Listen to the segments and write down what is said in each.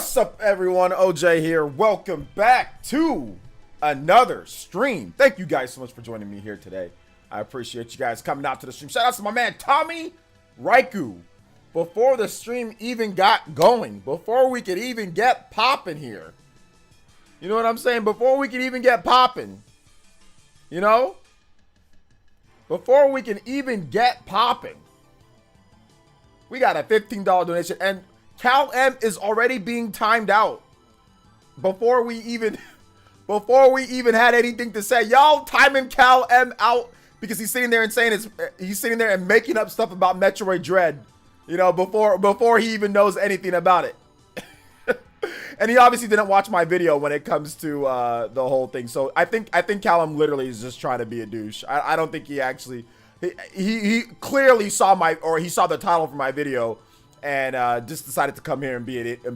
What's up, everyone? OJ here. Welcome back to another stream. Thank you guys so much for joining me here today. I appreciate you guys coming out to the stream. Shout out to my man Tommy Raiku. Before the stream even got going, before we could even get popping here. You know what I'm saying? Before we could even get popping. You know? Before we can even get popping. We got a $15 donation, and Cal M is already being timed out before we even had anything to say. Y'all timing Cal M out because he's sitting there and saying he's sitting there and making up stuff about Metroid Dread, you know, before he even knows anything about it. And he obviously didn't watch my video when it comes to the whole thing. So I think Callum literally is just trying to be a douche. I don't think he actually he clearly saw he saw the title for my video and just decided to come here and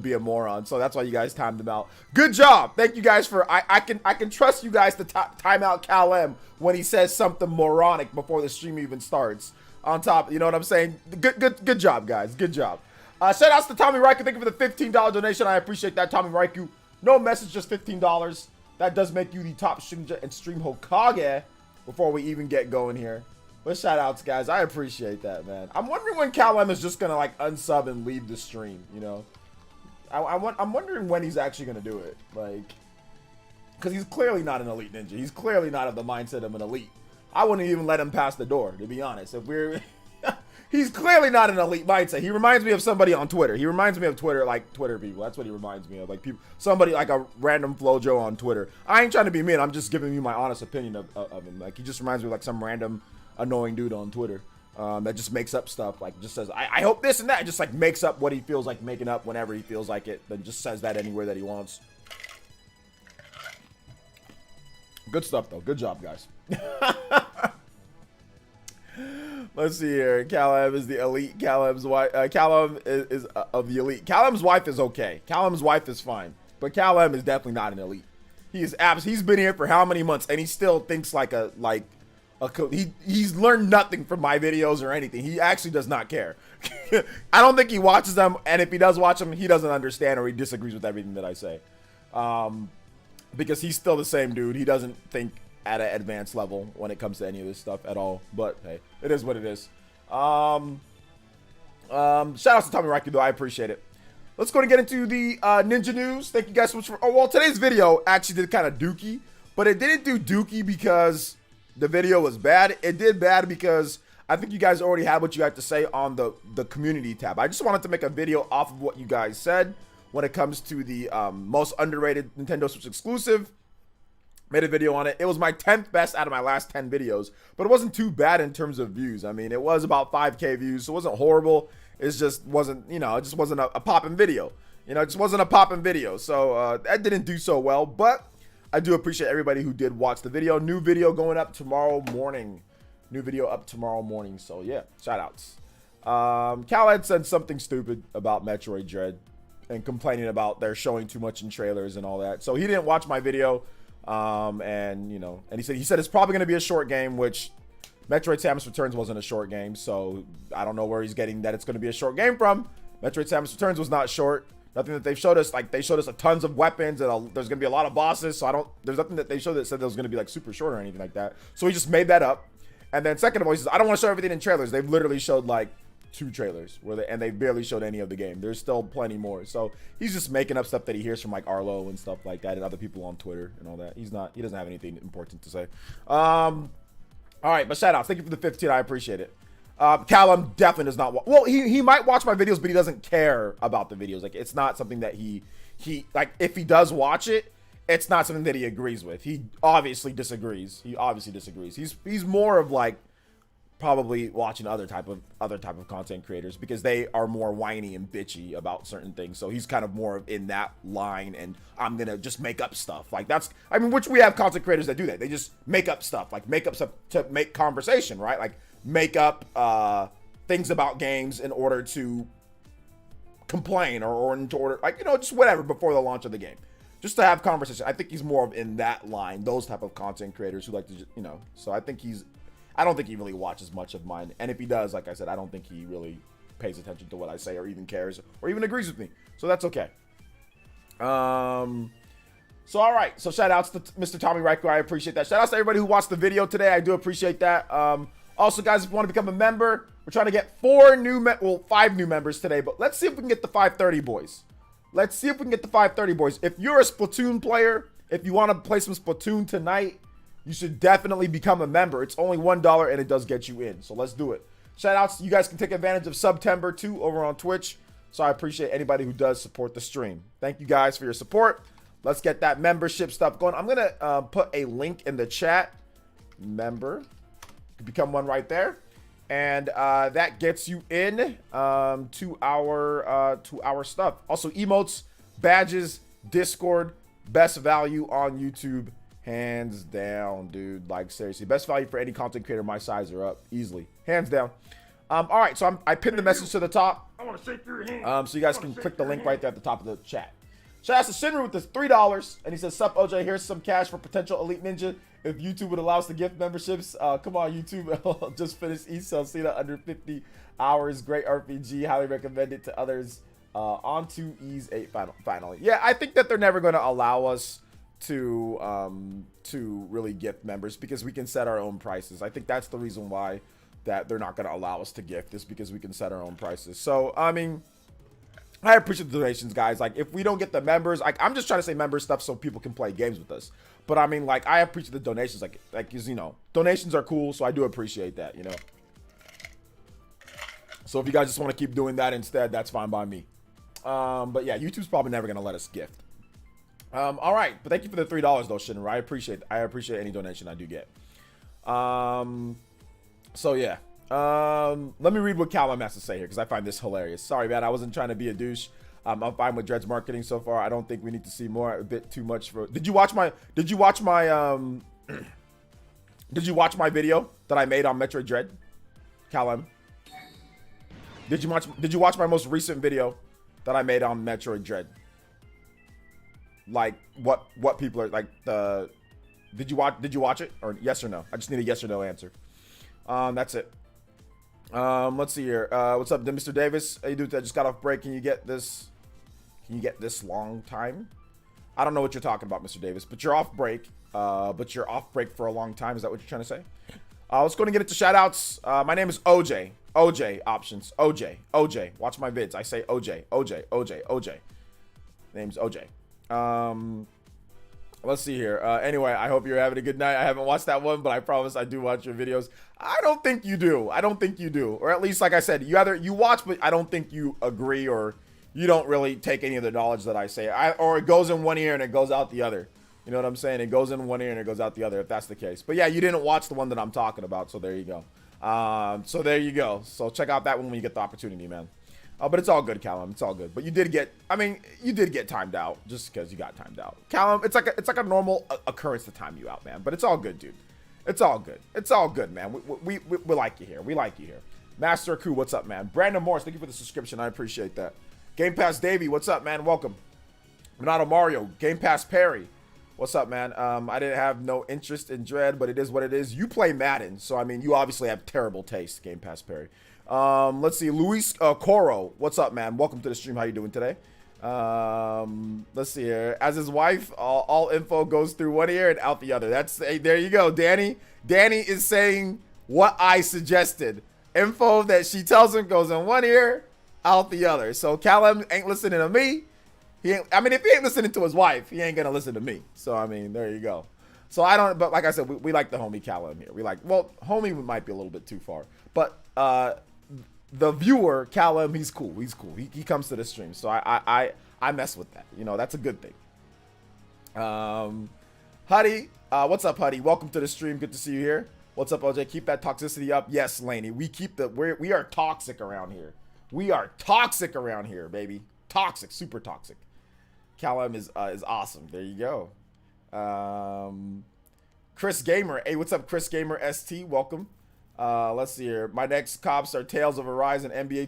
be a moron. So that's why you guys timed him out. Good job. Thank you guys for I can trust you guys to time out Cal M when he says something moronic before the stream even starts. On top, you know what I'm saying? Good job, guys. Good job. Shout outs to Tommy Raiku. Thank you for the $15 donation. I appreciate that, Tommy Raiku. No message, just $15. That does make you the top streamer and stream Hokage before we even get going here. But shout outs, guys. I appreciate that, man. I'm wondering when Cal M is just gonna like unsub and leave the stream. You know, I'm wondering when he's actually gonna do it. Like, because he's clearly not an elite ninja. He's clearly not of the mindset of an elite. I wouldn't even let him pass the door, to be honest. If we're he's clearly not an elite mindset. He reminds me of somebody on Twitter. He reminds me of Twitter, like Twitter people. That's what he reminds me of. Like people, somebody like a random Flojo on Twitter. I ain't trying to be mean. I'm just giving you my honest opinion of him. Like he just reminds me of like some random annoying dude on Twitter that just makes up stuff. Like just says, I hope this and that. Just like makes up what he feels like making up whenever he feels like it. Then just says that anywhere that he wants. Good stuff though. Good job, guys. Let's see here. Callum is the elite. Callum's wife. Callum is of the elite. Callum's wife is okay. Callum's wife is fine, but Callum is definitely not an elite. He's been here for how many months, and he still thinks he's learned nothing from my videos or anything. He actually does not care. I don't think he watches them, and if he does watch them, he doesn't understand or he disagrees with everything that I say. Because he's still the same dude. He doesn't think at an advanced level when it comes to any of this stuff at all. But hey, it is what it is. Shout out to Tommy Raiku though. I appreciate it. Let's go and get into the ninja news. Thank you guys so much for. Oh well, today's video actually did kind of dookie, but it didn't do dookie because the video was bad. It did bad because I think you guys already had what you had to say on the community tab. I just wanted to make a video off of what you guys said when it comes to the most underrated Nintendo Switch exclusive. Made a video on it. It was my 10th best out of my last 10 videos, but it wasn't too bad in terms of views. I mean, it was about 5K views, so it wasn't horrible. It just wasn't, you know, it just wasn't a poppin' video. You know, it just wasn't a poppin' video. So that didn't do so well, but I do appreciate everybody who did watch the video. New video going up tomorrow morning. New video up tomorrow morning. So yeah, shout outs. Cal had said something stupid about Metroid Dread and complaining about they're showing too much in trailers and all that. So he didn't watch my video. And you know, and he said it's probably going to be a short game, which Metroid Samus Returns wasn't a short game. So I don't know where he's getting that it's going to be a short game from. Metroid Samus Returns was not short. Nothing that they've showed us, like they showed us a tons of weapons and there's going to be a lot of bosses. So there's nothing that they showed that said there was going to be like super short or anything like that. So he just made that up. And then second of all, he says, I don't want to show everything in trailers. They've literally showed like 2 trailers and they barely showed any of the game. There's still plenty more. So he's just making up stuff that he hears from like Arlo and stuff like that and other people on Twitter and all that. He doesn't have anything important to say. All right, but shout outs. Thank you for the 15. I appreciate it. Callum definitely does not well, he might watch my videos, but he doesn't care about the videos. Like it's not something that he like if he does watch it, it's not something that he agrees with. He obviously disagrees. He's more of like probably watching other type of content creators because they are more whiny and bitchy about certain things. So he's kind of more in that line, and I'm gonna just make up stuff. Like that's, I mean, which we have content creators that do that. They just make up stuff, like make up stuff to make conversation, right? Like make up things about games in order to complain or in order, like, you know, just whatever before the launch of the game. Just to have conversation. I think he's more of in that line, those type of content creators who like to, you know, so I don't think he really watches much of mine. And if he does, like I said, I don't think he really pays attention to what I say or even cares or even agrees with me. So that's okay. So all right, so shout outs to Mr. Tommy Riker. I appreciate that. Shout outs to everybody who watched the video today. I do appreciate that. Also, guys, if you want to become a member, we're trying to get 5 new members today, but let's see if we can get the 530 boys. Let's see if we can get the 530 boys. If you're a Splatoon player, if you want to play some Splatoon tonight, you should definitely become a member. It's only $1 and it does get you in. So let's do it. Shout outs. You guys can take advantage of September too over on Twitch. So I appreciate anybody who does support the stream. Thank you guys for your support. Let's get that membership stuff going. I'm going to put a link in the chat. Member. You become one right there. And that gets you in to our stuff. Also, emotes, badges, Discord, best value on YouTube. Hands down, dude. Like, seriously. Best value for any content creator my size are up. Easily. Hands down. All right, so I pinned the message to the top. I want to shake your hand. So you guys can click the link right there at the top of the chat. Shout out to Shinru with this $3, and he says, "Sup, OJ? Here's some cash for potential Elite Ninja. If YouTube would allow us to gift memberships, come on, YouTube. Just finished East Cena under 50 hours. Great RPG. Highly recommend it to others. On to Ease 8 finally. Yeah, I think that they're never going to allow us to really gift members because we can set our own prices. I think that's the reason why that they're not going to allow us to gift is because we can set our own prices. So, I mean, I appreciate the donations, guys. Like, if we don't get the members, like, I'm just trying to say member stuff so people can play games with us. But, I mean, like, I appreciate the donations. Like, you know, donations are cool, so I do appreciate that, you know. So, if you guys just want to keep doing that instead, that's fine by me. But, yeah, YouTube's probably never going to let us gift. All right. But thank you for the $3, though, Shinra. I appreciate any donation I do get. So yeah, let me read what Callum has to say here because I find this hilarious. Sorry, man, I wasn't trying to be a douche. I'm fine with Dred's marketing so far. I don't think we need to see more. A bit too much for. Did you watch my video that I made on Metroid Dread, Callum? Did you watch my most recent video that I made on Metroid Dread? Like what people are like the. Did you watch it or yes or no? I just need a yes or no answer. That's it. Let's see here. What's up, Mr. Davis? Hey, dude, I just got off break. Can you get this long time? I don't know what you're talking about, Mr. Davis, but you're off break. But you're off break for a long time. Is that what you're trying to say? Let's go and get into shout outs. My name is OJ. OJ options. OJ. Watch my vids. I say OJ. Name's OJ. Let's see here. Anyway, I hope you're having a good night. I haven't watched that one, but I promise I do watch your videos. I don't think you do. Or at least, like I said, you watch, but I don't think you agree or you don't really take any of the knowledge that I say. Or it goes in one ear and it goes out the other. You know what I'm saying? It goes in one ear and it goes out the other, if that's the case. But yeah, you didn't watch the one that I'm talking about, so there you go. So check out that one when you get the opportunity, man. But it's all good, Callum. It's all good. But you did get timed out just because you got timed out. Callum, it's like a normal occurrence to time you out, man. But it's all good, dude. It's all good. It's all good, man. We like you here. We like you here. Master Aku, what's up, man? Brandon Morris, thank you for the subscription. I appreciate that. Game Pass Davey, what's up, man? Welcome. Minato Mario, Game Pass Perry, what's up, man? I didn't have no interest in Dread, but it is what it is. You play Madden, so I mean, you obviously have terrible taste, Game Pass Perry. Let's see, Luis Coro, what's up, man? Welcome to the stream. How you doing today? Let's see here. As his wife, all info goes through one ear and out the other. There you go, Danny. Danny is saying what I suggested. Info that she tells him goes in one ear, out the other. So Callum ain't listening to me. If he ain't listening to his wife, he ain't gonna listen to me. So I mean, there you go. So but like I said, we like the homie Callum here. Homie might be a little bit too far, but the viewer Callum, he's cool. He comes to the stream, so I mess with that. You know, that's a good thing. Huddy, what's up, Huddy? Welcome to the stream. Good to see you here. What's up, OJ? Keep that toxicity up. Yes, Laney. We are toxic around here. We are toxic around here, baby. Toxic, super toxic. Callum is awesome. There you go. Chris Gamer. Hey, what's up, Chris Gamer ST? Welcome. Let's see here. My next cops are Tales of Arise and NBA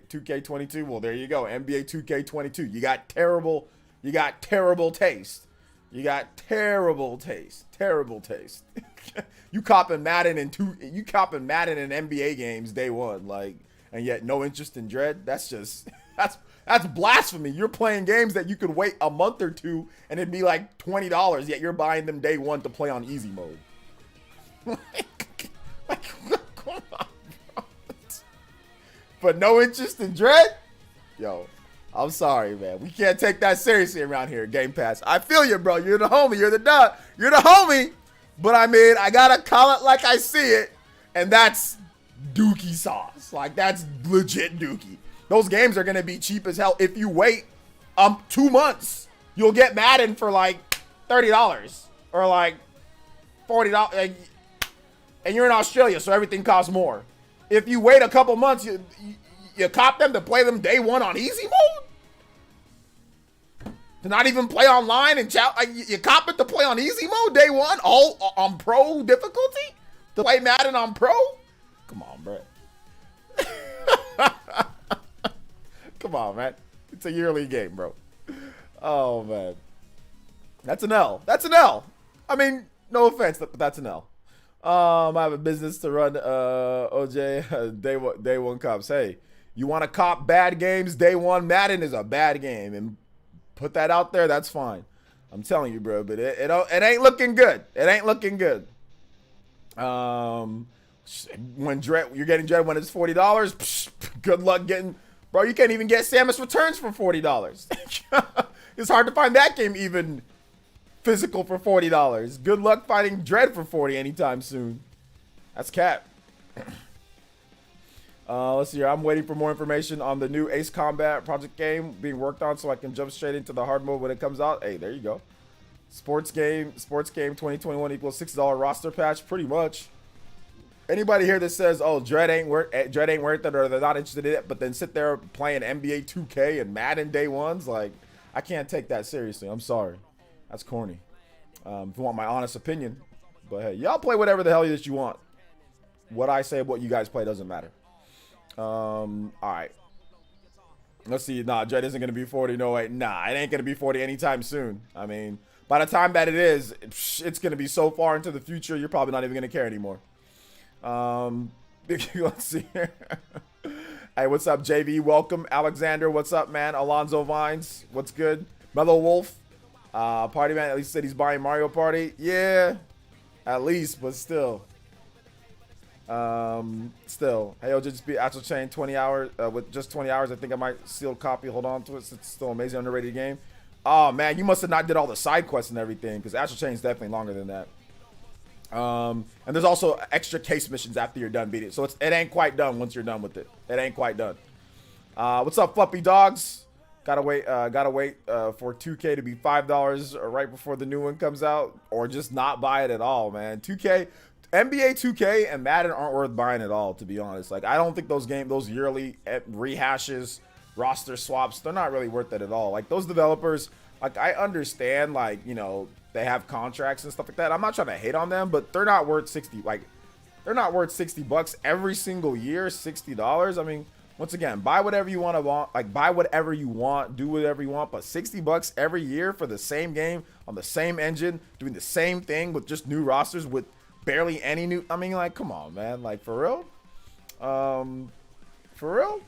2K22. Well, there you go. NBA 2K22. You got terrible taste. Terrible taste. You copping Madden and NBA games day one, like, and yet no interest in Dread. That's just That's blasphemy. You're playing games that you could wait a month or two and it'd be like $20, yet you're buying them day one to play on easy mode. Come on, bro. But no interest in Dread? Yo, I'm sorry, man. We can't take that seriously around here, Game Pass. I feel you, bro. You're the homie. You're the dog. You're the homie. But I mean, I gotta call it like I see it, and that's dookie sauce. Like, that's legit dookie. Those games are gonna be cheap as hell. If you wait 2 months, you'll get Madden for like $30 or like $40, and you're in Australia, so everything costs more. If you wait a couple months, you cop them to play them day one on easy mode? To not even play online and you cop it to play on easy mode day one, all on pro difficulty? To play Madden on pro? Come on, bro. Come on, man. It's a yearly game, bro. Oh, man. That's an L. That's an L. I mean, no offense, but that's an L. I have a business to run, OJ. Day one cops. Hey, you want to cop bad games? Day one Madden is a bad game, and put that out there. That's fine. I'm telling you, bro. But it ain't looking good. It ain't looking good. When you're getting Dread when it's $40, good luck getting. Bro, you can't even get Samus Returns for $40. It's hard to find that game even physical for $40. Good luck finding Dread for $40 anytime soon. That's cap. Let's see here. I'm waiting for more information on the new Ace Combat project game being worked on so I can jump straight into the hard mode when it comes out. Hey, there you go. Sports game 2021 equals $6 roster patch. Pretty much. Anybody here that says, "Oh, Dread ain't worth it," or they're not interested in it, but then sit there playing NBA 2K and Madden day ones, like, I can't take that seriously. I'm sorry, that's corny. If you want my honest opinion, but hey, y'all play whatever the hell that you want. What I say, what you guys play doesn't matter. All right. Let's see. Nah, Dread isn't gonna be 40. No way. Nah, it ain't gonna be 40 anytime soon. I mean, by the time that it is, it's gonna be so far into the future, you're probably not even gonna care anymore. Let's see here. Hey, what's up, JV? Welcome. Alexander, what's up, man? Alonzo Vines, what's good? Mellow Wolf, Party Man at least said he's buying Mario Party. Yeah, at least, but still. Hey, yo, just be Astral Chain 20 hours, with just 20 hours. I think I might sealed copy. Hold on to it. It's still amazing, underrated game. Oh, man, you must have not did all the side quests and everything, because Astral Chain is definitely longer than that. And there's also extra case missions after you're done beating it. So it ain't quite done once you're done with it. It ain't quite done. What's up, Fluffy Dogs? Gotta wait for 2K to be $5 right before the new one comes out, or just not buy it at all, man. 2K, NBA 2K and Madden aren't worth buying at all, to be honest. Like, I don't think those yearly rehashes, roster swaps, they're not really worth it at all. Like, those developers, like, I understand, like, you know, they have contracts and stuff like that. I'm not trying to hate on them, but they're not worth 60. Like, they're not worth $60 every single year. $60. I mean, once again, buy whatever you want. Like, buy whatever you want, do whatever you want. But $60 every year for the same game on the same engine, doing the same thing with just new rosters with barely any new. I mean, like, come on, man. Like, for real. For real.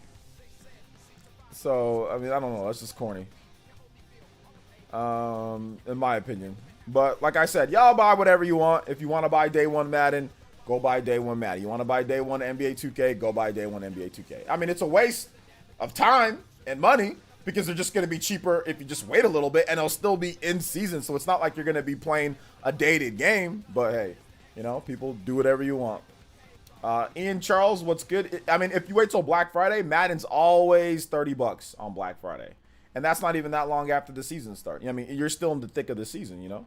So, I mean, I don't know. That's just corny. In my opinion. But like I said, y'all buy whatever you want. If you want to buy day one Madden, go buy day one Madden. You want to buy day one NBA 2K, go buy day one NBA 2K. I mean, it's a waste of time and money because they're just going to be cheaper if you just wait a little bit, and they'll still be in season. So it's not like you're going to be playing a dated game. But hey, you know, people do whatever you want. Ian Charles, what's good? I mean, if you wait till Black Friday, Madden's always $30 on Black Friday. And that's not even that long after the season starts. I mean, you're still in the thick of the season, you know?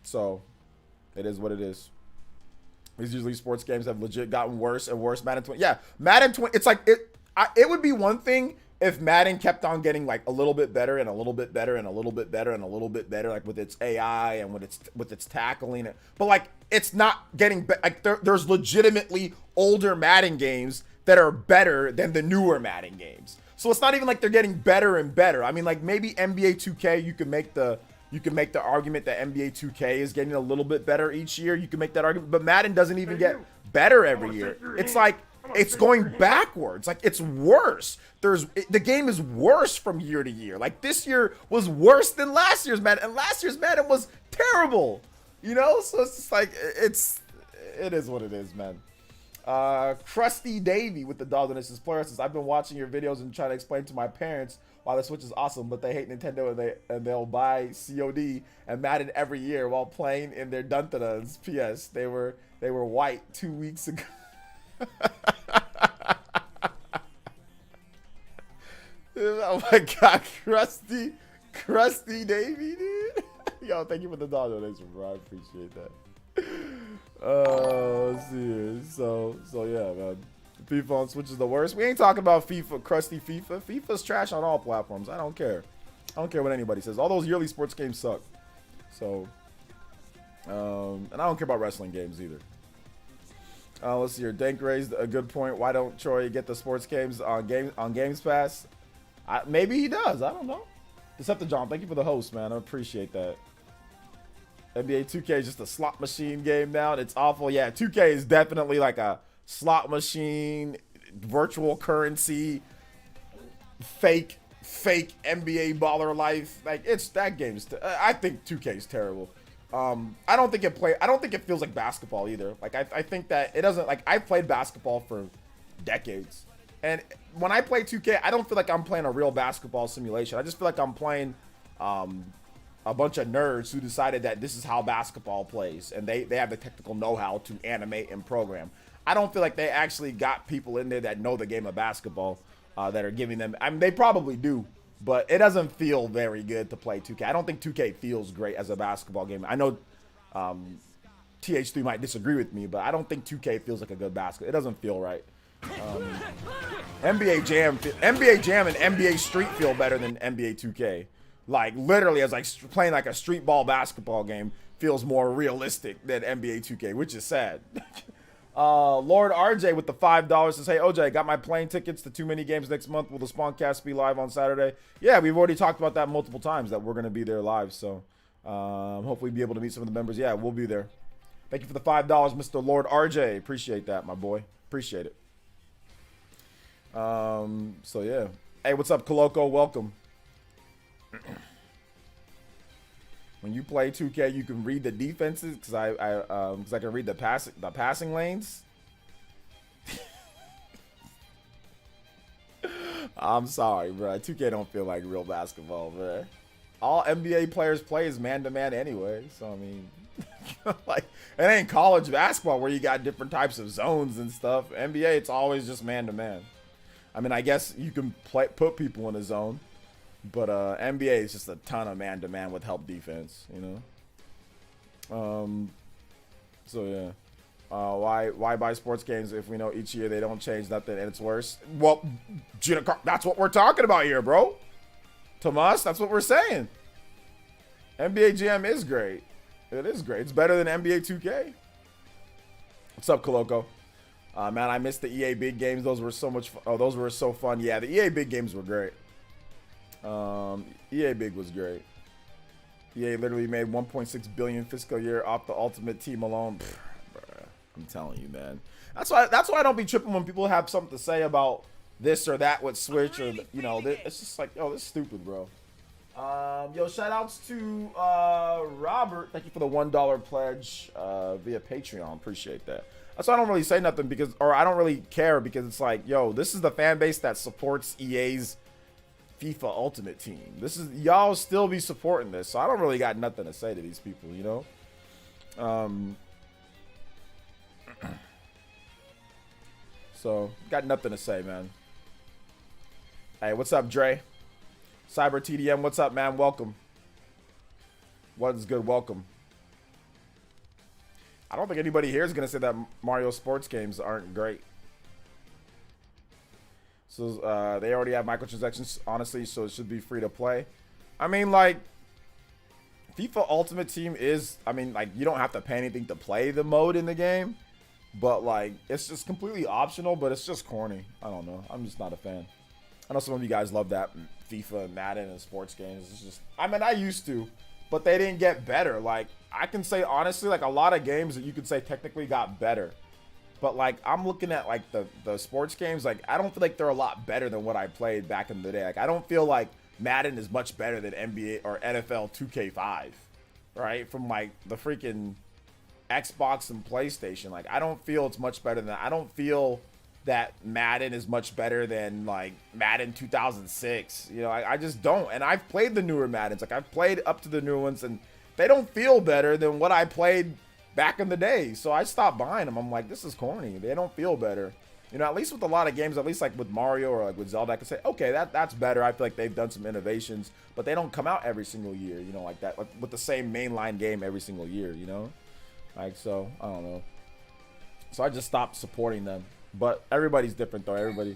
So it is what it is. These usually sports games have legit gotten worse and worse. Madden 20. Yeah, Madden 20. It's like, it would be one thing if Madden kept on getting like a little bit better and a little bit better and a little bit better and a little bit better, like with its AI and with its tackling. But like, it's not getting like there's legitimately older Madden games that are better than the newer Madden games. So it's not even like they're getting better and better. I mean, like, maybe NBA 2K, you can make the argument that NBA 2K is getting a little bit better each year. You can make that argument, but Madden doesn't even get better every year. It's like It's going backwards. Like, it's worse. The game is worse from year to year. Like, this year was worse than last year's Madden, and last year's Madden was terrible. You know, so it's just like it is what it is, man. Krusty Davy with the dog, and this is PlayerEssence. I've been watching your videos and trying to explain to my parents why the Switch is awesome, but they hate Nintendo and they'll buy COD and Madden every year while playing in their Duntadas. P.S. They were white 2 weeks ago. Oh my God, Krusty Davy, dude. Yo, thank you for the dog donation, bro. I appreciate that. Let's see here. So yeah, man. FIFA on Switch is the worst. We ain't talking about FIFA, crusty FIFA. FIFA's trash on all platforms. I don't care. I don't care what anybody says. All those yearly sports games suck. So, and I don't care about wrestling games either. Let's see here. Dank raised a good point. Why don't Troy get the sports games on Games Pass? Maybe he does. I don't know. Decepticon, thank you for the host, man. I appreciate that. NBA 2K is just a slot machine game now. It's awful. Yeah, 2K is definitely like a slot machine, virtual currency, fake NBA baller life. Like, it's that game's. I think 2K is terrible. I don't think it feels like basketball either. Like, I think that it doesn't. Like, I played basketball for decades, and when I play 2K, I don't feel like I'm playing a real basketball simulation. I just feel like I'm playing a bunch of nerds who decided that this is how basketball plays, and they have the technical know-how to animate and program. I don't feel like they actually got people in there that know the game of basketball that are giving them. I mean, they probably do, but it doesn't feel very good to play 2K. I don't think 2K feels great as a basketball game. I know TH3 might disagree with me, but I don't think 2K feels like a good basketball. It doesn't feel right. NBA Jam and NBA Street feel better than NBA 2K. Like, literally, as like playing like a street ball basketball game feels more realistic than NBA 2K, which is sad. Lord RJ with the $5 says, hey OJ, got my plane tickets to Too Many Games next month. Will the Spawncast be live on Saturday? Yeah, we've already talked about that multiple times, that we're going to be there live. So hopefully be able to meet some of the members. Yeah, we'll be there. Thank you for the $5, Mr. Lord RJ. Appreciate that, my boy. Appreciate it. So yeah. Hey, what's up, Coloco? Welcome. When you play 2K, you can read the defenses because I can read the passing lanes. I'm sorry, bro. 2K don't feel like real basketball, bro. All NBA players play is man-to-man anyway. So I mean, like, it ain't college basketball where you got different types of zones and stuff. NBA, it's always just man-to-man. I mean, I guess you can put people in a zone. But NBA is just a ton of man-to-man with help defense, you know. So yeah, why buy sports games if we know each year they don't change nothing and it's worse? Well, that's what we're talking about here, bro. Tomas, that's what we're saying. NBA Jam is great. It is great. It's better than NBA 2K. What's up, Coloco? Man, I missed the EA big games. Those were so much fun. Oh, those were so fun. Yeah, the EA big games were great. EA Big was great. EA literally made 1.6 billion fiscal year off the Ultimate Team alone. Bruh, I'm telling you, man. That's why I don't be tripping when people have something to say about this or that with Switch, or you know, it's just like, yo, this is stupid, bro. Yo, shout outs to Robert. Thank you for the $1 pledge via Patreon. Appreciate that. That's why I don't really say nothing or I don't really care, because it's like, yo, this is the fan base that supports EA's FIFA Ultimate Team. This is, y'all still be supporting this, so I don't really got nothing to say to these people, you know. So got nothing to say, man. Hey, what's up, Dre? Cyber TDM, what's up, man? Welcome. What is good? Welcome. I don't think anybody here is gonna say that Mario sports games aren't great. So they already have microtransactions, honestly, so it should be free to play. I mean, like, FIFA Ultimate Team is, I mean, like, you don't have to pay anything to play the mode in the game. But, like, it's just completely optional, but it's just corny. I don't know. I'm just not a fan. I know some of you guys love that FIFA and Madden and sports games. It's just, I mean, I used to, but they didn't get better. Like, I can say, honestly, like, a lot of games that you could say technically got better. But like I'm looking at like the sports games, like I don't feel like they're a lot better than what I played back in the day. Like I don't feel like Madden is much better than NBA or NFL 2K5, right? From like the freaking Xbox and PlayStation. Like I don't feel it's much better than that. I don't feel that Madden is much better than like Madden 2006. You know, I just don't. And I've played the newer Maddens. Like I've played up to the new ones, and they don't feel better than what I played back in the day. So I stopped buying them. I'm like, this is corny. They don't feel better. You know, at least with a lot of games, at least like with Mario or like with Zelda, I can say, okay, that's better. I feel like they've done some innovations, but they don't come out every single year, you know, like that, like with the same mainline game every single year, you know? Like, so, I don't know. So I just stopped supporting them. But everybody's different, though. Everybody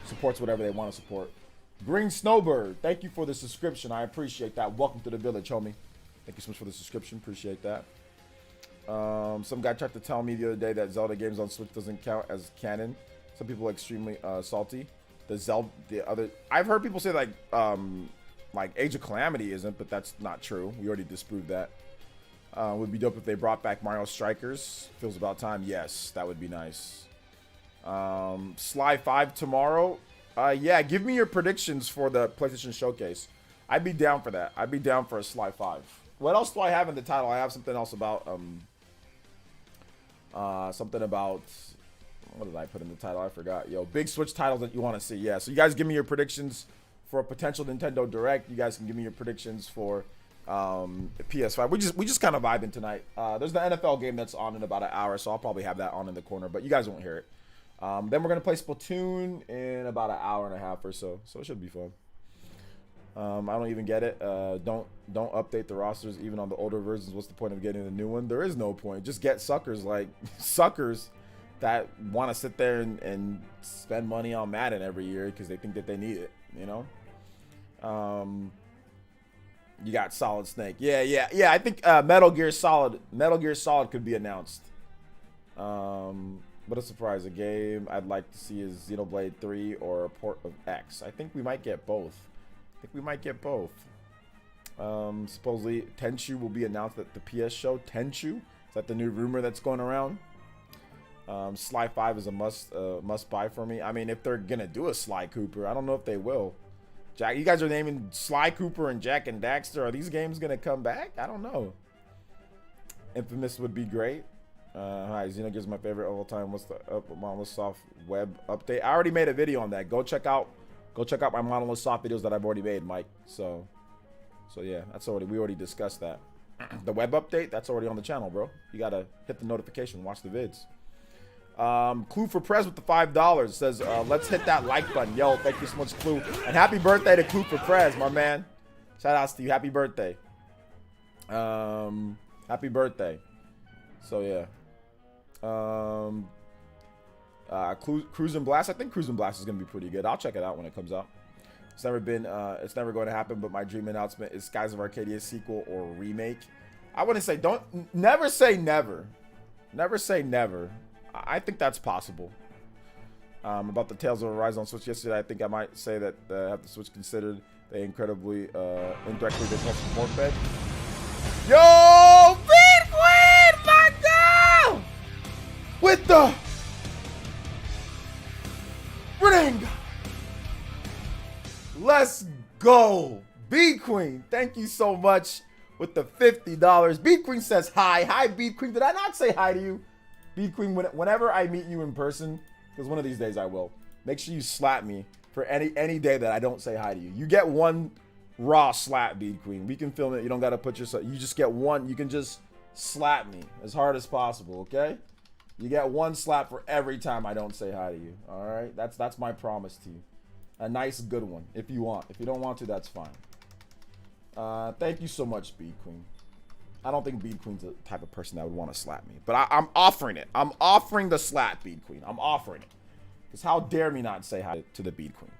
supports whatever they want to support. Green Snowbird, thank you for the subscription. I appreciate that. Welcome to the village, homie. Thank you so much for the subscription. Appreciate that. Some guy tried to tell me the other day that Zelda games on Switch doesn't count as canon. Some people are extremely salty. I've heard people say like Age of Calamity isn't, but that's not true. We already disproved that. Would be dope if they brought back Mario Strikers. Feels about time. Yes, that would be nice. Sly 5 tomorrow. Yeah, give me your predictions for the PlayStation Showcase. I'd be down for that. I'd be down for a Sly 5. What else do I have in the title? I have something else about something about, what did I put in the title? I forgot. Yo, big Switch titles that you want to see. Yeah, so you guys give me your predictions for a potential Nintendo Direct. You guys can give me your predictions for PS5. We just kind of vibing tonight. There's the NFL game that's on in about an hour, so I'll probably have that on in the corner, but you guys won't hear it. Then we're gonna play Splatoon in about an hour and a half or so it should be fun. I don't even get it. Don't update the rosters even on the older versions. What's the point of getting a new one? There is no point. Just get suckers like suckers that want to sit there and spend money on Madden every year because they think that they need it, you know. You got Solid Snake. Yeah. I think Metal Gear Solid could be announced. What a surprise. A game I'd like to see is Xenoblade 3 or a port of X. I think we might get both. Supposedly Tenchu will be announced at the PS show. Tenchu? Is that the new rumor that's going around? Sly 5 is a must buy for me. I mean, if they're gonna do a Sly Cooper, I don't know if they will. Jack, you guys are naming Sly Cooper and Jack and Daxter. Are these games gonna come back? I don't know. Infamous would be great. Hi, Xenogears is my favorite of all time. What's the Monolith Soft web update? I already made a video on that. Go check out my Monolith Soft videos that I've already made, Mike. So yeah, we already discussed that. The web update, that's already on the channel, bro. You gotta hit the notification, watch the vids. Clue for Prez with the $5 says, let's hit that like button. Yo, thank you so much, Clue. And happy birthday to Clue for Prez, my man. Shout outs to you. Happy birthday. Happy birthday. So yeah. Cruising Blast. I think Cruising Blast is gonna be pretty good. I'll check it out when it comes out. It's never going to happen, but my dream announcement is Skies of Arcadia sequel or remake. I wouldn't say never say never. Never say never. I think that's possible. About the Tales of Arise on Switch yesterday, I think I might say that have the Switch considered they incredibly indirectly they touch the pork bed. Yo, Big Queen, my girl! With the ring. Let's go. B Queen, thank you so much with the $50. B Queen says hi. Hi, B Queen. Did I not say hi to you? B Queen, whenever I meet you in person, because one of these days I will, make sure you slap me for any day that I don't say hi to you. You get one raw slap, B Queen. We can film it. You don't got to put yourself. You just get one. You can just slap me as hard as possible, okay? You get one slap for every time I don't say hi to you. All right? That's my promise to you. A nice, good one, if you want. If you don't want to, that's fine. Thank you so much, Bead Queen. I don't think Bead Queen's the type of person that would want to slap me. But I'm offering it. I'm offering the slap, Bead Queen. I'm offering it. Because how dare me not say hi to the Bead Queen.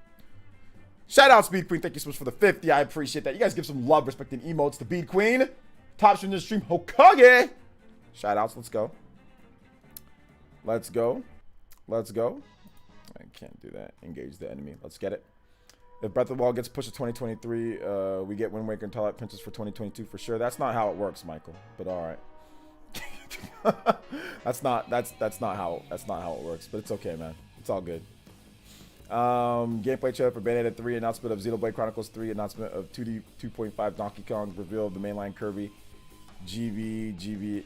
Shout out to Bead Queen. Thank you so much for the 50. I appreciate that. You guys give some love, respect, and emotes to Bead Queen. Top stream in the stream, Hokage. Shout outs. Let's go. Let's go. Let's go. I can't do that. Engage the enemy. Let's get it. If Breath of the Wild gets pushed to 2023, we get Wind Waker and Twilight Princess for 2022 for sure. That's not how it works, Michael. But all right. That's not how it works. But it's okay, man. It's all good. Gameplay trailer for Bayonetta 3, announcement of Xenoblade Chronicles 3, announcement of 2D 2.5 Donkey Kong, reveal of the mainline Kirby, GVC,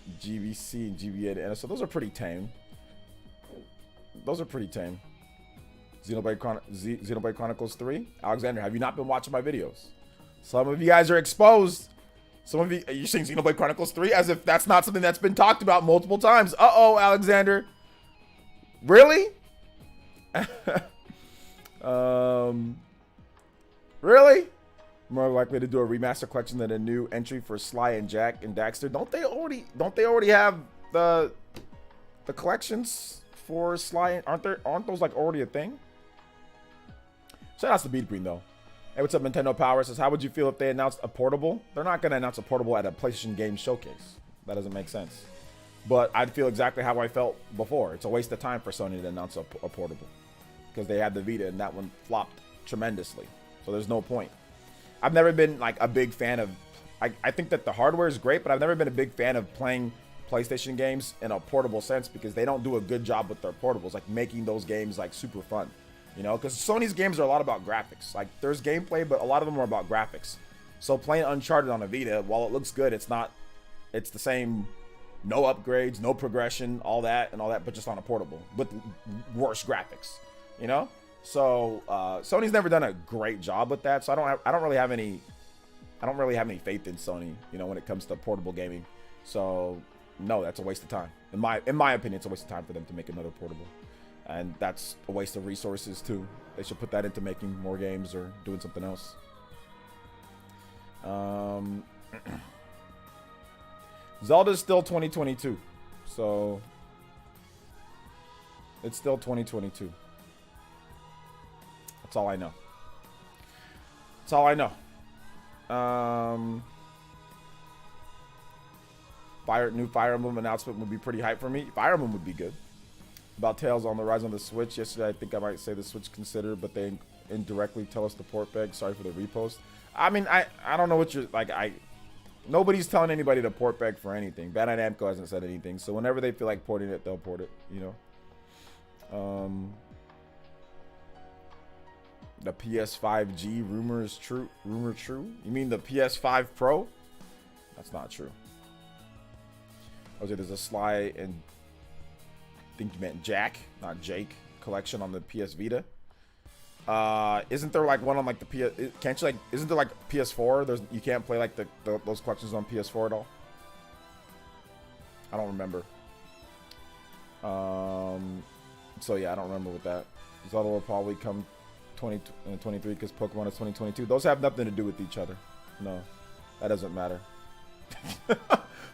and GBA. And so those are pretty tame. Xenoblade Chronicles 3. Alexander, have you not been watching my videos? Some of you guys are exposed. Some of you, you're saying Xenoblade Chronicles 3 as if that's not something that's been talked about multiple times. Uh-oh, Alexander. Really? Really? More likely to do a remaster collection than a new entry for Sly and Jack and Daxter. Don't they already have the collections for Sly? Aren't those like already a thing? Shout out to Beat Green though. Hey, what's up, Nintendo Power? Says, how would you feel if they announced a portable? They're not going to announce a portable at a PlayStation Game Showcase. That doesn't make sense. But I'd feel exactly how I felt before. It's a waste of time for Sony to announce a portable. Because they had the Vita and that one flopped tremendously. So there's no point. I've never been like a big fan of... I think that the hardware is great, but I've never been a big fan of playing PlayStation games in a portable sense because they don't do a good job with their portables, like making those games like super fun. You know, because Sony's games are a lot about graphics. Like, there's gameplay, but a lot of them are about graphics. So playing Uncharted on a Vita, while it looks good, it's the same, no upgrades, no progression, all that, but just on a portable with worse graphics. You know? So Sony's never done a great job with that. So I don't really have any faith in Sony, you know, when it comes to portable gaming. So no, that's a waste of time. In my opinion, it's a waste of time for them to make another portable. And that's a waste of resources too. They should put that into making more games or doing something else. Zelda's still 2022. So it's still 2022. That's all I know. That's all I know. New Fire Emblem announcement would be pretty hype for me. Fire Emblem would be good. About Tales on the Rise on the Switch. Yesterday, I think I might say the Switch considered, but they indirectly tell us to port beg. Sorry for the repost. I mean, I don't know what you're like. Nobody's telling anybody to port beg for anything. Bandai Namco hasn't said anything, so whenever they feel like porting it, they'll port it. You know. The PS5G rumor is true. Rumor true? You mean the PS5 Pro? That's not true. Okay, there's a Sly and I think you meant Jack, not Jake, collection on the PS Vita. Isn't there like one on like the PS? Can't you like? Isn't there like PS4? You can't play like those collections on PS4 at all. I don't remember. So yeah, I don't remember with that. Zelda will probably come 2023 because Pokemon is 2022. Those have nothing to do with each other. No, that doesn't matter.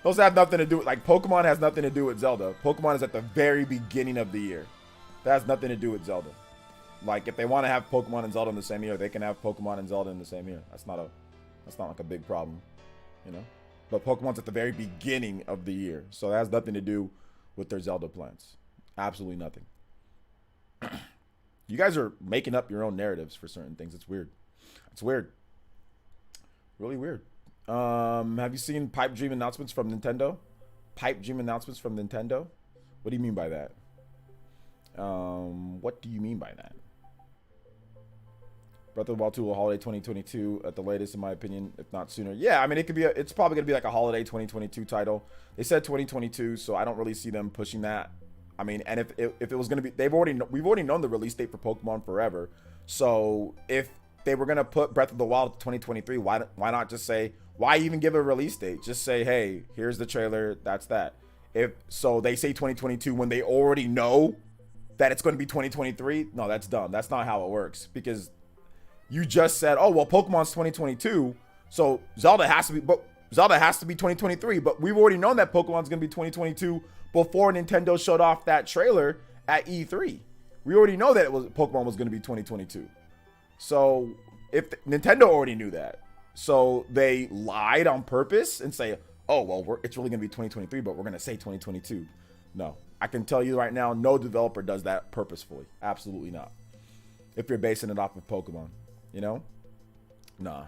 Those have nothing to do with, like, Pokemon has nothing to do with Zelda. Pokemon is at the very beginning of the year. That has nothing to do with Zelda. Like, if they want to have Pokemon and Zelda in the same year, they can have Pokemon and Zelda in the same year. That's not like a big problem, you know? But Pokemon's at the very beginning of the year. So that has nothing to do with their Zelda plans. Absolutely nothing. You guys are making up your own narratives for certain things. It's weird. It's weird. Really weird. Have you seen pipe dream announcements from Nintendo? Pipe dream announcements from Nintendo? What do you mean by that? What do you mean by that? Breath of the Wild 2 will holiday 2022 at the latest, in my opinion, if not sooner. Yeah, I mean, it's probably gonna be like a holiday 2022 title. They said 2022, so I don't really see them pushing that. I mean, and if it was gonna be, we've already known the release date for Pokemon forever. So if they were gonna put Breath of the Wild 2023, why not just say? Why even give a release date? Just say, hey, here's the trailer. That's that. If so, they say 2022 when they already know that it's going to be 2023. No, that's dumb. That's not how it works, because you just said, oh well, Pokemon's 2022, so Zelda has to be 2023. But we've already known that Pokemon's going to be 2022 before Nintendo showed off that trailer at E3. We already know that Pokemon was going to be 2022. So if Nintendo already knew that. So they lied on purpose and say, oh, well, it's really going to be 2023, but we're going to say 2022. No, I can tell you right now, no developer does that purposefully. Absolutely not. If you're basing it off of Pokemon, you know? Nah.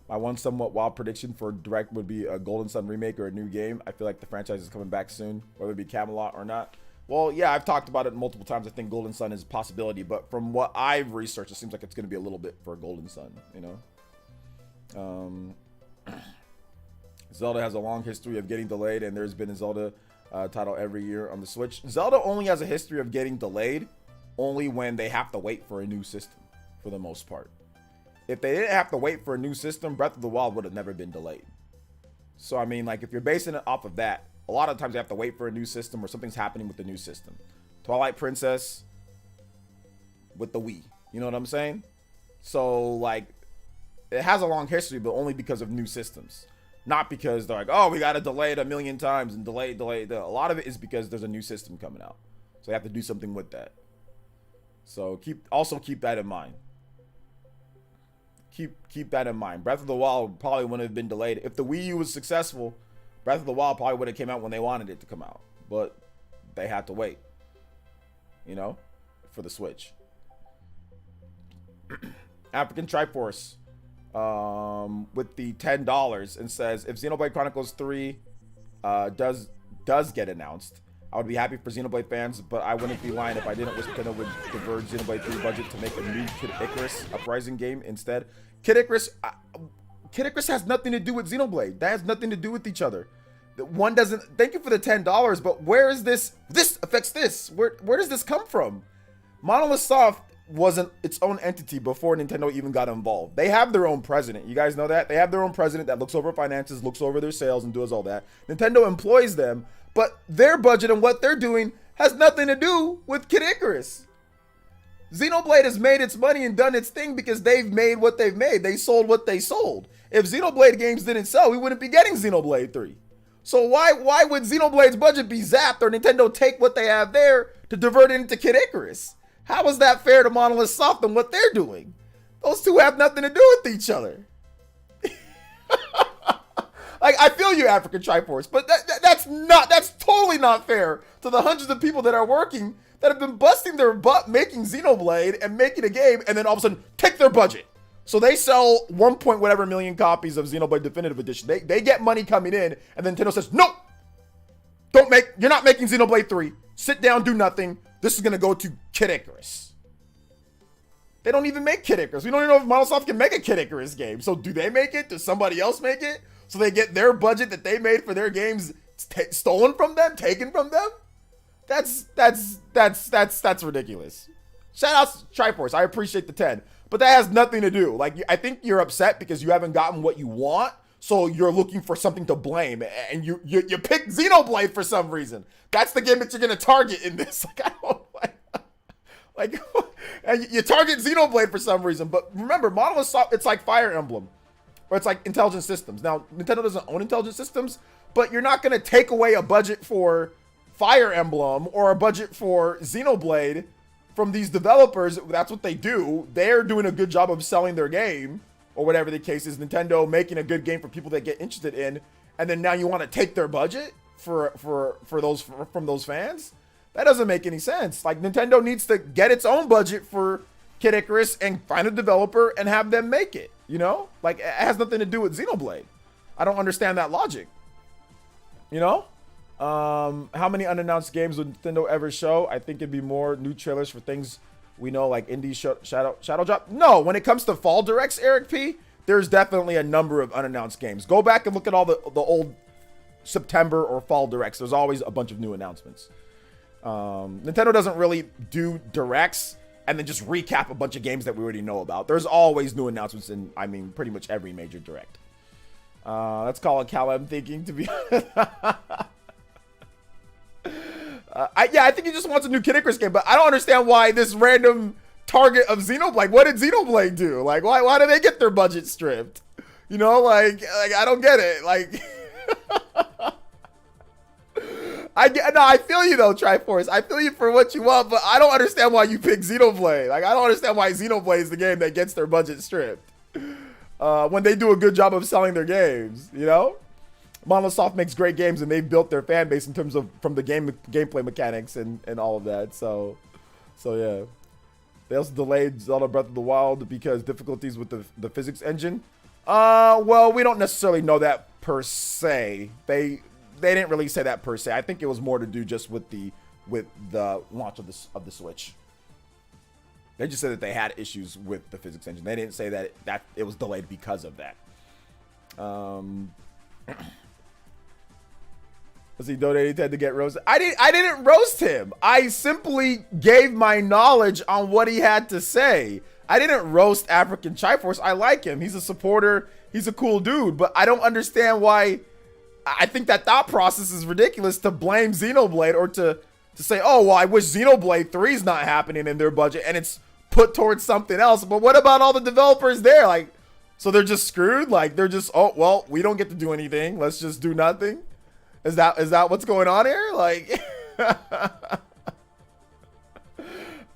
My one somewhat wild prediction for Direct would be a Golden Sun remake or a new game. I feel like the franchise is coming back soon, whether it be Camelot or not. Well, yeah, I've talked about it multiple times. I think Golden Sun is a possibility, but from what I've researched, it seems like it's going to be a little bit for Golden Sun, you know? Zelda has a long history of getting delayed, and there's been a Zelda title every year on the Switch. Zelda only has a history of getting delayed only when they have to wait for a new system, for the most part. If they didn't have to wait for a new system, Breath of the Wild would have never been delayed. So, I mean, like, if you're basing it off of that, a lot of times you have to wait for a new system or something's happening with the new system. Twilight Princess with the Wii. You know what I'm saying? So, like, it has a long history, but only because of new systems. Not because they're like, oh, we got to delay it a million times and delay. A lot of it is because there's a new system coming out. So they have to do something with that. So also keep that in mind. Keep that in mind. Breath of the Wild probably wouldn't have been delayed. If the Wii U was successful, Breath of the Wild probably would have came out when they wanted it to come out. But they had to wait, you know, for the Switch. African Triforce with the $10 and says, if Xenoblade Chronicles 3 does get announced, I would be happy for Xenoblade fans, but I wouldn't be lying if I didn't wish Nintendo would diverge Xenoblade 3 budget to make a new Kid Icarus Uprising game instead. Kid Icarus has nothing to do with Xenoblade. That has nothing to do with each other. One doesn't. Thank you for the $10, but where is this? This affects this. Where does this come from? Monolith Soft wasn't its own entity before Nintendo even got involved. They have their own president. You guys know that? They have their own president that looks over finances, looks over their sales, and does all that. Nintendo employs them, but their budget and what they're doing has nothing to do with Kid Icarus. Xenoblade has made its money and done its thing because they've made what they've made. They sold what they sold. If Xenoblade games didn't sell, we wouldn't be getting Xenoblade 3. So why would Xenoblade's budget be zapped or Nintendo take what they have there to divert it into Kid Icarus? How is that fair to Monolith Soft and what they're doing? Those two have nothing to do with each other. Like, I feel you, African Triforce, but that's totally not fair to the hundreds of people that are working that have been busting their butt making Xenoblade and making a game, and then all of a sudden take their budget. So they sell 1 point whatever million copies of Xenoblade Definitive Edition. They get money coming in, and then Nintendo says, nope, you're not making Xenoblade 3. Sit down, do nothing. This is gonna go to Kid Icarus. They don't even make Kid Icarus. We don't even know if Monolith Soft can make a Kid Icarus game. So do they make it? Does somebody else make it? So they get their budget that they made for their games stolen from them, taken from them? That's ridiculous. Shout out to Triforce. I appreciate the 10. But that has nothing to do. Like, I think you're upset because you haven't gotten what you want. So you're looking for something to blame. And you pick Xenoblade for some reason. That's the game that you're going to target in this. Like, I don't like and you target Xenoblade for some reason. But remember, Monolith Soft, it's like Fire Emblem. Or it's like Intelligent Systems. Now, Nintendo doesn't own Intelligent Systems, but you're not going to take away a budget for Fire Emblem or a budget for Xenoblade from these developers. That's what they do. They're doing a good job of selling their game, or whatever the case is. Nintendo making a good game for people that get interested in, and then now you want to take their budget from those fans? That doesn't make any sense. Like, Nintendo needs to get its own budget for Kid Icarus and find a developer and have them make it. You know, like, it has nothing to do with Xenoblade. I don't understand that logic. You know, how many unannounced games would Nintendo ever show? I think it'd be more new trailers for things we know, like Indie Shadow Drop. No, when it comes to fall directs, Eric P, there's definitely a number of unannounced games. Go back and look at all the old September or fall directs. There's always a bunch of new announcements. Nintendo doesn't really do directs and then just recap a bunch of games that we already know about. There's always new announcements in, I mean, pretty much every major direct. Let's call it Cal, I'm thinking, to be honest. I think he just wants a new Kid Icarus game, but I don't understand why this random target of Xenoblade, what did Xenoblade do? Like, why do they get their budget stripped? You know, like I don't get it. Like, I feel you though, Triforce. I feel you for what you want, but I don't understand why you pick Xenoblade. Like, I don't understand why Xenoblade is the game that gets their budget stripped. When they do a good job of selling their games, you know? Monolith Soft makes great games, and they've built their fan base in terms of from the gameplay mechanics and all of that. So yeah. They also delayed Zelda Breath of the Wild because difficulties with the physics engine. Well, we don't necessarily know that per se. They didn't really say that per se. I think it was more to do just with the launch of the Switch. They just said that they had issues with the physics engine. They didn't say that it was delayed because of that. Was he donating to get roasted? I didn't roast him. I simply gave my knowledge on what he had to say. I didn't roast African Triforce. I like him. He's a supporter. He's a cool dude. But I don't understand why. I think that thought process is ridiculous to blame Xenoblade or to say, oh, well, I wish Xenoblade 3 is not happening in their budget and it's put towards something else. But what about all the developers there? Like, so they're just screwed? Like, they're just, oh, well, we don't get to do anything. Let's just do nothing. Is that what's going on here? Like,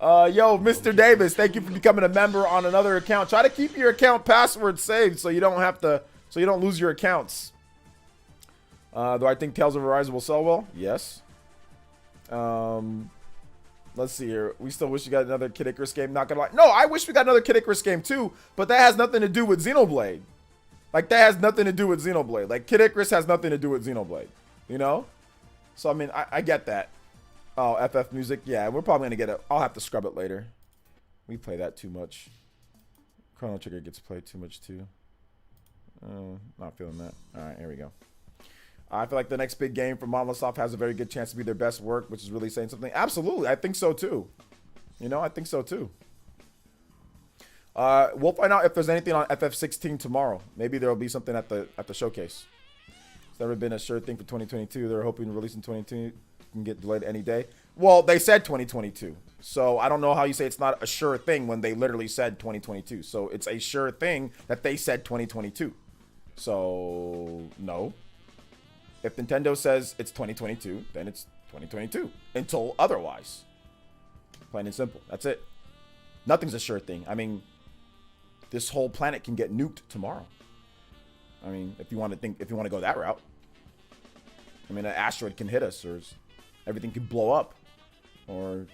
yo, Mr. Davis, thank you for becoming a member on another account. Try to keep your account password saved so you don't lose your accounts. Do I think Tales of Horizon will sell well? Yes. Let's see here. We still wish we got another Kid Icarus game. Not gonna lie. No, I wish we got another Kid Icarus game too, but that has nothing to do with Xenoblade. Like, that has nothing to do with Xenoblade. Like, Kid Icarus has nothing to do with Xenoblade. You know? So, I mean, I get that. Oh, FF music. Yeah, we're probably going to get it. I'll have to scrub it later. We play that too much. Chrono Trigger gets played too much too. Not feeling that. All right, here we go. I feel like the next big game from Monolith Soft has a very good chance to be their best work, which is really saying something. Absolutely. I think so too. You know, I think so too. We'll find out if there's anything on FF16 tomorrow. Maybe there'll be something at the showcase. It's never been a sure thing for 2022. They're hoping to release in 2022. Can get delayed any day. Well, they said 2022. So I don't know how you say it's not a sure thing when they literally said 2022. So it's a sure thing that they said 2022. So no. If Nintendo says it's 2022, then it's 2022 until otherwise. Plain and simple. That's it. Nothing's a sure thing. I mean, this whole planet can get nuked tomorrow. I mean, if you want to go that route. I mean, an asteroid can hit us, or everything could blow up, or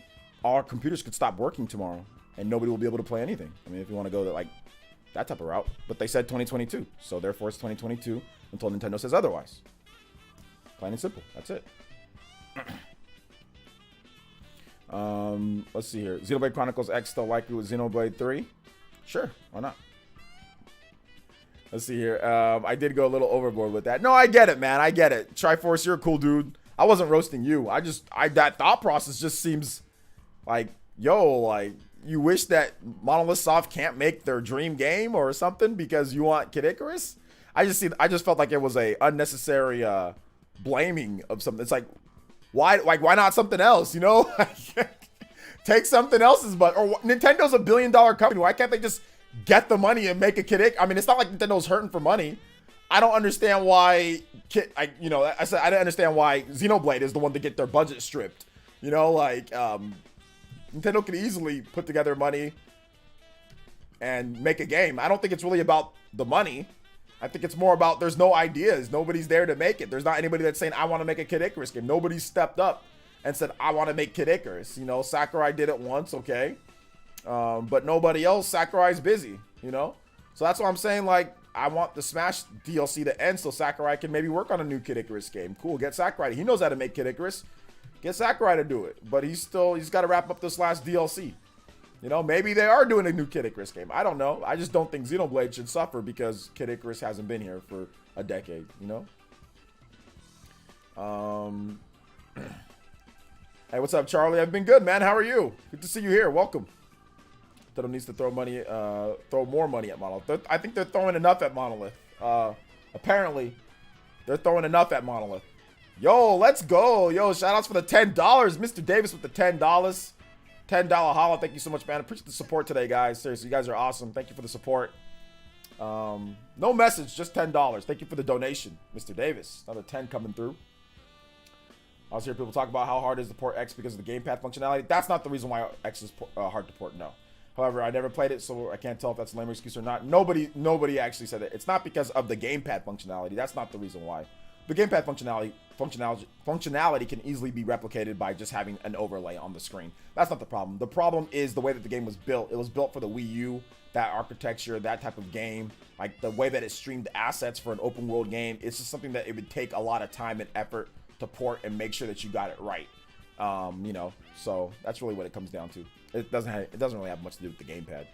our computers could stop working tomorrow, and nobody will be able to play anything. I mean, if you want to go that type of route. But they said 2022, so therefore it's 2022 until Nintendo says otherwise. Plain and simple. That's it. Let's see here. Xenoblade Chronicles X still likely with Xenoblade 3? Sure, why not? Let's see here. I did go a little overboard with that. No, I get it, man. I get it. Triforce, you're a cool dude. I wasn't roasting you. That thought process just seems like, yo, like, you wish that Monolith Soft can't make their dream game or something because you want Kid Icarus? I just felt like it was a unnecessary blaming of something. It's like, why not something else, you know? Take something else's butt. Or Nintendo's a $1 billion company. Why can't they just get the money and make a Kid Icarus? I mean, it's not like Nintendo's hurting for money. I don't understand why I didn't understand why Xenoblade is the one to get their budget stripped. You know, like, Nintendo could easily put together money and make a game. I don't think it's really about the money. I think it's more about there's no ideas. Nobody's there to make it. There's not anybody that's saying, I want to make a Kid Icarus game. Nobody stepped up and said, I want to make Kid Icarus. You know, Sakurai did it once, okay. But nobody else. Sakurai's busy, you know. So that's what I'm saying, like, I want the Smash DLC to end so Sakurai can maybe work on a new Kid Icarus game. Cool, get Sakurai. He knows how to make Kid Icarus. Get Sakurai to do it. But he's got to wrap up this last DLC. You know, maybe they are doing a new Kid Icarus game. I don't know. I just don't think Xenoblade should suffer because Kid Icarus hasn't been here for a decade, you know? Hey, what's up, Charlie? I've been good, man. How are you? Good to see you here. Welcome. Nintendo needs to throw more money at Monolith. I think they're throwing enough at Monolith. Apparently, they're throwing enough at Monolith. Yo, let's go. Yo, shout outs for the $10. Mr. Davis with the $10. $10 holla. Thank you so much, man. Appreciate the support today, guys. Seriously, you guys are awesome. Thank you for the support. No message, just $10. Thank you for the donation, Mr. Davis. Another 10 coming through. I was hearing people talk about how hard it is to port X because of the gamepad functionality. That's not the reason why X is hard to port, no. However, I never played it, so I can't tell if that's a lame excuse or not. Nobody actually said it. It's not because of the gamepad functionality. That's not the reason why. the gamepad functionality can easily be replicated by just having an overlay on the screen. That's not the problem. The problem is the way that the game was built. It was built for the Wii U, that architecture, that type of game, like the way that it streamed assets for an open world game. It's just something that it would take a lot of time and effort to port and make sure that you got it right. You know, so that's really what it comes down to. It doesn't really have much to do with the gamepad.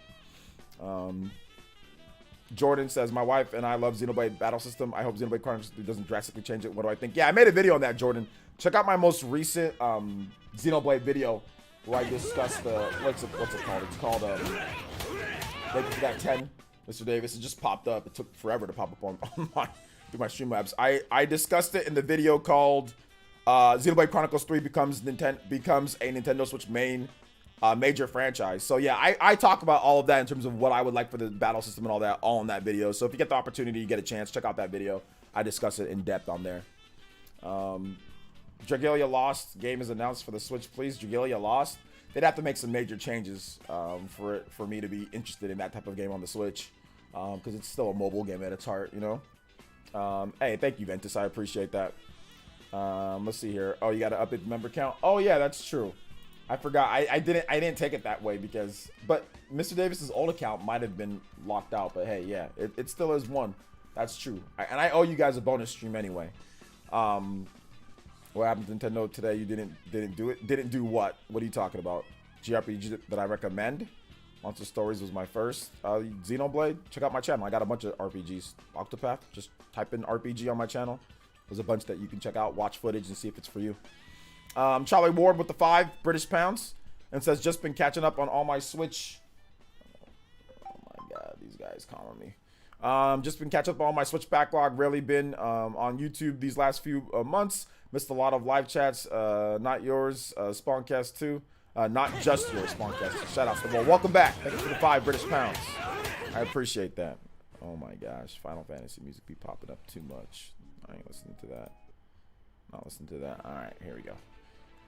Jordan says, my wife and I love Xenoblade Battle System. I hope Xenoblade Chronicles doesn't drastically change it. What do I think? Yeah, I made a video on that, Jordan. Check out my most recent Xenoblade video where I discussed the, what's it called? It's called that 10, Mr. Davis. It just popped up. It took forever to pop up on my through my Streamlabs. I discussed it in the video called Xenoblade Chronicles 3 becomes a Nintendo Switch major franchise. So yeah, I talk about all of that in terms of what I would like for the battle system and all that, all in that video. So if you get the opportunity, you get a chance, check out that video. I discuss it in depth on there. Dragalia Lost game is announced for the Switch, please. Dragalia Lost. They'd have to make some major changes for me to be interested in that type of game on the Switch, because it's still a mobile game at its heart, you know. Hey, thank you, Ventus. I appreciate that. Let's see here. Oh, you got to update the member count. Oh yeah, that's true. I forgot. I didn't take it that way but Mr. Davis's old account might have been locked out. But hey, yeah, it still is one. That's true. And I owe you guys a bonus stream anyway. What happened to Nintendo today? You didn't do it. Didn't do what? What are you talking about? JRPG that I recommend. Monster Stories was my first. Xenoblade. Check out my channel. I got a bunch of RPGs. Octopath. Just type in RPG on my channel. There's a bunch that you can check out. Watch footage and see if it's for you. Charlie Ward with the 5 British pounds and says, just been catching up on all my Switch. Oh my God, these guys calling me. Just been catching up on all my Switch backlog. Really been on YouTube these last few months. Missed a lot of live chats. Not yours, Spawncast 2. Not just yours, Spawncast. Shout out to the wall. Welcome back. Thank you for the 5 British pounds. I appreciate that. Oh my gosh, Final Fantasy music be popping up too much. I ain't listening to that. Not listening to that. All right, here we go.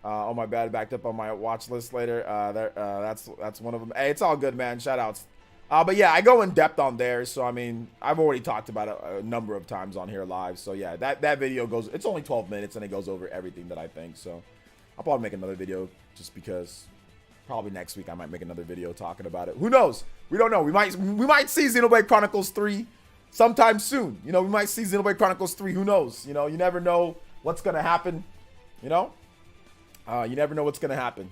Oh my bad, backed up on my watch list later. That's one of them. Hey, it's all good, man. Shout outs. But yeah, I go in depth on there. So I mean, I've already talked about it a number of times on here live. So yeah, that video goes. It's only 12 minutes and it goes over everything that I think. So I'll probably make another video just because. Probably next week I might make another video talking about it. Who knows? We don't know. We might see Xenoblade Chronicles 3 sometime soon. You know, we might see Xenoblade Chronicles 3. Who knows? You know, you never know what's gonna happen. You know. You never know what's gonna happen.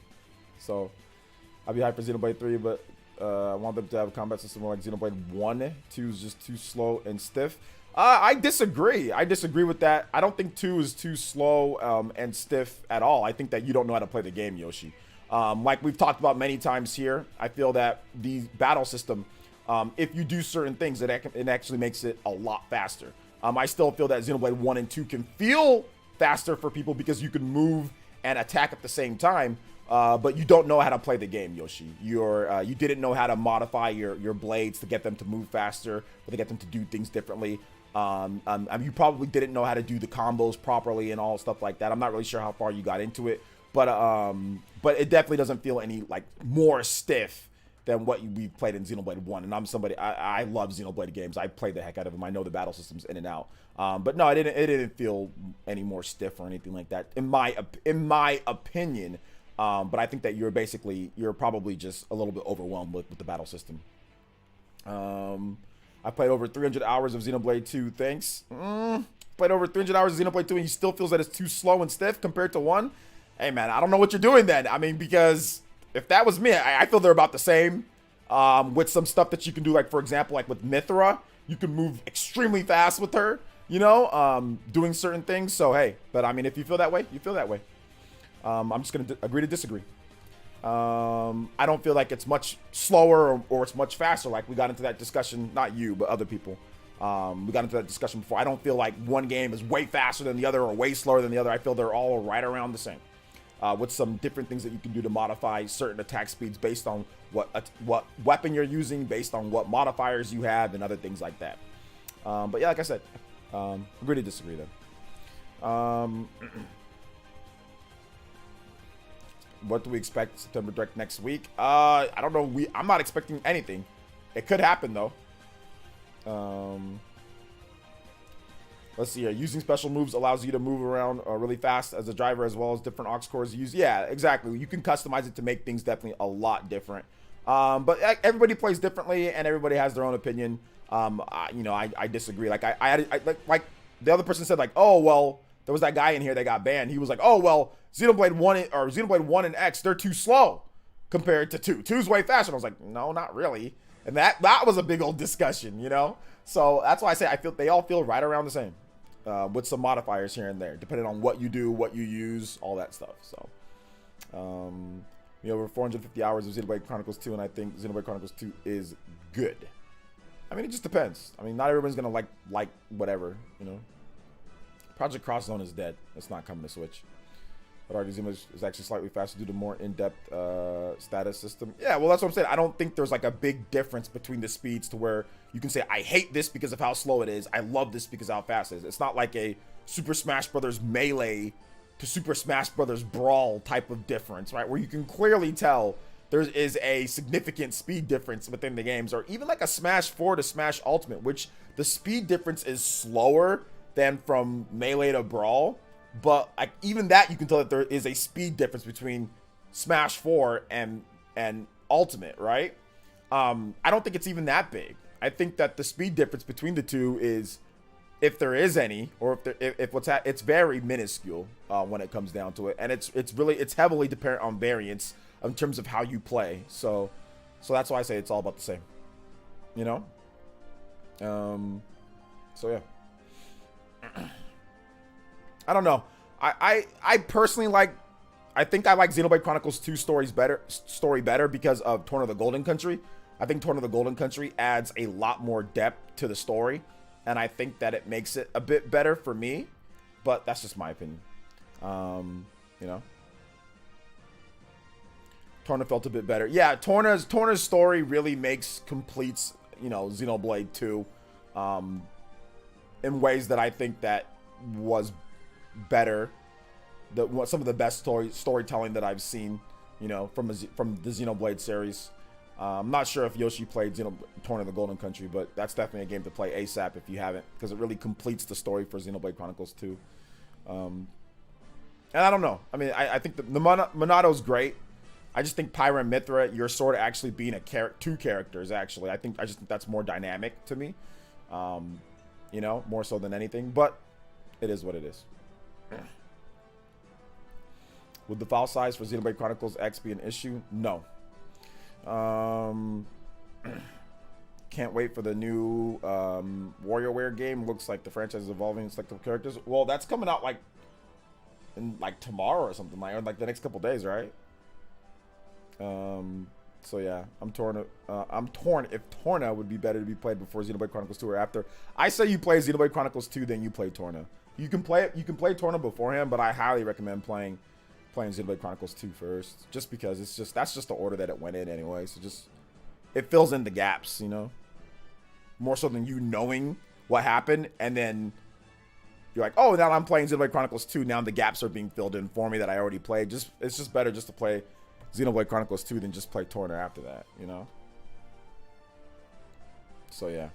So I'll be hyped for Xenoblade 3, but I want them to have a combat system more like Xenoblade 1. 2 is just too slow and stiff. I disagree. I disagree with that. I don't think 2 is too slow and stiff at all. I think that you don't know how to play the game, Yoshi. Like we've talked about many times here, I feel that the battle system, if you do certain things, it actually makes it a lot faster. I still feel that Xenoblade 1 and 2 can feel faster for people because you can move and attack at the same time, but you don't know how to play the game, Yoshi. You didn't know how to modify your blades to get them to move faster, or to get them to do things differently. You probably didn't know how to do the combos properly and all stuff like that. I'm not really sure how far you got into it, but it definitely doesn't feel any like more stiff than what we played in Xenoblade 1. And I'm somebody, I love Xenoblade games. I play the heck out of them. I know the battle systems in and out. But no, it didn't feel any more stiff or anything like that, in my opinion. But I think that you're probably just a little bit overwhelmed with the battle system. I played over 300 hours of Xenoblade 2. Thanks. Played over 300 hours of Xenoblade 2 and he still feels that it's too slow and stiff compared to 1. Hey man, I don't know what you're doing then. I mean, because if that was me, I feel they're about the same. With some stuff that you can do, like for example, like with Mithra, you can move extremely fast with her, you know, doing certain things. So hey, but I mean, if you feel that way, you feel that way. I'm just gonna agree to disagree. I don't feel like it's much slower or it's much faster. Like we got into that discussion, not you, but other people. We got into that discussion before. I don't feel like one game is way faster than the other or way slower than the other. I feel they're all right around the same. With some different things that you can do to modify certain attack speeds based on what weapon you're using, based on what modifiers you have, and other things like that. But yeah, like I said, agree to disagree then. What do we expect September Direct next week? I don't know. I'm not expecting anything. It could happen though. Let's see here. Using special moves allows you to move around really fast as a driver, as well as different aux cores use. Yeah, exactly. You can customize it to make things definitely a lot different. But everybody plays differently, and everybody has their own opinion. You know, I disagree. Like like the other person said, like, oh well, there was that guy in here that got banned. He was like, oh well, Xenoblade 1 or Xenoblade 1 and X, they're too slow compared to 2. 2's way faster. And I was like, no, not really. And that was a big old discussion, you know. So that's why I say I feel they all feel right around the same. With some modifiers here and there, depending on what you do, what you use, all that stuff. So, over 450 hours of Xenoblade Chronicles 2, and I think Xenoblade Chronicles 2 is good. I mean, it just depends. I mean, not everyone's gonna like whatever, you know. Project Cross Zone is dead. It's not coming to Switch. But RDZima is actually slightly faster due to more in-depth status system. Yeah, well, that's what I'm saying. I don't think there's like a big difference between the speeds to where you can say, I hate this because of how slow it is. I love this because of how fast it is. It's not like a Super Smash Brothers Melee to Super Smash Brothers Brawl type of difference, right? Where you can clearly tell there is a significant speed difference within the games. Or even like a Smash 4 to Smash Ultimate, which the speed difference is slower than from Melee to Brawl. But like even that, you can tell that there is a speed difference between Smash 4 and Ultimate, right? I don't think it's even that big. I think that the speed difference between the two is, if there is any, or it's very minuscule when it comes down to it, and it's heavily dependent on variance in terms of how you play. So that's why I say it's all about the same, you know. So yeah. I don't know. I personally I think I like Xenoblade Chronicles 2 story better because of Torn of the Golden Country. I think Torn of the Golden Country adds a lot more depth to the story, and I think that it makes it a bit better for me, but that's just my opinion. You know. Torna felt a bit better. Yeah, Torna's story really completes, you know, Xenoblade 2 in ways that I think that was better. Some of the best storytelling that I've seen, you know, from the Xenoblade series. I'm not sure if Yoshi played Torn of the Golden Country, but that's definitely a game to play ASAP if you haven't, because it really completes the story for Xenoblade Chronicles 2. And I don't know. I mean, I think the Monato's great. I just think Pyra and Mithra, you're sort of actually being two characters, actually. I just think that's more dynamic to me. You know, more so than anything. But it is what it is. Would the file size for Xenoblade Chronicles X be an issue? No. Can't wait for the new WarioWare game. Looks like the franchise is evolving selective characters. Well, that's coming out in tomorrow or something, or like the next couple days, right? So yeah, I'm torn if Torna would be better to be played before Xenoblade Chronicles 2 or after. I say you play Xenoblade Chronicles 2, then you play Torna. You can play Torna beforehand, but I highly recommend playing Xenoblade Chronicles 2 first, just because that's just the order that it went in anyway. So it fills in the gaps, you know, more so than you knowing what happened, and then you're like, oh, now I'm playing Xenoblade Chronicles 2. Now the gaps are being filled in for me that I already played. It's just better just to play Xenoblade Chronicles 2 than just play Torna after that, you know. So yeah.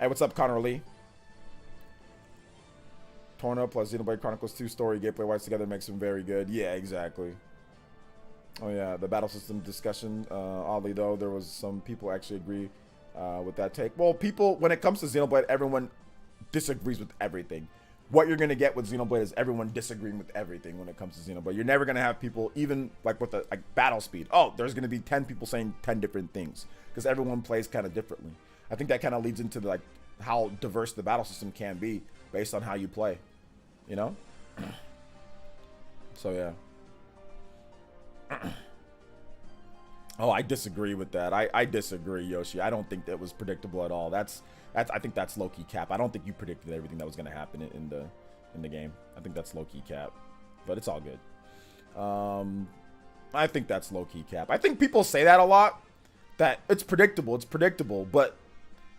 Hey, what's up, Connor Lee? Torna plus Xenoblade Chronicles 2 story gameplay wise together makes them very good. Yeah, exactly. Oh yeah, the battle system discussion. Oddly though, there was some people actually agree with that take. Well, people, when it comes to Xenoblade, everyone disagrees with everything. What you're gonna get with Xenoblade is everyone disagreeing with everything when it comes to Xenoblade. You're never gonna have people, even like with the battle speed. Oh, there's gonna be 10 people saying 10 different things because everyone plays kind of differently. I think that kind of leads into how diverse the battle system can be based on how you play. You know? So yeah. Oh, I disagree with that. I disagree, Yoshi. I don't think that was predictable at all. I think that's low-key cap. I don't think you predicted everything that was going to happen in the game. I think that's low-key cap. But it's all good. I think that's low-key cap. I think people say that a lot. That it's predictable, but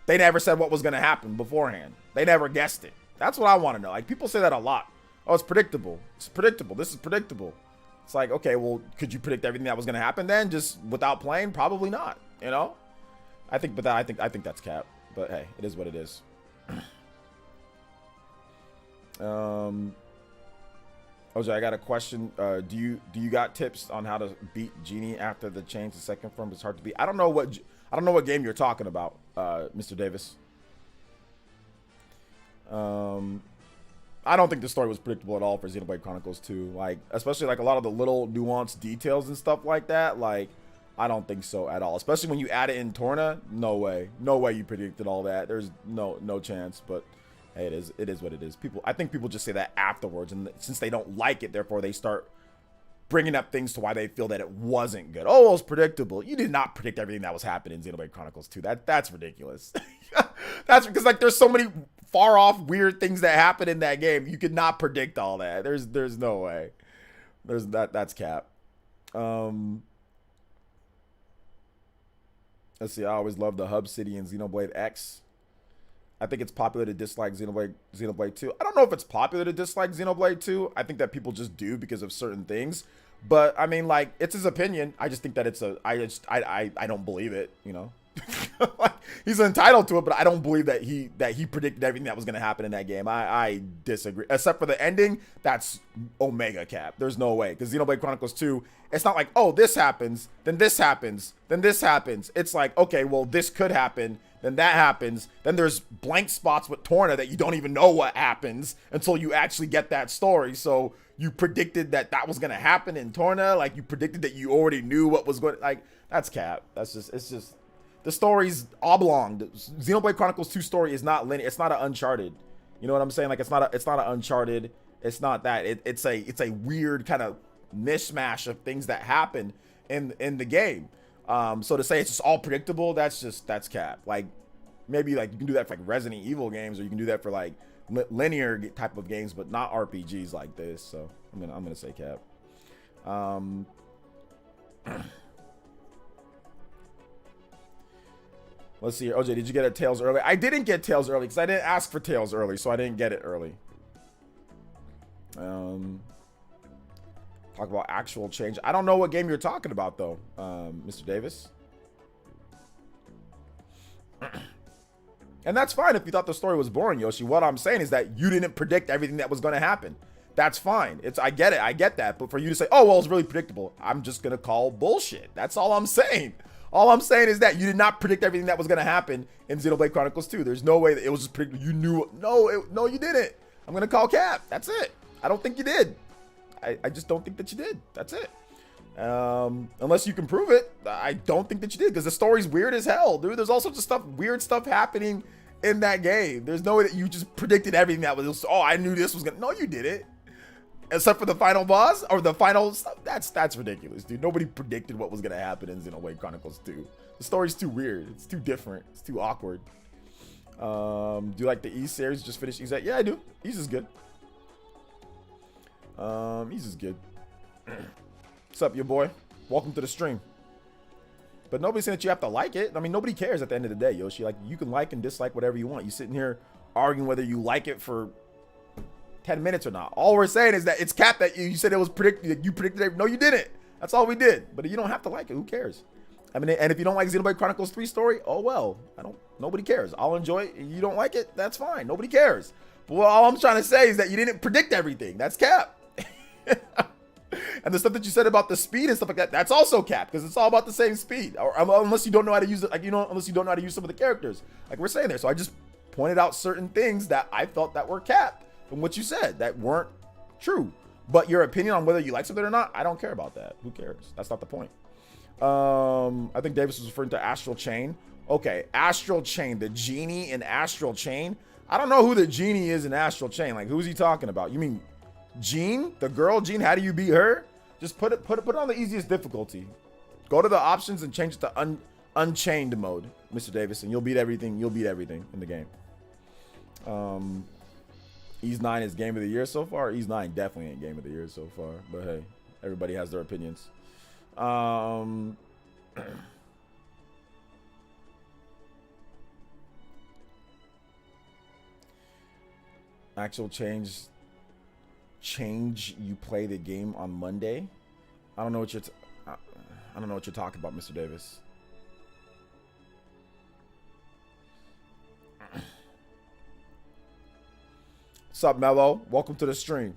they never said what was going to happen beforehand. They never guessed it. That's what I want to know. Like, people say that a lot. Oh, it's predictable. It's predictable. This is predictable. It's like, okay, well, could you predict everything that was going to happen then, just without playing? Probably not. You know, I think that's cap. But hey, it is what it is. Um, OJ, I got a question. Do you got tips on how to beat Genie after the change to second form? It's hard to beat. I don't know what game you're talking about, Mr. Davis. I don't think the story was predictable at all for Xenoblade Chronicles 2. Like, especially like a lot of the little nuanced details and stuff like that. Like, I don't think so at all. Especially when you add it in Torna. No way. No way you predicted all that. There's no chance. But hey, it is what it is. I think people just say that afterwards, and since they don't like it, therefore they start bringing up things to why they feel that it wasn't good. Oh, it was predictable. You did not predict everything that was happening in Xenoblade Chronicles 2. That's ridiculous. That's because like there's so many far off weird things that happen in that game. You could not predict all that. There's no way. That's cap. Let's see. I always love the Hub City in Xenoblade X. I think it's popular to dislike Xenoblade 2. I don't know if it's popular to dislike Xenoblade 2. I think that people just do because of certain things. But I mean, like, it's his opinion. I just think that I don't believe it, you know. Like, he's entitled to it, but I don't believe that he predicted everything that was going to happen in that game. I disagree. Except for the ending, that's Omega cap. There's no way. Because Xenoblade Chronicles 2, it's not like, oh, this happens, then this happens, then this happens. It's like, okay, well, this could happen, then that happens. Then there's blank spots with Torna that you don't even know what happens until you actually get that story. So you predicted that was going to happen in Torna. Like, you predicted that you already knew what was going to, like, that's cap. It's just, the story's oblong. The Xenoblade Chronicles 2 story is not linear. It's not an Uncharted. You know what I'm saying? Like, it's not an Uncharted. It's not that. It's a weird kind of mishmash of things that happen in the game. So to say it's just all predictable, that's cap. Like, maybe like you can do that for like Resident Evil games, or you can do that for like linear type of games, but not RPGs like this. So I'm gonna say cap. Let's see here. OJ, did you get a Tails early? I didn't get Tails early because I didn't ask for Tails early, so I didn't get it early. Talk about actual change. I don't know what game you're talking about, though, Mr. Davis. And that's fine if you thought the story was boring, Yoshi. What I'm saying is that you didn't predict everything that was going to happen. That's fine. I get it. I get that. But for you to say, oh, well, it's really predictable, I'm just going to call bullshit. That's all I'm saying. All I'm saying is that you did not predict everything that was going to happen in Xenoblade Chronicles 2. There's no way that it was just predictable. You knew. No, you didn't. I'm going to call cap. That's it. I don't think you did. I just don't think that you did. That's it. Unless you can prove it, I don't think that you did, because the story's weird as hell, dude. There's all sorts of weird stuff happening in that game. There's no way that you just predicted everything that was, oh, I knew this was going to. No, you didn't. Except for the final boss or the final stuff. That's ridiculous, dude. Nobody predicted what was going to happen in Xenoblade Chronicles 2. The story's too weird. It's too different. It's too awkward. Do you like the Ease series? Just finished Ease? Yeah, I do. Ease is good. Ease is good. What's up, your boy? Welcome to the stream. But nobody's saying that you have to like it. I mean, nobody cares at the end of the day, Yoshi. Like, you can like and dislike whatever you want. You sitting here arguing whether you like it for 10 minutes or not. All we're saying is that it's cap that you said it was predicted. You predicted it. No, you didn't. That's all we did. But you don't have to like it. Who cares? I mean, and if you don't like Xenoblade Chronicles 3 story, oh well. Nobody cares. I'll enjoy it. You don't like it, that's fine. Nobody cares. But all I'm trying to say is that you didn't predict everything. That's cap. And the stuff that you said about the speed and stuff like that, that's also cap, because it's all about the same speed. Or unless you don't know how to use it, like, unless you don't know how to use some of the characters, like we're saying there. So I just pointed out certain things that I felt that were cap from what you said that weren't true. But your opinion on whether you like something or not, I don't care about that. Who cares? That's not the point. I think Davis was referring to Astral Chain. Okay, Astral Chain, the genie in Astral Chain. I don't know who the genie is in Astral Chain. Like, who's he talking about? You mean Jean, the girl Jean? How do you beat her? Just put it on the easiest difficulty. Go to the options and change it to unchained mode, Mr. Davis, and you'll beat everything. You'll beat everything in the game. Ease 9 is game of the year so far. Ease 9 definitely ain't game of the year so far. But hey, everybody has their opinions. Actual change you play the game on Monday. I don't know what you're talking about, Mr. Davis. What's up, Mello? Welcome to the stream.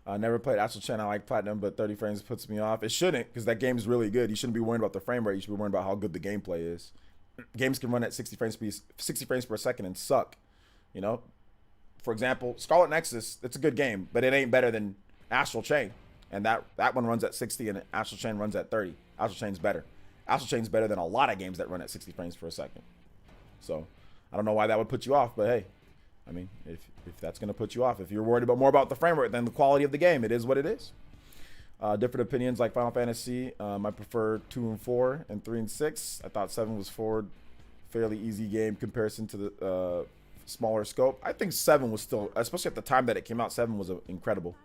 I never played Astral Chain. I like Platinum, but 30 frames puts me off. It shouldn't, because that game is really good. You shouldn't be worrying about the frame rate. You should be worrying about how good the gameplay is. Games can run at 60 frames per second and suck. You know, for example, Scarlet Nexus. It's a good game, but it ain't better than Astral Chain. And that one runs at 60, and Astral Chain runs at 30. Astral Chain's better. Astral Chain's better than a lot of games that run at 60 frames per second. So I don't know why that would put you off, but hey, I mean, if that's going to put you off, if you're worried about more about the frame rate than the quality of the game, it is what it is. Different opinions like Final Fantasy. I prefer 2 and 4 and 3 and 6. I thought 7 was forward. Fairly easy game comparison to the smaller scope. I think 7 was still, especially at the time that it came out, 7 was incredible.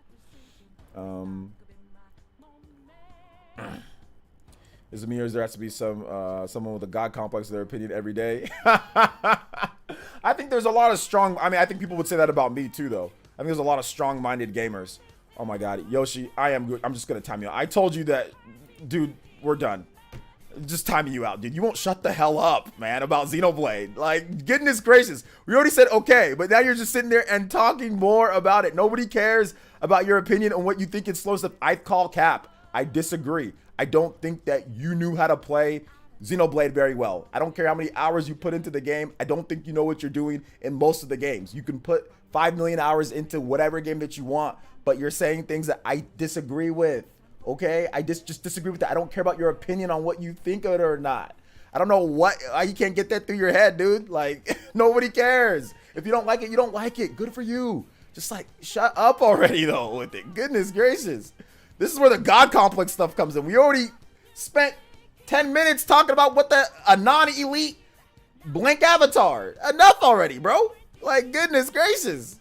Is it me, or is there has to be someone with a god complex in their opinion every day? I think there's a lot of strong, I mean, I think people would say that about me too, though. I think there's a lot of strong-minded gamers. Oh my god, Yoshi, I am good. I'm just gonna time you out. I told you that, dude, we're done. Just timing you out, dude. You won't shut the hell up, man, about Xenoblade. Like, goodness gracious. We already said okay, but now you're just sitting there and talking more about it. Nobody cares about your opinion on what you think it's slow stuff. I call cap. I disagree. I don't think that you knew how to play Xenoblade very well. I don't care how many hours you put into the game. I don't think you know what you're doing in most of the games. You can put 5 million hours into whatever game that you want, but you're saying things that I disagree with. Okay, I just disagree with that. I don't care about your opinion on what you think of it or not. I don't know why you can't get that through your head, dude. Like, nobody cares. If you don't like it, you don't like it. Good for you. Just like, shut up already, though, with it. Goodness gracious. This is where the God complex stuff comes in. We already spent 10 minutes talking about a non-elite blank avatar. Enough already, bro. Like, goodness gracious.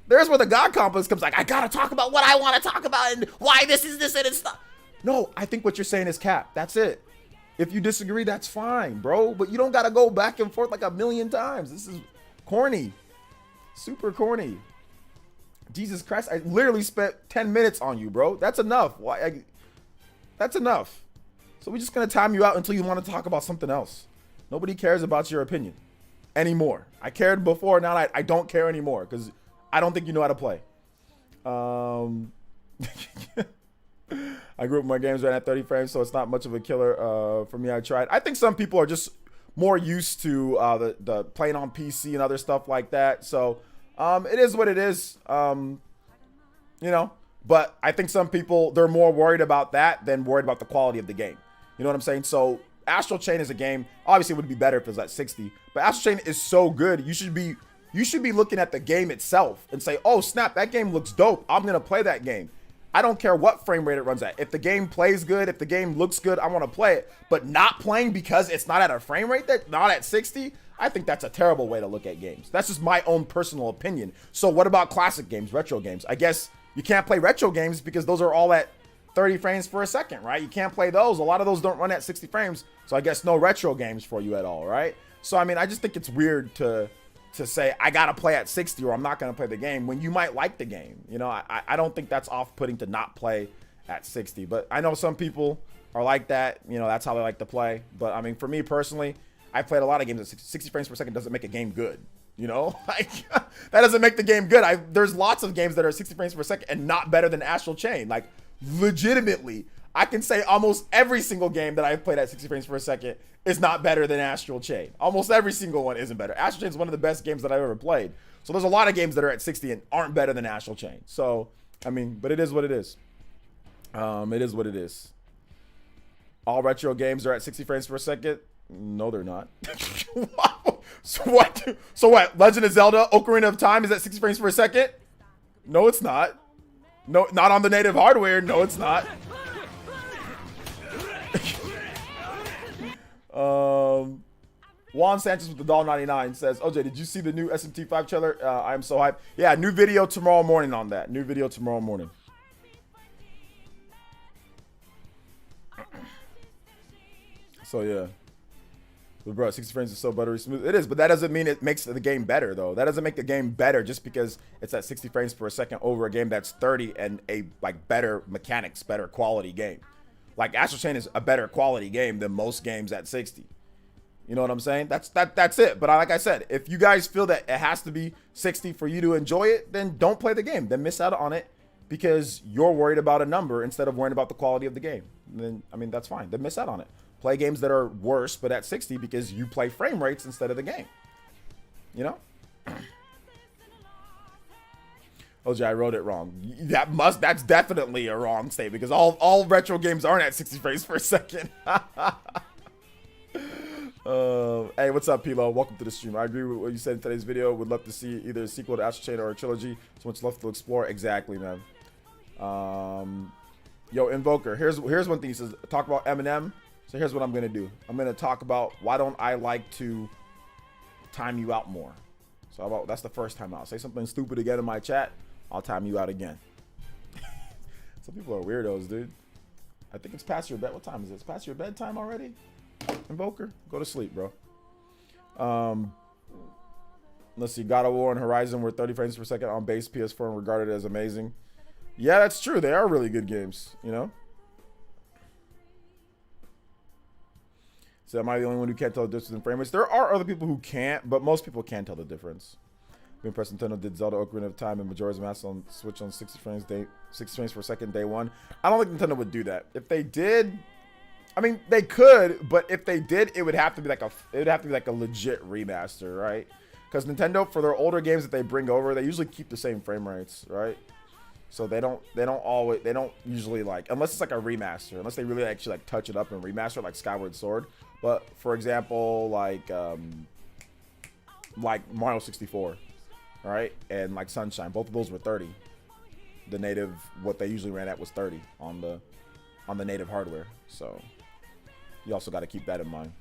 There's where the God complex comes, like, I gotta talk about what I want to talk about and why this is this and it's not. No, I think what you're saying is cap. That's it. If you disagree, that's fine, bro. But you don't gotta go back and forth like a million times. This is corny. Super corny. Jesus Christ, I literally spent 10 minutes on you, bro. That's enough. Why? That's enough. So we're just gonna time you out until you want to talk about something else. Nobody cares about your opinion anymore. I cared before, now I don't care anymore because I don't think you know how to play. I grew up with my games right at 30 frames, so it's not much of a killer for me. I tried. I think some people are just more used to the playing on PC and other stuff like that. So it is what it is. You know, but I think some people, they're more worried about that than worried about the quality of the game. You know what I'm saying? So Astral Chain is a game, obviously it would be better if it was at 60, but Astral Chain is so good. You should be looking at the game itself and say, oh snap, that game looks dope. I'm going to play that game. I don't care what frame rate it runs at. If the game plays good, if the game looks good, I want to play it. But not playing because it's not at a frame rate that not at 60, I think that's a terrible way to look at games. That's just my own personal opinion. So what about classic games, retro games? I guess you can't play retro games because those are all at 30 frames per second, right? You can't play those. A lot of those don't run at 60 frames. So I guess no retro games for you at all, right? So I mean, I just think it's weird to say I gotta play at 60 or I'm not gonna play the game when you might like the game. You know, I don't think that's off-putting to not play at 60. But I know some people are like that. You know, that's how they like to play. But I mean, for me personally, I played a lot of games at 60 frames per second. Doesn't make a game good. You know, like that doesn't make the game good. There's lots of games that are 60 frames per second and not better than Astral Chain. Like legitimately, I can say almost every single game that I've played at 60 frames per second is not better than Astral Chain. Almost every single one isn't better. Astral Chain is one of the best games that I've ever played. So there's a lot of games that are at 60 and aren't better than Astral Chain. So, I mean, but it is what it is. It is what it is. All retro games are at 60 frames per second. No, they're not. So what? So what? Legend of Zelda Ocarina of Time is at 60 frames per second? No, it's not. No, not on the native hardware. No, it's not. Juan Sanchez with the $1.99 says, OJ, did you see the new SMT5 trailer? I'm so hyped. Yeah, new video tomorrow morning on that. New video tomorrow morning. So yeah. But bro, 60 frames is so buttery smooth. It is, but that doesn't mean it makes the game better though. That doesn't make the game better just because it's at 60 frames per second over a game that's 30 and a like better mechanics, better quality game. Like Astral Chain is a better quality game than most games at 60. You know what I'm saying? That's it. But like I said, if you guys feel that it has to be 60 for you to enjoy it, then don't play the game. Then miss out on it because you're worried about a number instead of worrying about the quality of the game. Then, I mean, that's fine. Then miss out on it. Play games that are worse, but at 60 because you play frame rates instead of the game. You know? OJ, I wrote it wrong. That's definitely a wrong statement because all retro games aren't at 60 frames per second. Hey, what's up, Pilo? Welcome to the stream. I agree with what you said in today's video. Would love to see either a sequel to Astral Chain or a trilogy. So much left to explore. Exactly, man. Yo, Invoker. Here's one thing. He says, talk about Eminem. So here's what I'm gonna do. I'm gonna talk about why don't I like to time you out more. So that's the first time out. Say something stupid again in my chat, I'll time you out again. Some people are weirdos, dude. I think it's past your bed. What time is it? It's past your bedtime already? Invoker, go to sleep, bro. Let's see. God of War and Horizon were 30 frames per second on base PS4 and regarded as amazing. Yeah, that's true. They are really good games, you know? So am I the only one who can't tell the difference in frame rates? There are other people who can't, but most people can tell the difference. Me and Preston Nintendo did Zelda Ocarina of Time and Majora's Mask on Switch on 60 frames per second day one. I don't think Nintendo would do that. If they did, I mean, they could, but if they did, it would have to be like a legit remaster, right? Because Nintendo, for their older games that they bring over, they usually keep the same frame rates, right? So they don't usually, like, unless it's like a remaster, unless they really actually like touch it up and remaster, like Skyward Sword. But for example, like Mario 64, right, and like Sunshine, both of those were 30. The native, what they usually ran at was 30 on the native hardware. So you also got to keep that in mind.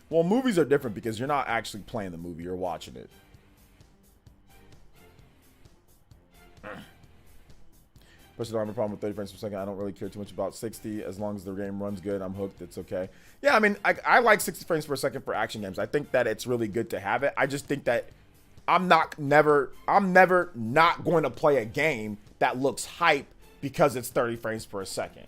Well, movies are different because you're not actually playing the movie, you're watching it. Personally, I have a problem with 30 frames per second. I don't really care too much about 60. As long as the game runs good, I'm hooked. It's okay. Yeah, I mean, I like 60 frames per second for action games. I think that it's really good to have it. I just think that I'm never not going to play a game that looks hype because it's 30 frames per second.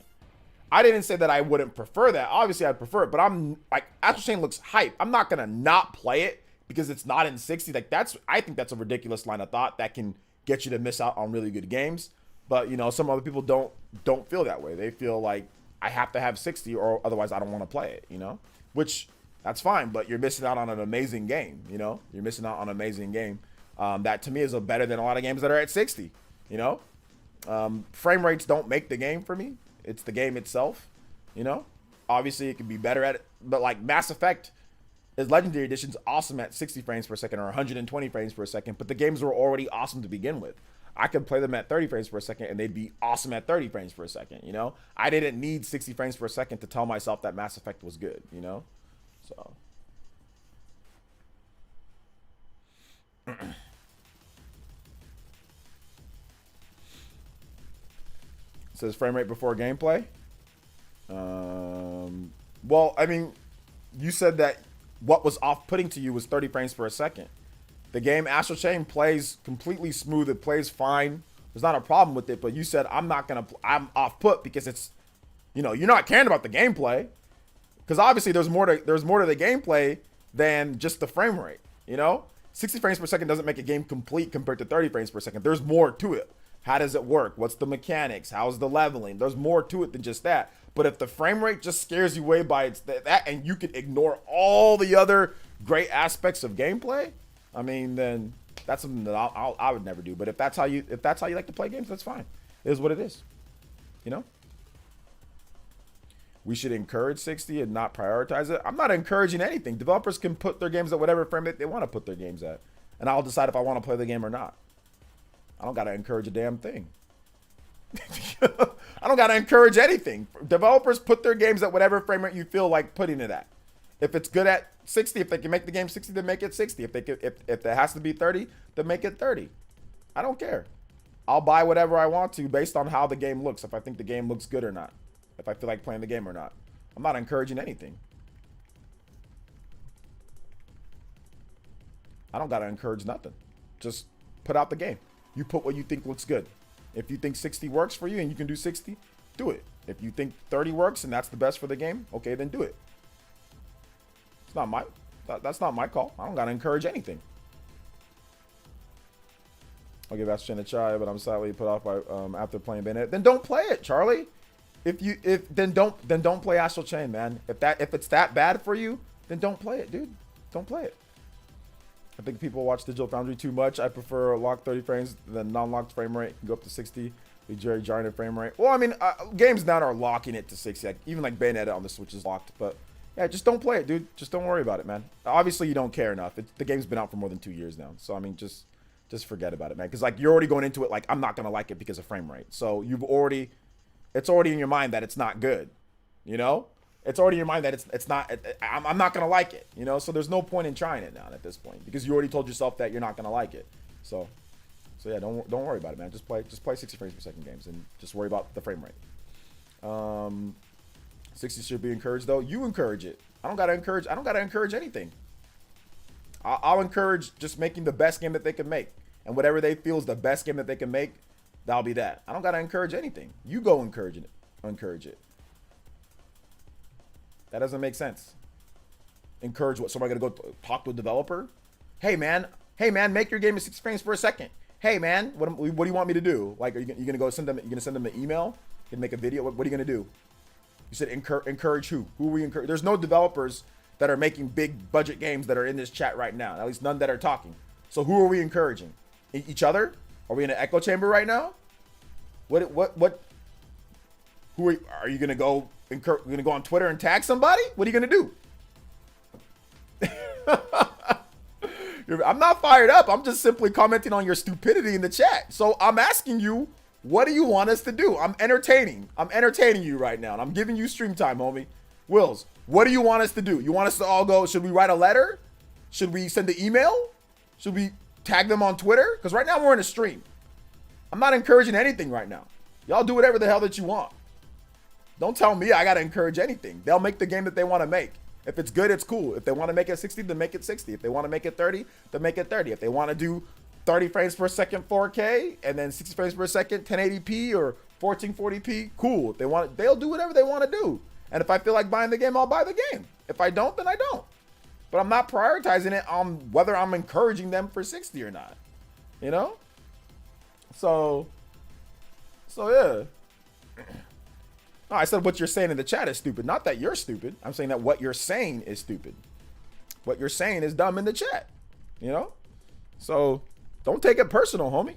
I didn't say that I wouldn't prefer that. Obviously, I'd prefer it, but I'm like, Astral Chain looks hype. I'm not going to not play it because it's not in 60. Like, I think that's a ridiculous line of thought that can get you to miss out on really good games. But, you know, some other people don't feel that way. They feel like I have to have 60 or otherwise I don't want to play it, you know? Which, that's fine, but you're missing out on an amazing game, you know? You're missing out on an amazing game. That, to me, is better than a lot of games that are at 60, you know? Frame rates don't make the game for me. It's the game itself, you know? Obviously, it could be better at it. But, like, Mass Effect is Legendary Edition's awesome at 60 frames per second or 120 frames per second, but the games were already awesome to begin with. I could play them at 30 frames per second and they'd be awesome at 30 frames per second, you know? I didn't need 60 frames per second to tell myself that Mass Effect was good, you know? So. It says frame rate before gameplay. Well, I mean, you said that what was off-putting to you was 30 frames per second. The game Astral Chain plays completely smooth. It plays fine. There's not a problem with it. But you said I'm I'm off put because it's, you know, you're not caring about the gameplay. Because obviously there's more to the gameplay than just the frame rate. You know, 60 frames per second doesn't make a game complete compared to 30 frames per second. There's more to it. How does it work? What's the mechanics? How's the leveling? There's more to it than just that. But if the frame rate just scares you away by its that, and you can ignore all the other great aspects of gameplay, I mean, then that's something that I would never do. But if that's how you like to play games, that's fine. It is what it is. You know? We should encourage 60 and not prioritize it. I'm not encouraging anything. Developers can put their games at whatever frame rate they want to put their games at. And I'll decide if I want to play the game or not. I don't got to encourage a damn thing. I don't got to encourage anything. Developers put their games at whatever frame rate you feel like putting it at. If it's good at 60, if they can make the game 60, then make it 60. If it has to be 30, then make it 30. I don't care. I'll buy whatever I want to based on how the game looks. If I think the game looks good or not. If I feel like playing the game or not. I'm not encouraging anything. I don't got to encourage nothing. Just put out the game. You put what you think looks good. If you think 60 works for you and you can do 60, do it. If you think 30 works and that's the best for the game, okay, then do it. It's not my, that's not my call. I don't gotta encourage anything. I'll give Astro Chain a try, but I'm slightly put off by after playing Bayonetta. Then don't play it, Charlie. Then don't play Astral Chain, man. If it's that bad for you, then don't play it, dude. Don't play it. I think people watch Digital Foundry too much. I prefer locked 30 frames than non-locked frame rate. Can go up to 60. The Jerry Giant frame rate. Well, I mean, games now are locking it to 60. Like, even like Bayonetta on the Switch is locked. But yeah, just don't play it, dude. Just don't worry about it, man. Obviously, you don't care enough. The game's been out for more than 2 years now. So I mean, just forget about it, man. Because like you're already going into it like I'm not gonna like it because of frame rate. So it's already in your mind that it's not good. You know, it's already in your mind that it's not. I'm not gonna like it. You know, so there's no point in trying it now at this point because you already told yourself that you're not gonna like it. So yeah, don't worry about it, man. Just play 60 frames per second games and just worry about the frame rate. 60 should be encouraged though. You encourage it. I don't gotta encourage anything. I'll encourage just making the best game that they can make, and whatever they feel is the best game that they can make, that'll be that. I don't gotta encourage anything. You go encourage it. That doesn't make sense. Encourage what? Somebody gonna go talk to a developer? Hey man, make your game in 60 frames per second. Hey man, what do you want me to do? Like, are you gonna go send them? You gonna send them an email? You can make a video. What are you gonna do? You said encourage who? Who are we encourage? There's no developers that are making big budget games that are in this chat right now. At least none that are talking. So who are we encouraging? Each other? Are we in an echo chamber right now? What? Who are you gonna go? You're gonna go on Twitter and tag somebody? What are you gonna do? I'm not fired up. I'm just simply commenting on your stupidity in the chat. So I'm asking you, what do you want us to do? I'm entertaining you right now, and I'm giving you stream time, homie. Wills, what do you want us to do? You want us to all go, should we write a letter? Should we send an email? Should we tag them on Twitter? Because right now we're in a stream. I'm not encouraging anything right now. Y'all do whatever the hell that you want. Don't tell me I got to encourage anything. They'll make the game that they want to make. If it's good, it's cool. If they want to make it 60, then make it 60. If they want to make it 30, then make it 30. If they want to do 30 frames per second 4K and then 60 frames per second 1080p or 1440p, cool. If they want it, they'll do whatever they want to do. And if I feel like buying the game, I'll buy the game. If I don't, then I don't. But I'm not prioritizing it on whether I'm encouraging them for 60 or not. You know? So yeah. No, I said what you're saying in the chat is stupid. Not that you're stupid. I'm saying that what you're saying is stupid. What you're saying is dumb in the chat. You know? So don't take it personal, homie.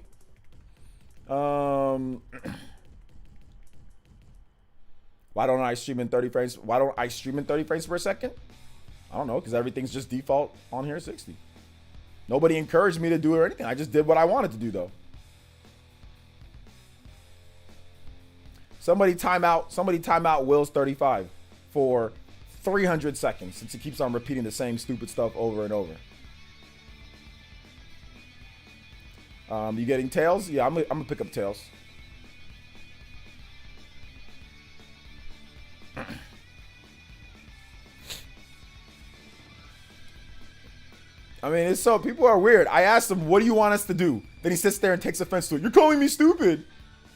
Why don't I stream in 30 frames? Why don't I stream in 30 frames per second? I don't know, because everything's just default on here 60. Nobody encouraged me to do it or anything. I just did what I wanted to do, though. Somebody time out Will's 35 for 300 seconds since he keeps on repeating the same stupid stuff over and over. You getting Tails? Yeah, I'm gonna pick up Tails. I mean, it's so, people are weird. I asked him, what do you want us to do? Then he sits there and takes offense to it. You're calling me stupid.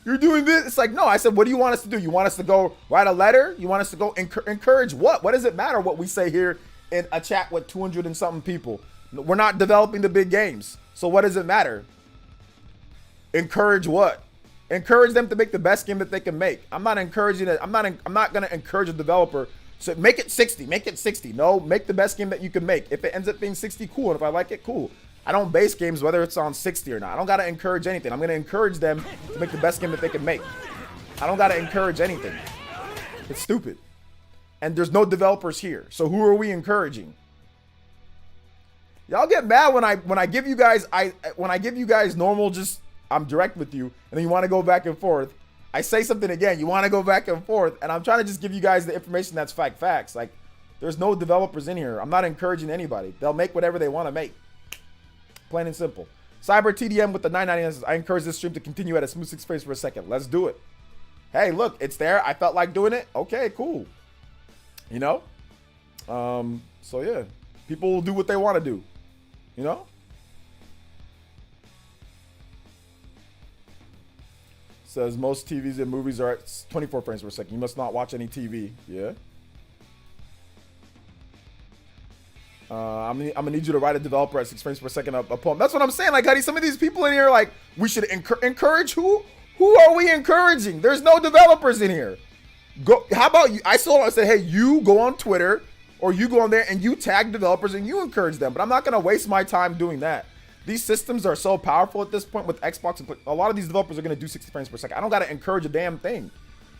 You're doing this. It's like, no, I said, what do you want us to do? You want us to go write a letter? You want us to go encourage what? What does it matter what we say here in a chat with 200 and something people? We're not developing the big games. So what does it matter? Encourage what? Encourage them to make the best game that they can make. I'm not encouraging it. I'm not going to encourage a developer. So make it 60. Make it 60. No, make the best game that you can make. If it ends up being 60, cool. And if I like it, cool. I don't base games whether it's on 60 or not. I don't got to encourage anything. I'm going to encourage them to make the best game that they can make. I don't got to encourage anything. It's stupid. And there's no developers here. So who are we encouraging? Y'all get mad when I give you guys normal, just I'm direct with you, and then you want to go back and forth. I say something again, you want to go back and forth, and I'm trying to just give you guys the information that's facts. Like, there's no developers in here. I'm not encouraging anybody. They'll make whatever they want to make. Plain and simple. Cyber TDM with the 999 says, I encourage this stream to continue at a smooth 6 frames per second. Let's do it. Hey, look, it's there. I felt like doing it. Okay, cool. You know? So yeah. People will do what they want to do. You know? Says most TVs and movies are at 24 frames per second. You must not watch any TV. Yeah. I'm gonna need you to write a developer at 6 frames per second a poem. That's what I'm saying. Like, Huddy, some of these people in here, like, we should encourage who? Who are we encouraging? There's no developers in here. Go. How about you? I said, hey, you go on Twitter or you go on there and you tag developers and you encourage them. But I'm not gonna waste my time doing that. These systems are so powerful at this point with Xbox. And a lot of these developers are gonna do 60 frames per second. I don't gotta encourage a damn thing.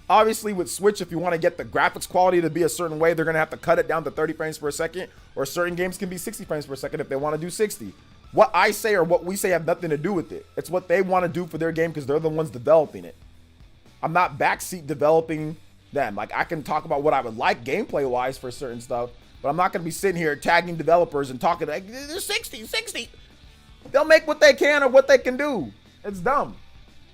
Obviously, with Switch, if you want to get the graphics quality to be a certain way, they're going to have to cut it down to 30 frames per second, or certain games can be 60 frames per second if they want to do 60. What I say or what we say have nothing to do with it. It's what they want to do for their game because they're the ones developing it. I'm not backseat developing them. Like, I can talk about what I would like gameplay-wise for certain stuff, but I'm not going to be sitting here tagging developers and talking like, they're 60. They'll make what they can or what they can do. It's dumb.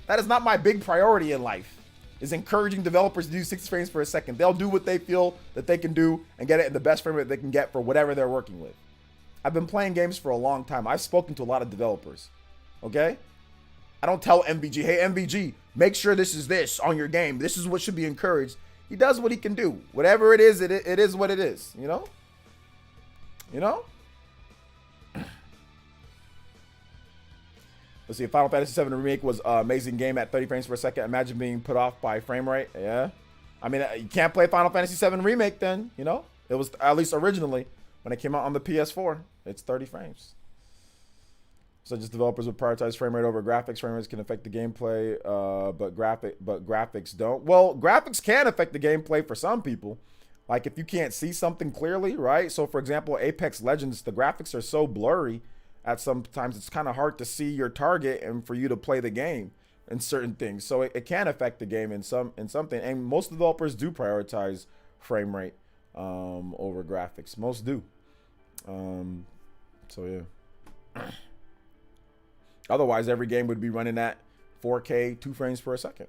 That is not my big priority in life. Is encouraging developers to do 60 frames per second. They'll do what they feel that they can do and get it in the best frame rate they can get for whatever they're working with. I've been playing games for a long time. I've spoken to a lot of developers. Okay? I don't tell MVG, hey MVG, make sure this is this on your game. This is what should be encouraged. He does what he can do. Whatever it is what it is. You know? You know? Let's see, Final Fantasy VII Remake was an amazing game at 30 frames per second. Imagine being put off by frame rate. Yeah. I mean, you can't play Final Fantasy VII Remake then, you know? It was, at least originally, when it came out on the PS4, it's 30 frames. So just developers would prioritize frame rate over graphics. Frame rates can affect the gameplay, but graphics don't. Well, graphics can affect the gameplay for some people. Like if you can't see something clearly, right? So for example, Apex Legends, the graphics are so blurry at sometimes it's kind of hard to see your target and for you to play the game in certain things. So it can affect the game in something. And most developers do prioritize frame rate over graphics. Most do. So yeah. Otherwise, every game would be running at 4K, 2 frames per second.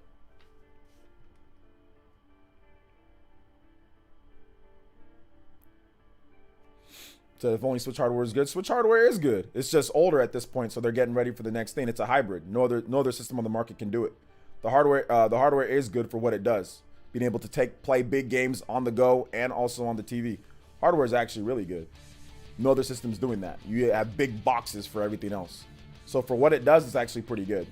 So if only Switch hardware is good, Switch hardware is good. It's just older at this point, so they're getting ready for the next thing. It's a hybrid. No other system on the market can do it. The hardware is good for what it does. Being able to play big games on the go and also on the TV. Hardware is actually really good. No other system's doing that. You have big boxes for everything else. So for what it does, it's actually pretty good.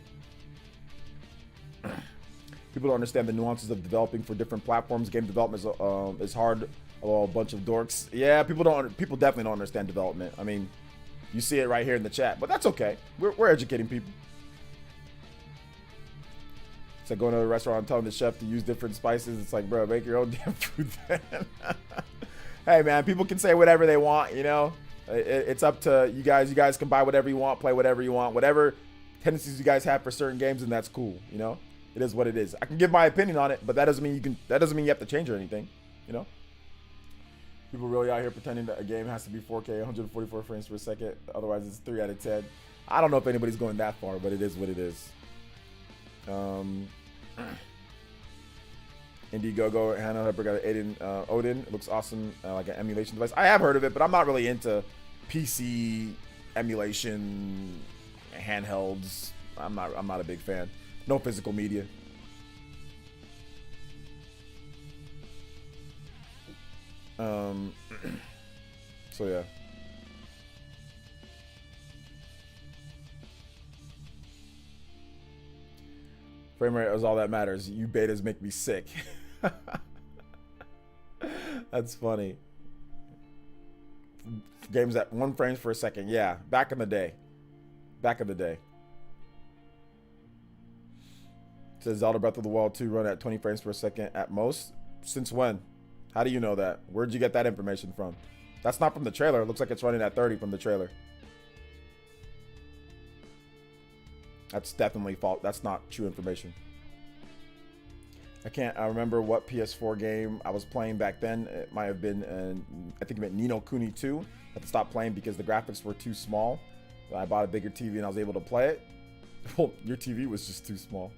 People don't understand the nuances of developing for different platforms. Game development is hard. Oh, a bunch of dorks. Yeah, people definitely don't understand development. I mean, you see it right here in the chat, but that's okay. We're educating people. It's like going to a restaurant and telling the chef to use different spices. It's like, bro, make your own damn food then. Hey, man, people can say whatever they want, you know? It's up to you guys. You guys can buy whatever you want, play whatever you want, whatever tendencies you guys have for certain games, and that's cool, you know? It is what it is. I can give my opinion on it, but that doesn't mean you have to change or anything, you know? People really out here pretending that a game has to be 4K, 144 frames per second. Otherwise, it's 3 out of 10. I don't know if anybody's going that far, but it is what it is. Indiegogo, Hannah Hepper got an Odin. It looks awesome, like an emulation device. I have heard of it, but I'm not really into PC emulation handhelds. I'm not a big fan. No physical media. So yeah. Frame rate is all that matters. You betas make me sick. That's funny. Games at 1 frame per second. Yeah, back in the day. Back in the day. It says Zelda Breath of the Wild 2 run at 20 frames per second at most. Since when? How do you know that? Where'd you get that information from? That's not from the trailer. It looks like it's running at 30 from the trailer. That's definitely false. That's not true information. I remember what PS4 game I was playing back then. It might have been, I think it meant Ni no Kuni 2. I had to stop playing because the graphics were too small. I bought a bigger TV and I was able to play it. Well, your TV was just too small.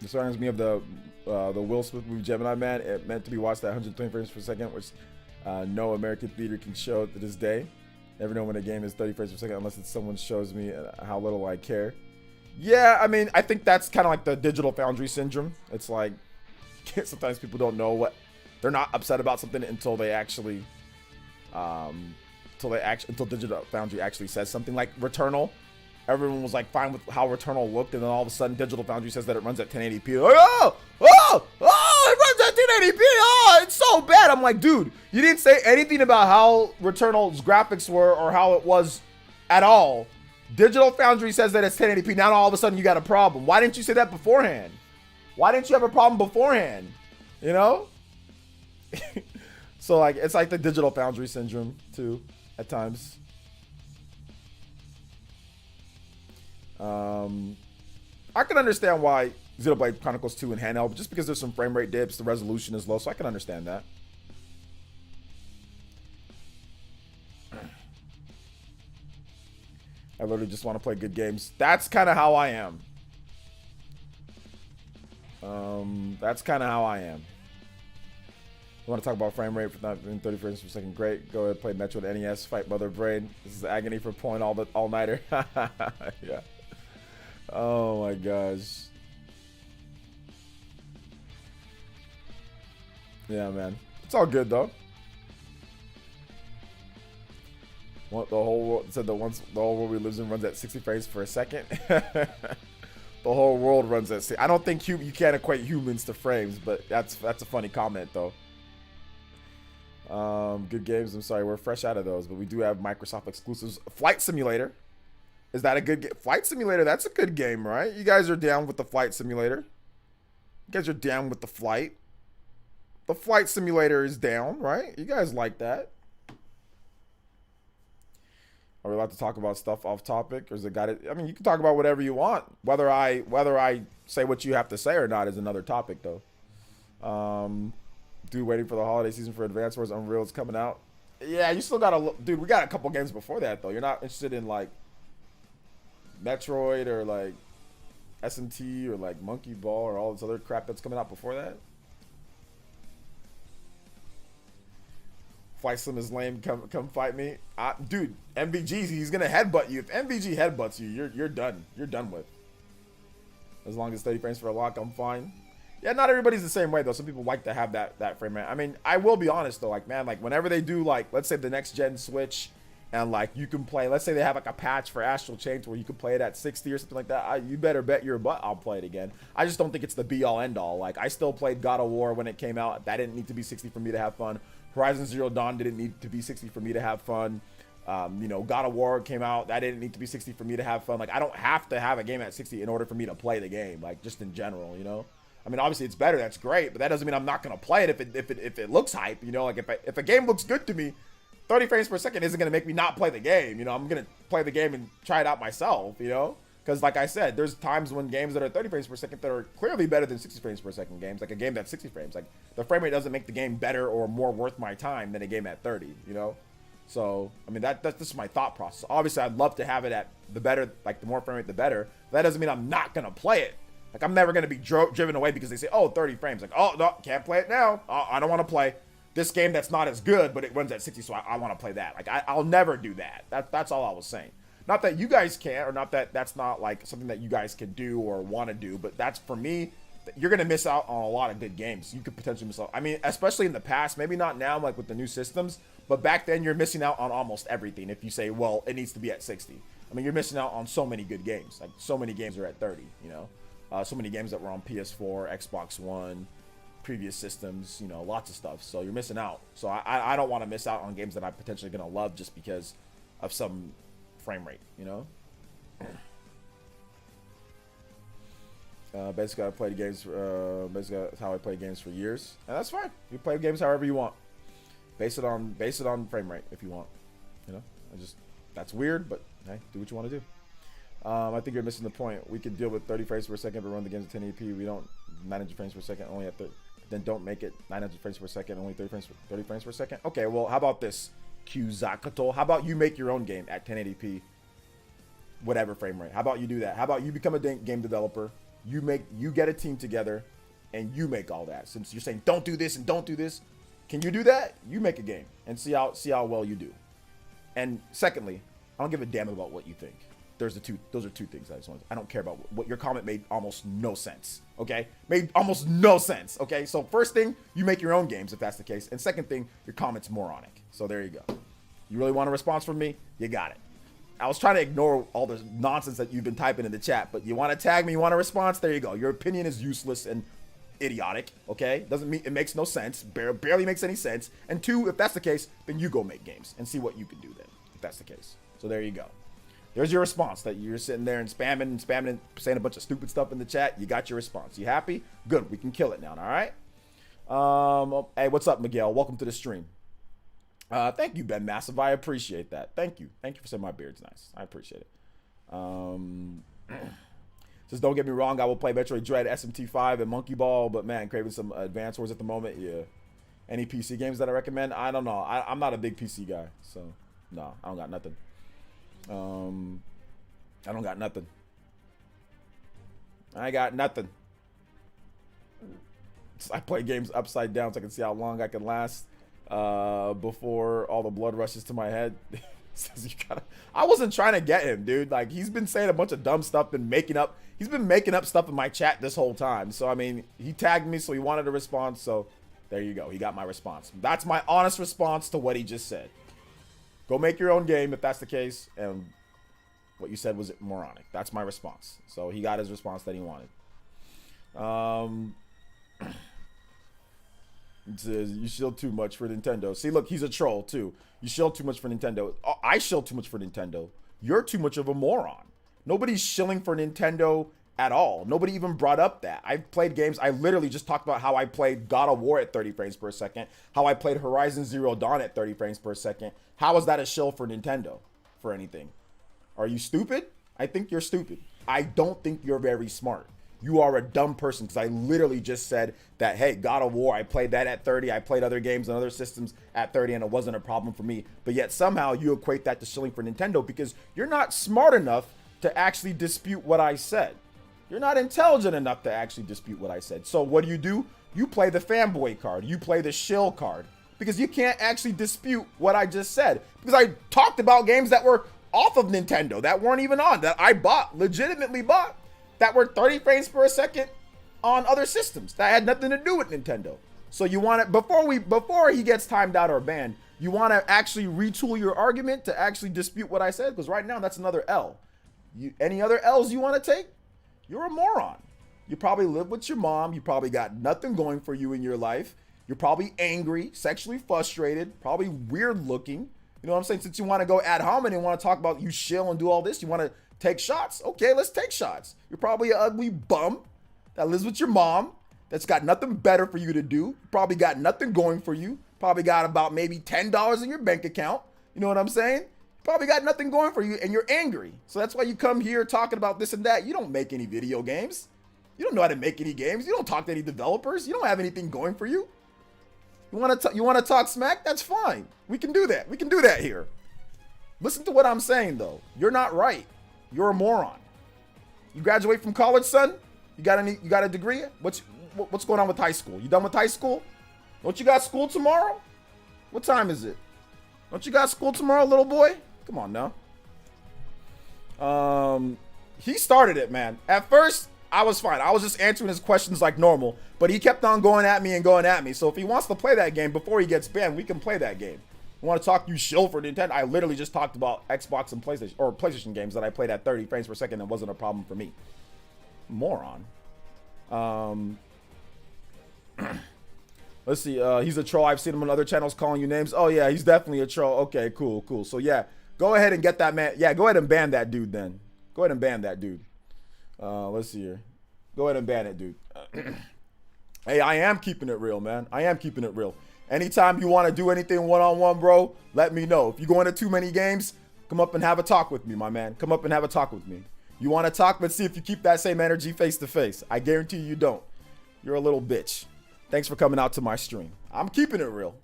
This reminds me of the Will Smith movie Gemini Man. It meant to be watched at 120 frames per second, which No American theater can show to this day. Never know when a game is 30 frames per second unless it's someone shows me how little I care. Yeah, I mean, I think that's kind of like the Digital Foundry syndrome. It's like sometimes people don't know what they're not upset about something until they actually, until Digital Foundry actually says something. Like Returnal, everyone was like fine with how Returnal looked, and then all of a sudden Digital Foundry says that it runs at 1080p. Like, it runs at 1080p. Oh, it's so bad. I'm like, dude, you didn't say anything about how Returnal's graphics were or how it was at all. Digital Foundry says that it's 1080p. Now all of a sudden you got a problem. Why didn't you say that beforehand? Why didn't you have a problem beforehand? You know? So like it's like the Digital Foundry syndrome too at times. I can understand why Xenoblade Chronicles 2 in handheld, just because there's some frame rate dips, the resolution is low, so I can understand that. I literally just want to play good games. That's kind of how I am. That's kind of how I am. I want to talk about frame rate for not being 30 frames per second. Great. Go ahead, play Metroid NES, fight Mother Brain. This is agony for pulling all-nighter. Yeah. Oh my gosh. Yeah, man. It's all good though. What the whole world said that once the whole world we lives in runs at 60 frames per second. The whole world runs at 60. I don't think you can't equate humans to frames, but that's a funny comment though. Good games. I'm sorry, we're fresh out of those, but we do have Microsoft exclusives. Flight Simulator. Is that a good game? Flight Simulator, that's a good game, right? You guys are down with the Flight Simulator. You guys are down with the flight. The Flight Simulator is down, right? You guys like that. Are we allowed to talk about stuff off topic? Or is it got it? I mean, you can talk about whatever you want. Whether I say what you have to say or not is another topic, though. Dude, waiting for the holiday season for Advance Wars. Unreal is coming out. Yeah, you still gotta look. Dude, we got a couple games before that, though. You're not interested in, like, Metroid or, like, SMT or, like, Monkey Ball or all this other crap that's coming out before that? Flight Sim is lame. Come fight me, dude. MVG, he's gonna headbutt you. If MVG headbutts you, you're done. You're done with. As long as 30 frames for a lock, I'm fine. Yeah, not everybody's the same way though. Some people like to have that frame rate. I mean, I will be honest though. Like, man, like whenever they do, like, let's say the next gen Switch, and like you can play. Let's say they have like a patch for Astral Chain where you can play it at 60 or something like that. You better bet your butt I'll play it again. I just don't think it's the be all end all. Like, I still played God of War when it came out. That didn't need to be 60 for me to have fun. Horizon Zero Dawn didn't need to be 60 for me to have fun. You know, God of War came out. That didn't need to be 60 for me to have fun. Like, I don't have to have a game at 60 in order for me to play the game. Like, just in general, you know. I mean, obviously it's better. That's great, but that doesn't mean I'm not gonna play it if it looks hype. You know, like if a game looks good to me, 30 frames per second isn't gonna make me not play the game. You know, I'm gonna play the game and try it out myself. You know, because like I said, there's times when games that are 30 frames per second that are clearly better than 60 frames per second games. Like a game that's 60 frames, like the frame rate doesn't make the game better or more worth my time than a game at 30. You know, so I mean that's just my thought process. Obviously, I'd love to have it at the better, like the more frame rate, the better. But that doesn't mean I'm not gonna play it. Like, I'm never going to be driven away because they say, oh, 30 frames. Like, oh, no, can't play it now. I don't want to play this game that's not as good, but it runs at 60, so I want to play that. Like, I'll never do that. That's all I was saying. Not that you guys can't, or not that that's not, like, something that you guys can do or want to do, but that's, for me, you're going to miss out on a lot of good games. You could potentially miss out. I mean, especially in the past, maybe not now, like, with the new systems, but back then, you're missing out on almost everything if you say, well, it needs to be at 60. I mean, you're missing out on so many good games. Like, so many games are at 30, you know? So many games that were on PS4, Xbox One, previous systems, you know, lots of stuff. So you're missing out. So I don't want to miss out on games that I'm potentially going to love just because of some frame rate, you know? Basically, I played games. Basically, that's how I play games for years, and that's fine. You play games however you want. Base it on frame rate if you want. You know, that's weird, but hey, do what you want to do. I think you're missing the point. We can deal with 30 frames per second, but run the games at 1080p. We don't 900 frames per second, only at 30. Then don't make it 900 frames per second, only 30 frames per second. Okay, well, how about this, Qzakato? How about you make your own game at 1080p, whatever frame rate? How about you do that? How about you become a game developer? You get a team together, and you make all that. Since you're saying don't do this and don't do this, Can you do that? You make a game and see how well you do. And secondly, I don't give a damn about what you think. Those are two things I don't care about. What your comment made almost no sense. Okay, made almost no sense. Okay, so first thing, you make your own games if that's the case, and second thing, your comment's moronic. So there you go. You really want a response from me? You got it. I was trying to ignore all the nonsense that you've been typing in the chat, but you want to tag me? You want a response? There you go. Your opinion is useless and idiotic. Okay, doesn't mean it makes no sense. Barely makes any sense. And two, if that's the case, then you go make games and see what you can do then. If that's the case. So there you go. There's your response that you're sitting there and spamming and saying a bunch of stupid stuff in the chat. You got your response. You happy? Good. We can kill it now. All right. Hey, what's up, Miguel? Welcome to the stream. Thank you, Ben Massive. I appreciate that. Thank you. Thank you for saying my beard's nice. I appreciate it. Just don't get me wrong. I will play Metroid Dread, SMT5, and Monkey Ball, but man, craving some Advance Wars at the moment. Yeah. Any PC games that I recommend? I don't know. I'm not a big PC guy, so no, I don't got nothing. I don't got nothing. I got nothing. I play games upside down so I can see how long I can last before all the blood rushes to my head. I wasn't trying to get him, dude. Like, he's been saying a bunch of dumb stuff, he's been making up stuff in my chat this whole time. So I mean, he tagged me, so he wanted a response, so there you go. He got my response. That's my honest response to what he just said. Go make your own game if that's the case, and what you said was moronic. That's my response. So he got his response that he wanted. It says, you shield too much for Nintendo. See, look, he's a troll too. You shield too much for Nintendo. Oh, I shield too much for Nintendo. You're too much of a moron. Nobody's shilling for Nintendo at all. Nobody even brought up that. I've played games. I literally just talked about how I played God of War at 30 frames per second. How I played Horizon Zero Dawn at 30 frames per second. How is that a shill for Nintendo for anything? Are you stupid? I think you're stupid. I don't think you're very smart. You are a dumb person, because I literally just said that, hey, God of War, I played that at 30. I played other games on other systems at 30, and it wasn't a problem for me. But yet somehow you equate that to shilling for Nintendo because you're not smart enough to actually dispute what I said. You're not intelligent enough to actually dispute what I said. So what do? You play the fanboy card. You play the shill card because you can't actually dispute what I just said. Because I talked about games that were off of Nintendo, that weren't even on, that I legitimately bought, that were 30 frames per second on other systems that had nothing to do with Nintendo. So you want to, before he gets timed out or banned, you want to actually retool your argument to actually dispute what I said, because right now that's another L. Any other L's you want to take? You're a moron. You probably live with your mom. You probably got nothing going for you in your life. You're probably angry, sexually frustrated, probably weird looking. You know what I'm saying? Since you want to go ad hominem and want to talk about you shill and do all this, you want to take shots? Okay, let's take shots. You're probably an ugly bum that lives with your mom, that's got nothing better for you to do. Probably got nothing going for you. Probably got about maybe $10 in your bank account. You know what I'm saying? Probably got nothing going for you, and you're angry. So that's why you come here talking about this and that. You don't make any video games. You don't know how to make any games. You don't talk to any developers. You don't have anything going for you. You want to talk smack? That's fine. We can do that. We can do that here. Listen to what I'm saying, though. You're not right. You're a moron. You graduate from college, son? You got a degree? What's going on with high school? You done with high school? Don't you got school tomorrow? What time is it? Don't you got school tomorrow, little boy? Come on now. He started it, man. At first, I was fine. I was just answering his questions like normal, but he kept on going at me and going at me. So if he wants to play that game before he gets banned, we can play that game. You want to talk, you shill for Nintendo? I literally just talked about Xbox and PlayStation, or PlayStation games that I played at 30 frames per second and wasn't a problem for me. Moron. Let's see. He's a troll. I've seen him on other channels calling you names. Oh yeah, he's definitely a troll. Okay, cool. So yeah, go ahead and get that man. Yeah, go ahead and ban that dude then. Go ahead and ban that dude. Let's see here. Go ahead and ban it, dude. Hey, I am keeping it real, man. I am keeping it real. Anytime you want to do anything one-on-one, bro, let me know. If you go into too many games, come up and have a talk with me, my man. Come up and have a talk with me. You want to talk? Let's see if you keep that same energy face-to-face. I guarantee you don't. You're a little bitch. Thanks for coming out to my stream. I'm keeping it real.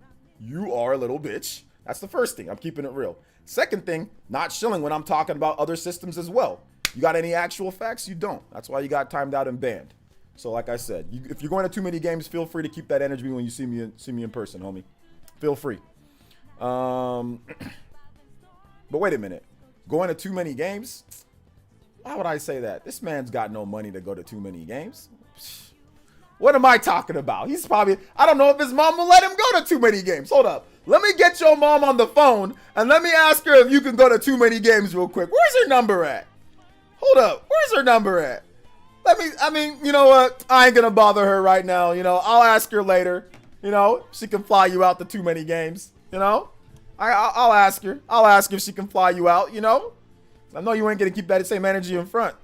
You are a little bitch. That's the first thing. I'm keeping it real. Second thing, not shilling when I'm talking about other systems as well. You got any actual facts? You don't. That's why you got timed out and banned. So like I said, if you're going to too many games, feel free to keep that energy when you see me in person, homie. Feel free. But wait a minute. Going to too many games? Why would I say that? This man's got no money to go to too many games. What am I talking about? He's probably, I don't know if his mom will let him go to too many games. Hold up. Let me get your mom on the phone and let me ask her if you can go to too many games real quick. Where's her number at? Hold up. Where's her number at? I mean, you know what? I ain't gonna bother her right now. You know, I'll ask her later. You know, she can fly you out to too many games. You know, I'll ask her. I'll ask if she can fly you out. You know, I know you ain't gonna keep that same energy in front.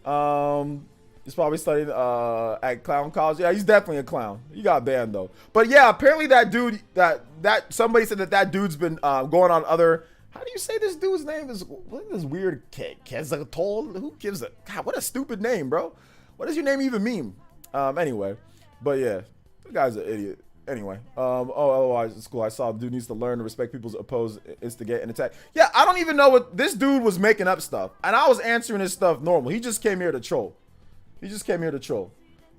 He's probably studying at clown college. Yeah, he's definitely a clown. He got banned though. But yeah, apparently that dude that somebody said that dude's been going on other. How do you say this dude's name? Is what is this weird Kezatol? Who gives a God? What a stupid name, bro. What does your name even mean? Anyway, but yeah, the guy's an idiot. Anyway, otherwise it's cool. I saw the dude needs to learn to respect people's oppose, instigate, and attack. Yeah, I don't even know what this dude was making up stuff, and I was answering his stuff normal. He just came here to troll. He just came here to troll.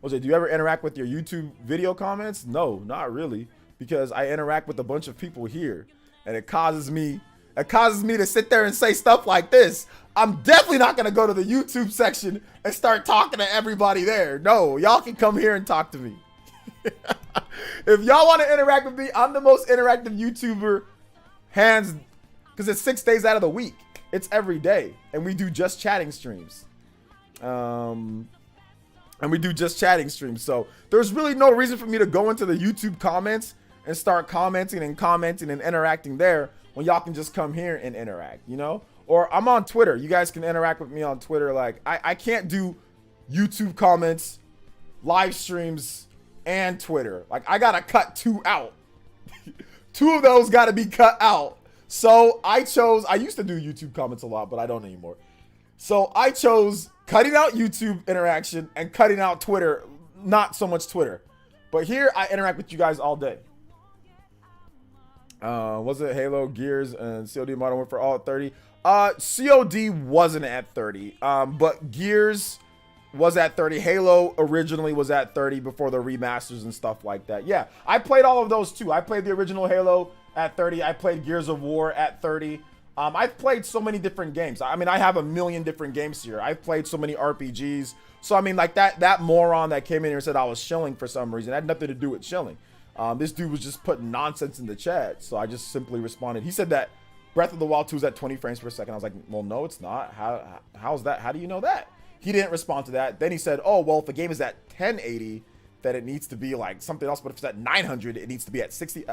Jose, do you ever interact with your YouTube video comments? No, not really, because I interact with a bunch of people here, and it causes me to sit there and say stuff like this. I'm definitely not gonna go to the YouTube section and start talking to everybody there. No, y'all can come here and talk to me. If y'all want to interact with me, I'm the most interactive YouTuber, hands, because it's 6 days out of the week. It's every day, and we do just chatting streams. So there's really no reason for me to go into the YouTube comments and start commenting and interacting there when y'all can just come here and interact, you know? Or I'm on Twitter. You guys can interact with me on Twitter. Like, I can't do YouTube comments, live streams, and Twitter. Like, I gotta cut 2 out. 2 of those gotta be cut out. So I used to do YouTube comments a lot, but I don't anymore. So I chose cutting out YouTube interaction and cutting out Twitter. Not so much Twitter, but here I interact with you guys all day. Was it Halo, Gears, and COD Modern Warfare all at 30? COD wasn't at 30, but Gears was at 30. Halo originally was at 30 before the remasters and stuff like that. Yeah, I played all of those too. I played the original Halo at 30. I played Gears of War at 30. I've played so many different games. I mean, I have a million different games here. I've played so many RPGs. So, I mean, like that moron that came in here and said I was shilling for some reason. It had nothing to do with shilling. This dude was just putting nonsense in the chat. So I just simply responded. He said that Breath of the Wild 2 is at 20 frames per second. I was like, well, no, it's not. How's that? How do you know that? He didn't respond to that. Then he said, oh, well, if the game is at 1080, that it needs to be like something else. But if it's at 900, it needs to be at 60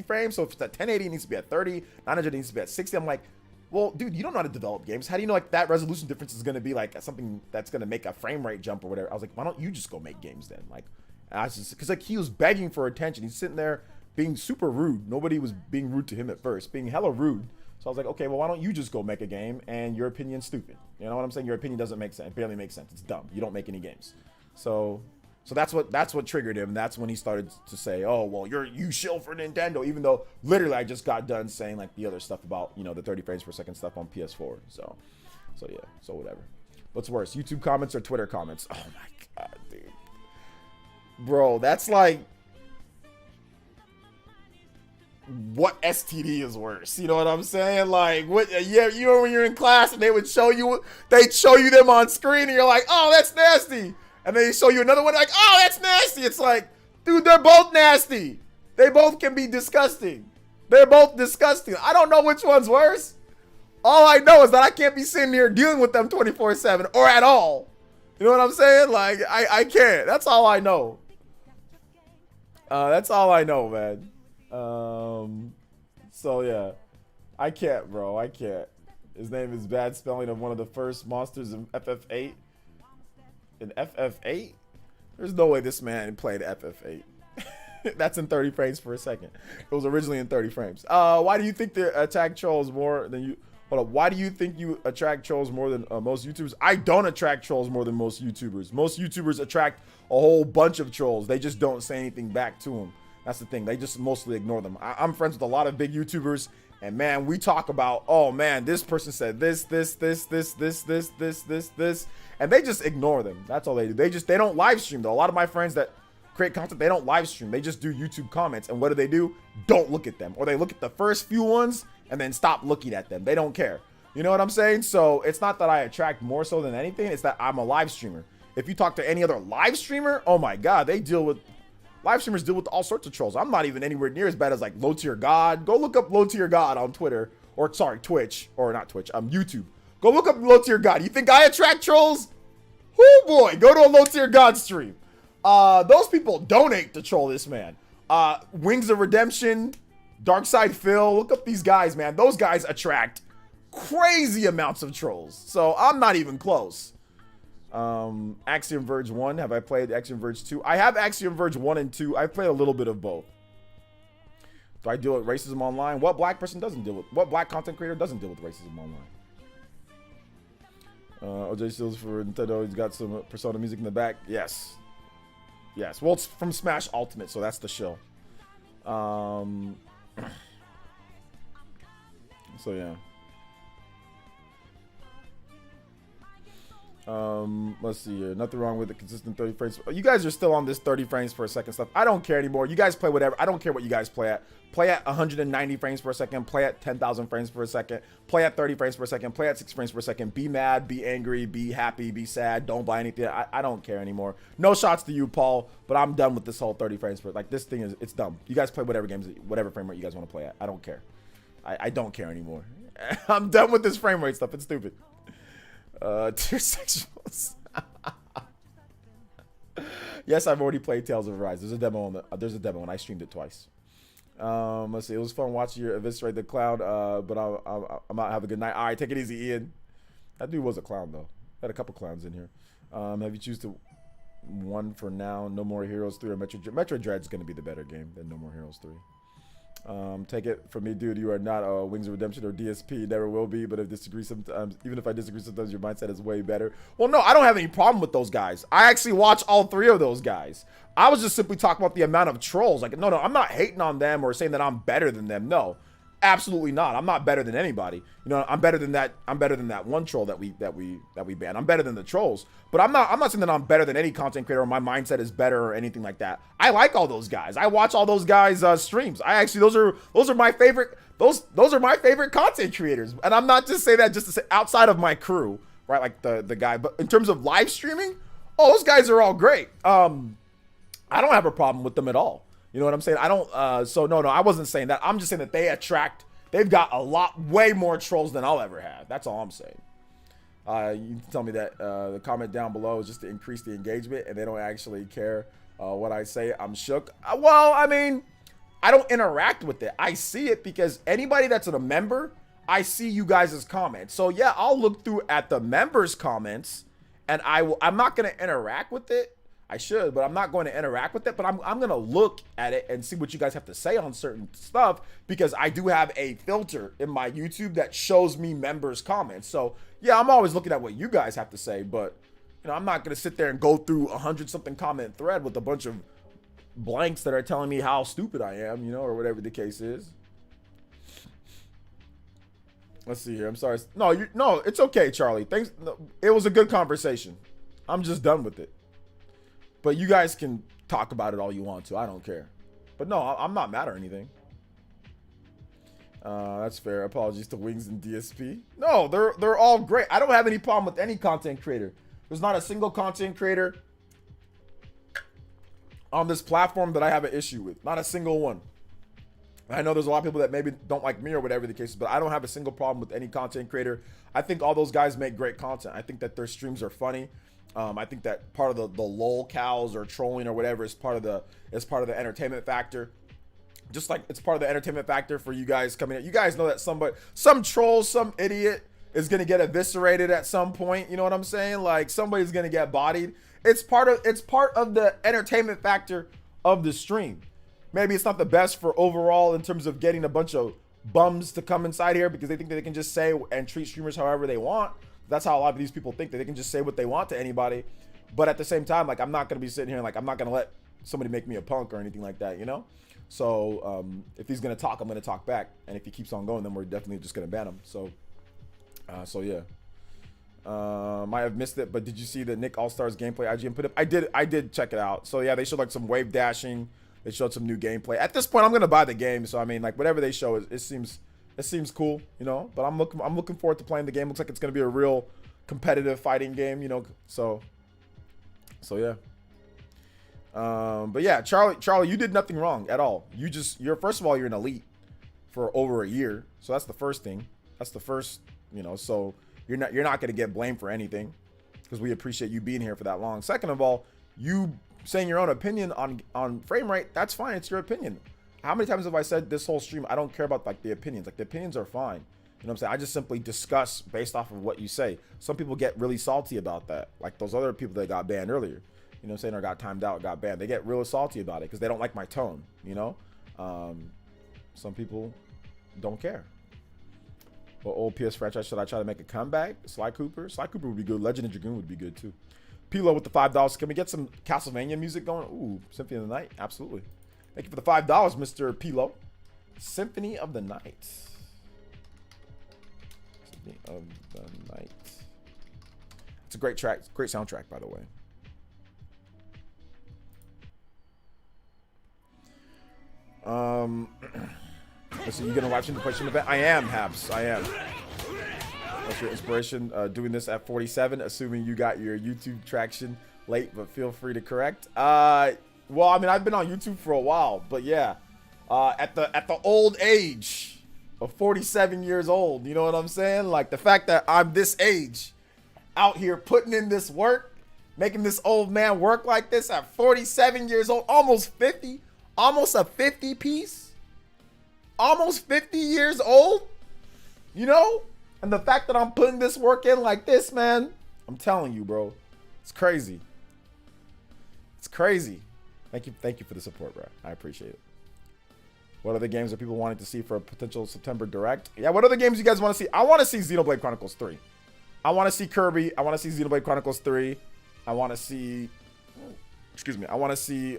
frames. So if it's at 1080, it needs to be at 30. 900 needs to be at 60. I'm like, well, dude, you don't know how to develop games. How do you know like that resolution difference is going to be like something that's going to make a frame rate jump or whatever? I was like, why don't you just go make games then? Like, I was just, because like he was begging for attention. He's sitting there being super rude. Nobody was being rude to him at first, being hella rude. So I was like, okay, well, why don't you just go make a game and your opinion's stupid? You know what I'm saying? Your opinion doesn't make sense. It barely makes sense. It's dumb. You don't make any games. So that's what triggered him. That's when he started to say, oh, well, you shill for Nintendo, even though literally I just got done saying like the other stuff about, you know, the 30 frames per second stuff on PS4. So yeah, so whatever. What's worse, YouTube comments or Twitter comments? Oh my God, dude. Bro, that's like, what STD is worse? You know what I'm saying? Like, what? Yeah, you know when you're in class and they'd show you them on screen and you're like, oh, that's nasty. And then they show you another one like, oh, that's nasty. It's like, dude, they're both nasty. They both can be disgusting. They're both disgusting. I don't know which one's worse. All I know is that I can't be sitting here dealing with them 24/7 or at all. You know what I'm saying? Like, I can't. That's all I know. That's all I know, man. So yeah, I can't, bro. I can't. His name is bad spelling of one of the first monsters in FF8. In FF8? There's no way this man played FF8. That's in 30 frames per second. It was originally in 30 frames. Why do you think they attack trolls more than you? Hold up. Why do you think you attract trolls more than most YouTubers? I don't attract trolls more than most YouTubers. Most YouTubers attract a whole bunch of trolls. They just don't say anything back to them. That's the thing. They just mostly ignore them. I'm friends with a lot of big YouTubers, and man, we talk about, oh man, this person said this, and they just ignore them. That's all they do. They don't live stream though. A lot of my friends that create content, they don't live stream. They just do YouTube comments. And what do? Don't look at them. Or they look at the first few ones and then stop looking at them. They don't care. You know what I'm saying? So it's not that I attract more so than anything. It's that I'm a live streamer. If you talk to any other live streamer, oh my God, live streamers deal with all sorts of trolls. I'm not even anywhere near as bad as like Low Tier God. Go look up Low Tier God on Twitter, or sorry, Twitch, or not Twitch, YouTube. Go look up Low Tier God. You think I attract trolls? Oh boy, go to a Low Tier God stream. Those people donate to troll this man. Wings of Redemption, Darkside Phil, look up these guys, man. Those guys attract crazy amounts of trolls. So I'm not even close. Axiom Verge 1. Have I played Axiom Verge 2? I have Axiom Verge 1 and 2. I've played a little bit of both. Do I deal with racism online? What black content creator doesn't deal with racism online? OJ Steals for Nintendo. He's got some Persona music in the back. Yes. Yes. Well, it's from Smash Ultimate, so that's the show. So yeah. Let's see here. Nothing wrong with the consistent 30 frames. You guys are still on this 30 frames per second stuff. I don't care anymore. You guys play whatever. I don't care what you guys play at. Play at 190 frames per second. Play at 10,000 frames per second. Play at 30 frames per second. Play at 6 frames per second. Be mad, be angry, be happy, be sad. Don't buy anything. I don't care anymore. No shots to you, Paul, but I'm done with this whole 30 frames per, like, this thing is, it's dumb. You guys play whatever games, whatever frame rate you guys want to play at. I don't care. I don't care anymore. I'm done with this frame rate stuff. It's stupid. Tier sexuals. Yes, I've already played Tales of Arise. There's a demo and I streamed it twice. Let's see. It was fun watching you eviscerate the clown. But I'm out. Have a good night. All right, take it easy, Ian. That dude was a clown though. Had a couple clowns in here. Have you choose to one for now? No More Heroes 3 or Metro Dread's gonna be the better game than No More Heroes 3. Take it from me, dude. You are not a Wings of Redemption or DSP. Never will be. But if disagree sometimes, even if I disagree sometimes, your mindset is way better. Well, no, I don't have any problem with those guys. I actually watch all three of those guys. I was just simply talking about the amount of trolls. Like, no, I'm not hating on them or saying that I'm better than them. No, absolutely not. I'm not better than anybody. You know, I'm better than that. I'm better than that one troll that we banned. I'm better than the trolls. But I'm not saying that I'm better than any content creator or my mindset is better or anything like that. I like all those guys. I watch all those guys' streams. I actually those are my favorite. Those are my favorite content creators. And I'm not just saying that just to say outside of my crew, right? Like the guy. But in terms of live streaming, oh, those guys are all great. I don't have a problem with them at all. You know what I'm saying? I don't, so no, I wasn't saying that. I'm just saying that they've got way more trolls than I'll ever have. That's all I'm saying. You can tell me that the comment down below is just to increase the engagement and they don't actually care what I say. I'm shook. Well, I mean, I don't interact with it. I see it because anybody that's a member, I see you guys' comments. So yeah, I'll look through at the members' comments and I'm not going to interact with it. I should, but I'm not going to interact with it. But I'm going to look at it and see what you guys have to say on certain stuff because I do have a filter in my YouTube that shows me members' comments. So yeah, I'm always looking at what you guys have to say, but you know, I'm not going to sit there and go through 100-something comment thread with a bunch of blanks that are telling me how stupid I am, you know, or whatever the case is. Let's see here. I'm sorry. No, it's okay, Charlie. Thanks. No, it was a good conversation. I'm just done with it. But you guys can talk about it all you want to. I don't care. But no, I'm not mad or anything. That's fair. Apologies to Wings and DSP. No, they're all great. I don't have any problem with any content creator. There's not a single content creator on this platform that I have an issue with. Not a single one. I know there's a lot of people that maybe don't like me or whatever the case is, but I don't have a single problem with any content creator. I think all those guys make great content. I think that their streams are funny. I think that part of the lol cows or trolling or whatever is part of the entertainment factor. Just like it's part of the entertainment factor for you guys coming in. You guys know that some troll, some idiot is gonna get eviscerated at some point. You know what I'm saying? Like somebody's gonna get bodied. It's part of the entertainment factor of the stream. Maybe it's not the best for overall in terms of getting a bunch of bums to come inside here because they think that they can just say and treat streamers however they want. That's how a lot of these people think, that they can just say what they want to anybody. But at the same time, like, I'm not going to be sitting here and, like, I'm not going to let somebody make me a punk or anything like that, you know? So if he's going to talk, I'm going to talk back. And if he keeps on going, then we're definitely just going to ban him. So yeah. Might have missed it, but did you see the Nick All Stars gameplay IGN put up? I did check it out. So yeah, they showed like some wave dashing. They showed some new gameplay. At this point, I'm gonna buy the game. So I mean, like whatever they show, it seems cool, you know. But I'm looking forward to playing the game. Looks like it's gonna be a real competitive fighting game, you know. So yeah. But yeah, Charlie, you did nothing wrong at all. You're first of all, you're an elite for over a year. So that's the first thing. That's the first, you know. So you're not gonna get blamed for anything because we appreciate you being here for that long. Second of all, you saying your own opinion on frame rate, that's fine. It's your opinion. How many times have I said this whole stream, I don't care about like the opinions. Like the opinions are fine. You know what I'm saying? I just simply discuss based off of what you say. Some people get really salty about that. Like those other people that got banned earlier. You know what I'm saying? Or got timed out, got banned. They get real salty about it because they don't like my tone, you know? Some people don't care. Well, old PS franchise, should I try to make a comeback? Sly Cooper would be good. Legend of Dragoon would be good too. Pilo with the $5. Can we get some Castlevania music going? Ooh, Symphony of the Night. Absolutely. Thank you for the $5, Mr. Pilo. Symphony of the Night. Symphony of the Night. It's a great track. Great soundtrack, by the way. Listen, you gonna watch the question event? I am, Habs. I am. What's your inspiration doing this at 47? Assuming you got your YouTube traction late, but feel free to correct. Well, I mean, I've been on YouTube for a while, but yeah, at the old age of 47 years old, you know what I'm saying? Like the fact that I'm this age, out here putting in this work, making this old man work like this at 47 years old, almost 50, almost a 50 piece, almost 50 years old, you know? And the fact that I'm putting this work in like this, man, I'm telling you, bro, it's crazy. It's crazy. Thank you for the support, bro. I appreciate it. What other games are people wanting to see for a potential September Direct? Yeah, what other games you guys want to see? I want to see Xenoblade Chronicles 3. I want to see Kirby. I want to see Xenoblade Chronicles 3. I want to see, excuse me, I want to see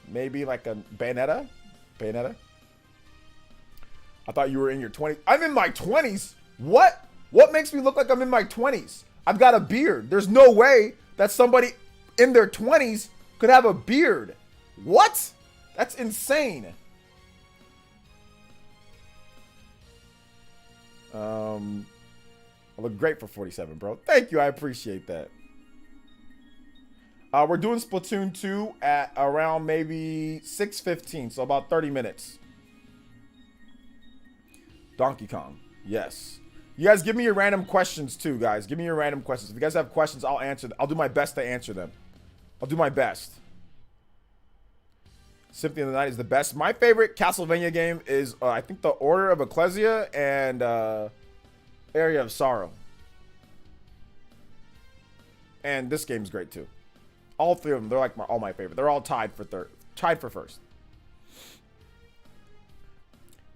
maybe like a Bayonetta. I thought you were in your 20s. I'm in my 20s. What? What makes me look like I'm in my 20s? I've got a beard. There's no way that somebody in their 20s could have a beard. What? That's insane. I look great for 47, bro. Thank you. I appreciate that. We're doing Splatoon 2 at around maybe 6:15, so about 30 minutes. Donkey Kong. Yes. You guys give me your random questions too, guys. Give me your random questions. If you guys have questions, I'll answer them. I'll do my best to answer them. I'll do my best. Symphony of the Night is the best. My favorite Castlevania game is, I think, the Order of Ecclesia and Area of Sorrow. And this game's great too. All three of them, they're like all my favorite. They're all tied for first.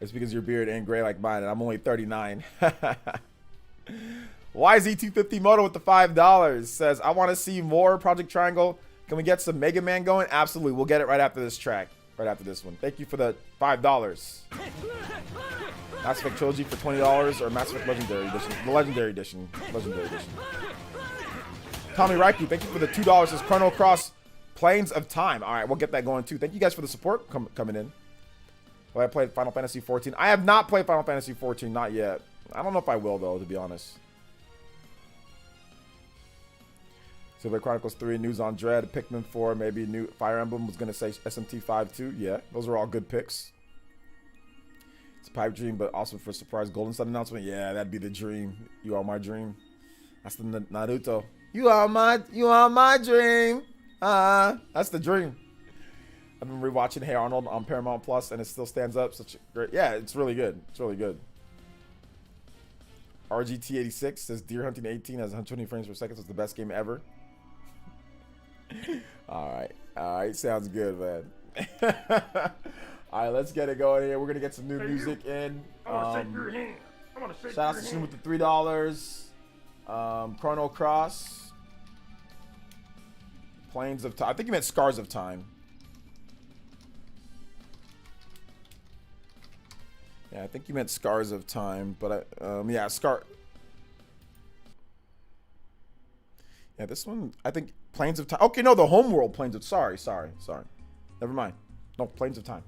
It's because your beard ain't gray like mine, and I'm only 39. YZ250 Moto with the $5 says, I want to see more Project Triangle. Can we get some Mega Man going? Absolutely. We'll get it right after this track. Right after this one. Thank you for the $5. Mass Effect Trilogy for $20 or Mass Effect Legendary Edition. The Legendary Edition. Legendary Edition. Tommy Raiku, thank you for the $2. Says Chrono Cross Planes of Time. All right, we'll get that going too. Thank you guys for the support coming in. Well, I played Final Fantasy 14. I have not played Final Fantasy 14, not yet. I don't know if I will though, to be honest. Silver Chronicles 3, News on Dread, Pikmin 4, maybe new Fire Emblem was gonna say SMT5 too. Yeah, those are all good picks. It's a pipe dream, but also for a surprise Golden Sun announcement. Yeah, that'd be the dream. You are my dream. That's the Naruto. You are my dream. That's the dream. I've been rewatching Hey Arnold on Paramount Plus, and it still stands up. Such a great, yeah, it's really good. It's really good. RGT86 says Deer Hunting 18 has 120 frames per second. So it's the best game ever. All right, sounds good, man. All right, let's get it going here. We're gonna get some new music in. Shout out to Shun with the $3. Chrono Cross, Planes of Time. I think you meant Scars of Time. Yeah, I think you meant Scars of Time, but yeah, Yeah, this one, I think Planes of Time. Okay, no, the Homeworld Planes of, sorry. Never mind. No, Planes of Time.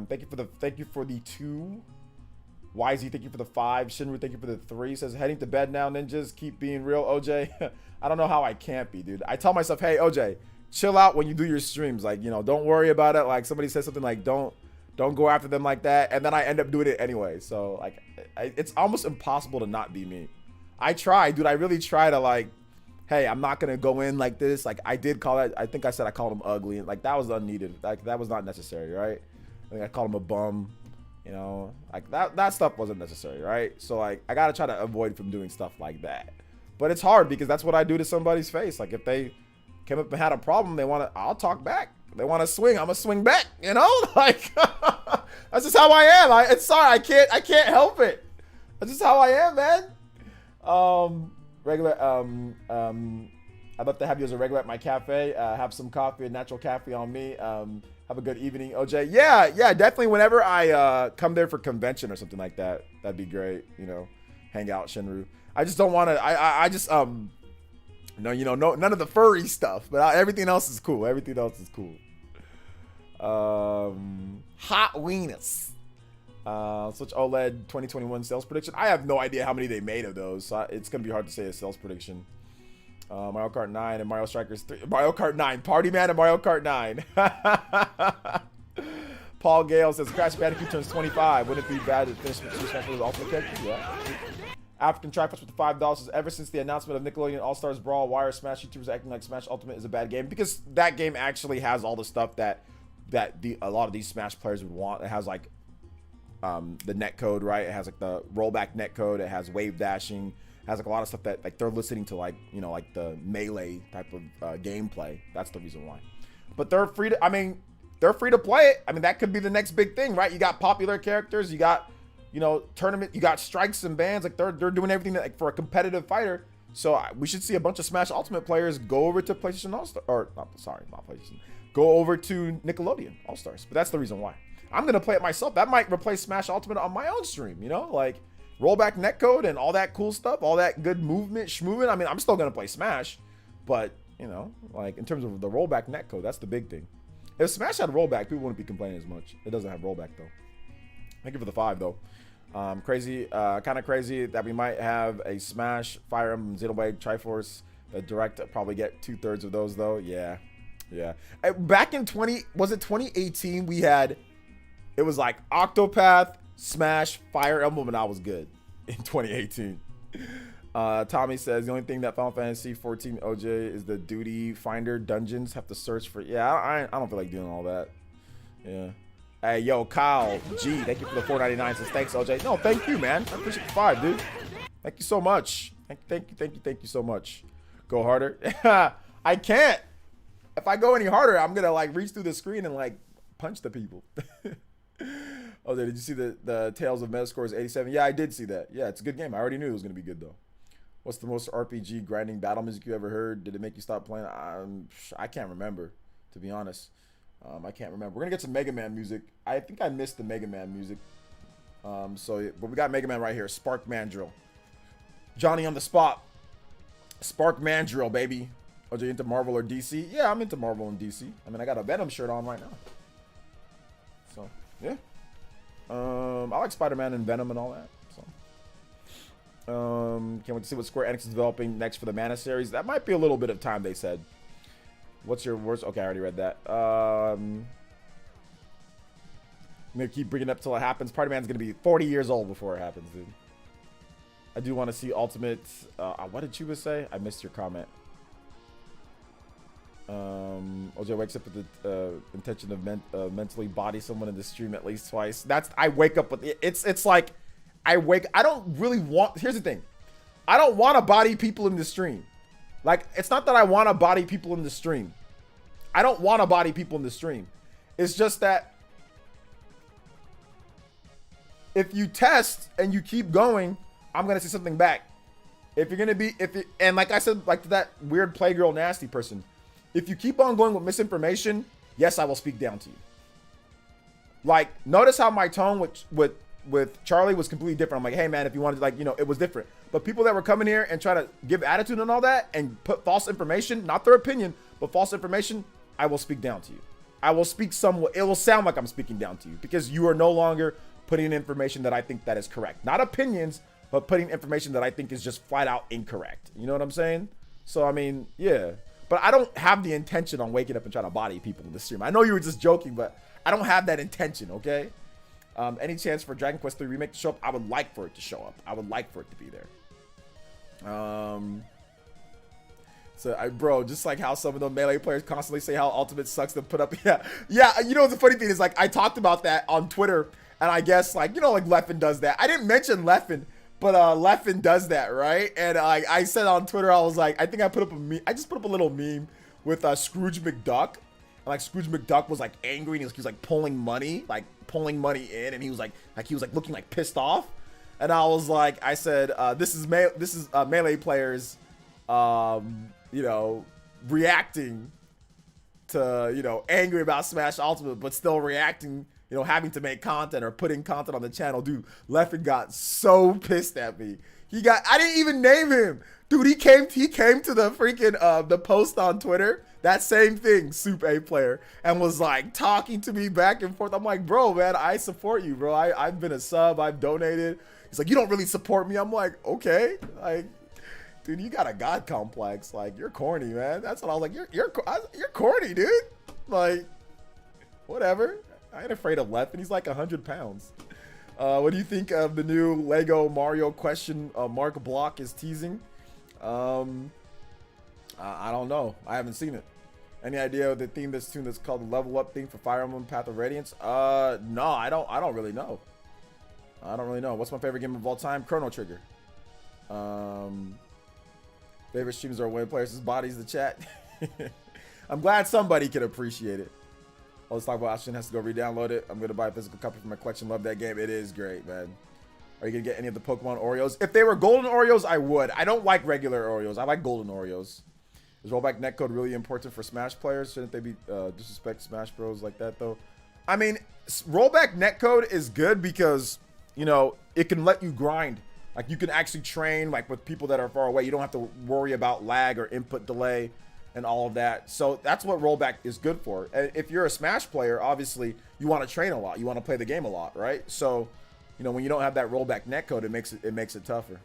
Thank you for the 2. YZ, thank you for the 5. Shinru, thank you for the 3. Says, heading to bed now, ninjas. Keep being real, OJ. I don't know how I can't be, dude. I tell myself, hey, OJ, chill out when you do your streams. Like, you know, don't worry about it. Like, somebody says something like, don't go after them like that. And then I end up doing it anyway. So, like, it's almost impossible to not be me. I try, dude. I really try to, like, hey, I'm not going to go in like this. Like, I did call it, I think I said I called him ugly. And, like, that was unneeded. Like, that was not necessary, right? I think I called him a bum. You know, like that stuff wasn't necessary, right? So like I gotta try to avoid from doing stuff like that. But it's hard because that's what I do to somebody's face. Like if they came up and had a problem, I'll talk back. They want to swing, I'm gonna swing back. You know, like that's just how I am. It's sorry, I can't help it. That's just how I am, man. I'd love to have you as a regular at my cafe. Have some coffee and natural caffeine on me. Have a good evening, OJ. Yeah, definitely. Whenever I come there for convention or something like that, that'd be great. You know, hang out, Shinru. I just don't want to. I just no, you know, none of the furry stuff, but everything else is cool. Everything else is cool. Hot weenus. Switch OLED 2021 sales prediction. I have no idea how many they made of those, so it's gonna be hard to say a sales prediction. Mario Kart 9 and Mario Strikers 3. Mario Kart 9. Party Man and Mario Kart 9. Paul Gale says, Crash Bandicoot turns 25. Wouldn't it be bad to finish with the ultimate character? Yeah. African Triforce with the $5 says, ever since the announcement of Nickelodeon All-Stars Brawl, why are Smash YouTubers acting like Smash Ultimate is a bad game? Because that game actually has all the stuff that a lot of these Smash players would want. It has like the netcode, right? It has like the rollback netcode. It has wave dashing. Has like a lot of stuff that like they're listening to, like, you know, like the melee type of gameplay. That's the reason why. But they're free to, I mean, they're free to play it. I mean, that could be the next big thing, right? You got popular characters, you got, you know, tournament, you got strikes and bans. Like they're doing everything that, like, for a competitive fighter. So we should see a bunch of Smash Ultimate players go over to PlayStation All-Star, or not PlayStation. Go over to Nickelodeon All-Stars. But that's the reason why. I'm gonna play it myself. That might replace Smash Ultimate on my own stream. You know, like, rollback netcode and all that cool stuff, all that good movement, schmoving. I mean, I'm still gonna play Smash, but you know, like in terms of the rollback netcode, that's the big thing. If Smash had rollback, people wouldn't be complaining as much. It doesn't have rollback though. Thank you for the 5 though. Kind of crazy that we might have a Smash, Fire Emblem, Xenoblade, Triforce, Direct. Probably get 2/3 of those though. Yeah. Back in 2018, we had, it was like Octopath, Smash, Fire Emblem, and I was good in 2018. Tommy says the only thing that Final Fantasy 14 OJ is the duty finder dungeons. Have to search for. Yeah, I don't feel like doing all that. Yeah. Hey, yo, Kyle G, thank you for the $4.99. Says thanks, OJ. No, thank you, man. I appreciate the 5, dude. Thank you so much. Thank you so much. Go harder. I can't. If I go any harder, I'm gonna like reach through the screen and like punch the people. Oh, did you see the Tales of Metascore is 87? Yeah, I did see that. Yeah, it's a good game. I already knew it was going to be good, though. What's the most RPG grinding battle music you ever heard? Did it make you stop playing? I can't remember, to be honest. I can't remember. We're going to get some Mega Man music. I think I missed the Mega Man music. But we got Mega Man right here. Spark Mandrill. Johnny on the spot. Spark Mandrill, baby. Are you into Marvel or DC? Yeah, I'm into Marvel and DC. I mean, I got a Venom shirt on right now. So, yeah. I like Spider-Man and Venom and all that. So, can't wait to see what Square Enix is developing next for the Mana series. That might be a little bit of time, they said. What's your worst? Okay, I already read that. I'm gonna keep bringing it up till it happens. Spider-Man's gonna be 40 years old before it happens, dude. I do want to see Ultimate. What did you say? I missed your comment. OJ wakes up with the intention of mentally body someone in the stream at least twice. I wake up with it's like I don't really want. Here's the thing, I don't want to body people in the stream. Like, it's not that I want to body people in the stream. I don't want to body people in the stream. It's just that if you test and you keep going, I'm gonna see something back. If you're gonna be and like I said, like that weird Playgirl nasty person. If you keep on going with misinformation, yes, I will speak down to you. Like, notice how my tone with with Charlie was completely different. I'm like, hey man, if you wanted, like, you know, it was different. But people that were coming here and try to give attitude and all that and put false information, not their opinion, but false information, I will speak down to you. I will speak somewhat. It will sound like I'm speaking down to you because you are no longer putting in information that I think that is correct. Not opinions, but putting information that I think is just flat out incorrect. You know what I'm saying? So, I mean, yeah. But I don't have the intention on waking up and trying to body people in the stream. I know you were just joking, but I don't have that intention, okay? Any chance for Dragon Quest 3 Remake to show up? I would like for it to show up. I would like for it to be there. Bro, just like how some of the Melee players constantly say how Ultimate sucks to put up. Yeah. You know what the funny thing is? Like, I talked about that on Twitter, and I guess, like, you know, like Leffen does that. I didn't mention Leffen, but Leffen does that, right? And I said on Twitter, I was like, I think I put up a meme. I just put up a little meme with Scrooge McDuck. And like Scrooge McDuck was like angry, and he was like pulling money in, and he was like looking like pissed off. And I was like, I said, this is Melee players, you know, reacting to, you know, angry about Smash Ultimate, but still reacting, you know, having to make content or putting content on the channel. Dude, Leffen got so pissed at me. I didn't even name him. Dude, he came to the freaking, the post on Twitter, that same thing, Soup A player, and was like talking to me back and forth. I'm like, bro, man, I support you, bro. I've been a sub, I've donated. He's like, you don't really support me. I'm like, okay. Like, dude, you got a God complex. Like, you're corny, man. That's what I was like. You're corny, dude. Like, whatever. I ain't afraid of Leffen. He's like 100 pounds. What do you think of the new Lego Mario question Mark Block is teasing? I don't know. I haven't seen it. Any idea of the theme this tune that's called the Level Up theme for Fire Emblem Path of Radiance? No, I don't really know. I don't really know. What's my favorite game of all time? Chrono Trigger. Favorite streams are when players' bodies the chat. I'm glad somebody can appreciate it. Oh, let's talk about Ashton has to go re-download it. I'm gonna buy a physical copy for my collection. Love that game. It is great, man. Are you gonna get any of the Pokemon Oreos? If they were golden Oreos, I would. I don't like regular Oreos. I like golden Oreos. Is rollback netcode really important for Smash players? Shouldn't they be disrespect Smash Bros like that though? I mean, rollback netcode is good because, you know, it can let you grind. Like, you can actually train like with people that are far away. You don't have to worry about lag or input delay and all of that. So that's what rollback is good for. And if you're a Smash player, obviously you want to train a lot. You want to play the game a lot, right? So, you know, when you don't have that rollback netcode, it makes it tougher.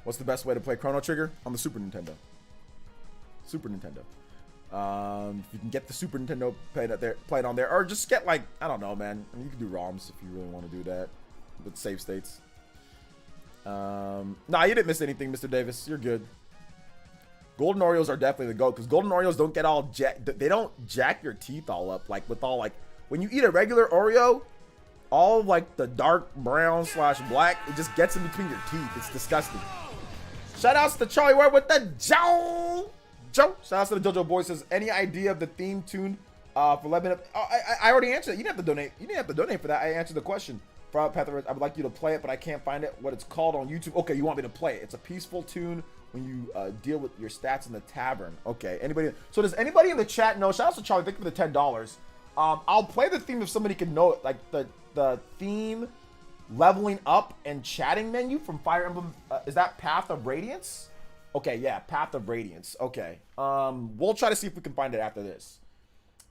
What's the best way to play Chrono Trigger? On the Super Nintendo. Super Nintendo. You can get the Super Nintendo played on there, or just get, like, I don't know, man. I mean, you can do ROMs if you really want to do that with save states. Nah, you didn't miss anything, Mr. Davis. You're good. Golden Oreos are definitely the GOAT because golden Oreos don't get all they don't jack your teeth all up like with all, like, when you eat a regular Oreo, all like the dark brown / black, it just gets in between your teeth. It's disgusting. Shout outs to Charlie Ward with the Joe. Shout outs to the JoJo Boy. Says, any idea of the theme tune for Lebanon? Oh, I already answered it. You didn't have to donate. You didn't have to donate for that. I answered the question. For Path of, I would like you to play it, but I can't find it. What it's called on YouTube. Okay, you want me to play it? It's a peaceful tune when you deal with your stats in the tavern. Okay. Anybody? So does anybody in the chat know? Shout out to Charlie. Thank you for the $10. I'll play the theme if somebody can know it. Like the theme, leveling up and chatting menu from Fire Emblem. Is that Path of Radiance? Okay, yeah, Path of Radiance. Okay. We'll try to see if we can find it after this.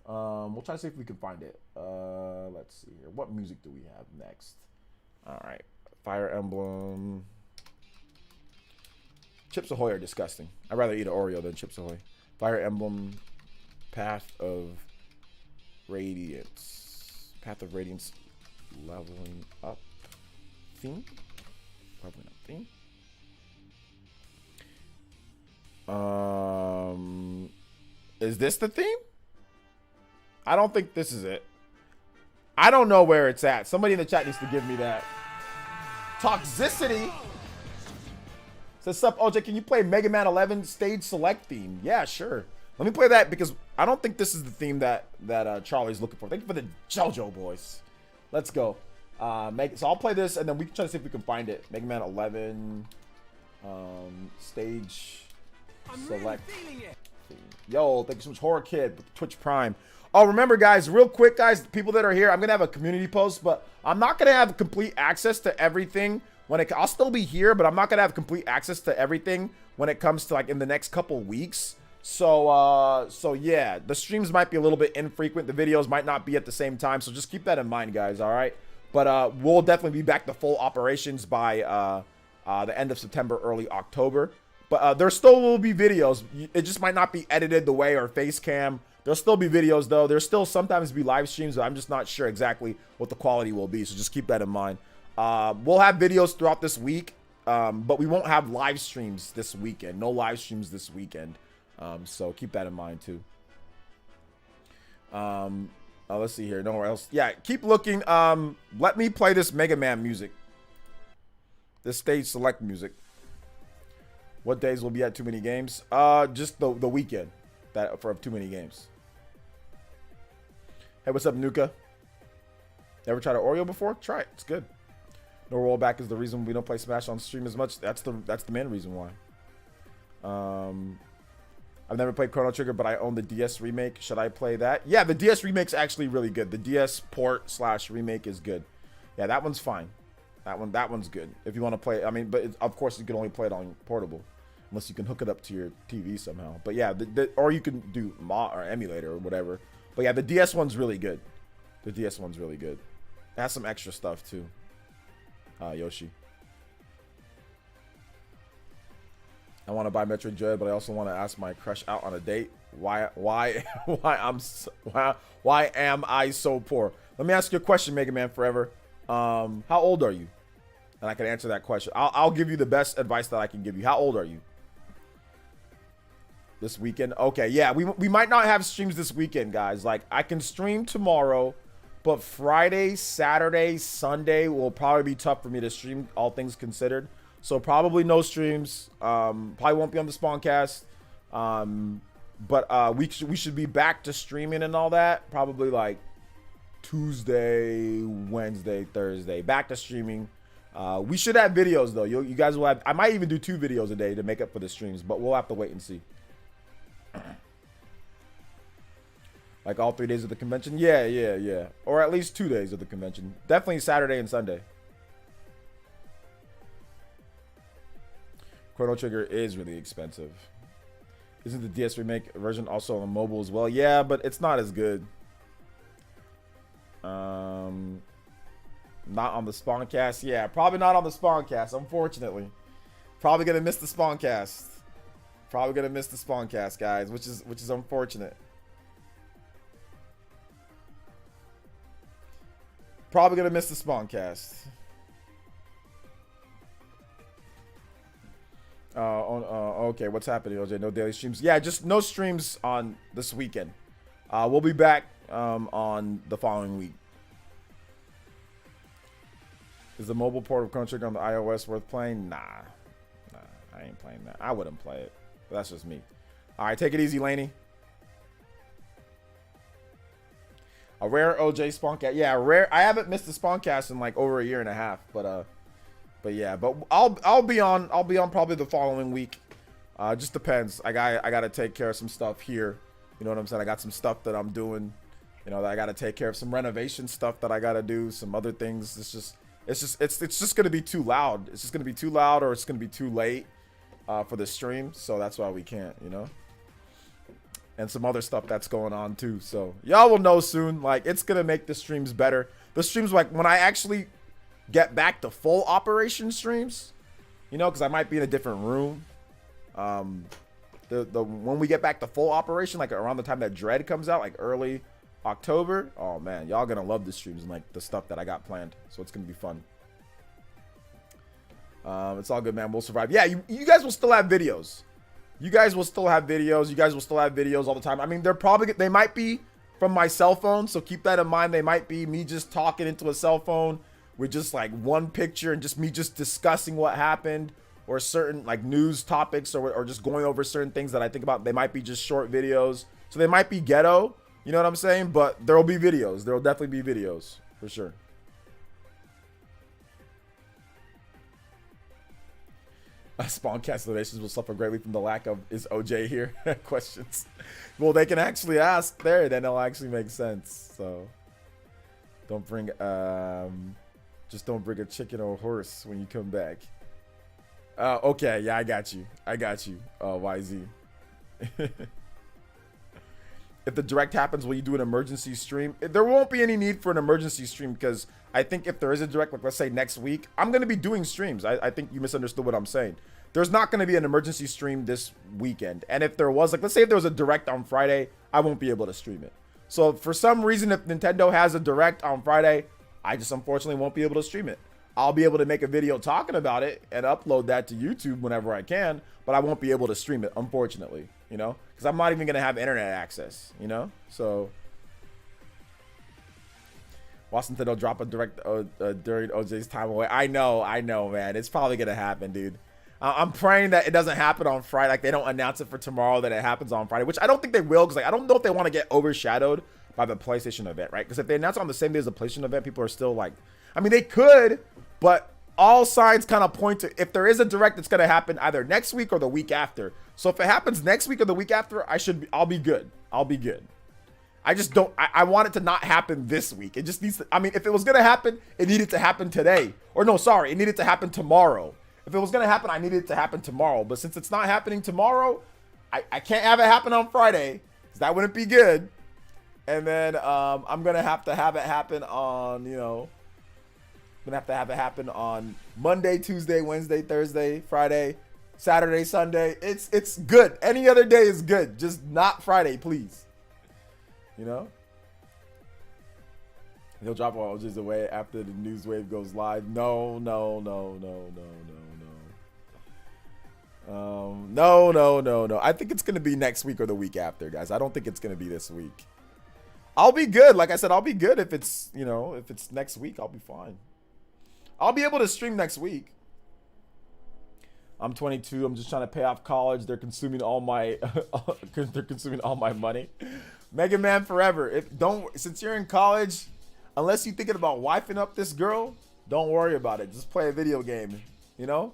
We'll try to see if we can find it. Let's see here. What music do we have next? All right. Fire Emblem. Chips Ahoy are disgusting. I'd rather eat an Oreo than Chips Ahoy. Fire Emblem. Path of Radiance. Path of Radiance. Leveling up theme. Leveling up theme. Is this the theme? I don't think this is it. I don't know where it's at. Somebody in the chat needs to give me that. Toxicity says, sup, OJ, can you play Mega Man 11 stage select theme? Yeah, sure. Let me play that because I don't think this is the theme that Charlie's looking for. Thank you for the JoJo boys. Let's go. So I'll play this and then we can try to see if we can find it. Mega Man 11 stage select Yo, thank you so much, Horror Kid, with Twitch Prime. Oh, remember, guys, real quick, guys, people that are here, I'm gonna have a community post, but I'm not gonna have complete access to everything when I'll still be here, but I'm not gonna have complete access to everything when it comes to like in the next couple weeks. So yeah, the streams might be a little bit infrequent. The videos might not be at the same time, so just keep that in mind, guys. All right, but we'll definitely be back to full operations by the end of September, early October. But there still will be videos. It just might not be edited the way or face cam. There'll still be videos though. There'll still sometimes be live streams, but I'm just not sure exactly what the quality will be. So just keep that in mind. We'll have videos throughout this week, but we won't have live streams this weekend. No live streams this weekend. So keep that in mind too. Let's see here. Nowhere else. Yeah, keep looking. Let me play this Mega Man music. This stage select music. What days will be at Too Many Games? Just the weekend for Too Many Games. Hey, what's up, Nuka? Ever tried an Oreo before? Try it. It's good. No rollback is the reason we don't play Smash on stream as much. That's the main reason why. I've never played Chrono Trigger, but I own the DS remake. Should I play that? Yeah, the DS remake's actually really good. The DS port / remake is good. Yeah, that one's fine. That one's good. If you want to play, I mean, but of course you can only play it on portable, unless you can hook it up to your TV somehow. But yeah, or you can do mod or emulator or whatever. But yeah, the DS one's really good. The DS one's really good. It has some extra stuff too. Yoshi. I want to buy Metroid Dread, but I also want to ask my crush out on a date. Why am I so poor? Let me ask you a question, Mega Man Forever. How old are you? And I can answer that question. I'll give you the best advice that I can give you. How old are you? This weekend? Okay, yeah, we might not have streams this weekend, guys. Like, I can stream tomorrow, but Friday, Saturday, Sunday will probably be tough for me to stream, all things considered. So probably no streams. Probably won't be on the Spawncast. But we should be back to streaming and all that. Probably like Tuesday, Wednesday, Thursday. Back to streaming. We should have videos though. You guys will have. I might even do 2 videos a day to make up for the streams, but we'll have to wait and see. Like all 3 days of the convention? Yeah. Or at least 2 days of the convention. Definitely Saturday and Sunday. Chrono Trigger is really expensive. Isn't the DS remake version also on mobile as well? Yeah, but it's not as good. Not on the Spawncast. Yeah, probably not on the Spawncast, unfortunately. Probably gonna miss the Spawncast. Probably gonna miss the Spawncast, guys, which is unfortunate. Probably gonna miss the Spawncast. Okay, what's happening, OJ? No daily streams. Yeah, just no streams on this weekend. We'll be back on the following week. Is the mobile port of Chrono Trigger on the iOS worth playing? Nah, I ain't playing that. I wouldn't play it. But that's just me. All right, take it easy, Laney. A rare OJ Spawncast. Yeah, rare. I haven't missed the Spawncast in like over a year and a half, but yeah, but I'll be on probably the following week. Just depends. I gotta take care of some stuff here. You know what I'm saying? I got some stuff that I'm doing. You know, that I gotta take care of some renovation stuff that I gotta do. Some other things. It's just gonna be too loud. It's just gonna be too loud, or it's gonna be too late for the stream. So that's why we can't. You know. And some other stuff that's going on too. So y'all will know soon. Like, it's gonna make the streams better. The streams, like when I actually get back to full operation streams, you know, because I might be in a different room. When we get back to full operation, like around the time that Dread comes out, like early October, oh man, y'all gonna love the streams and like the stuff that I got planned. So it's gonna be fun. It's all good, man. We'll survive. Yeah, you guys will still have videos. You guys will still have videos. You guys will still have videos all the time. I mean, they might be from my cell phone, so keep that in mind. They might be me just talking into a cell phone with just like one picture and just me just discussing what happened, or certain like news topics, or just going over certain things that I think about. They might be just short videos, so they might be ghetto, you know what I'm saying? But there'll be videos. There'll definitely be videos for sure. Spawn cancellations will suffer greatly from the lack of is OJ here questions. Well, they can actually ask there, then it'll actually make sense. So don't bring just don't bring a chicken or a horse when you come back. Okay, yeah, I got you. YZ. If the direct happens, will you do an emergency stream? There won't be any need for an emergency stream because I think if there is a direct, like let's say next week, I'm going to be doing streams. I think you misunderstood what I'm saying. There's not going to be an emergency stream this weekend. And if there was, like let's say if there was a direct on Friday, I won't be able to stream it. So for some reason, if Nintendo has a direct on Friday, I just unfortunately won't be able to stream it. I'll be able to make a video talking about it and upload that to YouTube whenever I can, but I won't be able to stream it, unfortunately, you know, because I'm not even going to have internet access, you know, so. Washington will drop a direct during OJ's time away. I know, man. It's probably going to happen, dude. I'm praying that it doesn't happen on Friday. Like, they don't announce it for tomorrow, that it happens on Friday, which I don't think they will, because like, I don't know if they want to get overshadowed by the PlayStation event, right? Because if they announce it on the same day as the PlayStation event, people are still like, I mean, they could, but all signs kind of point to if there is a direct, it's going to happen either next week or the week after. So if it happens next week or the week after, I'll be good. I just don't, I want it to not happen this week. It just needs to, I mean, if it was going to happen, it needed to happen today. Or no, sorry, it needed to happen tomorrow. If it was going to happen, I needed it to happen tomorrow. But since it's not happening tomorrow, I can't have it happen on Friday, because that wouldn't be good. And then I'm going to have it happen on, you know, I'm going to have it happen on Monday, Tuesday, Wednesday, Thursday, Friday, Saturday, Sunday. It's good. Any other day is good. Just not Friday, please. You know? He'll drop all just away after the news wave goes live. No. I think it's going to be next week or the week after, guys. I don't think it's going to be this week. I'll be good. Like I said, I'll be good if it's, you know, if it's next week, I'll be fine. I'll be able to stream next week. I'm 22. I'm just trying to pay off college. They're consuming all my money. Mega Man forever. Since you're in college, unless you're thinking about wifing up this girl, don't worry about it. Just play a video game, you know?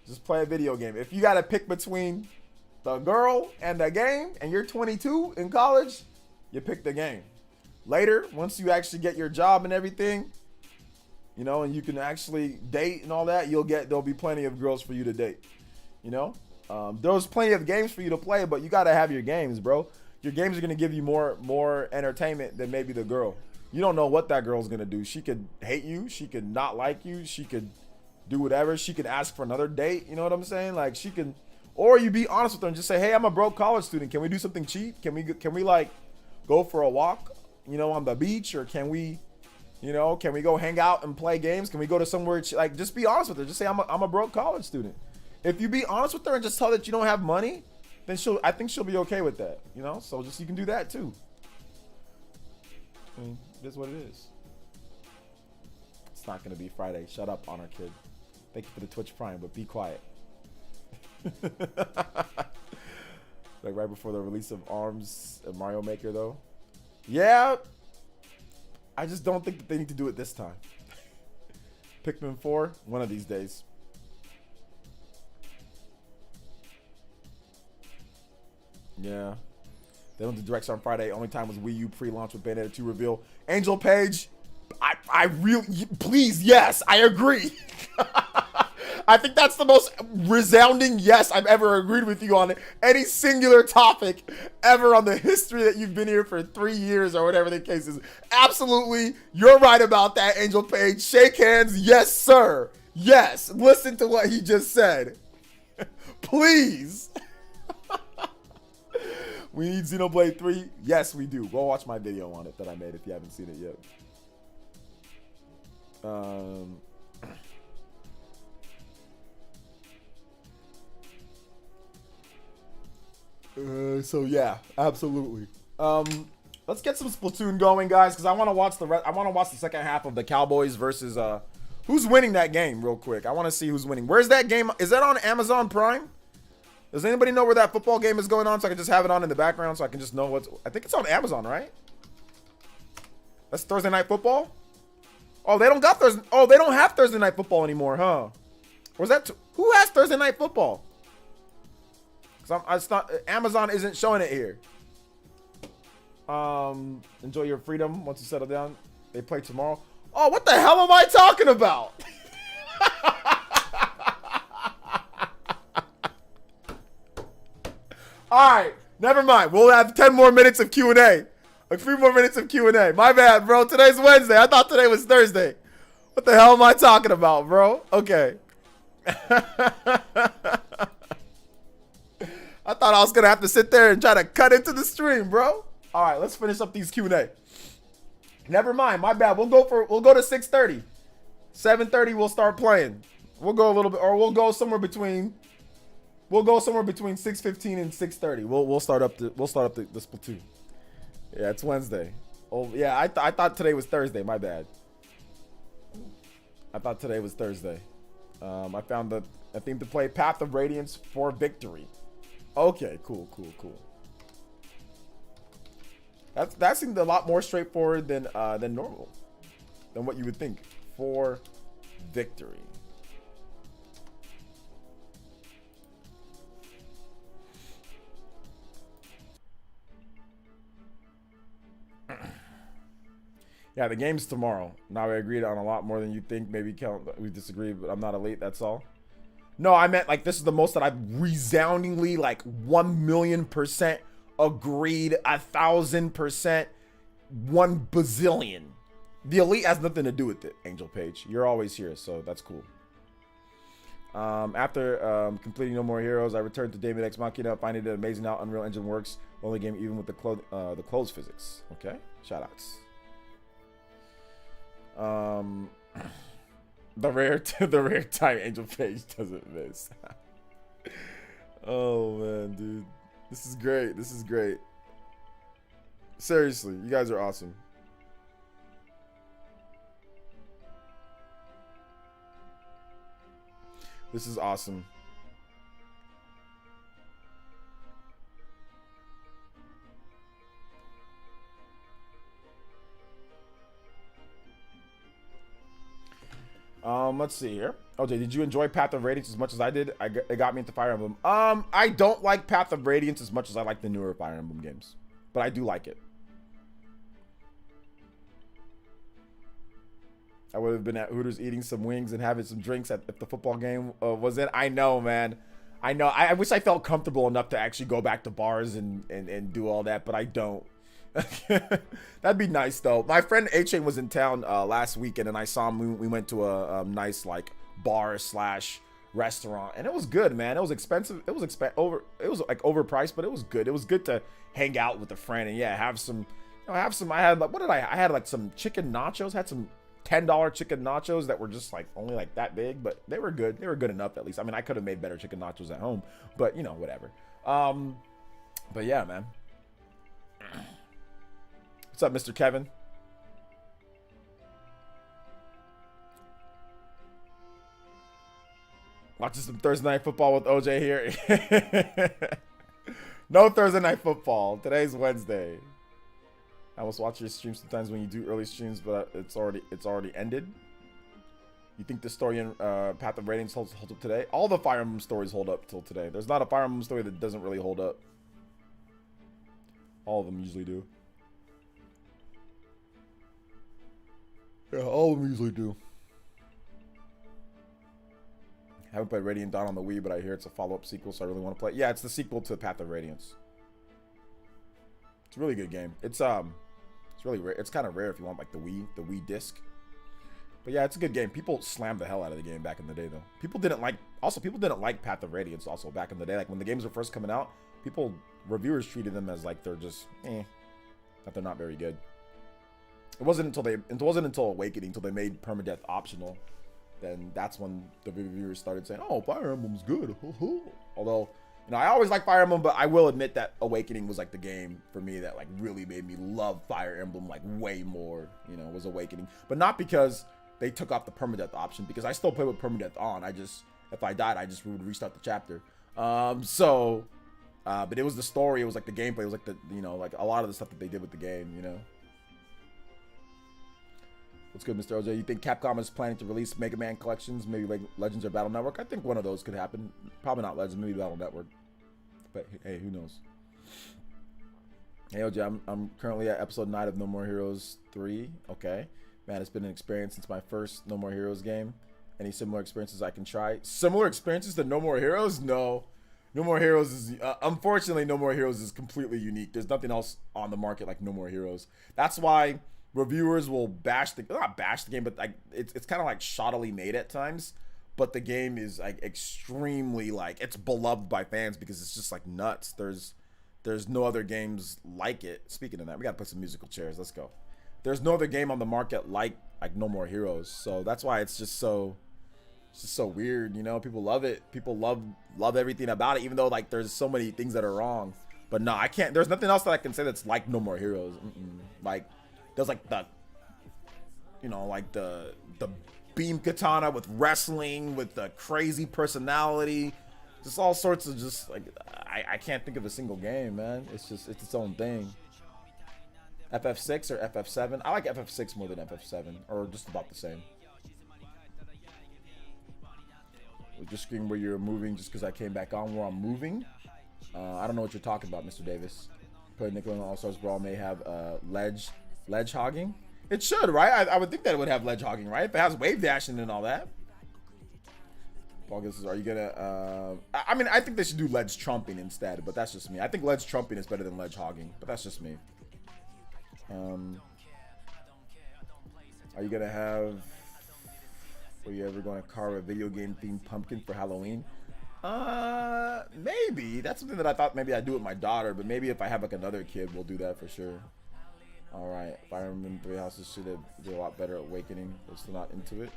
Just play a video game. If you got to pick between the girl and the game and you're 22 in college, you pick the game. Later, once you actually get your job and everything, you know, and you can actually date and all that, there'll be plenty of girls for you to date, you know? There's plenty of games for you to play, but you got to have your games, bro. Your games are going to give you more entertainment than maybe the girl. You don't know what that girl's going to do. She could hate you. She could not like you. She could do whatever. She could ask for another date. You know what I'm saying? Like, she can, or you be honest with her and just say, hey, I'm a broke college student. Can we do something cheap? Can we like go for a walk, you know, on the beach? Or can we, you know, can we go hang out and play games? Can we go to somewhere, like, just be honest with her. Just say, I'm a broke college student. If you be honest with her and just tell her that you don't have money, then I think she'll be okay with that, you know? So you can do that too. I mean, it is what it is. It's not gonna be Friday. Shut up, Honor Kid. Thank you for the Twitch Prime, but be quiet. Like right before the release of ARMS and Mario Maker though. Yeah. I just don't think that they need to do it this time. Pikmin 4, one of these days. Yeah. They don't do directs on Friday. Only time was Wii U pre-launch with Bayonetta 2 reveal. Angel Page, I really, please, yes, I agree. I think that's the most resounding yes I've ever agreed with you on any singular topic ever on the history that you've been here for 3 years or whatever the case is. Absolutely, you're right about that, Angel Page. Shake hands, yes, sir. Yes, listen to what he just said. Please. We need Xenoblade 3? Yes, we do. Go watch my video on it that I made if you haven't seen it yet. So yeah, absolutely. Let's get some Splatoon going, guys, because I want to watch the second half of the Cowboys versus who's winning that game real quick. I want to see who's winning. Where's that game? Is that on Amazon Prime? Does anybody know where that football game is going on so I can just have it on in the background so I can just know I think it's on Amazon, right? That's Thursday Night Football? Oh, they don't have Thursday Night Football anymore, huh? Was that who has Thursday Night Football? It's not, Amazon isn't showing it here. Enjoy your freedom once you settle down. They play tomorrow. Oh, what the hell am I talking about? All right, never mind. We'll have 10 more minutes of Q&A. A few more minutes of Q&A. My bad, bro. Today's Wednesday. I thought today was Thursday. What the hell am I talking about, bro? Okay. I thought I was going to have to sit there and try to cut into the stream, bro. All right, let's finish up these Q&A. Never mind. My bad. We'll go to 6:30. 7:30 we'll start playing. We'll go a little bit, or we'll go somewhere between 6:15 and 6:30. We'll start up the Splatoon. Yeah, it's Wednesday. Oh yeah, I thought today was Thursday. My bad. I thought today was Thursday. I found a theme to play, Path of Radiance for Victory. Okay, cool. That seemed a lot more straightforward than normal, than what you would think. For Victory. Yeah, the game's tomorrow. Now we agreed on a lot more than you think. Maybe we disagree, but I'm not elite. That's all. No, I meant like this is the most that I've resoundingly like 1,000,000% agreed, 1,000%, 1 bazillion. The elite has nothing to do with it, Angel Page. You're always here, so that's cool. After completing No More Heroes, I returned to David Ex Machina, finding it amazing how Unreal Engine works. Only game even with the clothes physics. Okay, shoutouts. The rare time Angel Page doesn't miss. Oh man, dude, this is great. Seriously, you guys are awesome. This is awesome. Let's see here. OJ, did you enjoy Path of Radiance as much as I did? It got me into Fire Emblem. I don't like Path of Radiance as much as I like the newer Fire Emblem games, but I do like it. I would have been at Hooters eating some wings and having some drinks if the football game was in. I know, man. I know. I wish I felt comfortable enough to actually go back to bars and do all that, but I don't. That'd be nice though. My friend A-Chain was in town last weekend, and I saw him. We went to a nice like bar / restaurant, and it was good, man. It was expensive. It was like overpriced, but it was good. It was good to hang out with a friend and yeah, have some. I had like, I had like some chicken nachos. Had some $10 chicken nachos that were just like only like that big, but they were good. They were good enough at least. I mean, I could have made better chicken nachos at home, but you know, whatever. But yeah, man. What's up, Mr. Kevin? Watching some Thursday Night Football with OJ here. No Thursday Night Football. Today's Wednesday. I almost watch your streams sometimes when you do early streams, but it's already ended. You think the story in Path of Radiance holds up today? All the Fire Emblem stories hold up till today. There's not a Fire Emblem story that doesn't really hold up. All of them usually do. Yeah, all of them usually do. Haven't played Radiant Dawn on the Wii, but I hear it's a follow-up sequel, so I really want to play. Yeah, it's the sequel to Path of Radiance. It's a really good game. It's really rare. It's kind of rare if you want like the Wii disc. But yeah, it's a good game. People slammed the hell out of the game back in the day, though. People didn't like Path of Radiance also back in the day. Like when the games were first coming out, reviewers treated them as like they're just that they're not very good. It wasn't until Awakening, until they made permadeath optional, then that's when the reviewers started saying, "Oh, Fire Emblem's good." Although, you know, I always like Fire Emblem, but I will admit that Awakening was like the game for me that like really made me love Fire Emblem like way more. You know, was Awakening, but not because they took off the permadeath option, because I still play with permadeath on. If I died, I just would restart the chapter. But it was the story, it was like the gameplay, it was like the, you know, like a lot of the stuff that they did with the game, you know. What's good, Mr. OJ? You think Capcom is planning to release Mega Man collections, maybe like Legends or Battle Network? I think one of those could happen. Probably not Legends, maybe Battle Network. But hey, who knows? Hey, OJ, I'm currently at episode 9 of No More Heroes 3. Okay. Man, it's been an experience since my first No More Heroes game. Any similar experiences I can try? Similar experiences to No More Heroes? No. No More Heroes is, unfortunately, No More Heroes is completely unique. There's nothing else on the market like No More Heroes. That's why reviewers will not bash the game, but like it's kind of like shoddily made at times. But the game is like extremely like, it's beloved by fans because it's just like nuts. There's no other games like it. Speaking of that, we gotta put some musical chairs. Let's go. There's no other game on the market like No More Heroes. So that's why it's just so weird, you know. People love it. People love everything about it, even though like there's so many things that are wrong. But no, I can't. There's nothing else that I can say that's like No More Heroes. Like there's like the, you know, like the beam katana with wrestling with the crazy personality, just all sorts of just like I can't think of a single game, man. It's its own thing. FF6 or FF7? I like FF6 more than FF7, or just about the same. Just screen where you're moving just because I came back on where I'm moving. I don't know what you're talking about, Mr. Davis. Play Nickel in All-Stars Brawl may have ledge hogging. It should, right? I would think that it would have ledge hogging, right? If it has wave dashing and all that. Paul says, are you gonna I mean, I think they should do ledge trumping instead, but that's just me. I think ledge trumping is better than ledge hogging, but that's just me. Are you gonna have, are you ever going to carve a video game themed pumpkin for Halloween? Maybe. That's something that I thought maybe I'd do with my daughter, but maybe if I have like another kid, we'll do that for sure. All right, Fire Emblem 3 Houses should have been a lot better at Awakening, but still not into it.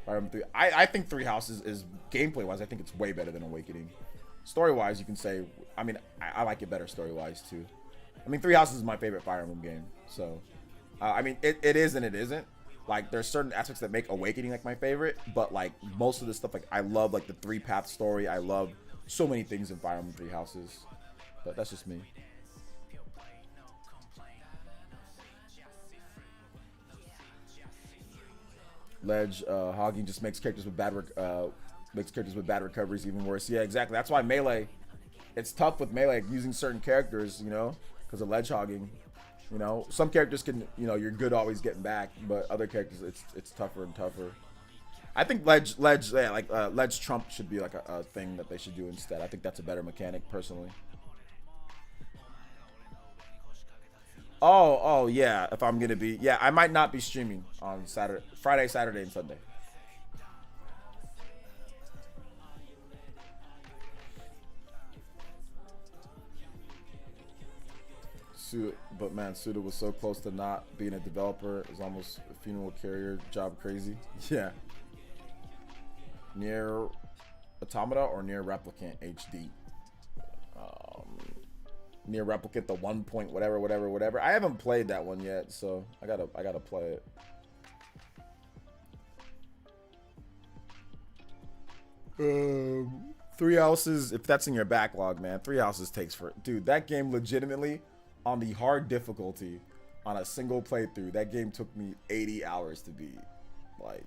Fire Emblem 3, I think 3 Houses is gameplay wise, I think it's way better than Awakening. Story wise, you can say, I mean, I like it better story wise too. I mean, 3 Houses is my favorite Fire Emblem game, so I mean, it is and it isn't. Like, there's certain aspects that make Awakening like my favorite, but like most of the stuff, like I love like the 3-path story. I love so many things in Fire Emblem 3 Houses, but that's just me. Ledge hogging just makes characters with bad recoveries even worse. Yeah, exactly. That's why Melee, it's tough with Melee using certain characters, you know, because of ledge hogging. You know, some characters can, you know, you're good always getting back, but other characters it's tougher and tougher. I think ledge trump should be like a thing that they should do instead. I think that's a better mechanic personally. Oh yeah, if I'm gonna be, yeah, I might not be streaming on Friday, Saturday, and Sunday. But man, Suda was so close to not being a developer. It's almost a funeral carrier job crazy. Yeah. Near Automata or Near Replicant HD? Near Replicant, the 1 point whatever. I haven't played that one yet, so I gotta play it. 3 Houses, if that's in your backlog, man, 3 Houses takes for, dude, that game legitimately on the hard difficulty on a single playthrough, that game took me 80 hours to beat. Like,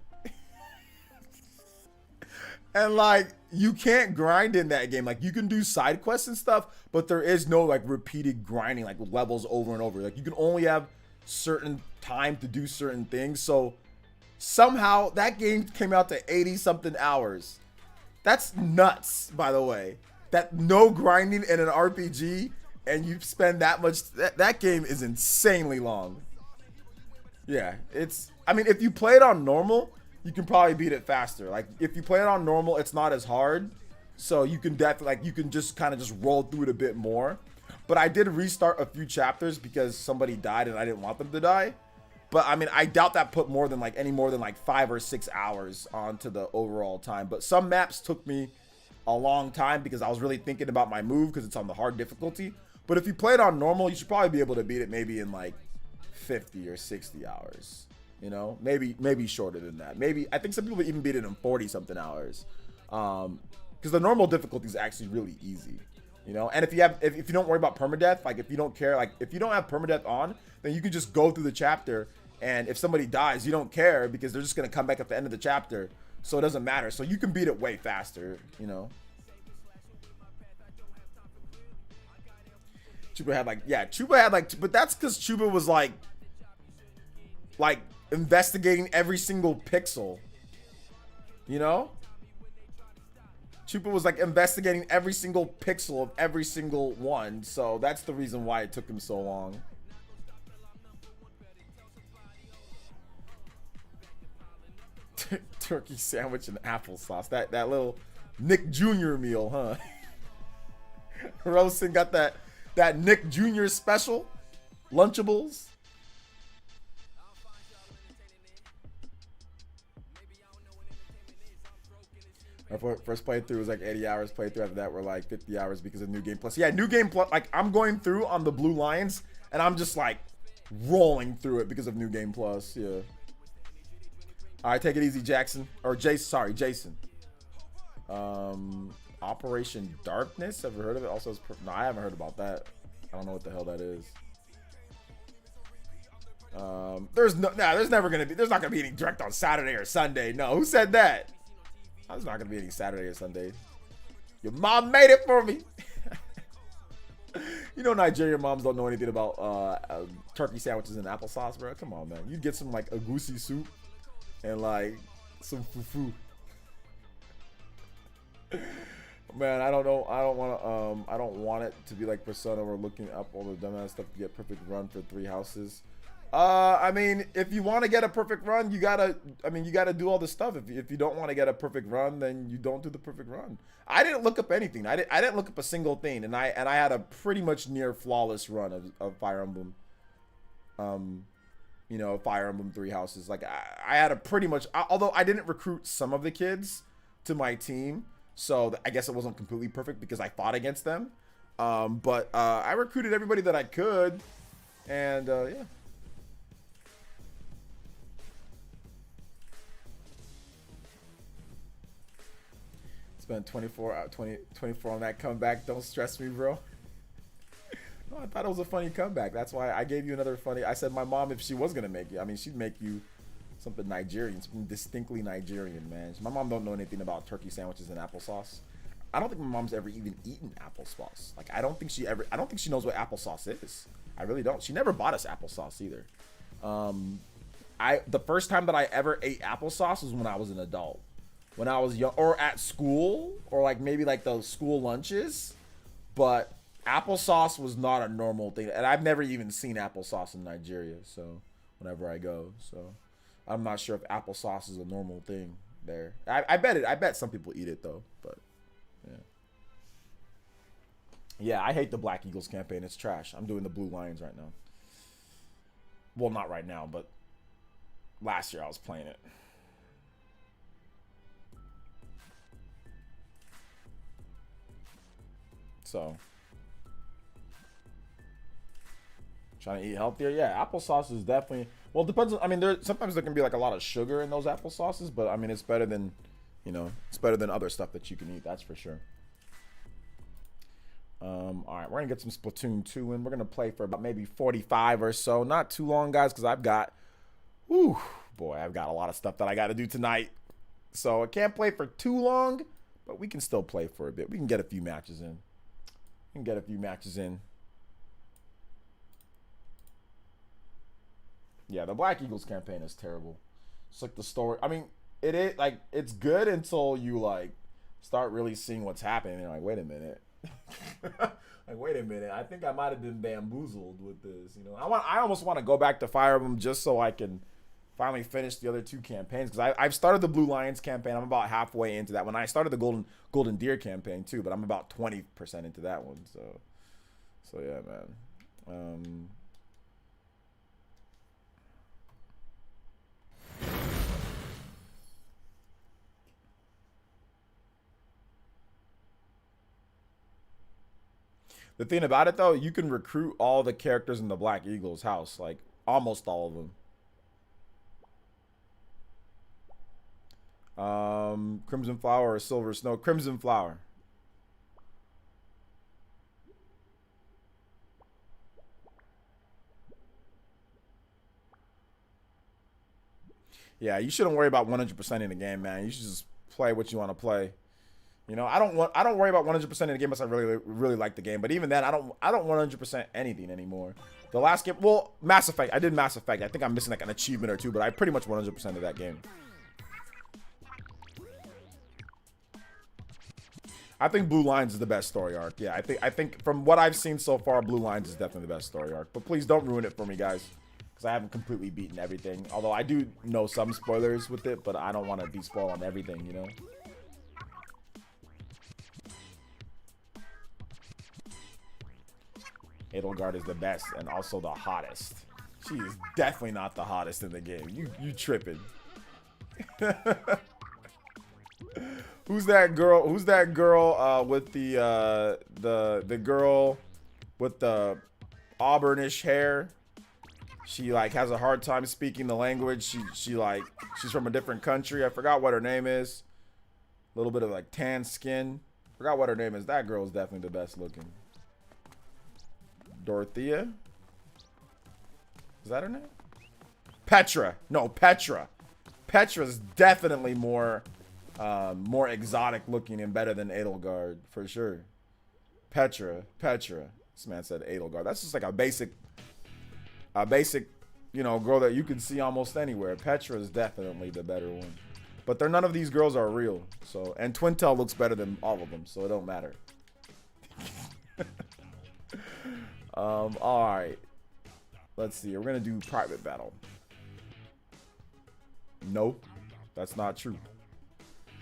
and like, you can't grind in that game. Like, you can do side quests and stuff, but there is no like repeated grinding, like levels over and over. Like, you can only have certain time to do certain things. So somehow that game came out to 80 something hours. That's nuts, by the way. That no grinding in an RPG and you spend that much, that game is insanely long. Yeah, it's, I mean, if you play it on normal, you can probably beat it faster. Like, if you play it on normal, it's not as hard. So you can definitely, like, you can just kind of just roll through it a bit more. But I did restart a few chapters because somebody died and I didn't want them to die. But I mean, I doubt that put more than like 5 or 6 hours onto the overall time. But some maps took me a long time because I was really thinking about my move because it's on the hard difficulty. But if you play it on normal, you should probably be able to beat it maybe in like 50 or 60 hours. You know, maybe shorter than that. Maybe, I think some people even beat it in 40 something hours. Because the normal difficulty is actually really easy. You know, and if you don't worry about permadeath, like if you don't care, like if you don't have permadeath on, then you can just go through the chapter And if somebody dies, you don't care because they're just gonna come back at the end of the chapter. So it doesn't matter. So you can beat it way faster, you know. Chuba had like, yeah, Chuba had like, but that's because Chuba was like investigating every single pixel, you know? Chupa was like investigating every single pixel of every single one, so that's the reason why it took him so long. Turkey sandwich and applesauce. That little Nick Jr. meal, huh? Rosen got that Nick Jr. special Lunchables. Our first playthrough was like 80 hours. Playthrough after that were like 50 hours because of New Game Plus. Yeah, New Game Plus. Like I'm going through on the Blue Lions, and I'm just like rolling through it because of New Game Plus. Yeah. All right, take it easy, Jackson or Jason. Sorry, Jason. Operation Darkness. Ever heard of it? Also, no, I haven't heard about that. I don't know what the hell that is. There's not gonna be any direct on Saturday or Sunday. No, who said that? There's not gonna be any Saturday or Sunday. Your mom made it for me. You know, Nigerian moms don't know anything about turkey sandwiches and applesauce, bro. Come on, man. You get some like egusi soup and like some fufu. Man, I don't know. I don't want it to be like Persona. We're looking up all the dumbass stuff to get perfect run for 3 houses. I mean, if you want to get a perfect run, you gotta do all this stuff. If you don't want to get a perfect run, then you don't do the perfect run. I didn't look up anything. I didn't look up a single thing, and I had a pretty much near flawless run of Fire Emblem. You know, Fire Emblem 3 houses. Like I had a pretty much, although I didn't recruit some of the kids to my team, so I guess it wasn't completely perfect because I fought against them. But I recruited everybody that I could, and yeah. Spent 24 on that comeback. Don't stress me, bro. No, I thought it was a funny comeback. That's why I gave you another funny. I said my mom, if she was gonna make you, I mean, she'd make you something Nigerian, something distinctly Nigerian, man. My mom don't know anything about turkey sandwiches and applesauce. I don't think my mom's ever even eaten applesauce. Like I don't think she knows what applesauce is. I really don't. She never bought us applesauce either. The first time that I ever ate applesauce was when I was an adult. When I was young, or at school, or like maybe like those school lunches, but applesauce was not a normal thing, and I've never even seen applesauce in Nigeria. So whenever I go, so I'm not sure if applesauce is a normal thing there. I bet some people eat it though, but yeah, I hate the Black Eagles campaign. It's trash. I'm doing the Blue Lions right now. Well, not right now, but last year I was playing it. So, trying to eat healthier. Yeah, applesauce is definitely, well, it depends. I mean, sometimes there can be like a lot of sugar in those applesauces, but I mean, it's better than, you know, it's better than other stuff that you can eat. That's for sure. All right, we're gonna get some Splatoon 2 in. We're gonna play for about maybe 45 or so. Not too long, guys, because I've got a lot of stuff that I got to do tonight. So I can't play for too long, but we can still play for a bit. We can get a few matches in. Yeah, the Black Eagles campaign is terrible. It's like the story. I mean, it is like it's good until you like start really seeing what's happening. And you're like, wait a minute. I think I might have been bamboozled with this. You know, I almost want to go back to Fire Emblem just so I can finally finish the other 2 campaigns, because I've started the Blue Lions campaign. I'm about halfway into that one. I started the Golden Deer campaign too, but I'm about 20% into that one. So yeah, man. The thing about it though, you can recruit all the characters in the Black Eagles house, like almost all of them. Crimson Flower or Silver Snow? Crimson Flower. Yeah, you shouldn't worry about 100% in the game, man. You should just play what you want to play. You know, I don't worry about 100% in the game unless I really like the game. But even then, I don't 100% anything anymore. The last game, well, Mass Effect. I did Mass Effect. I think I'm missing like an achievement or two, but I pretty much 100% of that game. I think Blue Lines is the best story arc. Yeah, I think from what I've seen so far, Blue Lines is definitely the best story arc. But please don't ruin it for me, guys, because I haven't completely beaten everything. Although I do know some spoilers with it, but I don't want to be spoiled on everything, you know. Edelgard is the best and also the hottest. She is definitely not the hottest in the game. You tripping. Who's that girl? Who's that girl with the girl with the auburnish hair? She like has a hard time speaking the language. She's from a different country. I forgot what her name is. A little bit of like tan skin. Forgot what her name is. That girl is definitely the best looking. Dorothea? Is that her name? Petra. No, Petra. Petra's definitely more exotic looking and better than Edelgard for sure. Petra. This man said Edelgard. That's just like a basic, you know, girl that you can see almost anywhere. Petra is definitely the better one. But none of these girls are real. So, and Twintel looks better than all of them, so it don't matter. All right. Let's see. We're gonna do private battle. Nope, that's not true.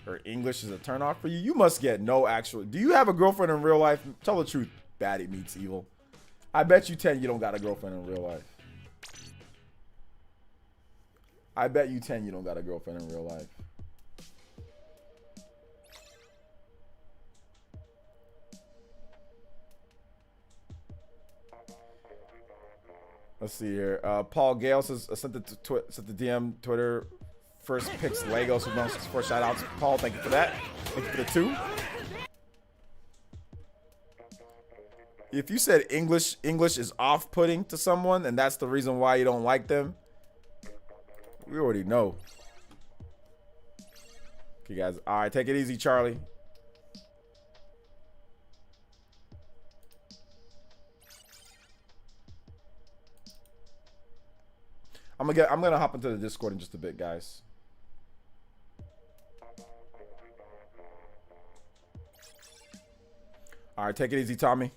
Her English is a turnoff for you. You must get no actual. Do you have a girlfriend in real life? Tell the truth. Baddie meets evil. I bet you 10 you don't got a girlfriend in real life. I bet you 10 you don't got a girlfriend in real life. Let's see here. Paul Gale says sent the DM Twitter. First picks Legos with 164 shout outs. Paul, thank you for that. Thank you for the 2. If you said English is off-putting to someone and that's the reason why you don't like them, we already know. Okay, guys. All right, take it easy, Charlie. I'm gonna hop into the Discord in just a bit, guys. All right, take it easy, Tommy.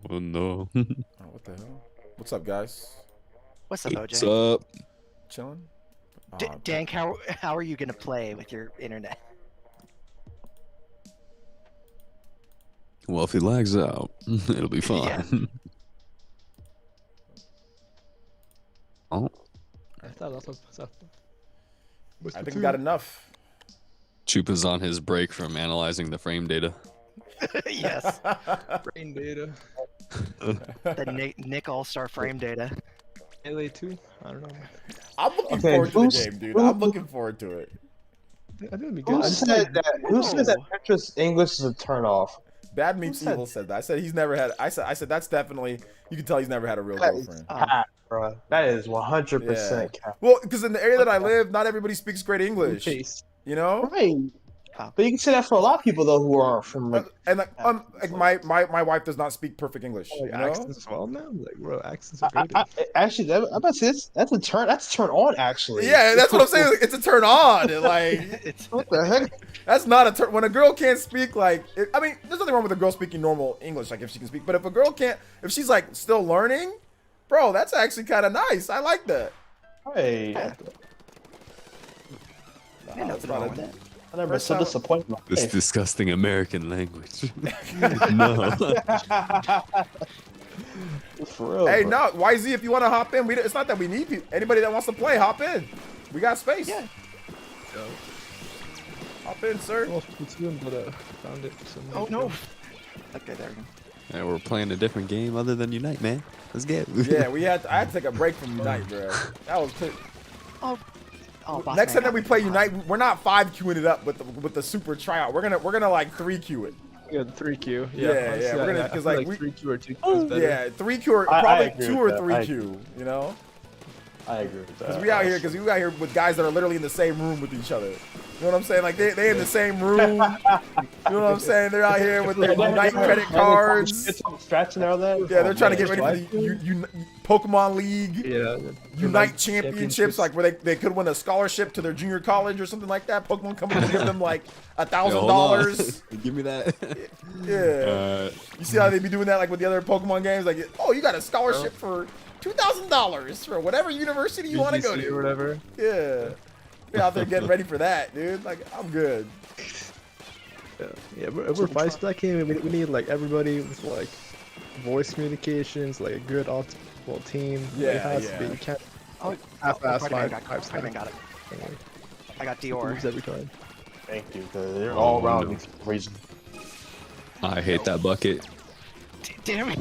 Oh no. Oh, what the hell? What's up, guys? What's up, OJ? What's up? Chilling. Dank, how are you gonna play with your internet? Well, if he lags out, it'll be fine. Yeah. Oh, I think we got enough. Chupa's on his break from analyzing the frame data. Yes. Brain data. The Nick All-Star frame data. LA2? I don't know. I'm looking forward to the game, dude. I'm looking forward to it. I think it'd be good. Who said that? Who said that Petra's English is a turnoff? Bad Meets Evil said that. I said he's never had. I said that's definitely. You can tell he's never had a real girlfriend. Cap, bro. That is 100% cap. Well, because in the area that I live, not everybody speaks great English. You know. Right. But you can say that for a lot of people though who are from like. And like my wife does not speak perfect English. Oh, you know? accents well now? Like, bro, accents are great. Actually, I'm about to say that's a turn. That's a turn on. Actually. Yeah, that's what I'm saying. It's a turn on. Like, what the heck? That's not a turn. When a girl can't speak, like, I mean, there's nothing wrong with a girl speaking normal English, like if she can speak. But if a girl can't, if she's like still learning, bro, that's actually kind of nice. I like that. Hey. Yeah, nothing wrong with that. I never been so disappointed. This disgusting American language. No. For real. Hey, bro. no, YZ, if you want to hop in, it's not that we need people. Anybody that wants to play, hop in. We got space. Yeah. Hop in, sir. Well, Splatoon, but found it for some reason. Oh no. Okay, there we go. Yeah, we're playing a different game other than Unite, man. Let's get. Yeah, I had to take a break from Unite, bro. That was. Oh, boss Next man, time that we play Unite, we're not 5 queuing it up with the super tryout. We're gonna like 3 queue it. Yeah, 3Q. Yeah, yeah, we're gonna- 'cause, like, we- 3Q or 2Q is better. Yeah, 3Q or I probably agree 2 with or that. 3Q. You know, I agree with that. because we out here with guys that are literally in the same room with each other. You know what I'm saying? Like they in the same room. You know what I'm saying? They're out here with their Unite credit cards. It's strats and all that. Yeah, they're trying to get ready for the Pokemon League. Yeah. Unite championships, like where they could win a scholarship to their junior college or something like that. Pokemon Company will give them like $1,000. Give me that. Yeah. You see how they be doing that like with the other Pokemon games? Like, oh, you got a scholarship for $2,000 for whatever university you want to go BGC to. or whatever. Yeah. They're out there getting ready for that, dude. Like, I'm good. Yeah, we're fighting that game. We need like everybody with like voice communications, like a good optimal team. Yeah, it has yeah. to be. You can't Oh, half-ass Spider-Man five got it. Spider-Man got it. I got Dior. lose every time. Thank you, because they're all around me for reason. I hate that bucket. Damn it.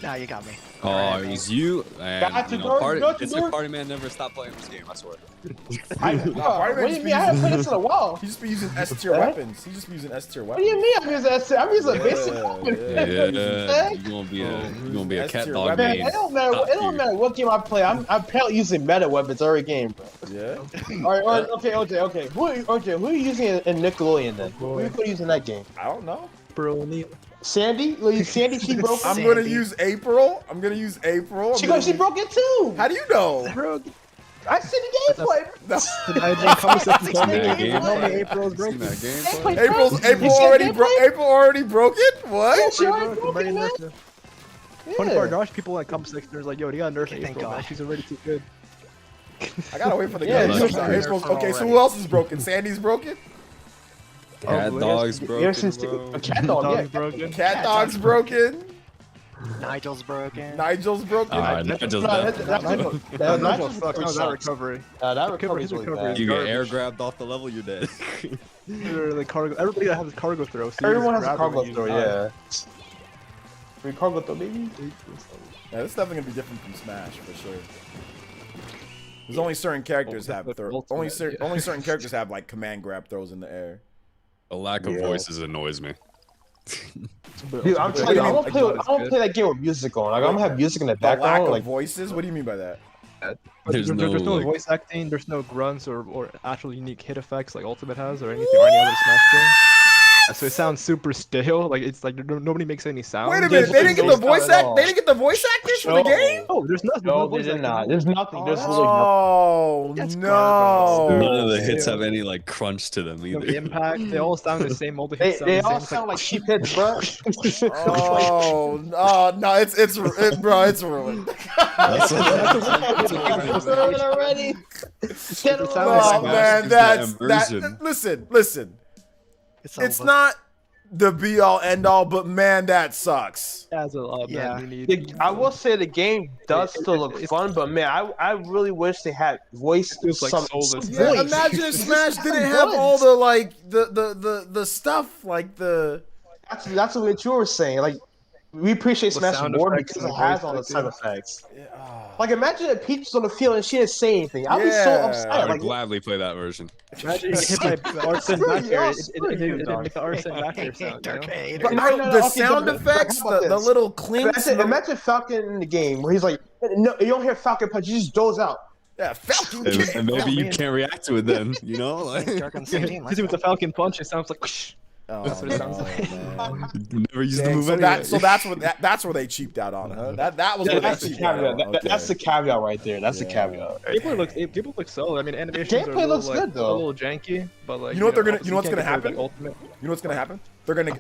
Now you got me. Oh, it was you. And, Got you to know, door, party, got to it's door. like Party Man never stopped playing this game, I swear. What do you mean? I haven't played this in a while. He just be using S tier weapons. He just be using S tier What do weapons. you mean? I'm using basic Yeah, weapon. Yeah, you're gonna be a That's cat your dog weapon. Man, main. it don't matter. It don't matter what game I play. I'm apparently using meta weapons every game, bro. Yeah. All right, okay. Who are you using in Nickelodeon then? Who are you gonna use in that game? I don't know. Bro, Neil. Sandy? Sandy, she broke. I'm gonna use April. I'm gonna use April. She broke it too. How do you know? Bro, I see the gameplay. No. I didn't come second. Seen that game. Tell me April's Seen broken. that game. Gameplay, April You see already gameplay? broke. April already broke it. What? She already broke it, man. Funny Yeah. part, Josh, people like come second. There's like, yo, you gotta nerf Thank April, man. God. She's already too good. I gotta wait for the Yeah, game. it's April's okay. okay. So who else is broken? Sandy's broken. Cat dog's broken, Ever since bro. Cat Dog, yeah. Dog's broken. Cat Dog's broken. Nigel's broken. Nigel's broken. Not just No, that. that's Nigel Nigel's sucks. How's that sucks. recovery? That recovery is His really recovery bad. You get garbage. air grabbed off the level, you're dead. Literally, cargo. Everybody has a cargo throw. So you Everyone just has a grab it cargo when you throw, die. yeah. We cargo throw, baby. Yeah, this is definitely gonna be different from Smash for sure. There's only certain characters Oh, have the throw. ultimate, yeah. Only certain characters have like command grab throws in the air. A lack of Yeah. voices annoys me. Dude, I'm telling you, I don't play that game with music on. Like, I'm gonna have music in the The lack background. of Like, voices. What do you mean by that? There's There's no, no like- voice acting. There's no grunts or actual unique hit effects like Ultimate has or anything or any other Smash game. So it sounds super stale. Like it's like nobody makes any sound. Wait a minute. They didn't get the Those voice not at act. all. They didn't get the voice actors for the game. Oh, there's nothing. no, voice they did acting. not. There's nothing. There's Oh, literally nothing. Oh That's no! None of the hits Yeah. have any like crunch to them No either. impact. They all sound the same. All the They, hits sound they the same. all It's sound like cheap hits, bro. Oh no! It's bro. It's ruined. That's already. Oh man, that's that. immersion. Listen. It's It's over. not the be all end all, but man, that sucks. Has a lot. Yeah. Man, you need. I will say the game does still look fun, but man, I really wish they had voice. feels like some soulless. voice. Yeah, imagine if Smash didn't have all the like the stuff like the. That's what you were saying. Like, we appreciate The Smash sound more effects because and it the has voice all the acting. sound effects. Ah. Like, imagine if Peach was on the field and she didn't say anything. I'd be so Yeah. upset. I would Like, gladly play that version. Imagine you get hit by arson Screw back there. you, It screw you, didn't dog. make the arson back there sound. You know? Arcade. But No, the okay, sound but effects, how about the this? little clinks. Imagine Falcon in the game where he's like, no, you don't hear Falcon punch, he just does out. Yeah, Falcon. And maybe you can't react to it then, you know? Like, Dark on the same team. Because with the Falcon punch, it sounds like. Whoosh. Oh, That's what it sounds no, like. man. you never used the Dang, move so anyway. that's where they cheaped out on, huh? That was where they That's the cheaped out caveat. on. That's the caveat right there. That's the Yeah. caveat. People look solid. I mean, animations are a Gameplay little, looks like, good, though. a little janky, but like. You know what they're gonna- obviously you know what's can't gonna compare with, happen? like, Ultimate. You know what's gonna happen?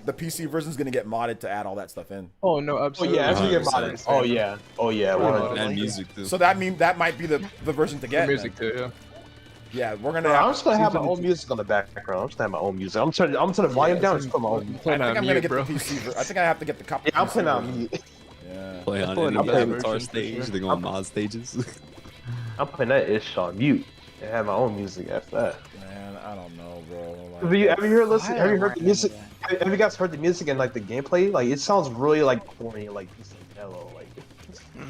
The PC version's gonna get modded to add all that stuff in. Oh no, Oh absolutely. yeah, that's what you get 100%. modded. Oh yeah. Oh yeah. Oh, And music too. So that might be the version to The get. music then. too. Yeah. Yeah, we're gonna. Bro, I'm Have, just gonna have my Season own music on the background. I'm just gonna have my own music. I'm turning the volume down and just put my own music. I Playing think on I'm mute, gonna get bro. the PC. I think I have to get the copy. Yeah, I'm putting on mute. Yeah. Play on pulling any up that avatar version for stage, sure. they go on mod stages. I'm putting that ish on mute and have my own music after that. Man, I don't know, bro. Have you Why have you am heard I the music? into Have you guys heard the music and like the gameplay? Like it sounds really like corny, like just like mellow. Like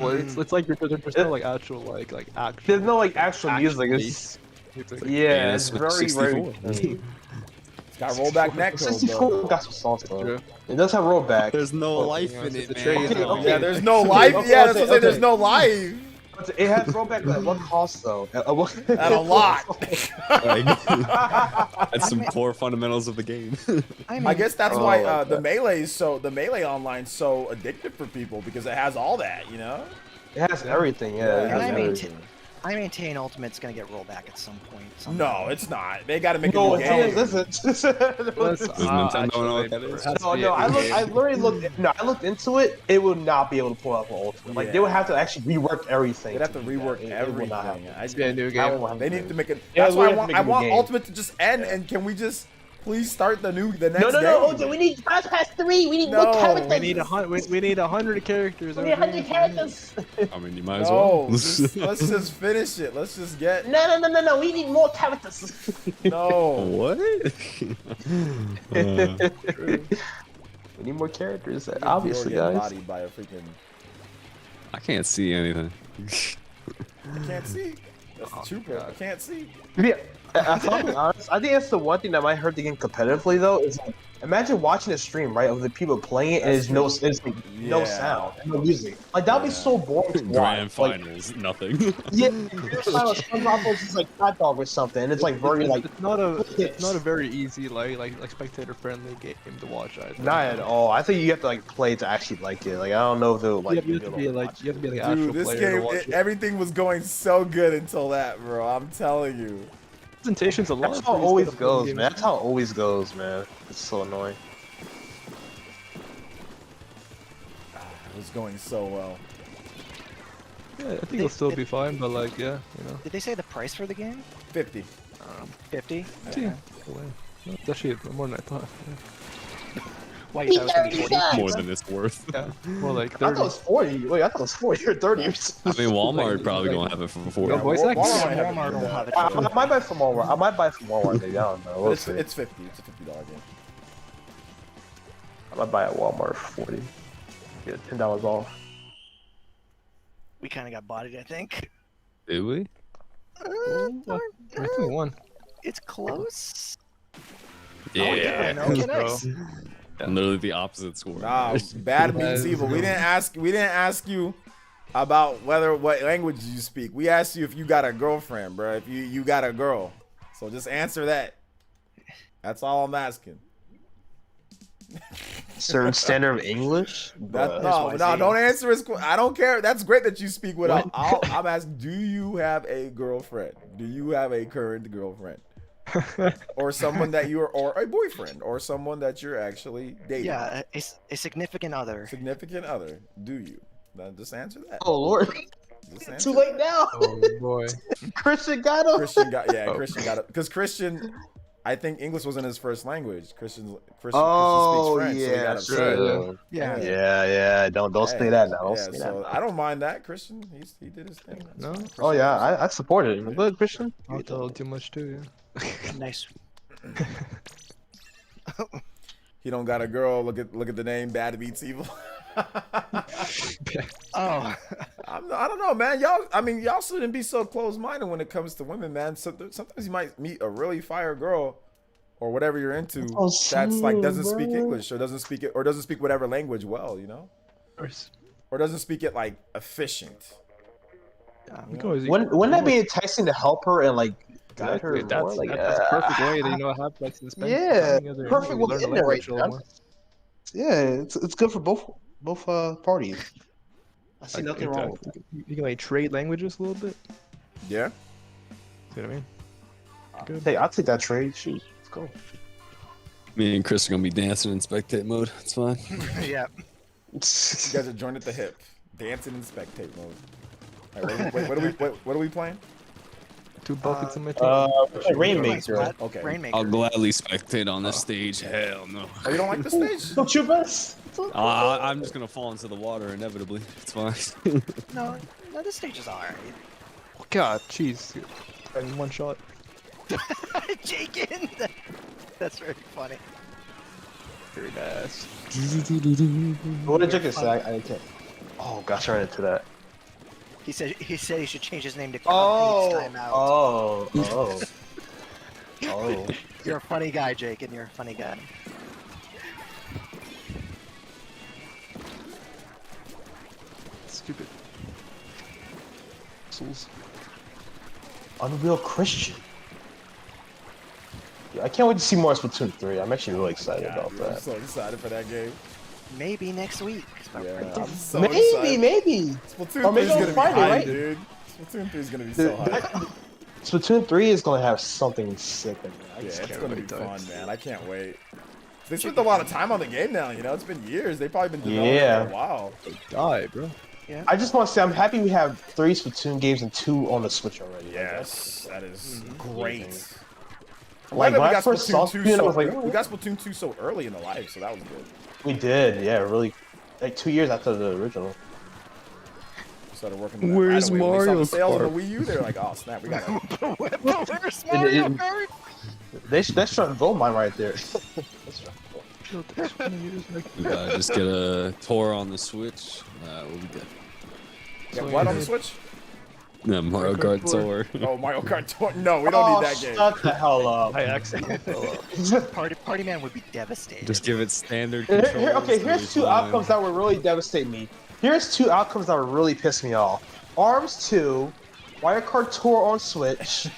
Well, it's like there's no like actual like actual. there's no like actual music. bass. It's It's like, yeah, Yeah, it's it's very 64. very. It's got rollback neck code, 64 though. got some songs though. True. It does have rollback. There's no life Yeah, in it's it, a trade, man. okay. Yeah, there's no life. Okay, Yeah, that's what I'm saying. okay. There's no life. It has rollback at what cost though? At a lot. Like, that's some core fundamentals of the game. I guess that's Oh, why like the that. melee online's so addictive for people because it has all that, you know. It has everything. Yeah. It Yeah, has And everything. I maintain Ultimate's gonna get rolled back at some point. No, it's not. They got to make No, a new game. listen. Does Nintendo know what that is? No, I literally looked. No, I looked into it. It will not be able to pull out for Ultimate. Like they would have to actually rework everything. They'd have to do that. rework It will not everything. happen. I- Be a new I game. won't have They to need do to it. make it. Yeah, That's we why have to make a I new want game. Ultimate to just end. Yeah. And can we just please start the next No, game? OJ, we need Fast Pass 3. We need No, more characters. We need we need 100 characters. We need 100 characters. I mean, you might as No, well. let's just finish it. Let's just get No. We need more characters. no. What? We need more characters. You're Obviously, getting guys. bodied by a freaking. I can't see anything. I can't see. That's the true part. I can't see. Yeah, if I'm being honest, I think that's the one thing that might hurt the game competitively though. Is like, imagine watching a stream right of the people playing it and That's it's like no Yeah. sound, no music. Like that'd be Yeah. so boring to watch. Grand Like, finals, nothing. yeah, SpongeBob was just like hot dog or something, and it's like very like It's not a very easy like spectator friendly game to watch either. not at all. I think you have to like play to actually like it. Like I don't know if they'll like. you have to be like an actual Dude, this player to game, watch it. everything was going so good until that, bro. I'm telling you. Presentation's a lot. That's how it always goes, man. That's how it always goes, man. It's so annoying. It was going so well. Yeah, I think it'll still be fine, but like, yeah, you know. Did they say the price for the game? 50. 50? Yeah. It's actually more than I thought. Why you thought it was gonna be 40? More than it's worth. Yeah, more like I thought it 30. was 40. Wait, I thought it was 40 or 30. I mean, Walmart probably gonna have it for 40. No voice acting. Walmart will have it. I might buy from Walmart. I might buy from Walmart. Maybe I don't know. But We'll it's, see. it's 50. It's a $50 game. I might buy at Walmart for 40. Get $10 off. We kind of got bodied, I think. Did we? I think one. It's close. Yeah. Okay, nice. Literally the opposite score. Nah, bad means evil. We didn't ask you about what language you speak. We asked you if you got a girlfriend, bro. If you got a girl. So just answer that. That's all I'm asking. Certain standard of English? No, don't answer his question. I don't care. That's great that you speak without. I'm asking, do you have a girlfriend? Do you have a current girlfriend? Or someone that you're, or a boyfriend, or someone that you're actually dating? Yeah, a significant other. Significant other. Do you? Then just answer that. Oh, Lord. Just answer Too late now. Oh boy. Christian got him. Christian got Christian got it because Christian, I think English wasn't his first language. Christian speaks Oh, French, so he yeah. got upset. True. Yeah. Yeah. Don't say that now. Don't Yeah, say so that. I don't mind that. Christian, he did his thing. No? Oh, yeah. I supported him. Good, Christian. I'll tell too much too, yeah. Nice. He don't got a girl. Look at the name. Bad meets evil. Oh. I don't know, man. Y'all shouldn't be so close-minded when it comes to women, man. So, sometimes you might meet a really fire girl, or whatever you're into, that's like doesn't speak English or doesn't speak whatever language well, you know, or doesn't speak it like efficient. We can always- Wouldn't that be enticing to help her and like guide her Exactly, more? Like, that's a perfect way that you know how to spend Yeah, time together. perfect You way learn in the there language right a little now. more. yeah, it's good for both parties. I see nothing wrong with that. You can like trade languages a little bit. Yeah. See what I mean? Good. Hey, I'll take that trade. Shoot, let's go. Me and Chris are gonna be dancing in spectate mode. It's fine. Yeah. You guys are joined at the hip, dancing in spectate mode. All right, what are we playing? 2 buckets in my team. Rainmaker. Okay. Rainmaker. I'll gladly spectate on this stage. Hell no. Oh, you don't like the stage? Don't you best? I'm just gonna fall into the water inevitably. It's fine. No, the stage is alright. Oh, God, jeez. In one shot. Jakin! That's very funny. Very nice. What did Jacob say? I can't. Oh gosh, I ran into that. He said he should change his name to Oh, Company's Timeout. oh. You're a funny guy, Jake, and you're a funny guy. stupid souls. Unreal Christian. Yeah, I can't wait to see more Splatoon 3. I'm actually really excited about I'm that. so excited for that game. Maybe next week. Yeah, I'm so Maybe, excited. maybe. Splatoon Or 3 maybe is on gonna be Friday, hype, right? dude. Splatoon 3 is gonna be Dude, so hype. Splatoon 3 is gonna have something sick in there. I Yeah, just it's can't gonna be wait. fun, man. I can't wait. They spent a lot of time on the game now, you know? It's been years. They've probably been developing it for a while. Die, bro. I just want to say I'm happy we have 3 Splatoon games and 2 on the Switch already. Yes, that is great. Like, we when I got first saw Splatoon 2 Splatoon, I so was like, oh. we got Splatoon 2 so early in the life, so that was good. We did, yeah, really. Like 2 years after the original. Started working. On that Where's right away. When they saw Mario the sales on Kart? the Wii U, they're like, "Oh snap, we got to." Where's Mario Kart? That's trying to gold mine right there. We gotta just get a tour on the Switch. We'll be good. Yeah, what on the Switch? Yeah, Mario Kart tour. Oh, Mario Kart Tour. No, we don't need that game. Shut the hell up. I accidentally fell up. Party Man would be devastated. Just give it standard Here- controls. okay, it'll here's be 2 fine. outcomes that would really devastate me. Here's 2 outcomes that would really piss me off. ARMS 2, Mario Kart Tour on Switch,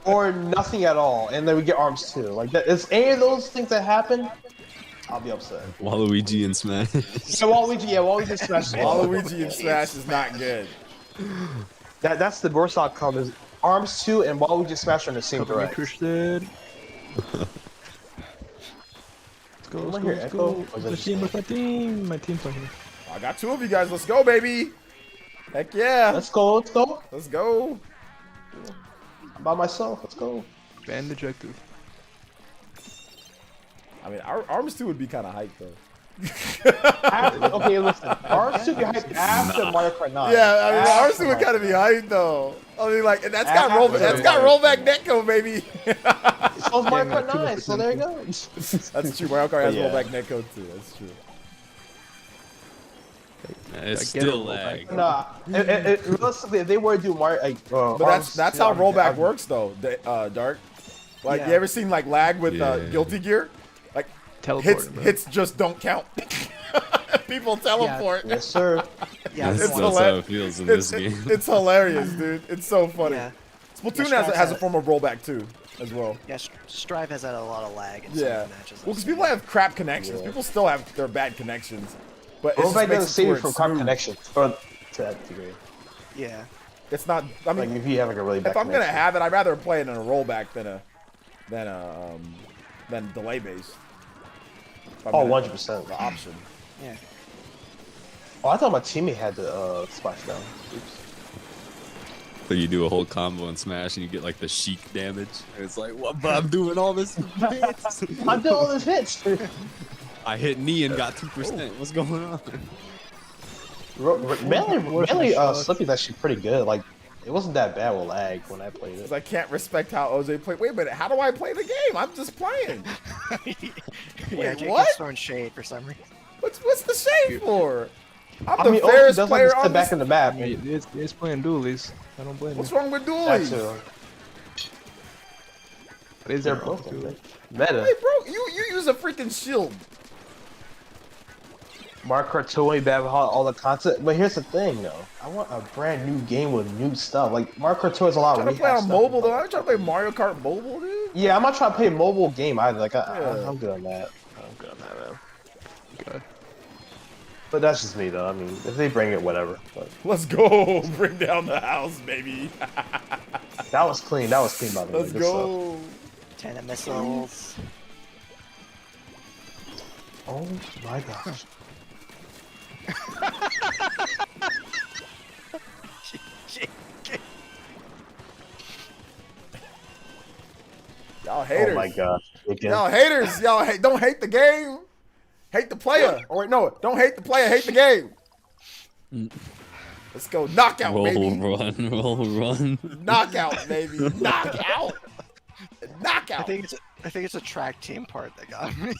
or nothing at all, and then we get ARMS 2. Like, that is any of those things that happen, I'll be upset. Waluigi and Smash. So Waluigi Smash. Waluigi and Smash is not good. That's the worst outcome is ARMS 2 and Waluigi Smash are in the same Cover me, direct. Christian. Let's go, Am I let's go, here, let's Echo? go. Or is that The just team me? with my team. My team's not here. I got 2 of you guys. Let's go, baby. Heck yeah. Let's go, let's go. Let's go. I'm by myself, let's go. Banned objective. I mean, ARMS 2 would be kind of hype though. Okay, listen. ARMS 2 be hyped after Mario Kart 9. Yeah, I mean, After ARMS 2 would Mario kind of be hype though. I mean, like, and that's got After that's got Mario rollback netcode, baby. Kart. So is Mario Yeah, Kart too 9, much so there you go. That's true. Mario Kart has Yeah. rollback netcode too. That's true. It's I get still it, lag. Nah, realistically, if they were to do Mario, like, But that's how rollback works though, Dark. Like, you Yeah. ever seen like lag with Yeah. Guilty Gear? Like Teleporting, bro. hits just don't count. People teleport. Yes, sir. Yeah, That's, It's that's hilarious. how it feels in this It's, game. it's hilarious, dude. It's so funny. Yeah. Splatoon Yeah, has a Strive form of rollback too, as well. Yeah, Strive has had a lot of lag in some Yeah. of the matches. Well, because people have crap connections. People still have their bad connections. But it just Rollback makes doesn't it save to you where from it's crap smooth. connection, or to that degree. Yeah. It's not. I mean, Like, if you have like a really bad if I'm gonna connection. have it, I'd rather play it in a rollback than delay based. If I'm Oh, gonna- 100%. The option. Yeah. Oh, I thought my teammate had the splash down. Oops. So you do a whole combo in Smash and you get like the chic damage. And it's like, what? But I'm doing all this. hits. I'm doing all these hits. I hit knee and got 2%. What's going on? Mainly, Slippy's actually pretty good. Like, it wasn't that bad with lag when I played it. Because I can't respect how OJ played. Wait a minute, how do I play the game? I'm just playing. Yeah, Jacob's what? throwing shade for some reason. What's the shade for? I'm I the mean, Oki fairest does like player to on step back this. in the map. It's playing dualies. I don't blame What's you. wrong with That dualies? too. What is They're there wrong both with okay. dualies? Meta. Hey, bro, you use a freaking shield. Mario Kart 2 ain't bad with all the content, but here's the thing though. I want a brand new game with new stuff. Like Mario Kart 2 has a lot I'm of trying to play rehash on stuff. mobile though. I'm trying to play Mario Kart mobile, dude. Yeah, I'm not trying to play a mobile game either. Like Yeah. I'm good on that. I'm good on that, man. God. But that's just me though. I mean, if they bring it, whatever. But Let's go. Bring down the house, baby. that was clean. That was clean by the way. Let's Good stuff. go. Tenant missiles. Oh my gosh. Y'all haters. Oh my gosh. Again. Y'all haters. Y'all don't hate the game. Hate the player. Or wait, no, don't hate the player. Hate the game. Let's go. Knockout, Roll, baby. run, roll, run. Knockout, baby. Knockout. Knockout. I think it's a track team part that got me.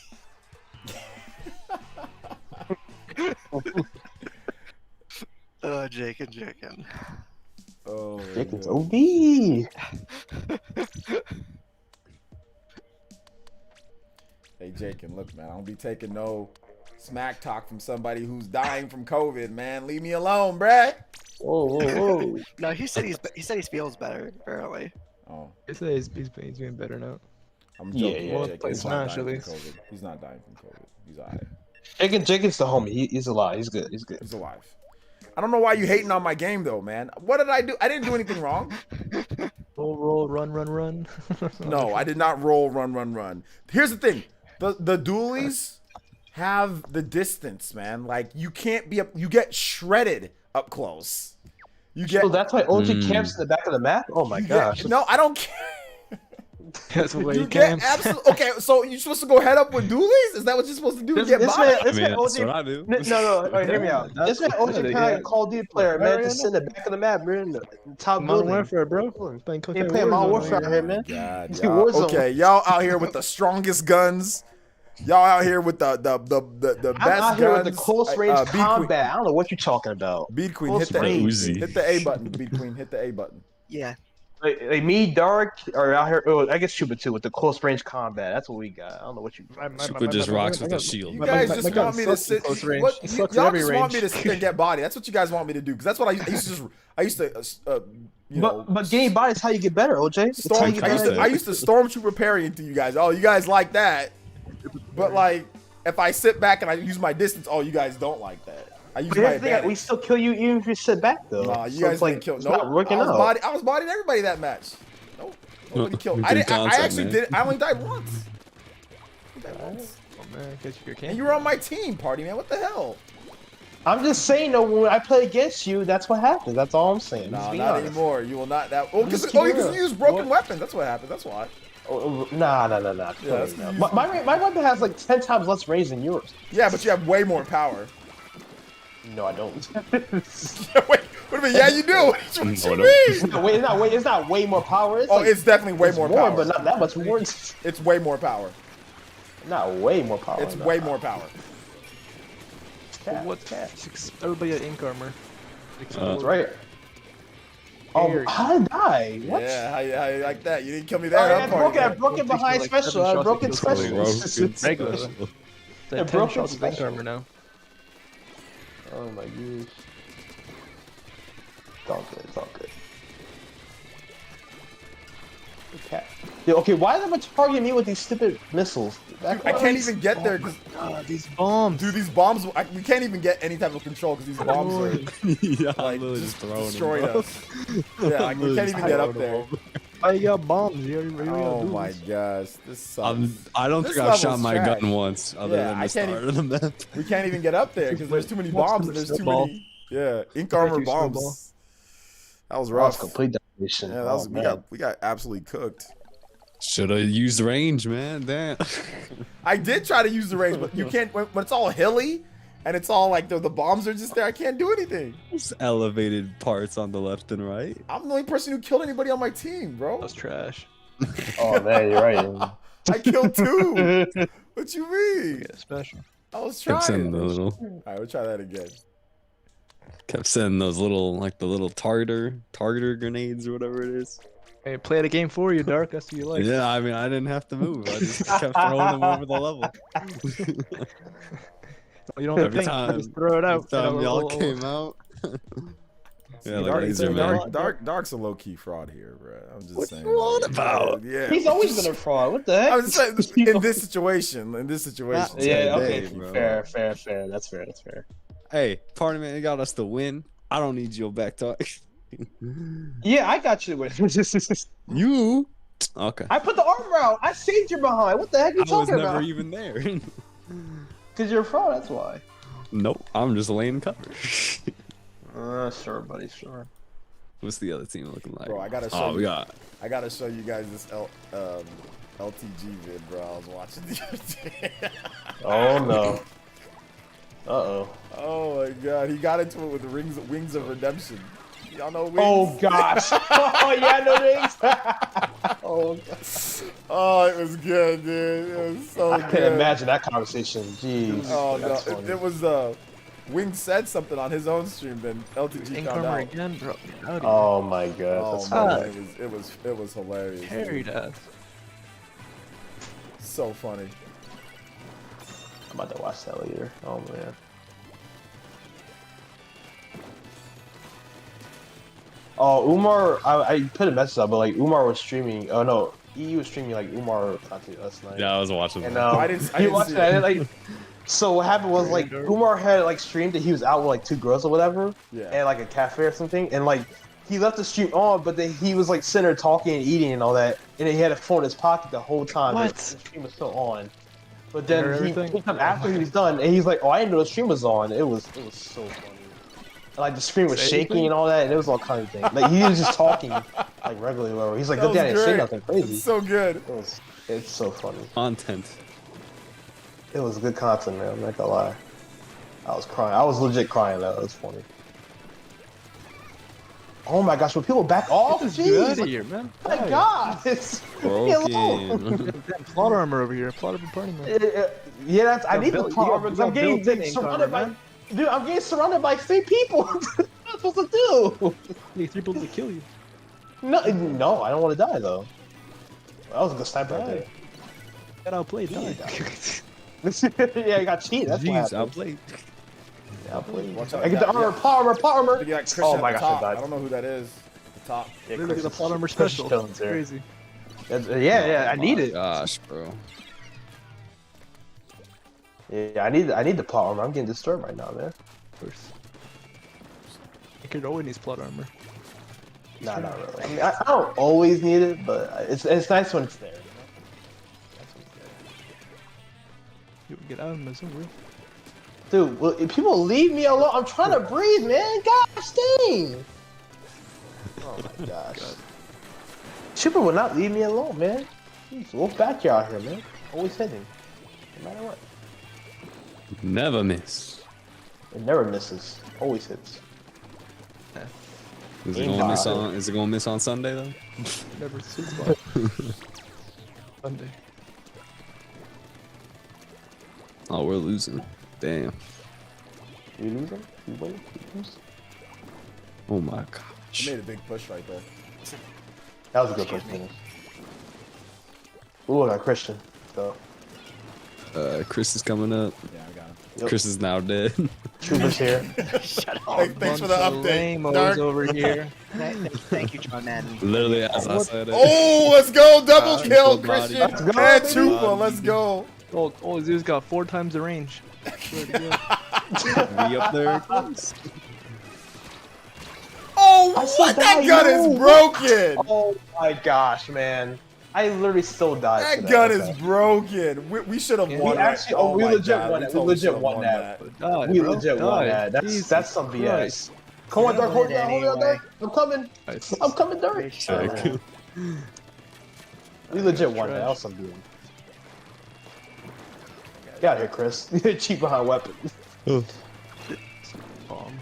Oh, Jake and Jaken. Oh, Jenkins yeah. OB. Hey, Jake, and look, man, I don't be taking no Smack talk from somebody who's dying from COVID, man. Leave me alone, bruh. Whoa, whoa, whoa. No, he said he feels better apparently. Oh, He says he's doing better now. I'm Yeah, joking. yeah. Jake. Play He's not Smash dying at from least. COVID. He's not dying from COVID. He's alright. Jenkins the homie. He's alive. He's good. He's good. He's alive. I don't know why you hating on my game though, man. What did I do? I didn't do anything wrong. Roll, run. No, I did not roll, run. Here's the thing. The dualies have the distance, man. Like you can't be up. You get shredded up close. You get. So that's why OG camps in the back of the map. Oh my you gosh. get- no, I don't care. That's the way You you get can. absolutely okay. So you're supposed to go head up with dualies? Is that what you're supposed to do? To This, get this by? man, I this mean, man that's OG. what I do. No. All right, hear me out. This man OG kind of like a Call of Duty player, man. Just sit in the back of the map, man. The top Modern building. Warfare, bro. Playing He ain't playing Modern Warfare out here, man. God, He's y'all, Warzone. okay, y'all out here with the strongest guns. Y'all out here with the best I'm out here guns. with the close range Beat Queen. combat. I don't know what you're talking about. Beat Queen, Close hit the range. hit the A button. Beat Queen, hit the A button. Yeah. Like me, Dark, or out here. Oh, I guess Chuba too with the close range combat. That's what we got. I don't know what you. Super just rocks with a shield. You My- guys my- just my want me to gun's sit. close range. What, It you, sucks y'all at every just want me to range. sit and get body. That's what you guys want me to do. Because that's what I used to. I used to. You know, But getting body is how you get better, OJ. It's how Storm, you get Kinda. better. I used to stormtrooper parry into you guys. Oh, you guys like that? But like, if I sit back and I use my distance, oh, you guys don't like that. I use But my here's the thing, we advantage. still kill you even if you sit back though. Nah, you So guys it's like, didn't kill. it's No, not working I was out. I was bodying everybody that match. Nope, nobody killed. We I did didn't. I contact, actually man. did. I only died once. Oh man, catch your And can. you were on my team, party man. What the hell? I'm just saying though, when I play against you, that's what happens. That's all I'm saying. No, Just be not honest. anymore. You will not. That. Oh, because Just keep it you real. use broken What? weapons. That's what happened. That's why. Nah. Yeah, that's No. My weapon has like 10 times less range than yours. Yeah, but you have way more power. No, I don't. Wait, wait a minute. Yeah, you do. What you No, mean? No, wait, it's not way more power. It's Oh, like, it's definitely way it's more power. but not that much more. It's way more power. Not way more power. It's no. way more power. Cat, What? cat. Everybody at ink armor. That's right. Oh, Harry. how did I die? What? Yeah, how you like that? You didn't kill me Oh, there, yeah, huh, party I man? broke it behind Like special. 7 I shots broke it to kill somebody, special. bro. Regular. Yeah, That 10 broken shots of ink special. armor now. Oh my gosh. It's all good. It's all good. Okay. Yeah, okay, why is everyone targeting me with these stupid missiles? I can't even get there because, God, these bombs. dude, these bombs. We can't even get any type of control because these bombs are Yeah, I'm like literally just throwing destroyed them, bro. us. Yeah, like, we can't even get up there. Why you got bombs? You already Oh do my this. gosh, this sucks. I don't This think I've shot level's my trash. gun once, other Yeah, than I the can't start of the map. We can't even get up there because there's too many bombs and there's too many. Yeah, ink armor Thank you, Snowball. bombs. That was That rough. was complete devastation. Yeah, that was Oh, we got absolutely cooked. Should have used range, man. Damn. I did try to use the range, but you can't when it's all hilly and it's all like the bombs are just there. I can't do anything. Just elevated parts on the left and right. I'm the only person who killed anybody on my team, bro. That's trash. Oh man, you're right. I killed two. What you mean? Yeah, special. I was Kept sending trying. the All little, right, we'll try that again. kept sending those little, like the little targeter grenades or whatever it is. Hey, play the game for you, Dark. That's what you like. Yeah, I mean, I didn't have to move. I just kept throwing them over the level. You don't have Every to think. time- Just throw it out. Every time You know, y'all we'll- came out. Yeah, like Dark, laser man. Dark's a low key fraud here, bro. I'm just What's saying. you on about? Yeah. He's always been a fraud. What the heck? I was saying in this situation. Yeah, okay. Dave, bro. Fair. That's fair. Hey, party man, you got us to win. I don't need your back talk. Yeah, I got you with You? Okay. I put the armor out. I saved your behind. What the heck are you I was talking never about? even there. Because you're a fraud, that's why. Nope, I'm just laying cover. Sure, buddy, sure. What's the other team looking like? Bro, I gotta show Oh, we you. got. I gotta show you guys this LTG vid, bro. I was watching the other day. Oh no. Uh-oh. Oh my god, he got into it with the Wings of Redemption. Y'all know Wings? Oh gosh. Oh yeah, no names. Oh gosh. Oh, it was good, dude. It was so I good. can't imagine that conversation. Jeez. Oh no, That's funny. it was Wings said something on his own stream, then LTG Ink found armor out. again, bro. Howdy. Oh my god. Oh That's man, funny. it was hilarious. Carry Dude. that. So funny. I'm about to watch that later. Oh man. Oh, Umar, I put a message up, but like Umar was streaming. Oh no, EU was streaming like Umar content last night. Yeah, I was watching And that. I didn't he see watched it. it. And, like, so what happened was like Umar had like streamed that he was out with like 2 girls or whatever, Yeah. and like a cafe or something, and like he left the stream on, but then he was like sitting there talking and eating and all that, and then he had a phone in his pocket the whole time. What? The stream was still on. But Heard then everything? he come after he was done, and he's like, "Oh, I didn't know the stream was on." It was so funny. And, like the screen was Say shaking anything? and all that, and it was all kind of things. Like he was just talking like regularly. Whatever. He's like, That "Good day, I was didn't say great. nothing crazy." It's so good. It's so funny. Content. It was good content, man. I'm not gonna lie. I was crying. I was legit crying. Though. It was funny. Oh my gosh, will people back off? Get Jeez, out of here, man. my God, it's leave me alone. Broken. Damn, plot armor over here. Plot armor party, man. Yeah, that's. I Got need the built- plot you got- armor because you I'm got getting built-in like, ink armor, surrounded by. man. Dude, I'm getting surrounded by 3 people. What am I supposed to do? You need 3 people to kill you. No, no, I don't want to die though. That was a good sniper right there. Get outplayed, die. Yeah, I got cheated. That's what Jeez, happened. outplayed. Yeah, please. Watch out. I get the armor, plot armor, plot armor. Look at that Christian Oh at my the gosh, top. I I died. don't know who that is. At the top. Yeah, Literally the Chris plot is- armor Chris is special. chilling there. Crazy. Yeah, I need it. Gosh, bro. Yeah, I need the plot armor. I'm getting disturbed right now, man. Of course. You could always needs plot armor. Nah, not really. I mean, I don't always need it, but it's nice when it's there. You know? Nice when it's there. You would get out of this over. Dude, well, if people leave me alone, I'm trying to breathe, man. Gosh dang. Oh my gosh. Chipper will not leave me alone, man. Jeez, wolf back you out here, man. Always hitting, no matter what. Never miss. It never misses. Always hits. Is it gonna miss on Sunday though? Never sweet spot. Sunday. Oh, we're losing. Damn. You lose them? You win? You lose? Oh my He gosh. made a big push right there. That was a good person. Ooh, I got Christian. So, Chris is coming up. Yeah, I got him. Yep. Chris is now dead. Troopers here. Shut up. Thanks for the Bunch of update. lamos Dark. over here. Thank you, John Madden. Literally, as I said it. Oh, let's go. Double kill, good body. Christian. Let's go, And baby. Chupa, let's go. All Zeus got 4 times the range. Swear to God. We up there. Chris? Oh, I still what? That died, gun no. is broken. Oh my gosh, man. I literally still died. That for gun Okay. is broken. We should have We won actually- that. oh, we my legit God, won it. We totally legit should've won that. Die, We bro. legit won Die. that. Jesus That's some BS. Christ. Come on, Dark. Hold Win it down, hold down, anyway. Dark. I'm coming. Nice. I'm coming, Dark. Check. We legit won that. Trash. That was some BS. Get out of here, Chris. Cheap behind weapon. Bomb.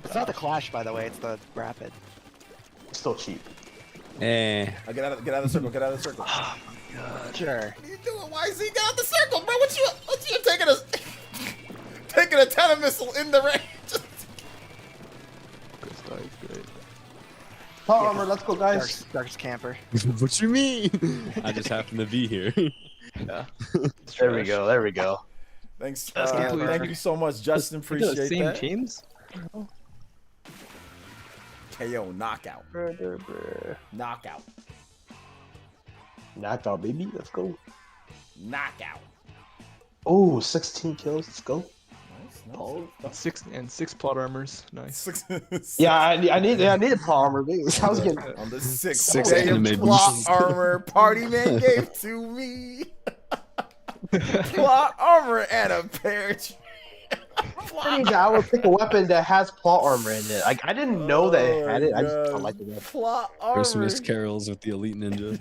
It's not the Clash, by the way. It's the Rapid. Still cheap. Eh. Get out of the circle. Get out of the circle. Sure. What are you doing, YZ? Get out the circle, bro. What you taking a taking a tenor missile in the range? Chris died. Great. Power armor. Let's go, guys. Dark's camper. What you mean? I just happen to be here. Yeah. There we go. There we go. Thanks. That's completely Thank fair. you so much, Justin. We got the Appreciate same that. teams? KO knockout. Knockout. Knocked out, baby. Let's go. Knockout. Oh, 16 kills. Let's go. Nice. Oh. 6 plot armors. Nice. Six, Yeah, I needed power armor, baby. I was getting. on the sixth Six day anime of plot boosts. armor party man gave to me. Plot armor and a pair of I would pick a weapon that has plot armor in it. Like I didn't know that it had it. I just God. like the weapon. plot armor. Christmas carols with the elite ninja.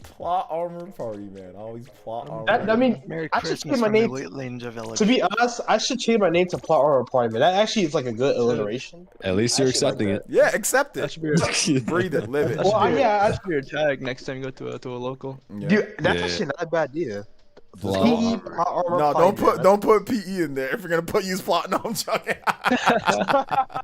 Plot armor party man. Always plot armor. I mean, Merry I should Christmas change my from the name. Elite Ninja Village. To be honest, I should change my name to plot armor party man. That actually is like a good alliteration. At least I you're actually like accepting that. Yeah, accept That it. should be your, Breathe it, live it. that Well, should be yeah, that should be your tag next time you go to a local. Yeah. Dude, that's Yeah. actually not a bad idea. Plot PE armor. plot armor No, party, don't man. put PE in there. If you're gonna use plot, no, I'm joking.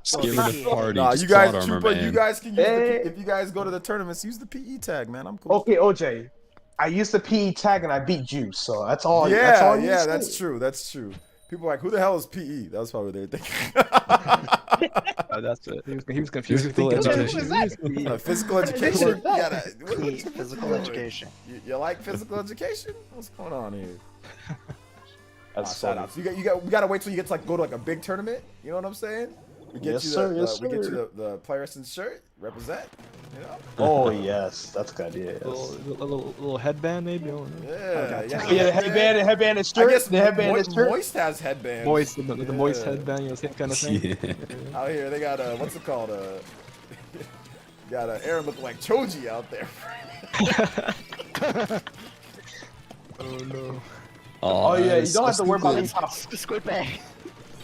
Just give me the party. Nah, just you guys, plot armor, Chupa, man. you guys can use Hey. if you guys go to the tournaments, use the PE tag, man. I'm cool. Okay, OJ. I used the PE tag and I beat Juice, so that's all. Yeah, that's all I need to yeah, say. that's true. That's true. People are like, who the hell is PE? That was probably what they were thinking. That's it. He was confused. Physical Thinking about education. it. Physical education. You gotta, Physical education. You like physical education? What's going on here? That's Shout funny. outs. We gotta wait till you get to like go to like a big tournament. You know what I'm saying? We get Yes, you sir, the, yes, we get you sir. the PlayerEssence shirt. Represent. You know? Oh yes, that's a good idea. Yes. Little headband maybe. Yeah. Yeah, the headband is I shirt. guess The headband is shirt. Moist has headbands. Moist, the moist Yeah. headband, you know, same kind of thing. Yeah. Out here, they got a what's it called? Got a Aaron looking like Choji out there. Oh no. Oh yeah, you that's don't have to so worry about stupid. these pop. Squid bag.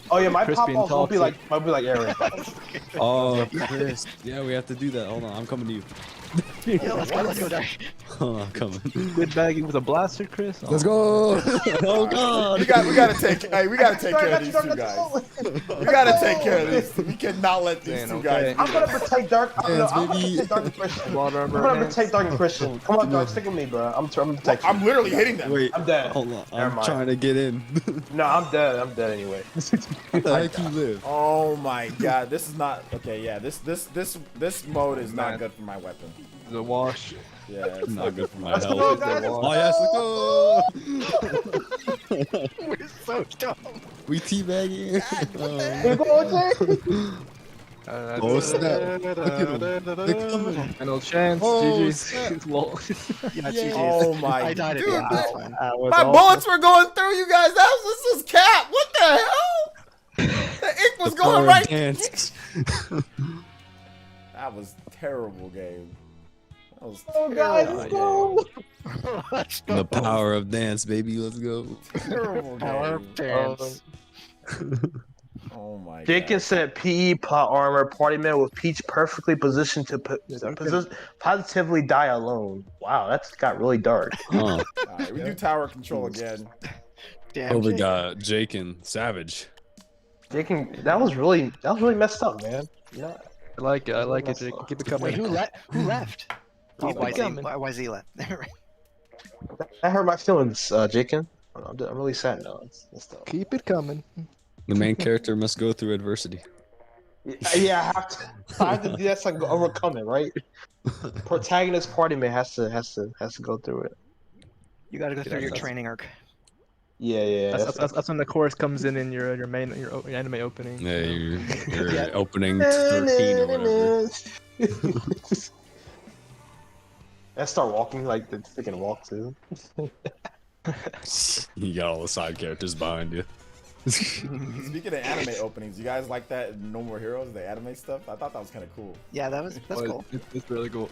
Oh yeah, my Crispy and pop-offs won't be toxic. like Aaron. Oh, Chris. Yeah, we have to do that. Hold on, I'm coming to you. Yeah, let's go there. Hold on, I'm coming. Good baggy with a blaster, Chris. Let's go. Oh God. we gotta take care of these two guys. We gotta take care of these. We cannot let these Man, two okay. guys. I'm gonna protect Dark. I'm Yes, gonna baby. protect Dark and Christian. Water I'm armor gonna hands. protect Dark and Christian. Come on, Dark, stick with me, bro. I'm gonna protect you. I'm literally hitting them. Wait, I'm dead. hold on. Never I'm mind. trying to get in. No, I'm dead. I'm dead anyway. How the heck you live? Oh my god, this is not okay. Yeah, this mode is not Man. good for my weapon. The wash. Yeah, it's Not good for my Let's health. go, guys. Oh yes, let's go. We're so dumb. We teabagging. Here we go, Jay. Oh snap! Look at them. They're coming. No chance. Oh, GG's. Lol. Yeah, GG's. Oh my I died at dude, the end. That's that- fine. my bullets were going through you guys. This is cap. What the hell? The ink was going Power right. dance. That was terrible game. That was Oh, guys, terrible. let's go. Let's go. The power of dance, baby. Let's go. Terrible Power game. dance. Oh my Jenkins god. said PE plot armor party man with Peach perfectly positioned to positively die alone. Wow, that's got really dark. Huh. Alright, we do tower control again. Damn. Oh, we Jake. got Jake and Savage. Jenkins, that was really messed up, man. Yeah. I like it. I like it, Jake. Keep it coming. Wait, who left? Oh, Keep it coming. YZ left. That hurt my feelings, Jenkins. I'm really sad now. It's tough. Keep it coming. The main character must go through adversity. Yeah, I have to. I have to do that so I can overcome it, right? Protagonist party man has to go through it. You gotta go through your that's- training arc. Yeah. That's when the chorus comes in your anime opening. Yeah, your Yeah. opening 13 or whatever. I start walking like the freaking walk too. You got all the side characters behind you. Speaking of anime openings, you guys like that in No More Heroes, the anime stuff? I thought that was kind of cool. Yeah, that's cool. It's really cool.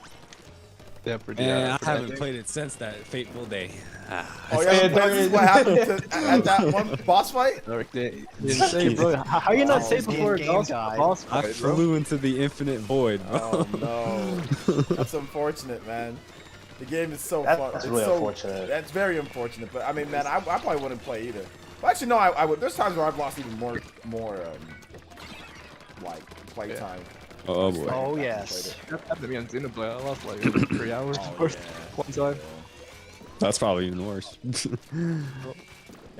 Yeah, pretty. And I haven't played it since that fateful day. Oh yeah, Yeah, this is what happened at that one boss fight? Dark day. Insane, bro. How you not Oh, safe before a game boss died. I fight, bro? flew into the infinite void, bro. Oh no, that's unfortunate, man. The game is so fun. That's It's really so, unfortunate. That's very unfortunate. But I mean, man, I probably wouldn't play either. Well, actually, no, I would. There's times where I've lost even more like play Yeah. time. Oh boy. Oh Played yes. it. That happened to me on Xenoblade. I lost like 3 hours Oh, first yeah. one time. That's probably even worse. And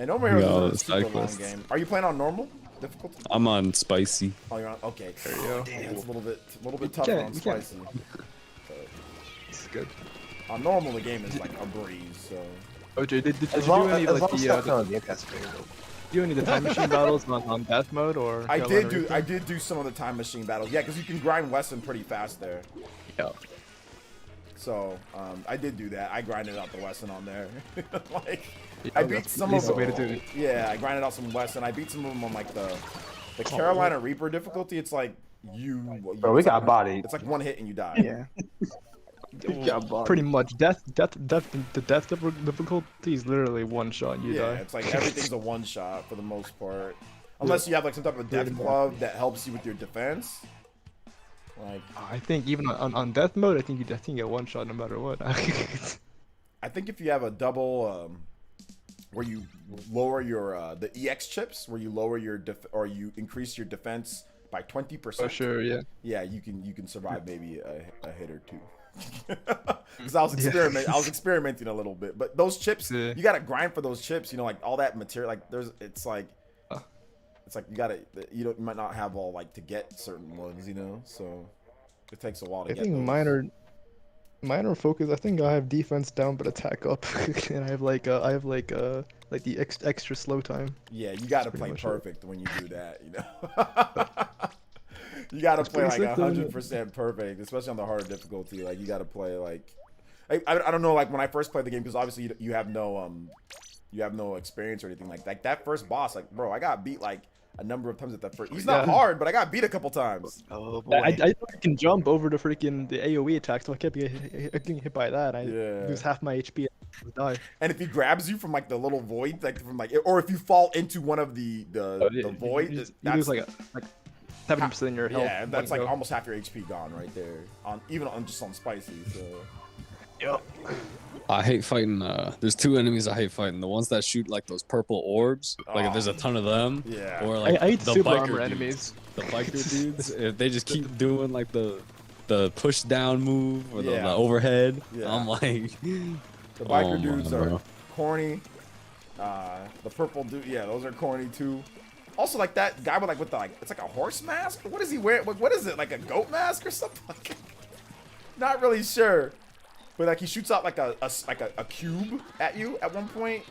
No More Heroes Yeah, is a the super side long quests. game. Are you playing on normal difficulty? I'm on spicy. Oh, you're on. Okay. There you go. Damn, it's a little bit You tougher can- on you can. spicy. It's good. On normal, the game is like a breeze. So. OJ, did you As do long any as like long as the that's not on the that's pretty good. do any of the time machine battles on death mode or? I Carolina did Reaper? do some of the time machine battles. Yeah, because you can grind Wesson pretty fast there. Yeah. So I did do that. I grinded out the Wesson on there. Like Yeah, I beat that's some the of easy way them. to do it. Yeah, I grinded out some Wesson. I beat some of them on like the Carolina Reaper difficulty. It's like Bro, we got bodied. It's like one hit and you die. Yeah. Pretty much the death difficulty is literally one shot and you Yeah, die. it's like everything's a one shot for the most part. Unless you have like some type of death glove that helps you with your defense. Like I think even on death mode, I think you get one shot no matter what. I think if you have a double where you lower your the EX chips, where you lower your or you increase your defense by 20%. For sure, yeah. Yeah, you can survive maybe a hit or two. Because I was experimenting a little bit, but those chips, Yeah. you gotta grind for those chips. You know, like all that material. Like it's like you might not have all like to get certain ones. You know, so it takes a while to I get. think those. minor focus. I think I have defense down but attack up, and I have like the extra slow time. Yeah, you gotta pretty play much it. perfect when you do that. You know. You gotta play pretty like sick, though. 100% perfect, especially on the harder difficulty. Like you gotta play like, I don't know, like when I first played the game, because obviously you have no experience or anything like that. That first boss, like bro, I got beat like a number of times at that first. He's not Yeah. hard, but I got beat a couple times. Oh boy. I can jump over the AOE attack, so I kept getting hit by that. I Yeah. lose half my HP and die. And if he grabs you from like the little void, like from like, or if you fall into one of the void, You that's lose like 70% in your health. yeah, in that's one like go. almost half your HP gone right there. Even on just on spicy. So Yep. I hate fighting. There's two enemies I hate fighting. The ones that shoot like those purple orbs. Like if there's a ton of them. Yeah. Or like I hate the super biker armor dudes. enemies. The biker dudes. If they just keep doing like the push down move or the Yeah. overhead. Yeah. I'm like. the biker Oh, dudes man, are bro. corny. The purple dude, yeah, those are corny too. Also, like that guy with the like, it's like a horse mask. What is he wearing? What is it? Like a goat mask or something? Like, not really sure. But like he shoots out like a cube at you at one point.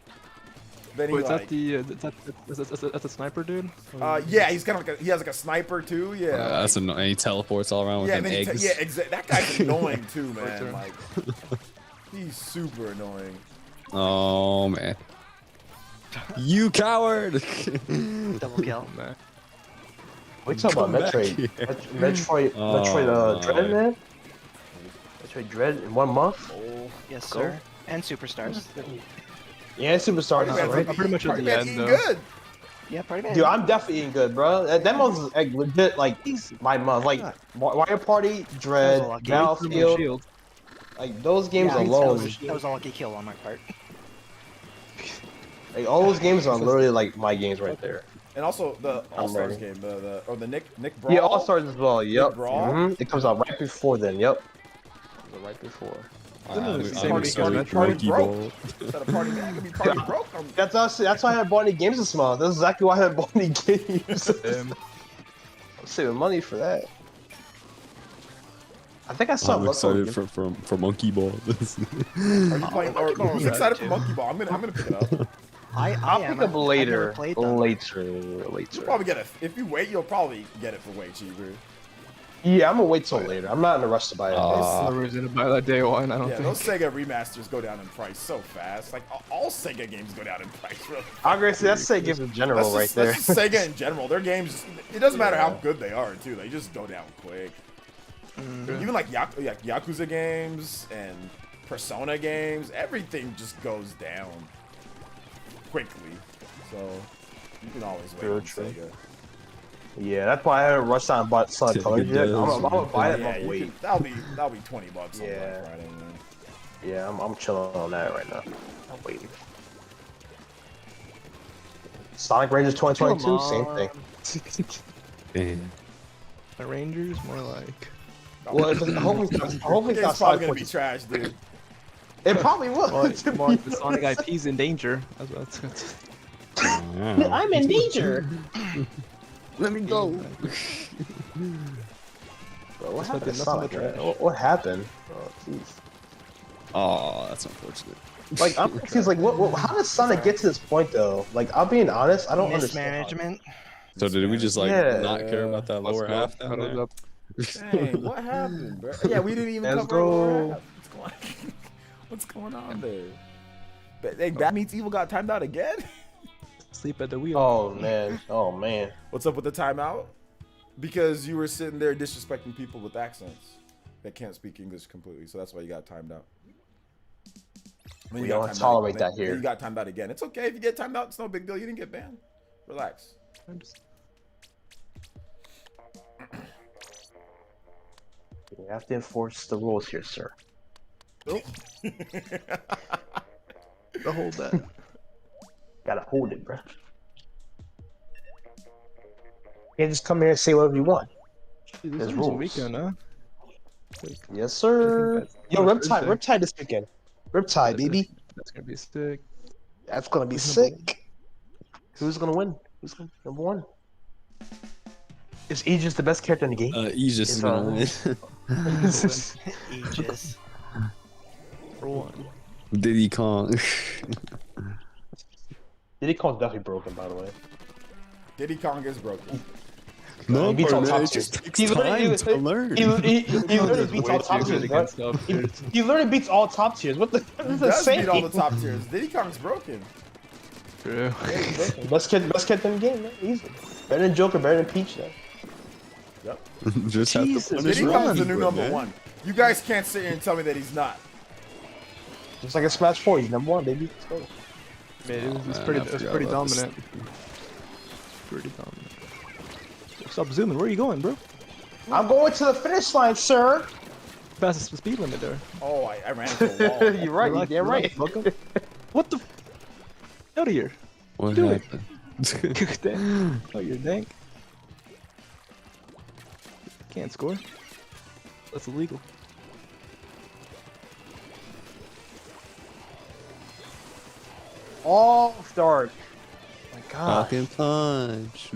Then he Wait, is like, that's a sniper dude? yeah, he's kind of like he has like a sniper too. Yeah, That's annoying. And he teleports all around with yeah, them and then eggs. yeah, exactly. That guy's annoying too, man. turn. Like, he's super annoying. Oh man. You coward! Double kill. Man. We talking about Come back Metroid, here. Metroid, Oh, Metroid Dread, my. man. Metroid Dread in 1 month. Oh, Yes, Go. sir. And superstars. Yeah, Superstar. Party is Man's right. I'm pretty much at Party the Man's end, eating though. good. Yeah, party man. Dude, I'm definitely eating good, bro. That month's like legit, like my month. Like Mario Party, Dread, That was a lucky. Battlefield, Shield. like those games Yeah, alone. that was a lucky kill on my part. Like all those games are literally like my games right there. And also the All Stars ready. game, the Nick Brawl. Yeah, All Stars as well. Yep. Brawl? Mhm. It comes out right before then. Yep. Right before. I'm Party- excited for party Monkey broke. Ball. Instead of party man, it could be party broke. That's why I haven't bought any games this month. That's exactly why I haven't bought any games. I'm saving money for that. I think I saw I'm excited for Monkey Ball. Are you playing? Or, Ball who's is excited good, for too. Monkey Ball? I'm gonna pick it up. I'll am. pick up I've later. never played them. Later. You'll probably get it if you wait. You'll probably get it for way cheaper. Yeah, I'm gonna wait till later. I'm not in a rush to buy it. No reason to buy that day one, I don't Yeah, think. those Sega remasters go down in price so fast. Like all Sega games go down in price. Really. I'm gonna say that's Sega games in general That's right just, there. that's just Sega in general. Their games, it doesn't matter how Yeah. good they are too. They just go down quick. Even like Yakuza games and Persona games, everything just goes down quickly. So you can always wait on True. Sega. Yeah, that's why I haven't rushed out and bought Sonic It Colors yet. does. I'm gonna buy it, Yeah, but you wait. can, that'll be $20 on Black Yeah. Friday. Man. Yeah, I'm chilling on that right now. I'm waiting. Sonic Rangers 2022, same thing. Damn. The Rangers, more like. Well, hopefully it's It's not probably Sonic gonna be 2022. trash, dude. It probably will. More to like, more be like the Sonic honest. IP's in danger. That's I'm in danger. Let me go. Bro, what That's happened to nothing but Sonic? trash. Man? What happened? Oh, jeez. Oh, that's unfortunate. Like, I'm confused. Like, how does Sonic get to this point, though? Like, I'm being honest, I don't understand. Mismanagement. So did we just like Yeah. not care about that Let's lower go. half down Huddle there? up. Dang, what happened, bro? Yeah, we didn't even Let's cover the lower go. half. What's going on there? Hey, Bad Meets Evil got timed out again? Sleep at the wheel. Oh, man. Oh, man. What's up with the timeout? Because you were sitting there disrespecting people with accents that can't speak English completely, so that's why you got timed out. Then We you got don't timed tolerate out- that then here. You got timed out again. It's okay if you get timed out. It's no big deal. You didn't get banned. Relax. You have to enforce the rules here, sir. Oh. To hold that. Gotta hold it, bro. can't just come here and say whatever you want. Dude, There's this is a rules. weekend, huh? Yes, sir. that's Yo, Thursday. Riptide this weekend. Riptide, baby. That's gonna be sick. That's gonna be Who's number sick. Who's gonna win? Who's gonna number one? Is Aegis the best character in the game? Aegis is gonna win. Aegis. For one. Diddy Kong. Diddy Kong's definitely broken, by the way. Diddy Kong is broken. No, He beats all man, top it tiers. just takes He literally- time to learn. He literally beats Way all too top good tiers, bro. against top tiers. He literally beats all top tiers. What the? He What is does saying? beat all the top tiers. Diddy Kong's broken. True. Best kid in the game, man. Easy. Better than Joker, better than Peach, though. Yep. Just have Jesus, to punish Diddy Ron, Kong's the new but, number man. one. You guys can't sit here and tell me that he's not. Just like a Smash 4, he's number one, baby. Let's go. Man, it was man, pretty, I it was forgot pretty about this. dominant. Pretty dominant. Stop zooming. Where are you going, bro? I'm going to the finish line, sir. Fastest speed limit there. Oh, I ran into a wall. You're right. You're right. Welcome. What the? Out of here. What Do it. happened? Dang. Oh, you're dank. Can't score. That's illegal. All start. My God. Fucking punch.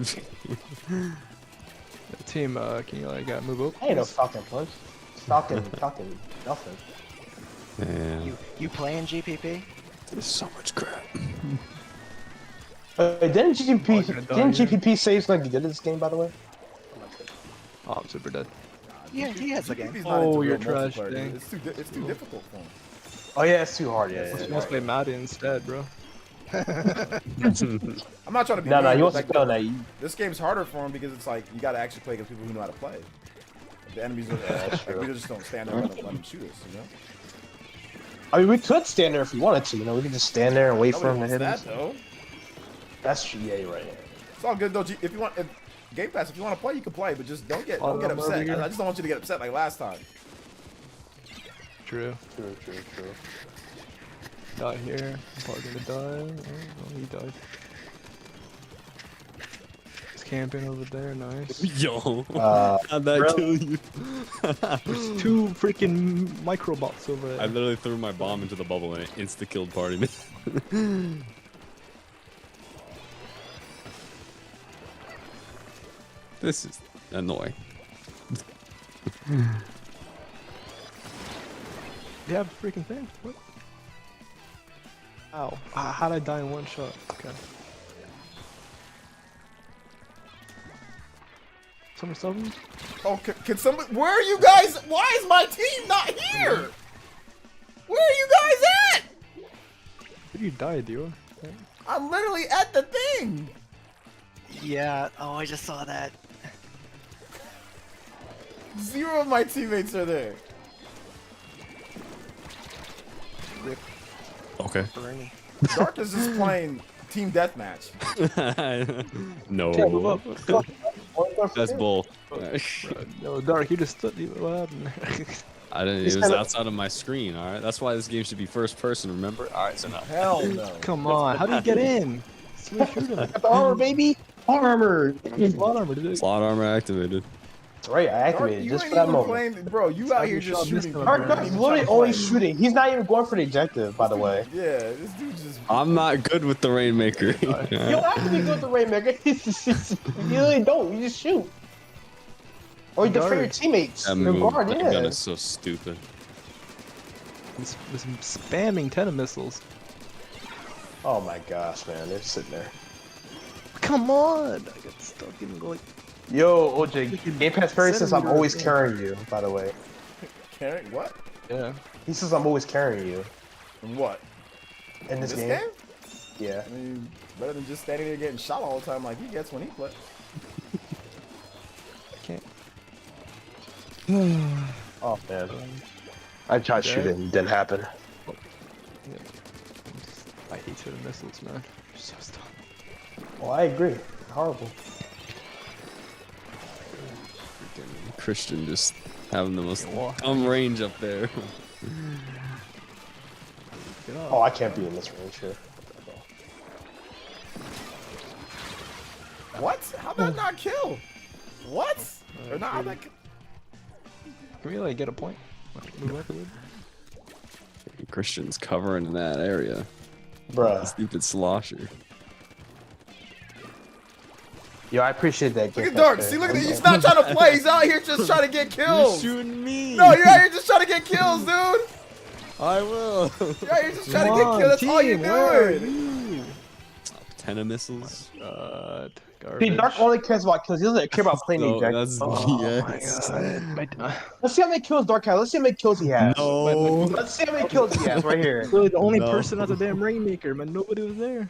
Team, can you like move up? I ain't no fucking punch. Fucking nothing. Man, You playing GPP? there's so much crap. Didn't GPP Oh, you're gonna die, yeah. GPP say he's gonna get good at this game, by the way? Oh, I'm super dead. Yeah, he has a game. GPP's not Oh, into you're real trash, multiplayer, dang. dude. It's too difficult for him. Oh yeah, it's too hard. Yeah, Let's yeah. play Maddie instead, bro. I'm not trying to be No, mean, he but, wants to like, play on that. this game's harder for him because it's like you gotta actually play against people who know how to play. The enemies are like, we just don't stand there and let them shoot us, you know? I mean, we could stand there if we wanted to. You know, we could just stand there and wait for Nobody him to wants hit that us. though. That's true. Yeah, you're right. It's all good though. If you want, Game Pass, if you want to play, you can play, but just don't get I'm over upset. here. I just don't want you to get upset like last time. True. True. Die here. I'm probably gonna die. Oh, he died. He's camping over there. Nice. Yo, how'd that bro. kill you? There's two freaking microbots over I there. literally threw my bomb into the bubble and it insta-killed party man. This is annoying. You have a freaking thing? What? Ow. How'd I die in one shot? Okay. Someone stop me? Oh, can somebody? Where are you guys? Why is my team not here? Where are you guys at? Where you died, Dior? I'm literally at the thing. Yeah. Oh, I just saw that. Zero of my teammates are there. Rip Okay. Bernie. Dark is just playing team deathmatch. No. That's bull. No, Dark, you just stood. What happened? I didn't. He's It was kinda- outside of my screen. All right. That's why this game should be first person. Remember? All right. So now. Hell no. Come on, how do you get in? Shoot him. Got the armor, baby. Armor. Slot armor, dude. Slot armor activated. That's right. I Dark, activated you just ain't for that even moment. playing, bro. You out here just shooting. Dark is literally only shooting. He's not even going for the objective, by the way. Yeah, this dude just. I'm not good with the Rainmaker. You don't have to be good with the Rainmaker. You really don't. You just shoot. Or you defend your teammates. That Your move, guard, that gun yeah. is so stupid. He's spamming tennis missiles. Oh my gosh, man. They're sitting there. Come on! I got stuck in like. Yo, OJ, Game Pass Perry says I'm always carrying you, by the way. Carry what? Yeah. He says I'm always carrying you And what? in this, This game. game? Yeah. I mean, better than just standing there getting shot all the time like he gets when he plays. I can't. Oh, man. I tried shooting. Didn't happen. I hate tennis missiles, man. They're so dumb. Well, I agree. Horrible. Freaking Christian just having the most walk. dumb range up there. Get off. Oh, I can't be in this range here. What? How'd that not kill? What? Or not? Like, Can we like get a point? Move up a little. Christian's covering in that area. Bruh. Stupid slosher. Yo, I appreciate that. look at Dark. See, look at this. He's not trying to play. He's out here just trying to get kills. You're shooting me. No, you're out here just trying to get kills, dude. I will. You're out here just trying to get kills. That's all you're doing. 10 of missiles. See, Dark only cares about kills. He doesn't care about playing So eject. that's Oh my god. Let's see how many kills Dark has. Let's see how many kills he has. No. Let's see how many kills he has right here. Really, the only No. person that's a damn rainmaker, man. Nobody was there.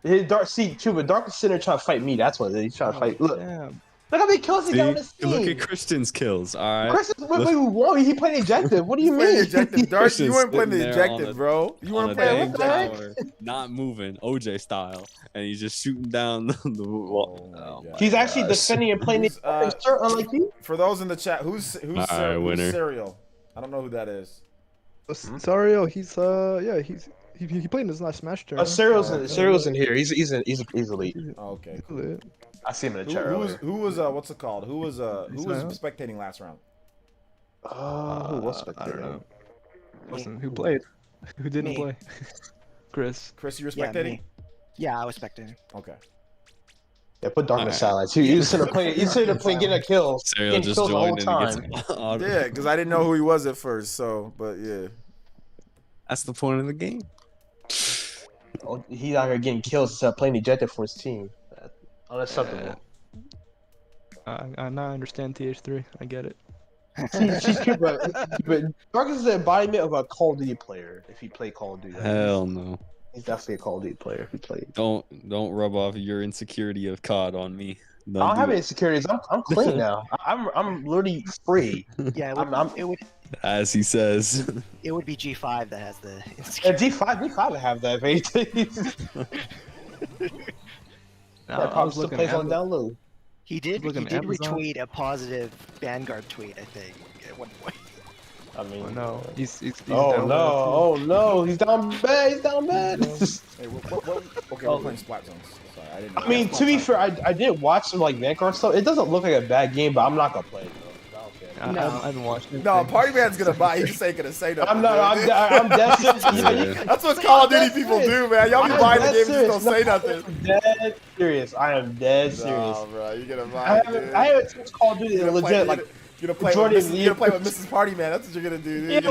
Hey, Dark, see, Cuba, Dark is sitting there trying to fight me. That's what it is. He's trying to fight. Look, Damn. look how many kills he See? got on this team. Look at Christian's kills. All right. Chris, wait, whoa, he played ejective. What do you Playing the mean? ejective, Dark. You Christian's weren't playing the sitting there on ejective, a- bro. You on a weren't playing dang the the heck? ejective. tower, not moving, OJ style, and he's just shooting down the wall. Oh my God. He's actually defending and playing Who's, the shirt, unlike you. For those in the chat, who's right, winner. Serial? I don't know who that is. Sario, he's yeah, he played in his last Smash turn. Cyril's in here. He's elite. Oh, okay. He's lit. I see him in the chat earlier. Who was what's it called? Who was spectating last round? Who was I don't spectating? know. Listen, who played? Who didn't Me. play? Chris. Chris, you were Yeah, spectating? me. Yeah, I was spectating. Okay. Yeah, put Dark in the silence. You sitting there playing. You sitting there playing, getting a kill. Serial Getting just kills the whole joined and time. gets auto. Yeah, because I didn't know who he was at first. So, but yeah. That's the point of the game. Oh, he's out here getting kills instead of playing ejected for his team. Unacceptable. I now understand TH3. I get it. She's cute, but Dark is the embodiment of a Call of Duty player. If he played Call of Duty, Hell no. he's definitely a Call of Duty player. If he played. Don't rub off your insecurity of COD on me. I don't have do any it. insecurities. I'm clean now. I'm literally free. Yeah, I'm- As he says. it would be G5 that has the And insecurity. D5 would have that if anything. Now, That I probably was still looking plays at on down low. He did Look at Amazon. retweet a positive Vanguard tweet, I think, at one point. I mean, Oh no, he's Oh down no! Oh no! He's down bad. He's down bad. Hey, okay, we're playing Splat Zones. Sorry, I didn't know. I mean, to be fair, I did watch some like Vanguard stuff. It doesn't look like a bad game, but I'm not gonna play it. Bro. I don't care. I, No. I haven't watched it. No, Party Man's gonna buy. He just ain't gonna say nothing. I'm not. I'm dead serious. Yeah. That's what Call of Duty people do, man. Y'all be I'm buying the dead games and serious. just don't say No, nothing. I'm dead serious. I am dead serious. Nah, bro, you gonna I buy it, dude. haven't touched Call of Duty You're in gonna legit play, like. you're gonna play Jordan with Mrs. Lee- You're gonna play with Mrs. Party Man. That's what you're gonna do, dude.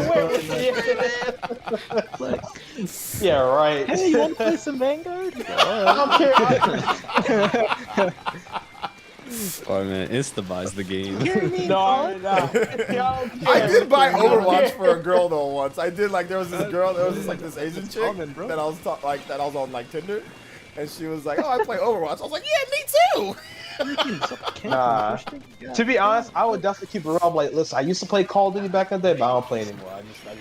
Yeah, right. Hey, you want to play some Vanguard? I don't care. Oh man, insta-buys the game. No, I'm not. I did buy Overwatch for a girl though once. I did like there was this girl, like this Asian chick Common, bro. that I was that I was on like Tinder, and she was like, "Oh, I play Overwatch." I was like, "Yeah, me too." Nah. To be honest, I would definitely keep it real. I'm like, listen, I used to play Call of Duty back in the day, but I don't play anymore. I just don't.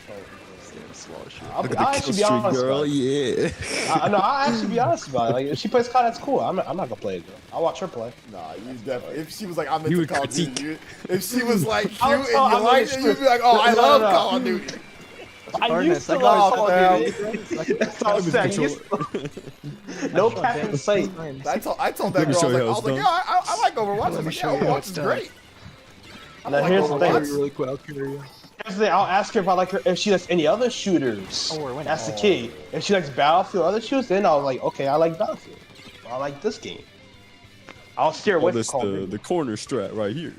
I'll Look at the actually kill be streak, honest. girl. About it. Yeah. No, I'll actually be honest about it. Like, if she plays COD, that's cool. I'm not gonna play it. Though. I'll watch her play. Nah, you definitely. If she was like, "I'm You into would Call of Duty," critique. if she was like cute I'll and tell- you I'm liked gonna it, you'd be like, "Oh, I No, love no. Call of Duty." I Darn used it, to I love got Call of Duty. it, That's all I'm saying. I used to- No cap in sight. I told that Let me girl, show you I how was it's like, done. "Yeah, I like Overwatch." I was Let me like, show "Yeah, you how Overwatch it's is done. great." I Now like here's the Overwatch. thing. Really quick, I'll carry you. Here's the thing. I'll ask her if I like her if she likes any other shooters. Oh, we're winning. That's the key. If she likes Battlefield or other shooters, then I'll like, okay, I like Battlefield. I like this game. I'll steer Oh, away from this Call of Duty. the corner strat right here.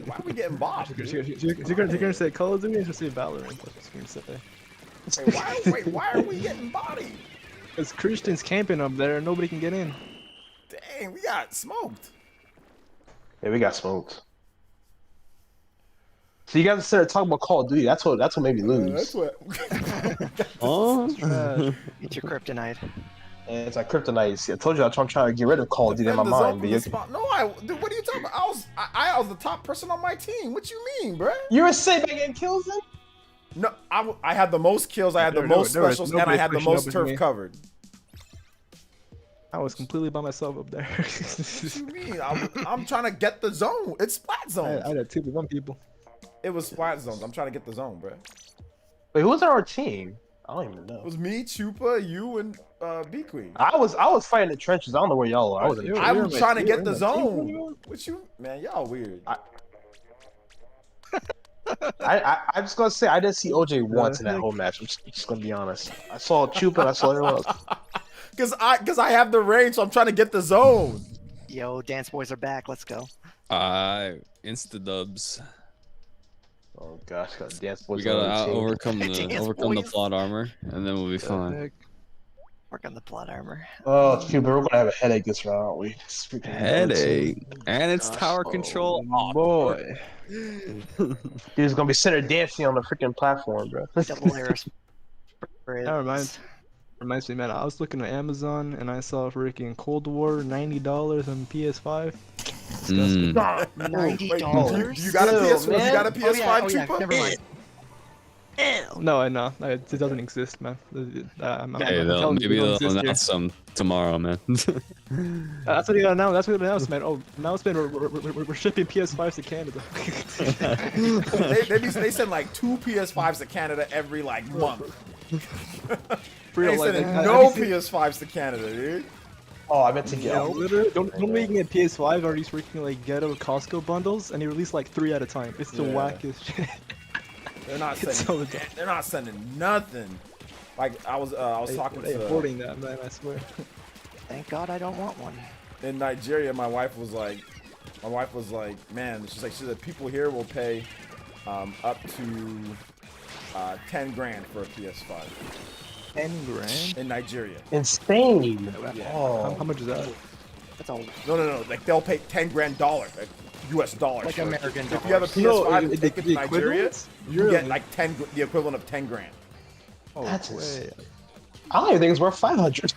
Why are we getting bombed? dude? You're gonna say Call of Duty or just say Valorant? That's what you're gonna say. Why are we getting bodied? Because Christian's camping up there, and nobody can get in. Dang, we got smoked. Yeah, we got smoked. So you guys started talking about Call of Duty. That's what made me lose. That's what. Oh. It's your kryptonite. And it's like kryptonite. See, I told you I'm trying to get rid of Call of Duty in my Defend the zone mind. from But the spot. No, dude, what are you talking about? I was the top person on my team. What you mean, bruh? you were saying by getting kills then? No, I had the most kills. I had the most there was specials, and I nobody had the pushing most up with turf me. covered. I was completely by myself up there. What you mean? I'm trying to get the zone. It's splat zones. I had 2v1 people. It was splat zones. I'm trying to get the zone, bruh. Wait, who was on our team? I don't even It know. was me, Chupa, you, and B Queen. I was fighting the trenches. I don't know where y'all are. I was in the You're- I'm you're my trying to team, get you're the my team, zone. What you, man? Y'all weird. I'm just gonna say I didn't see OJ once in that heck? whole match. I'm just gonna be honest. I saw Chupa and I saw everyone else. Cause I have the range, so I'm trying to get the zone. Yo, dance boys are back. Let's go. Insta dubs. Oh gosh, got dance boys. We gotta on the team. overcome the Dance overcome the boys. plot armor, and then we'll be The fine. heck? Work on the plot armor. Oh, Chupa, we're gonna have a headache this round, aren't we? It's freaking Headache, and it's Gosh. tower control. Oh, boy. Dude's gonna be center dancing on the freaking platform, bro. Double arrow spreads. That reminds me, man. I was looking at Amazon and I saw freaking Cold War $90 on PS5. Disgusting. $90. You got a PS? Still, man. You got a PS5, Oh yeah, Chupa? never mind. No, I know. It doesn't exist, man. I'm Hey, telling you, maybe it don't they'll exist here. announce some tomorrow, man. That's what you got now. That's what it announced, man. Oh, announcement. We're shipping PS5s to Canada. They send like 2 PS5s to Canada every like month. Real, They like, sending have no you seen- PS5s to Canada, dude. Oh, I meant to get. Yo, literally, don't we get PS5 or these freaking like ghetto Costco bundles, and they release like 3 at a time. It's the Yeah. wackest shit. They're not It's sending. so dumb. They're not sending nothing. Like I was talking They to importing that, man. I swear. Thank God I don't want one. in Nigeria. My wife was like, man, she said people here will pay up to 10 grand for a PS5 $10,000. in Nigeria. Insane. Yeah. Oh, How much is that? That's all. No. Like they'll pay 10 grand dollars, like US dollars. Like for it. American If you have a dollars. PS5 and the take it to Nigeria, equivalent? you get Really? like the equivalent of 10 grand. Oh, That's way. I don't even think it's worth 500.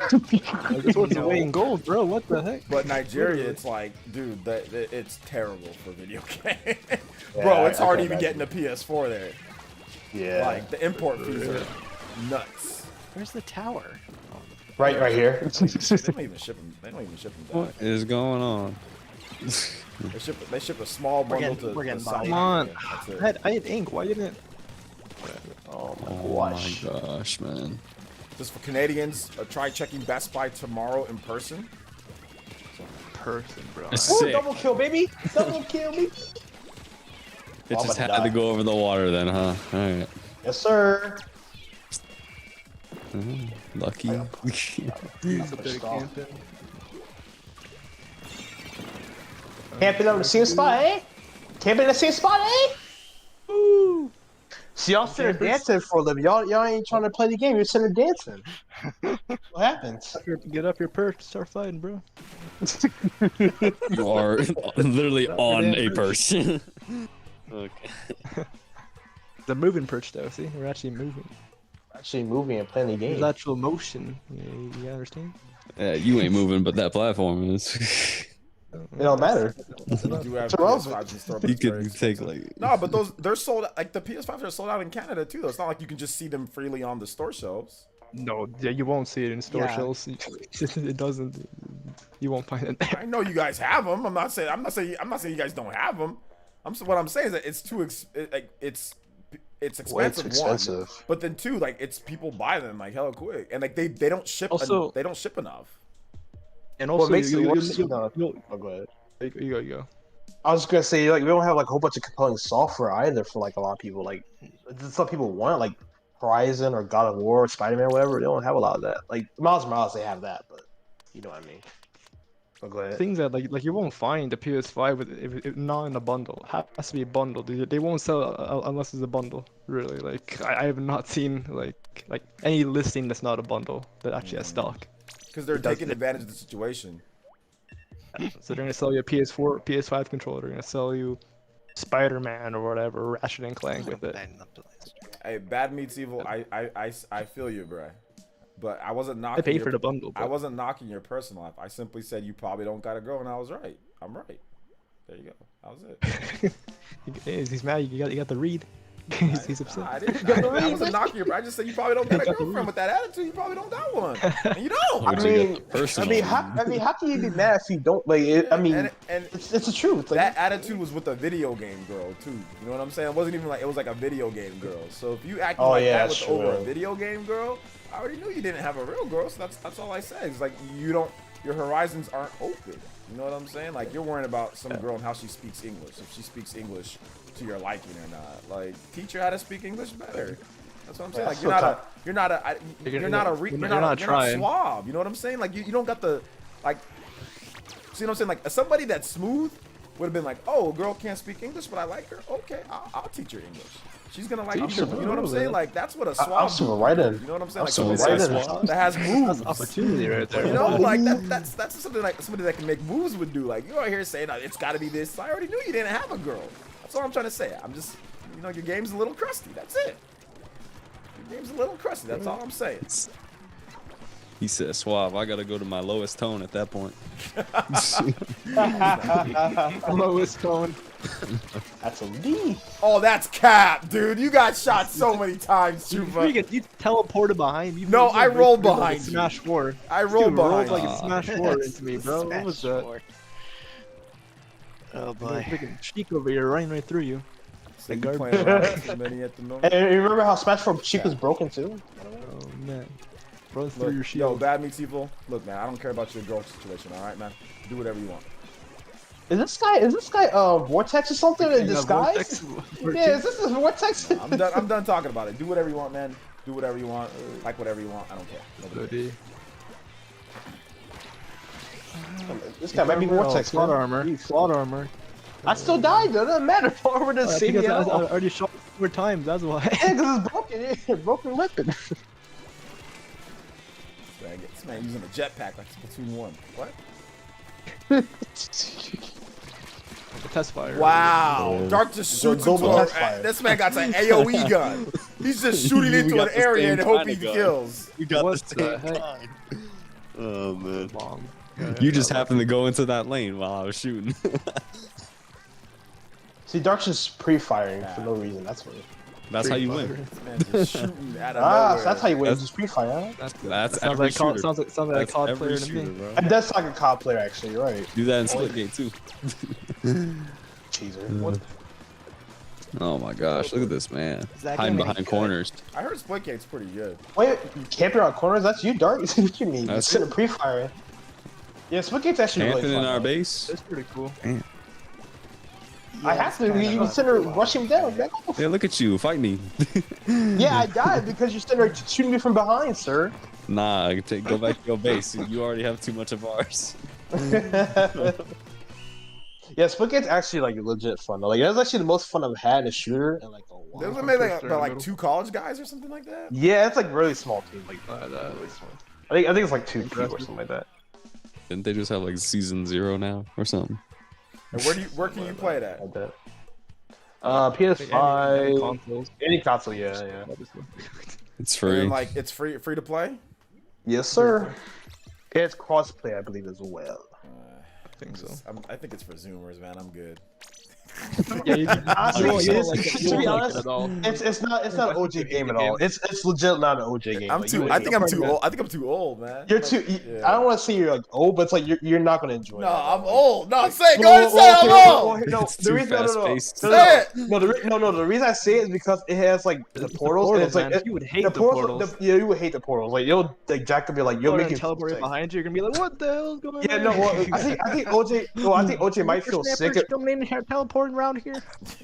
This one's away in gold, bro. What the heck? But Nigeria, Literally. it's like, dude, it's terrible for video games. Yeah, Bro, it's I hard can even imagine. getting a PS4 there. Yeah. Like the import fees are nuts. Where's the tower? right here. They don't even ship them. They don't even ship them. What is going on? They ship a small bundle we're getting to by. South Come on. Africa. That's it. I had ink. Why didn't it? Oh my Oh gosh. my gosh, man. Just for Canadians, try checking Best Buy tomorrow in person. Person, bro. It's Ooh, sick. double kill, baby! Double kill, me! It I'm just gonna had to die. go over the water then, huh? Alright. Yes, sir. Lucky. Camping on the same spot, eh? Camping in the same spot, eh? Woo! See, y'all sitting there dancing for a living. Y'all ain't trying to play the game. You're sitting there dancing. What happens? Get up your perch, start fighting, bro. You are literally on a person. Okay. The moving perch, though. See, we're actually moving. Actually moving and playing the There's game. actual motion. You understand? You ain't moving, but that platform is. It don't matter. We do have It's irrelevant. PS5s in store, but You it's very could take expensive. like. No, but they're sold. Like the PS5s are sold out in Canada too. Though it's not like you can just see them freely on the store shelves. No, yeah, you won't see it in store Yeah. shelves. It doesn't. You won't find it there. I know you guys have them. I'm not saying you guys don't have them. What I'm saying is that it's too it's expensive. Way too expensive. One, but then two, like it's people buy them like hella quick, and like they don't ship. Also- they don't ship enough. And What also, makes it worse? No. you Oh, go ahead. go. I was just gonna say, like, we don't have like a whole bunch of compelling software either for like a lot of people. Like, some people want like Horizon or God of War, or Spider-Man, whatever. They don't have a lot of that. Like Miles Morales, they have that, but you know what I mean. Oh, go ahead. Things that like you won't find the PS5 with if not in a bundle. It has to be a bundle. They won't sell unless it's a bundle. Really, like I have not seen like any listing that's not a bundle that actually has stock. Because they're It does- taking advantage of the situation. So they're gonna sell you a PS4, PS5 controller. They're gonna sell you Spider-Man or whatever, Ratchet and Clank with it. Hey, bad meets evil. I feel you, bruh. But I wasn't knocking. I paid your- for the bundle. I But wasn't knocking your personal life. I simply said you probably don't gotta go, and I was right. I'm right. There you go. That was it. he's mad. You got the read. He's upset. I wasn't knocking you, bro. I just said you probably don't got a girlfriend with that attitude. You probably don't got one. And you don't. I mean, how can you be mad if you don't? Like, and it's the truth. Like, that attitude was with a video game girl too. You know what I'm saying? It wasn't even like it was like a video game girl. So if you acting like that with over a video game girl, I already knew you didn't have a real girl. So that's all I said. It's like your horizons aren't open. You know what I'm saying? Like you're worrying about some girl and how she speaks English. If she speaks English to your liking or not. Like teach her how to speak English better. That's what I'm saying. Like you're not suave. You know what I'm saying? Like you don't got the like. See what I'm saying? Like somebody that's smooth would have been like, oh, a girl can't speak English, but I like her. Okay, I'll teach her English. She's gonna like you. You know what I'm saying? Like that's what a suave. I'm right in. You know what I'm saying? Like right that has moves. Opportunity right there. You know, like that's something like somebody that can make moves would do. Like you're out here saying it's got to be this. I already knew you didn't have a girl. That's all I'm trying to say. I'm just, you know, your game's a little crusty. That's it. Your game's a little crusty. That's all I'm saying. He said, "Suave, I gotta go to my lowest tone at that point." Lowest tone. That's a D. Oh, that's cap, dude. You got shot so many times, Trooper. You teleported behind me. No, I rolled behind you. Smash 4. I rolled behind like you. a Smash 4 into me, bro. What was that? Oh boy. Freaking cheek over here, running right through you. So you playing around with many at the moment? And you remember how Smash 4 Cheek was broken too? Oh man. Run through Look, your shield. yo, Bad Meets Evil. Look, man, I don't care about your girl situation. All right, man. Do whatever you want. Is this guy Vortex or something in disguise? Yeah, is this a Vortex? I'm done talking about it. Do whatever you want, man. Do whatever you want. Like whatever you want. I don't care. Nobody cares. This guy might be Vortex. Slot armor. Slot armor. I still died though. It doesn't matter. Over the same. I already shot 4 times. That's why. Yeah, because it's broken. Yeah, broken weapon. This man using a jetpack like Splatoon 1. What? The test fire. Wow. Dark just shoots into this man got an AoE gun. He's just shooting into an area and hope he kills. We got What the the heck? time. Oh man. Bomb. You just happened to go into that lane while I was shooting. See, Dark's just pre-firing for no reason. That's what. That's how you win. This man just shooting out of Ah, nowhere. so that's how you win. Just pre-fire. Huh? That's Sounds every like shooter. sounds like a That's COD every player to shooter, me. bro. And that's like a COD player, actually. You're right. Do that in Splitgate too. Cheeser. What? Oh my gosh, look at this man. that Hiding game any behind good? corners. I heard Splitgate's pretty good. Wait, camping around corners? That's you, Dark? What you mean? That's That's sitting pre-firing. Yeah, Splitgate's actually Camping really fun. in our though. base. That's pretty cool. I have to. You can sit there rushing him down. Man. Yeah, look at you, fight me. Yeah, I died because you're sitting there shooting me from behind, sir. Nah, go back to your base. You already have too much of ours. Yeah, Splitgate's actually like legit fun. Though. Like that's actually the most fun I've had in a shooter in like a while. Doesn't it make like, about like 2 college guys or something like that? Yeah, it's like really small team. Like Really small. I think it's like 2 people or something like that. Didn't they just have like season 0 now or something? And where can you play it at? Like that. Any PS5, consoles. any console, yeah. Obviously. It's And free. like it's free to play? Yes, sir. It's crossplay, I believe, as well. I think so. I think it's for Zoomers, man. I'm good. Yeah, you can. Honestly, You won't like it. to You be won't like honest, it at all. It's not an OJ game at all. It's legit not an OJ game. I'm Like, too. you- I think I'm too old. I think I'm too old, man. You're too. I don't want to say you're like old, but it's like you're not gonna enjoy. No, it. I'm old. No, say it. Go ahead and say I'm old. No, It's the too reason, fast-paced. Say it. No, the reason I say it is because it has like the portals, and it's like man. You would hate the portals. Yeah, you would hate the portals. Like you'll like Jack could be like you'll You're make gonna you teleport sick. behind you. You're gonna be like, "What the hell is going Yeah, on?" no. Well, I think OJ. Well, I think OJ might feel sick. Coming in here, teleporting around here.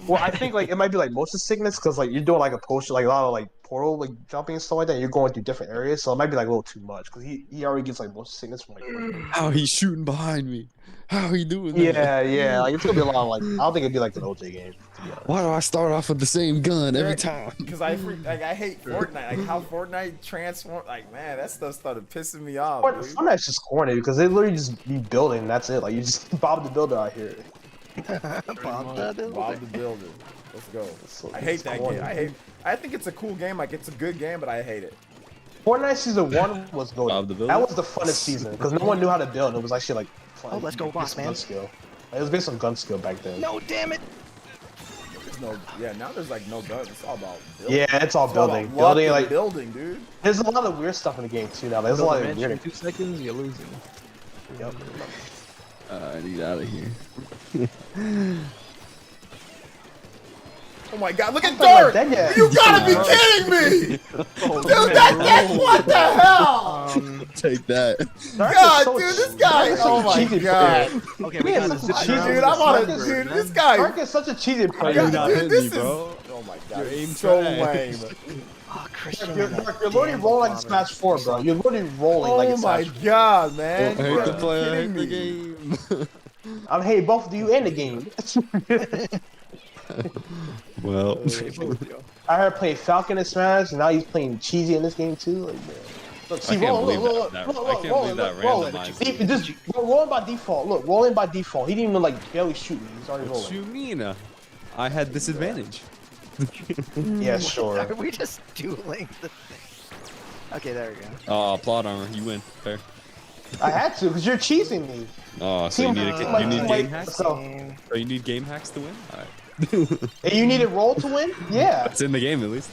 Well, I think like it might be like motion sickness because like you're doing like a potion, like a lot of like portal like jumping and stuff like that. And you're going through different areas, so it might be like a little too much because he already gets like motion sickness from like. How he's shooting behind me? How he doing that? Yeah. Like it's gonna be a lot of like. I don't think it'd be like an OJ game. To be honest. Why do I start off with the same gun every time? Because I hate Fortnite. Like how Fortnite transform. Like man, that stuff started pissing me off. dude. Fortnite's just corny because they literally just be building. And that's it. Like you just Bob the Builder out here. Bob the Builder. Let's go. I hate that corny. game. I think it's a cool game. Like it's a good game, but I hate it. Fortnite season 1 was good. Bob the Builder? That was the funnest season because no one knew how to build. It was actually like. Fun. Oh, let's go, boss, Based on man. gun skill. Like, it was based on gun skill back then. No, damn it! no. Yeah, now there's like no guns. It's all about building. Yeah, it's all It's all building. about luck Building and like building, dude. there's a lot of weird stuff in the game too now. There's a Build lot a of mansion in weird. 2 seconds, you're losing. Yep. I need out of here. Oh my god, look at I'm not Dark! dead yet. You gotta be kidding me! Dude, that's what the hell? Take that. God, dude, this guy. Oh my god. Okay, we got this. Dude, I'm on a dude. This guy. Dark is such a cheating player. You're not Dude, hitting this me, is. bro. Oh my god. Your aim So trash. lame. Oh, Christian. You're that literally damn rolling like bomber. it's Smash 4, bro. You're literally rolling like Oh it's my Smash 4. god, man. I You hate gotta the be player, I kidding hate the me. game. I'm hey both of you in the game. Well, I heard play Falcon in Smash, and now he's playing cheesy in this game too. Like, man. Look, see, I can't roll, believe look, that- look, I look, can't rolling, believe that look, rolling. randomized. He just rolling by default. Look, rolling by default. He didn't even like barely shoot me. He's already what rolling. you mean? I had disadvantage. Yeah, sure. Are we just dueling the thing? Okay, there we go. Oh, plot armor, you win. Fair. I had to because you're cheesing me. Oh, so you Team- need team- you need team- game team- hacks? so- Or you need game hacks to win? Alright. And you need a roll to win? Yeah. It's in the game at least.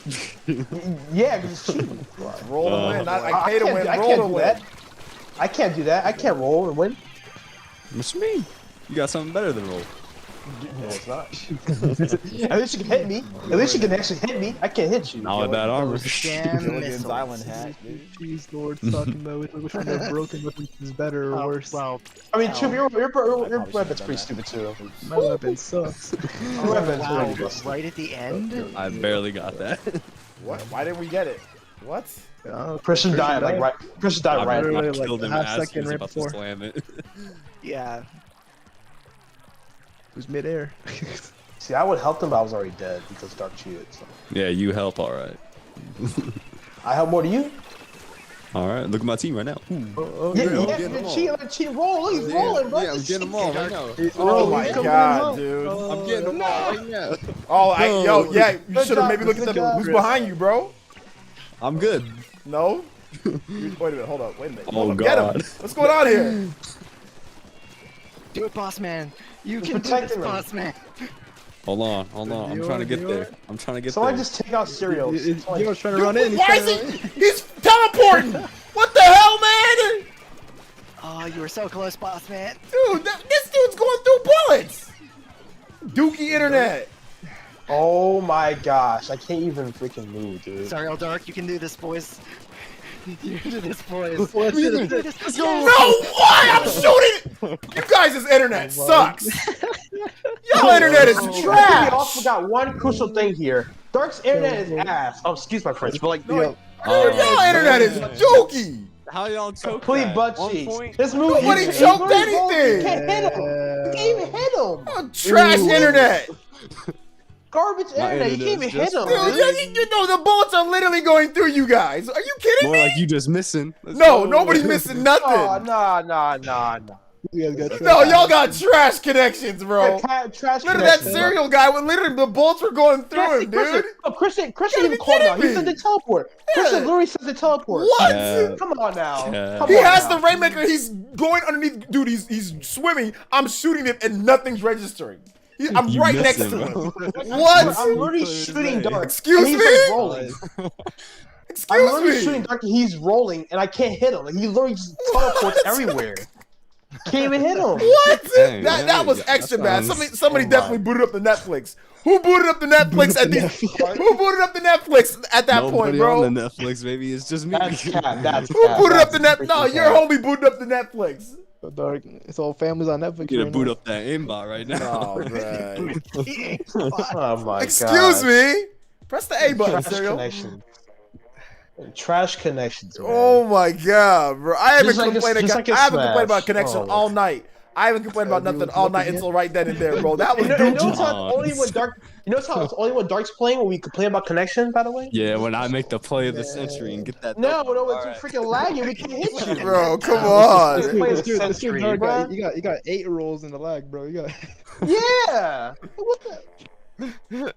Yeah, because it's cheating. Roll to win. I pay to can't win. do- I Roll can't to do win. that. I can't do that. I can't roll and win. What you mean? You got something better than roll. No, it's not. At least you can hit me. At least you can actually hit me. I can't hit you. Not with that armor. Damn Gilligan's missiles. Island hat, dude. Jeez, Lord's talking about which one of broken weapons is better or Oh, worse. well, I mean, Chip, your probably weapon's should've pretty done stupid too. My weapon sucks. Your weapon's wow, pretty busted. right at the end? I barely got that. What? Why didn't we get it? What? Christian died like right. Christian died I right. really, I like, killed him a half as he second was right about to before. slam it. Yeah. It was midair. See, I would help them, but I was already dead because Dark cheated. So. Yeah, you help, alright. I help more to you. Alright, look at my team right now. Oh, Yeah, I'm yeah, getting them you're all. cheating, cheating, roll. Look, he's rolling, bro. Yeah, I'm getting them all right now. Oh my he's coming god, in dude. I'm getting them all right now. Oh, yo, yeah. You Good should have job, maybe looked at good the job, who's Chris. behind you, bro. I'm good. No. Wait a minute. Hold up. Wait a minute. Oh, Hold up. Get him. God. What's going on here? Do it, boss man. You can do protecting this, him. boss man. Hold on. I'm trying to get there. I'm trying to get Someone there. just take out cereals. He was trying to run in. Why is he? He's teleporting. What the hell, man? Oh, you were so close, boss man. Dude, this dude's going through bullets. Dookie internet. Oh my gosh, I can't even freaking move, dude. Sorry, all dark. You can do this, boys. You can do this, boys. Let's do You can do this. No, why? I'm shooting. You guys' internet sucks. Your internet is We trash. also forgot one crucial thing here. Dark's internet is ass. Oh, excuse my French, but like, Dude, your internet is dookie. How y'all choke complete that? butt 1 cheeks. point? This movie, Nobody he's choked really rolling. You anything. can't hit him. You can't even hit him. Oh, trash internet. Garbage internet. You can't even internet's hit just- him. Dude, you know the bullets are literally going through you guys. Are you kidding More me? like you just missing. Let's No, go. nobody's missing nothing. Oh, nah. You guys got No, y'all got trash connections, bro. Trash Look at that connection. serial guy with literally the bullets were going through him, dude. Christian gotta even be called out. kidding He said me. they teleport. Christian literally says they teleport. What? Yeah. Come on now. Yeah. Come He on has now. the Rainmaker. He's going underneath. Dude, he's swimming. I'm shooting him, and nothing's registering. I'm You right missed next to him. bro. What? I'm literally shooting Dark. Excuse and he's, me? like, rolling. I'm literally Excuse shooting me. Dark and he's rolling and I can't hit him. Like, he literally just teleports everywhere. Can't even hit him. What? Dang, that dang, was that extra bad. sounds- Somebody oh definitely my. booted up the Netflix. Who booted up the Netflix at the? Who booted up the Netflix at that Nobody point, bro? on the Netflix, maybe it's just me. That's cat. That's Who cat. booted up That's the Net? freaking No, your cat. homie booted up the Netflix. Dark. It's all families on Netflix. Get to right boot now. up that aimbot right now. Oh, man. Oh my Excuse god. me. Press the A button, Trash Serial. connection. Trash connections. Man. Oh my god, bro! I haven't Just like complained. it's- just like I haven't Smash. complained about connection Oh. all night. I haven't complained about nothing all night until right then and there, bro. That was You know dookie. how it's only when Dark. You know how it's only when Dark's playing when we complain about connection. By the way. Yeah, when I make the play of the century and get that. No, double. no, it's Alright. freaking lagging. We can't hit you, Bro, come on. Play This the dude century, Dark bro. you got 8 rolls in the lag, bro. You got. Yeah. What the?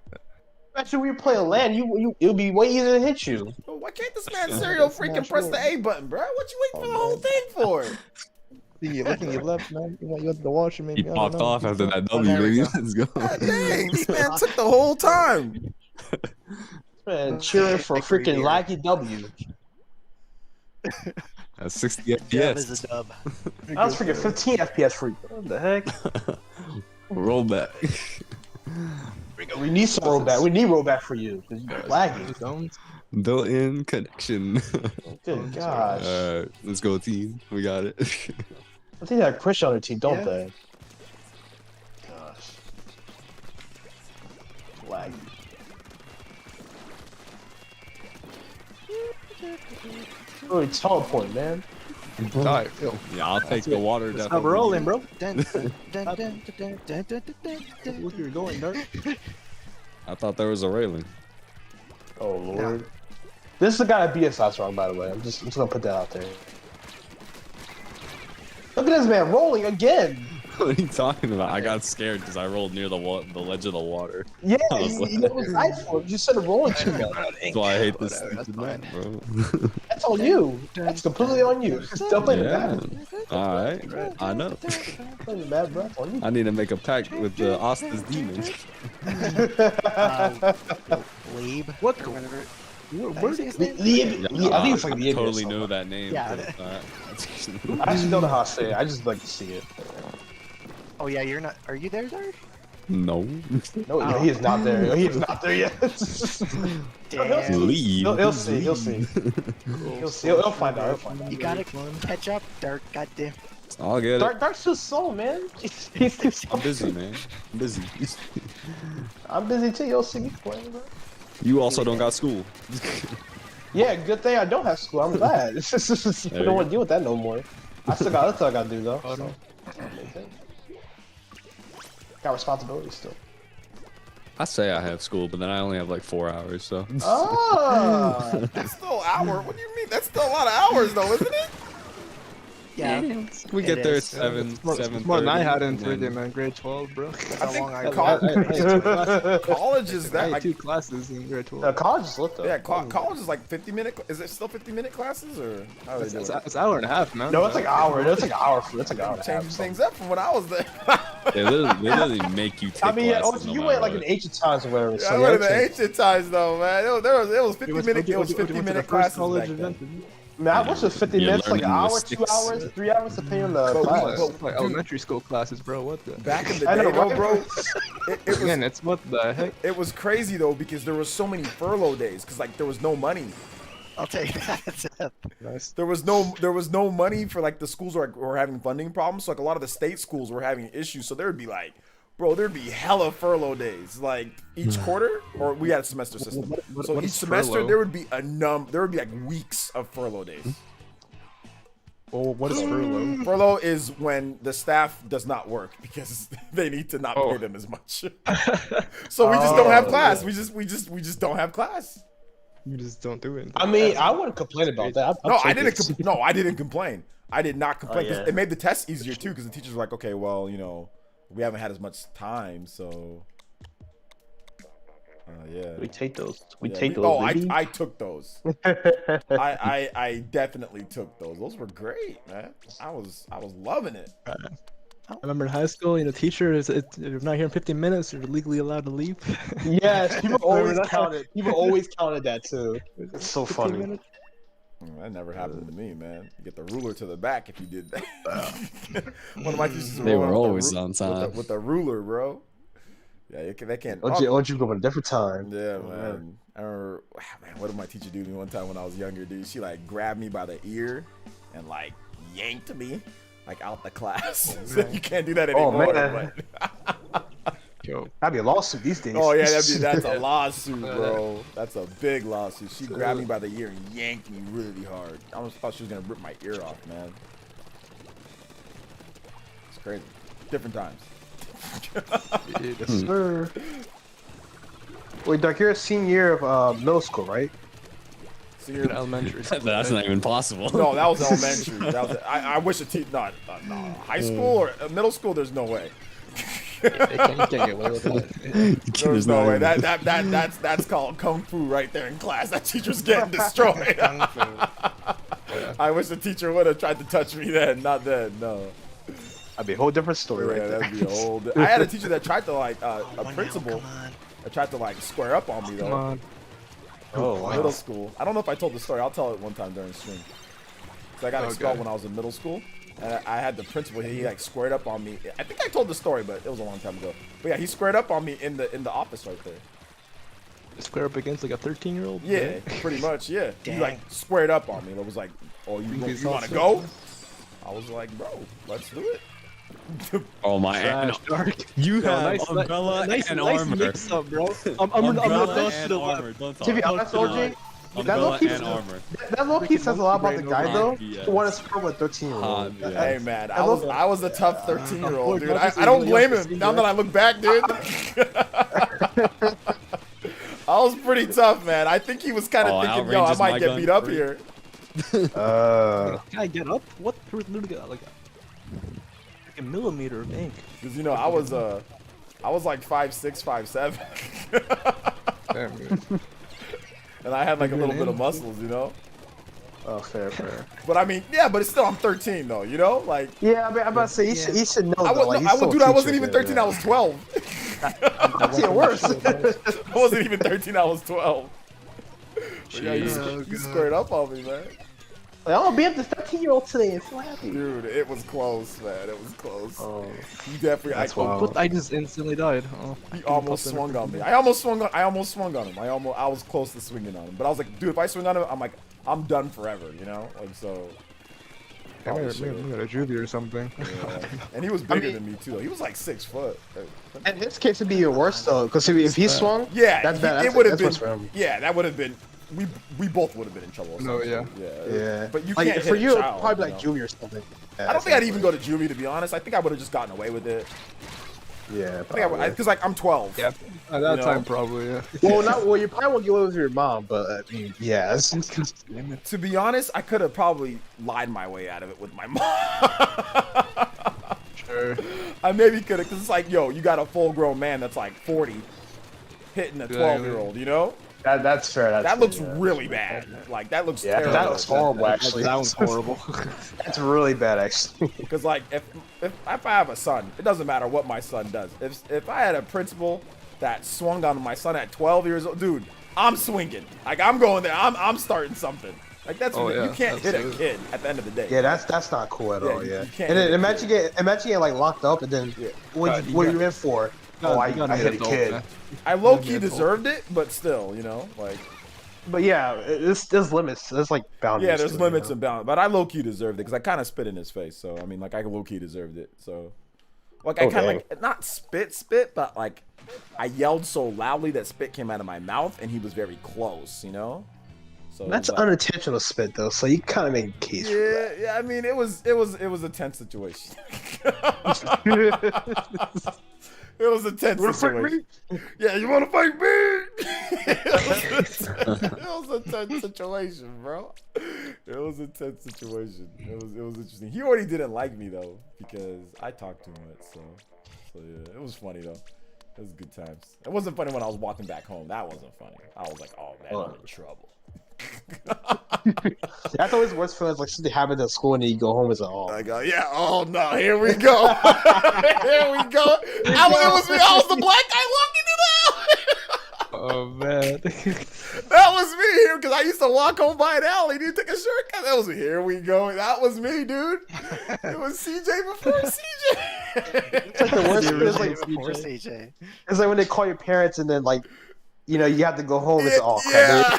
Actually, we play a land. It would be way easier to hit you. Why can't this man Serial freaking press the A button, bro? What you waiting for the whole thing for? looking your left, man. You want the washer, maybe. He I don't popped know. off after that Oh, W, there we baby. go. Let's go. Dang, this man took the whole time. Man, cheering for a freaking laggy W. That's 60 Dub is FPS. a dub. I was freaking 15 FPS for you. What the heck? Roll back. We need some rollback. We need rollback for you. 'Cause you're laggy. Zones. Built-in connection. Good gosh. Let's go, team. We got it. I think they have Chris on their team, don't Yeah. they? Gosh. Laggy. Really teleport, man. Alright, Phil. Yeah, I'll take the water. Stop definitely. rolling, bro. Dun, dun, dun, dun, dun, dun, dun, dun, dun. Look where you're going, Dark. I thought there was a railing. Oh lord. This is the guy that beat us last round, by the way. I'm just gonna put that out there. Look at this man rolling again. What are you talking about? I got scared because I rolled near the ledge of the water. Yeah, I was you know what I for. You just said rolling too much. That's why I hate this Whatever, stupid that's map, bro. That's on you. That's completely on you. Don't blame the Yeah. bad. All right. I know. Don't blame the bad, bro. That's on you. I need to make a pact with the Ostas demon. Leave. What? Whatever. Where Is did his name? I think it's like the totally Indian know that name. Yeah. but, I actually don't know how to say it. I just like to see it. Oh yeah, you're not. Are you there, Dark? no. No, he is not there. He is not there yet. Damn. Leave. He'll see. He'll see. He'll see. He'll find out. He'll find out. You gotta catch up, Dark. Goddamn. I'll get it. Dark's too slow, man. He's too slow. I'm busy, man. I'm busy. I'm busy too. You'll see me playing, bro. You also don't got school. Yeah, good thing I don't have school. I'm glad. I don't want to deal with that no more. I still got other stuff I gotta do though. So. Got responsibilities still. I say I have school, but then I only have like 4 hours, so. Ah, That's still an hour. What do you mean? That's still a lot of hours, though, isn't it? Yeah. We It get there at is. 7, More 7:30. than I had in and then- 3D, man. Grade 12, bro. I How think long I college is I that had like 2 classes in grade 12. college is lit though. yeah, college is like 50-minute. Is it still 50-minute classes or how are they doing? It's an hour and a half, man. No, it's like an hour. It's like an hour. It's like an hour and a half. Changed things up from when I was there. They literally make you take I mean, classes. you no went matter like in what. ancient times or whatever. I So went in yeah, the ancient times though, man. It was 50-minute. It was You went to the 50-minute first classes college back event, then. didn't you? man, I watched it 50 You're minutes, like an learning hour, the 2 sticks. hours, 3 hours, depending on the But- class. but- Like elementary school classes, bro. What the? Back in the I day, know, though, right? bro, it was Again, it's what the heck? it was crazy though because there was so many furlough days because like there was no money. I'll take that. Nice. There was no money for like the schools were having funding problems. So like a lot of the state schools were having issues. So there would be like, bro, there'd be hella furlough days like each quarter, or we had a semester system. So what each is semester furlough? there would be like weeks of furlough days. Oh, what is furlough? Furlough is when the staff does not work because they need to not pay them as much. So we just don't have class. yeah. We just don't have class. You just don't do it. I mean, I wouldn't complain about that. No, I didn't. No, I didn't complain. I did not complain because yeah. it made the test easier too. Because the teachers were like, okay, well, we haven't had as much time, so yeah. We take those. We Yeah, take those. Oh, baby. I took those. I definitely took those. Those were great, man. I was loving it. I remember in high school, teacher is if you're not here in 15 minutes, you're legally allowed to leave. Yes, people always Remember that? counted. People always counted that too. It's so 15 funny. minutes? That never happened to me, man. You get the ruler to the back if you did that. One of my teachers They were with always the on time. with the ruler, bro. Yeah, they can't. OG go at a different time. Yeah, man. I remember, man, what did my teacher do to me one time when I was younger, dude? She like grabbed me by the ear and like yanked me like out the class. So you can't do that Oh, anymore. man. but- Yo, That'd be a lawsuit these days. Oh yeah, that's a lawsuit, bro. That's a big lawsuit. She grabbed me by the ear and yanked me really hard. I almost thought she was gonna rip my ear off, man. It's crazy. Different times. Yes, sir. Wait, Doc, you're a senior year of middle school, right? So in elementary school. That's not even possible. no, that was elementary. That was I wish a not high school or middle school. There's no way. You can't get away with that. There's no way. That's called kung fu right there in class. That teacher's getting destroyed. I wish the teacher would have tried to touch me then, not then. No. That'd be a whole different story right there. That'd be old. I had a teacher that tried to like a Come on principal now, come on. that tried to like square up on me Come though. on. Oh, wow. Middle school. I don't know if I told the story. I'll tell it one time during stream. So I got expelled when I was in middle school, and I had the principal. He like squared up on me. I think I told the story, but it was a long time ago. But yeah, he squared up on me in the office right there. Square up against like a 13-year-old. Yeah, pretty much. Yeah, he like Dang. squared up on me. It was like, oh, you want to go? I was like, bro, let's do it. Oh my! Trash, dark. You Yo, have nice, umbrella nice, and nice armor. mix up, bro. I'm Umbrella not and the armor. Don't talk. To be honest, OG, that Umbrella low-key and armor. that low-key says a lot about the guy though. Yeah. Who wanted to screw with 13-year-old. Hey man, I was a tough 13-year-old dude. I don't blame him. Now that I look back, dude. I was pretty tough, man. I think he was kind of thinking, yo, I outranges might my get gun beat up free. here. Can I get up? What? Literally got like a millimeter of ink. Cause you know I was like 5'6", 5'7", Damn, dude. and I had like a You're little an bit of in. muscles, you know. Oh, fair. But I mean, yeah, but it's still I'm 13 though, you know, like. Yeah, I mean, I'm about to say you should know. I though, was, like, no, he's still a dude, I wasn't teacher, even 13. yeah. I was 12. That's even worse. I wasn't even 13. I was 12. But yeah, you squared up on me, man. Like, I'm gonna be up to 13-year-old today. I'm so happy. Dude, it was close, man. It was close. Oh, You definitely. That's I, wild. But I just instantly died. Oh, He almost swung on me. I almost swung on him. I was close to swinging on him. But I was like, dude, if I swing on him, I'm like, I'm done forever, you know? Like, so. I probably got a should've. juvie or something. Yeah. And he was bigger than me, too. He was like 6 foot. in his case, it'd be even worse though, because if he swung, Yeah, that's bad. it would have That's been. worse for him. Yeah, that would have been. We both would have been in trouble. No, essentially. yeah. Yeah, But you like, can't for hit you, a it'd child, probably be you like know? juvie or something. I don't think I'd even go to juvie, to be honest. I think I would have just gotten away with it. Yeah, Because like I'm 12. Yeah, at that You know? time probably. Yeah. well, you probably won't get away with your mom, but I mean, yeah, it's, To be honest, I could have probably lied my way out of it with my mom. Sure. I maybe could have, because it's like, yo, you got a full-grown man that's like 40 hitting a 12-year-old, you know? that's fair. That looks really bad. Like, that looks Yeah, terrible. that looks horrible. Actually, That was horrible. That's really bad, actually. Because, like, if I have a son, it doesn't matter what my son does. If I had a principal that swung on my son at 12 years old, dude, I'm swinging. Like, I'm going there. I'm starting something. Like, that's Oh, you yeah, can't hit a absolutely. kid at the end of the day. Yeah, that's not cool at Yeah, all. you Yeah, can't and hit then a imagine getting like locked up, and then Yeah. what God, are you you in for? God, Oh, you got I an hit a adult, kid. man. I low-key Yeah, deserved it, but still, you know, like, But yeah, there's limits. There's like boundaries. yeah, there's to it, limits you know? and bounds. But I low-key deserved it because I kind of spit in his face. So, I mean, like, I low-key deserved it. So, like, I Oh, kind of, dang. like, not spit, but, like, I yelled so loudly that spit came out of my mouth, and he was very close, you know? So That's it was like, unintentional spit though, so you kind of make a case for that. yeah, I mean, it was a tense situation. It was a tense situation. Yeah, you want to fight me? It was a tense situation, bro. It was a tense situation. It was interesting. He already didn't like me though because I talked too much. So yeah, it was funny though. It was good times. It wasn't funny when I was walking back home. That wasn't funny. I was like, oh man, I'm in trouble. That's always worse for us. Like something happened at school and then you go home and it's like, oh, I go, yeah, oh no, here we go. Here we go. It was me. I was the black guy walking it out. Oh man. That was me here because I used to walk home by an alley. Dude, take a shortcut. That was me. Here we go. That was me, dude. It was CJ before CJ. it's like the worst. It's like, Before CJ. it's like when they call your parents and then like, you know, you have to go home. It's all Yeah.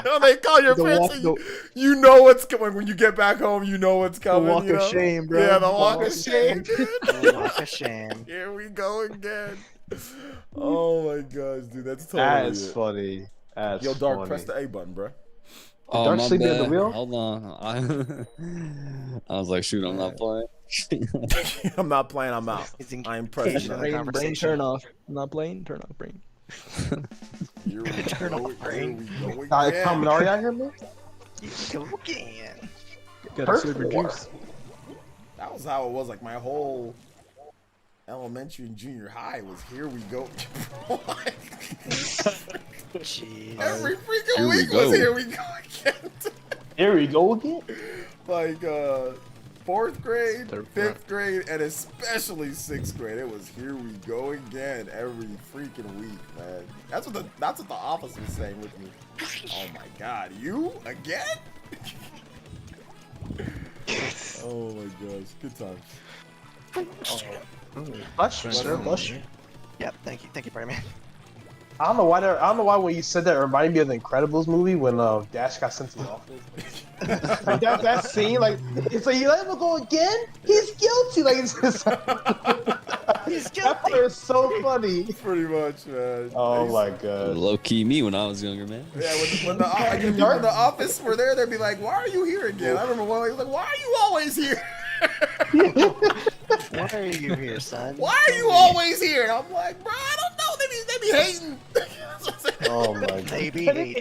When they call your The parents, walk- and you know what's coming. When you get back home, you know what's coming. walk you of know? shame, bro. Yeah, the The walk walk of of shame. dude. Walk of shame. Here we go again. Oh my gosh, dude, that's totally That's it. funny. That's Yo, Dark, funny. press the A button, bro. Oh, Dark my sleeping at the bad. wheel? Hold on. I was like, shoot, I'm not playing. I'm not playing. I'm out. He's in- I am He's present. in now. the Brain conversation. turn off. Not playing. Turn off brain. Here we Turn go. off Here brain. we go Common again. Ari out here, man? You go again. Got Perk a silver four. juice. That was how it was. Like my whole elementary and junior high was here we go. Jeez. Every freaking Here we week was go. here we go again. Here we go again. Like fourth grade, Third fifth grade, and especially sixth grade. It was here we go again every freaking week, man. That's what the office was saying with me. Oh my god, you again? Oh my gosh, good times. Bless you, sir. Bless you. Yep, thank you, Spider-Man. I don't know why when you said that it reminded me of the Incredibles movie when Dash got sent to the office. Like, that scene, like it's like you let him go again. He's guilty. Like it's just, He's that part guilty. is so funny. Pretty much, man. Oh my god. Low key me when I was younger, man. Yeah, when the people in the office were there, they'd be like, "Why are you here again?" I remember one was like, "Why are you always here? Why are you here, son? Why are you always here?" And I'm like, "Bro, I don't know. They be hating." Oh my god. They be They be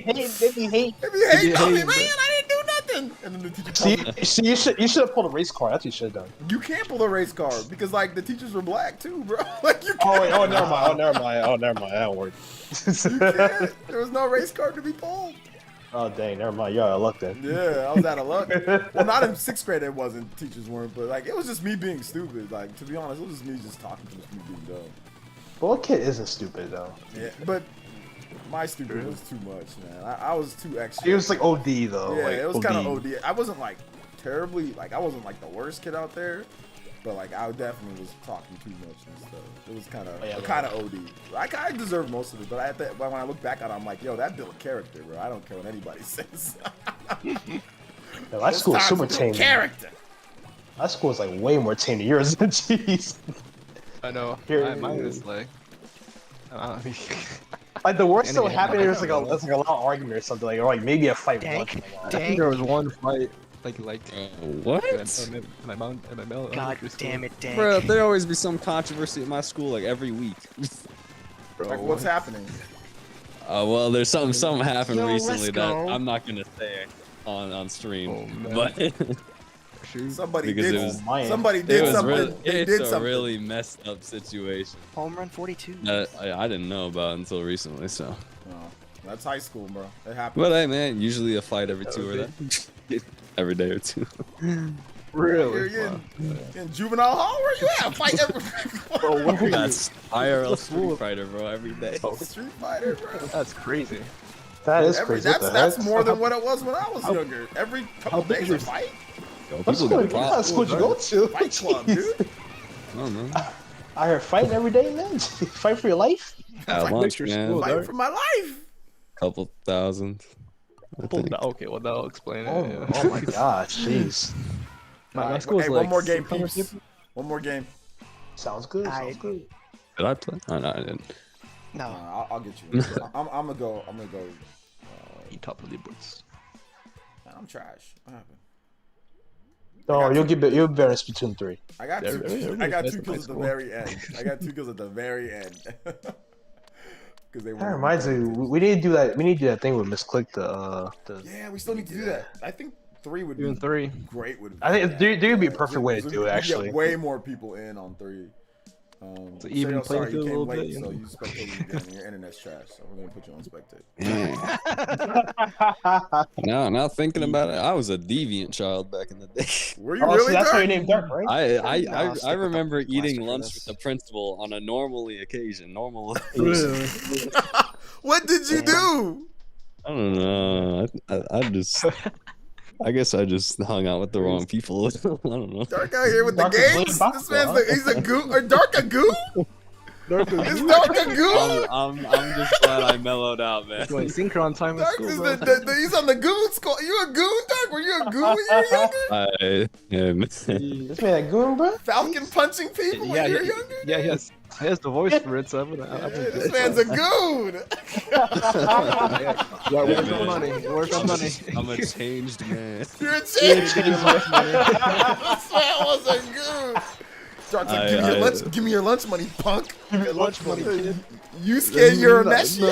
hate. They be hating on me, hating, man. I didn't do nothing. And then the teacher told me, See, you should have pulled a race car. That's what you should have done. "You can't pull a race car because like the teachers were black too, bro. Like you Oh can't. wait, never mind. That don't work. You can't. There was no race car to be pulled." Oh dang, never mind. You're out of luck then. Yeah, I was out of luck. Well, not in sixth grade. It wasn't. Teachers weren't, but like it was just me being stupid. Like to be honest, it was just me just talking to just me being dumb. But what kid isn't stupid though? Yeah, but my stupid was too much, man. I was too extra. It was like OD though. Yeah, like, it was kind of OD. I wasn't like terribly like I wasn't like the worst kid out there, but like I definitely was talking too much and stuff. It was kind of OD. Like I deserved most of it, but when I look back on it, I'm like, yo, that built character, bro. I don't care what anybody says. Yeah, my school was super tame. Character. My school was like way more tame than yours. Jeez. I know. Here- Mine is like. I mean, Like the worst that would Anyway, happen is like a loud argument or something like, or like maybe a fight. Dank, once in a while. I think dank. there was one fight, like What? at my God elementary school. damn it, Dank. Bro, there always be some controversy at my school like every week. Bro, Like what's happening? Well, there's something happened Yo, recently let's that go. I'm not gonna say on stream, Oh, man. but Shoot. Somebody Because did. it was- Somebody it did was something. really, They it's did a something. really messed up situation Home run 42. that I didn't know about until recently. So, Oh, that's high school, bro. It happens. but hey, man, usually a fight every two or that, every day or two. Really? You're in juvenile hall? Where you at? Fight every Bro, what are you? That's IRL Street Fighter, bro, every day. Street Fighter, bro. That's crazy. That is crazy. What That's the heck? more than what it was when I was younger. Every couple big days is a fight. Yo, What people school, get what props. school you go to? Fight club, Jeez. dude. I don't know. I heard fighting every day, man. Fight for your life. At Fight lunch, your man. school, Fight Dark. for my life. Couple thousand. I think. Okay, well that'll explain it. Oh, yeah. oh my gosh, jeez. my Alright, school's hey, like one more game, 600 peeps. people. One more game. Sounds good. I- Sounds good. Did I play? Oh, no, I didn't. No. I'll get you. I'm gonna go. Eat top of the boots. I'm trash. What happened? No, you'll be better in Splatoon 3. I got There- two. there- I got there's two a kills at the high very end. I got 2 kills at the very end. Because they That reminds me, we need to do that. We need to do that thing with Misclick. The Yeah, we still need to do that. I think 3 would be Even 3. great. Would I think there would be a perfect way to do it. Actually, get way more people in on 3. So even Sayo, sorry, playing you field a came little late, bit, you so know. you spectated again. And your internet's trash, so we're gonna put you on spectate. Now thinking about it, I was a deviant child back in the day. Were you oh, really? so that's why Dark? your name Dark, right? I stick with remember the eating plastic for lunch this. with the principal on a normal occasion. What did you do? I don't know. I guess I just hung out with the wrong people. I don't know. Dark out here with the Dark is games. playing This basketball, man's he's a goo or Dark a goo? Is Dark a goo? I'm just glad I mellowed out, man. Going synchron time at Dark school, is bro. he's on the goon squad. You a goon, Dark? Were you a goon when you were younger? This man that goon, bro. Falcon punching people when you were younger? Yeah, he has the voice for it, so I would. This man's a goon. Yeah, where's the money? Where's the money? I'm a changed man. You're a champ. This man was a goon. Dark's like, give me your lunch money, punk. Your lunch money, kid. You scared you're a mesh? No,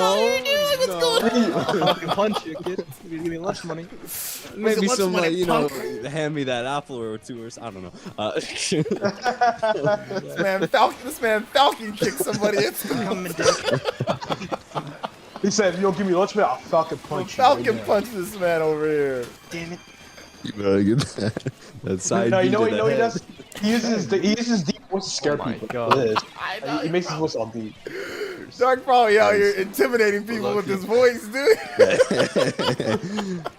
What's going on? Fucking punch you, kid. You give me lunch money. Maybe lunch some, money, punk? hand me that apple or two, or I don't know. This man Falcon kicked somebody. It's Coming down. He said, if you don't give me lunch, man, I'll Falcon punch you. Falcon right now. punch this man over here. Damn it. You better get that side No, you beat know, to you the know what he head. does? He uses deep voice to scare Oh my people. God. It is. I know. He makes his voice all deep. Dark probably out here intimidating people with his voice, dude.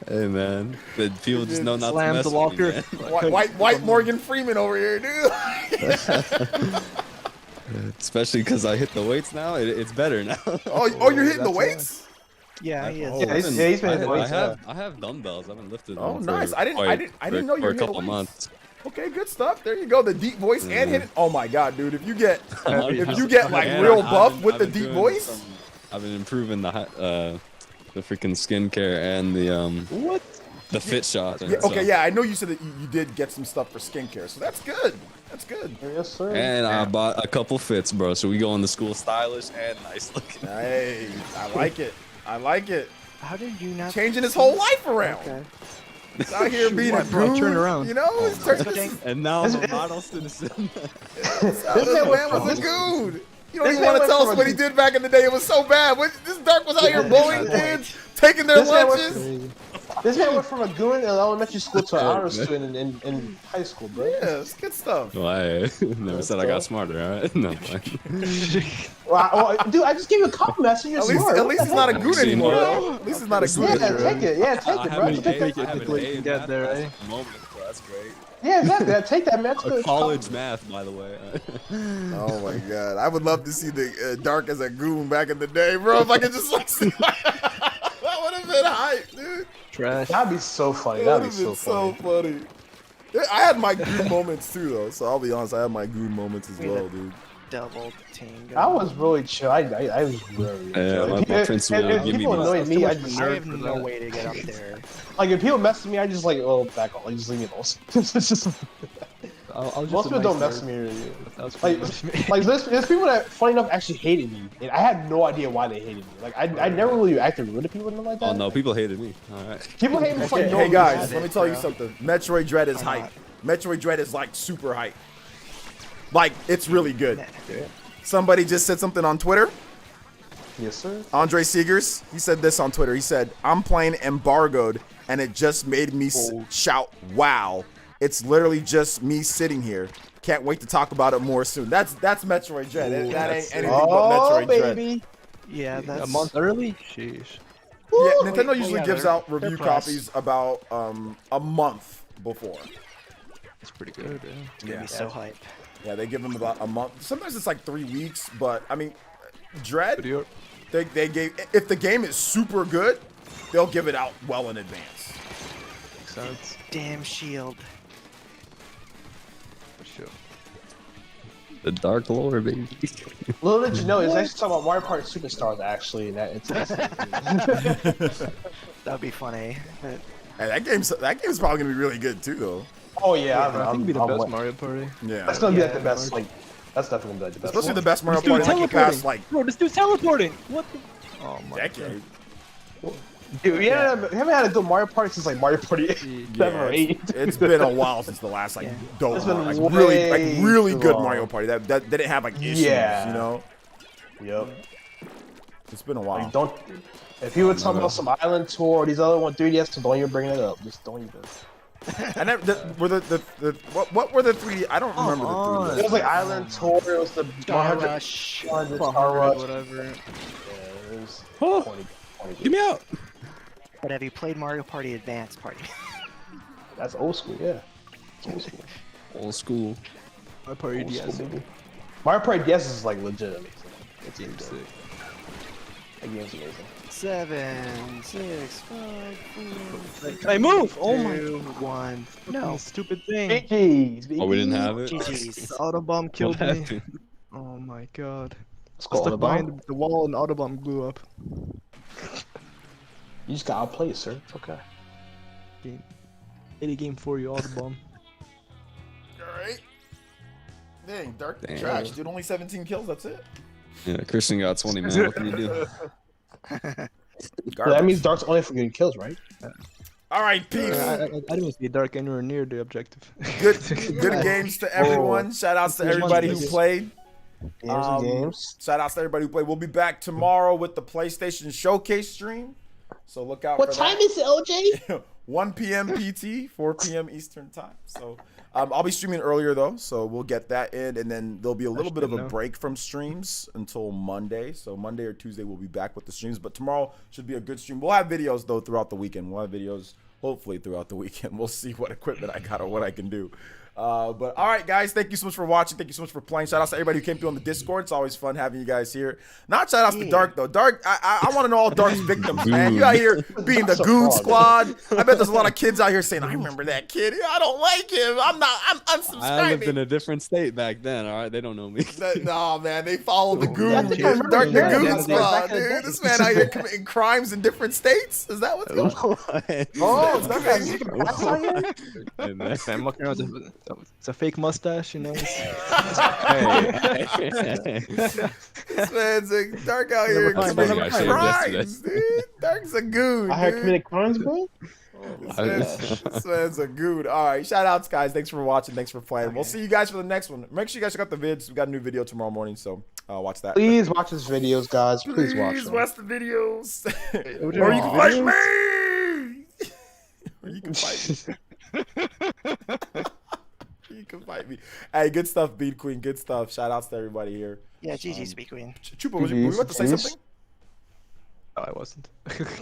Hey man, the people just know not to Slam mess the with me, locker. man. White Morgan Freeman over here, dude. Especially because I hit the weights now. It's better now. Oh, you're hitting the That's why. weights? Yeah, he is. Yeah, he's been hitting weights, I have dumbbells. I've been lifting. Oh, them nice. for I didn't know you for were a couple hitting months. Okay, good stuff. There you go. The deep voice and hitting. Oh my god, dude! If you get like And real I've buff been- with I've the been deep doing voice. I've been improving the freaking skincare and the fit shot. And Yeah, okay, stuff. yeah, I know you said that you did get some stuff for skincare, so that's good. That's good. Yes, sir. And I bought a couple fits, bro. So we go into school stylish and nice looking. Hey, I like it. I like it. How did you not? Changing his whole life around. Okay. He's out here being a What, bro? goon. Turn around. You know, he's turning. And now I'm a model citizen. This man was a goon. You don't This even man want to went tell from us a what he goon- did back in the day. It was so bad. This Dark was out here bullying kids, taking their This man was- lunches. This man went from a goon in elementary school to an honor student in high school, bro. Yeah, it's good stuff. Well, I never said I got smarter, alright? No, like, Well, dude, I just gave you a compliment. So you're At least, smart. at least he's not a goon See, anymore. no. Bro. At least he's not a goon Yeah, anymore. take it. Yeah, take I it, have bro. an Take A, that. I have an before you A can in get math there, at eh? this moment, so that's great. Yeah, exactly. Take that, man. That's A good. college math, by the way. Oh my god, I would love to see the Dark as a goon back in the day, bro. If I could just like see that would have been hype, dude. Trash. That'd be so funny. That That'd would be have so been so funny. funny. Yeah, I had my goon moments too, though. So I'll be honest, I had my goon moments as well, dude. Double tango. I was really chill. I was really Yeah, chill. my If- principal if would give me people the- annoyed me, I just I have no way to get up there. like if people mess with me, I just like back off. Like just leave me alone. It's just I'll just most a people nice don't mess nerd. with me. That's pretty Like, much me. like there's people that, funny enough, actually hated me, and I had no idea why they hated me. Like I never really acted rude to people and like that. Oh no, people hated me. Alright. People hate me for like Hey, no hey reason. guys, let me it, tell you bro. something. Metroid Dread is hype. Metroid Dread is like super hype. Like it's really good. Somebody just said something on Twitter. Yes, sir. Andre Seegers, he said this on Twitter. He said, "I'm playing Embargoed, and it just made me shout, wow. It's literally just me sitting here. Can't wait to talk about it more soon." That's Metroid Dread. That ain't anything but Oh Metroid Dread. baby. Yeah, that's A month early? Sheesh. Yeah, Nintendo Wait, usually yeah, gives they're- out review they're pressed. copies about a month before. That's pretty good, yeah. It's gonna be so hype. Yeah, they give them about a month. Sometimes it's like 3 weeks, but I mean, Dread, Video. they gave, if the game is super good, they'll give it out well in advance. Makes sense. Damn shield. For sure. The Dark Lore, baby. Little did you know, it's actually talking about Mario Party Superstars actually. And that it's That'd be funny. But Hey, that game's probably gonna be really good too, though. oh yeah, I think it'd be the best Mario Party. Yeah, That's gonna be like Yeah, the best. Like that's definitely gonna be like the best. especially one. the best Mario This dude's Party like the past like Bro, this dude's teleporting! What the? Oh my decade. Dude, we haven't had a good Mario Party since like Mario Party 7 or 8. It's been a while since the last like dope, It's been like way really too good long. Mario Party that didn't have like issues. Yeah. You know, Yep. it's been a while. Like, don't. If you were talking about some Island Tour or these other 3DS, so don't even bring it up. Just don't even. I never were what were the 3D? I don't remember the 3D. It was like Island Tour. It was the Star 100 Rush. 100 Star Star Rush. whatever. Yeah, it was Oh, 20, 20. get me out. But have you played Mario Party Advance Party? That's old school, yeah. It's old school. Old school. My party Old DS. school, baby. Mario Party DS is like legit amazing. It's Game's insane. sick. That game's amazing. 7, 6, 5, 4, Can I move? Oh my 2, 1. no No. stupid thing. GG's. Oh, we didn't have it? GG's. The Autobomb killed What me. happened? Oh my god. Let's I go on the stuck bomb. behind the wall and Autobomb blew up. You just got outplayed, sir. It's okay. Game. Any game for you, Autobomb. All right. Dang, Dark Damn. trash, dude. Only 17 kills. That's it. Yeah, Christian got 20, man. What can you do? So that means Dark's only for getting kills, right? All right, peace. I didn't see Dark anywhere near the objective. Good games to everyone. Shout outs to everybody who played. Games. Shout out to everybody who played. We'll be back tomorrow with the PlayStation Showcase stream. So look out What for time that. is it, OJ? 1 p.m. PT, 4 p.m. Eastern time. So I'll be streaming earlier though, so we'll get that in, and then there'll be a little bit of a break from streams until Monday. So Monday or Tuesday we'll be back with the streams, but tomorrow should be a good stream. We'll have videos though throughout the weekend. We'll have videos hopefully throughout the weekend. We'll see what equipment I got or what I can do. But all right, guys, thank you so much for watching. Thank you so much for playing. Shout out to everybody who came through on the Discord. It's always fun having you guys here. Not shout outs to Dark though. Dark, I want to know all Dark's victims, man. You out here being the goon squad. I bet there's a lot of kids out here saying, "I remember that kid. I don't like him. I'm unsubscribing." I lived in a different state back then. All right, they don't know me. No, man, they follow the goon, I think I remember Dark the hearing goon about that squad, back in the day. dude. This man out here committing crimes in different states. Is that what's going on? Oh, Dark has secret past on here? Hey, man. I'm looking around. It's a fake mustache, you know. Hey. This man's a Dark out here Never mind, committing never mind. crimes, dude. Dark's a goon, I heard dude. committed crimes, bro. This man's a goon. All right, shout outs, guys. Thanks for watching. Thanks for playing. We'll see you guys for the next one. Make sure you guys check out the vids. We got a new video tomorrow morning, so watch that. Please watch his videos, guys. Please watch Please them. watch the videos. Or Or you can fight me. Or you can fight me. You can fight me. Hey, good stuff, Beat Queen. Good stuff. Shout outs to everybody here. Yeah, GG's, Big Queen. Chupa, were you about to say something? No, I wasn't.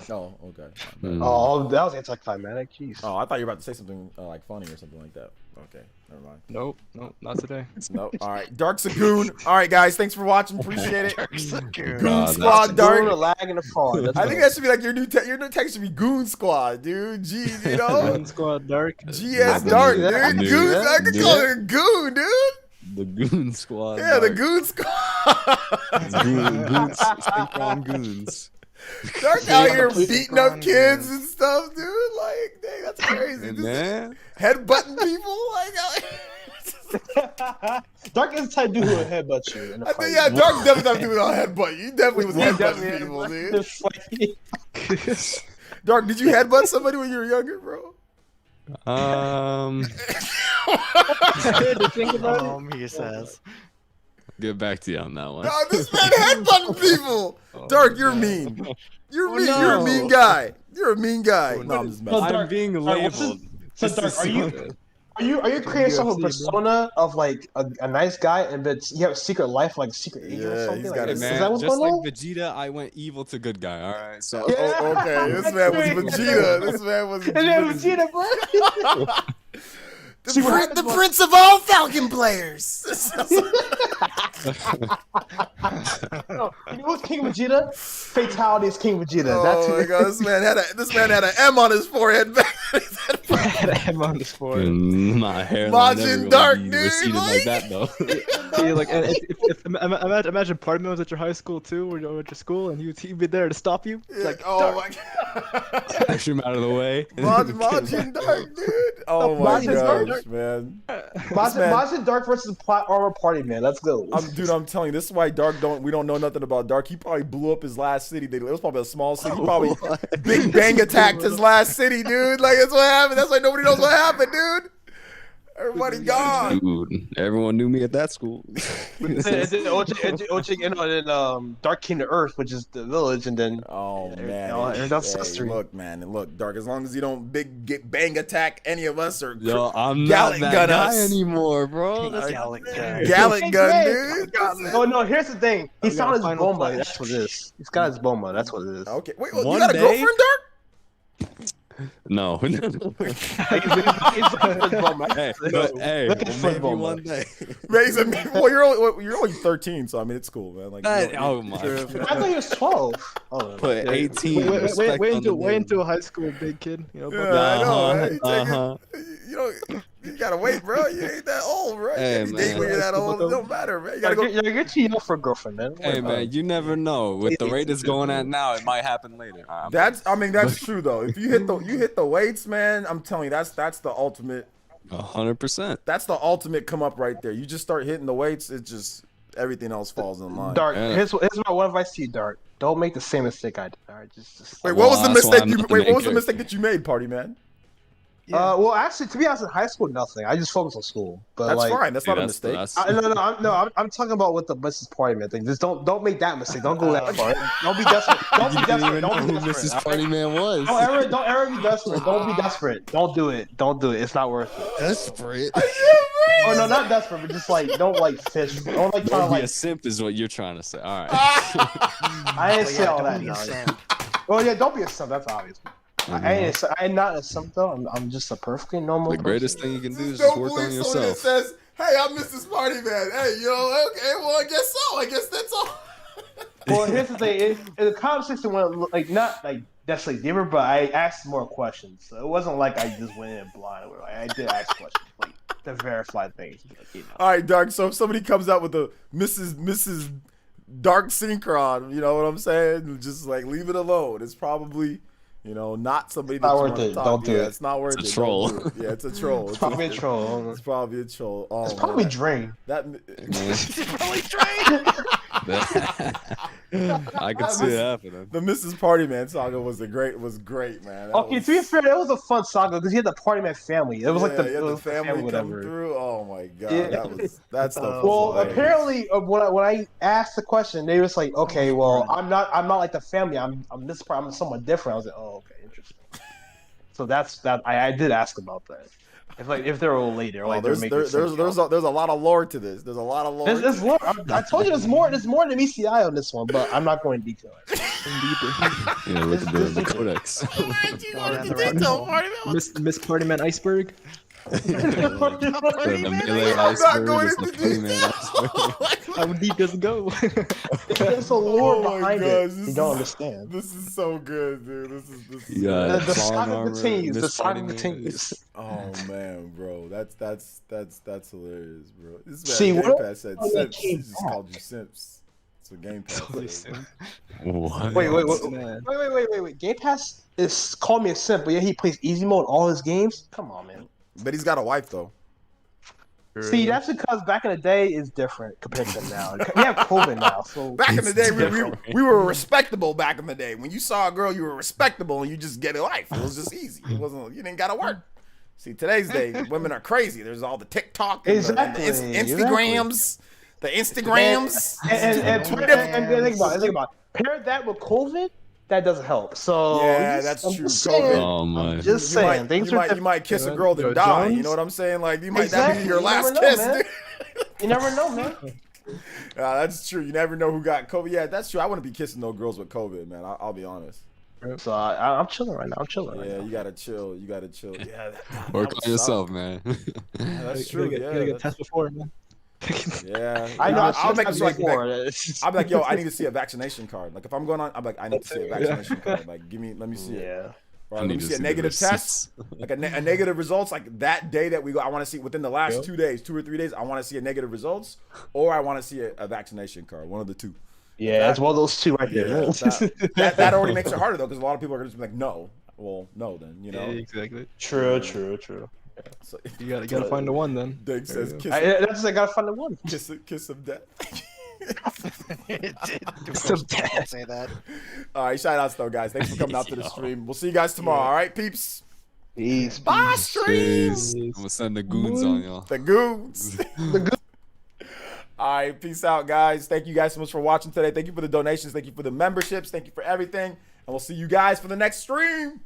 No, okay. Oh, that was anticlimactic. Jeez. Oh, I thought you were about to say something like funny or something like that. Okay, never mind. Nope, not today. Nope. All right, Dark's a goon. All right, guys, thanks for watching. Appreciate it. Dark's a goon. Goon That's Squad, Doing Dark. a lag and a fraud. That's I think that should be like your new text should be Goon Squad, dude. G, you know, Goon Squad Dark. GS Dark, dude. I knew Goon, that. I could call it a goon, dude. The Goon Squad. Yeah, the Dark. Goon Squad. Goons. Synchron goons. Dark out here Complete beating up Synchron kids goons. and stuff, dude. Like, dang, that's crazy. Hey, Just man. headbutting people, like. Dark is the type of dude who would headbutt you in a I fight. think, yeah, Dark definitely have to do it on headbutt. You definitely was headbutting people, dude. Fight. Dark, did you headbutt somebody when you were younger, bro? He says. Get back to you on that one. No, this man headbutting people. Dark, you're mean. You're mean. You're a mean guy. You're a mean guy. No, I'm just messing. Dark, I'm being Dark, what's labeled. So Dark, are you creating some persona of like a nice guy, and but you have a secret life, like secret agent or Yeah, something? he's Like, got a is Man, that what's just going like on? Vegeta, I went evil to good guy. All right, so Yeah. Oh, okay, this man was Vegeta. This man was And then Vegeta, bro. the prince of all Falcon players. No, you know what's King Vegeta? Fatality is King Vegeta. Oh That's my god, this man had an M on his forehead. I'm on the sport. my hairline Majin never gonna Dark, be dude, receded like- like that though. Yeah, like, and imagine Partman was at your high school too, or at your school, and he'd be there to stop you. It's like, Oh my god, Push him out of the way. Majin Dark, dude. Oh my Majin Dark. gosh, man. Majin Dark versus Plot Armor Party, man. Let's go. I'm telling you, this is why Dark we don't know nothing about Dark. He probably blew up his last city. It was probably a small city. He probably Big Bang attacked his last city, dude. Like that's what happened. That's why nobody knows what happened, dude. Everybody gone. Dude, everyone knew me at that school. And then Dark came to Earth, which is the village, and then Oh man, and that's history. look, man, and look, Dark. As long as you don't get bang attack any of us or Yo, I'm Gallic not that gun guy us. anymore, bro. That's Gallic gun. Gallic gun, dude. Oh no! Here's the thing. He found his final Boma. flash. That's what it is. He's got his Boma. That's what it is. Okay, wait, you One got a day- girlfriend, Dark? No. Hey, but hey, Look at maybe football, one man. day. Raising me. Well, you're only 13, so I mean it's cool, man. Like, you know, Oh my I god. thought he was 12. Oh, Put 18. wait respect on the name. into high school, big kid. You know, yeah, I know. Uh-huh, Right? You, uh-huh. you know, you gotta wait, bro. You ain't that old, bro. Hey, You date man. when you're that old. It don't matter, man. You gotta go. You're too young for a girlfriend, man. Hey man, you never know. With the rate it's going at now, it might happen later. That's true though. If you hit the weights, man, I'm telling you, that's the ultimate. 100%. That's the ultimate come up right there. You just start hitting the weights, it just everything else falls in line. Dark. Yeah. Here's my one advice to you, Dark. Don't make the same mistake I did. All right, just. Wait, what was the Well, that's why mistake? I'm You not the wait, main what was the character. mistake that you made, party man? Well, actually, to be honest, in high school, nothing. I just focus on school. But That's like, fine. That's See, not a mistake. I'm talking about with the Mrs. Party Man thing. Just don't make that mistake. Don't go that far. Don't be desperate. Don't You be didn't desperate. even know Don't be who desperate. Mrs. Party Man was. Don't ever be desperate. Don't be desperate. Don't do it. Don't do it. It's not worth it. Desperate. Oh no, not desperate, but just like don't like fish. Don't like try to Don't be a like. simp is what you're trying to say. All right. I didn't But say yeah, all don't that. be a No. simp. Well, yeah, don't be a simp. That's obvious. I'm not a simp though. I'm just a perfectly normal. The greatest person. thing you can do is Don't just work believe on someone that yourself. says, "Hey, I'm Mrs. Party Man." Hey, okay, well, I guess so. I guess that's all. Well, here's the thing. The conversation went like not like necessarily deeper, but I asked more questions. So it wasn't like I just went in blind. Like, I did ask questions like to verify things. Like, All right, Dark. So if somebody comes out with a Mrs. Dark Synchron, you know what I'm saying? Just like leave it alone. It's probably, not somebody It's not that you worth want to it. talk Don't to. do Yeah, it. it's not worth it. It's a Don't troll. do it. Yeah, it's a troll. It's probably a troll. It's probably a troll. Oh, It's probably man. Drain. That. Probably trained. I can see it happening. The Mrs. Party Man saga was great, man. That Okay, was, to be fair, that was a fun saga because he had the Party Man family. It was like yeah, the, you had it the was the family come whatever. through. Oh my god, Yeah. that stuff. Well, was hilarious. apparently, when I asked the question, they was like, "Okay, well, I'm not like the family. I'm this part. I'm someone different." I was like, "Oh, okay, interesting." So that's that. I did ask about that. If they're all later, like there's a lot of lore to this. There's a lot of lore. there's more. I told you there's more than ECI on this one, but I'm not going to detail it. Yeah, look at the codex. Miss Partyman Iceberg. The melee I'm not iceberg going is the into Party Man iceberg. How deep does it go? There's a lore Oh my behind gosh, it. this You is- don't understand. This is so good, dude. This is Yeah. The Fallen saga Armor, continues. The Miss saga Party Man. continues. Oh man, bro, that's hilarious, bro. This man See, Game what- Pass said what simps. He came just back? called you simps. That's what Game Pass said. What? Wait. Game Pass is called me a simp, but yeah, he plays easy mode in all his games. Come on, man. But he's got a wife though. See, that's because back in the day is different compared to now. We have COVID now, so Back in the day, we different. were respectable. Back in the day, when you saw a girl, you were respectable, and you just get a life. It was just easy. It wasn't. You didn't gotta work. See, today's day, women are crazy. There's all the TikTok, and Exactly, the Instagrams, the Instagrams. and think about it. Pair that with COVID, that doesn't help. So Yeah, that's I'm true. just saying. Oh my. Just You saying, might, things you, are might, you might kiss a girl then Yo, die. Jones? You know what I'm saying? Like you might Exactly. that be your You last never know, kiss. man. Dude. You never know, man. That's true. You never know who got COVID. Yeah, that's true. I wouldn't be kissing no girls with COVID, man. I'll be honest. So I'm chilling right now. I'm chilling right Yeah, now. you gotta chill. You gotta chill. Yeah, that Work would on yourself, man. suck. Yeah, that's true. You gotta get test before, man. Yeah, I know. I'll make it so I can. before. I'll be like, yo, I need to see a vaccination card. Like if I'm going on, I'm like, I need to see a vaccination card. Like, let me see it. Yeah. Or I let need me to see a see the negative receipts. test, like a negative results. Like that day that we go, I want to see within the last 2 days, 2 or 3 days. I want to see a negative results, or I want to see a vaccination card. One of the two. Yeah, it's one of those two right there. That already makes it harder though, because a lot of people are gonna just be like, no. Well, no, then you know. Exactly. True. So, You gotta find the one then. Dave says, kiss, That's I gotta find the one. kiss of death. Don't say that. All right, shout outs though, guys. Thanks for coming out to the stream. We'll see you guys tomorrow. All right, peeps. Peace. Bye, stream. Peace. I'm gonna send the goons on y'all. The goons. All right, peace out, guys. Thank you guys so much for watching today. Thank you for the donations. Thank you for the memberships. Thank you for everything. And we'll see you guys for the next stream. Peace.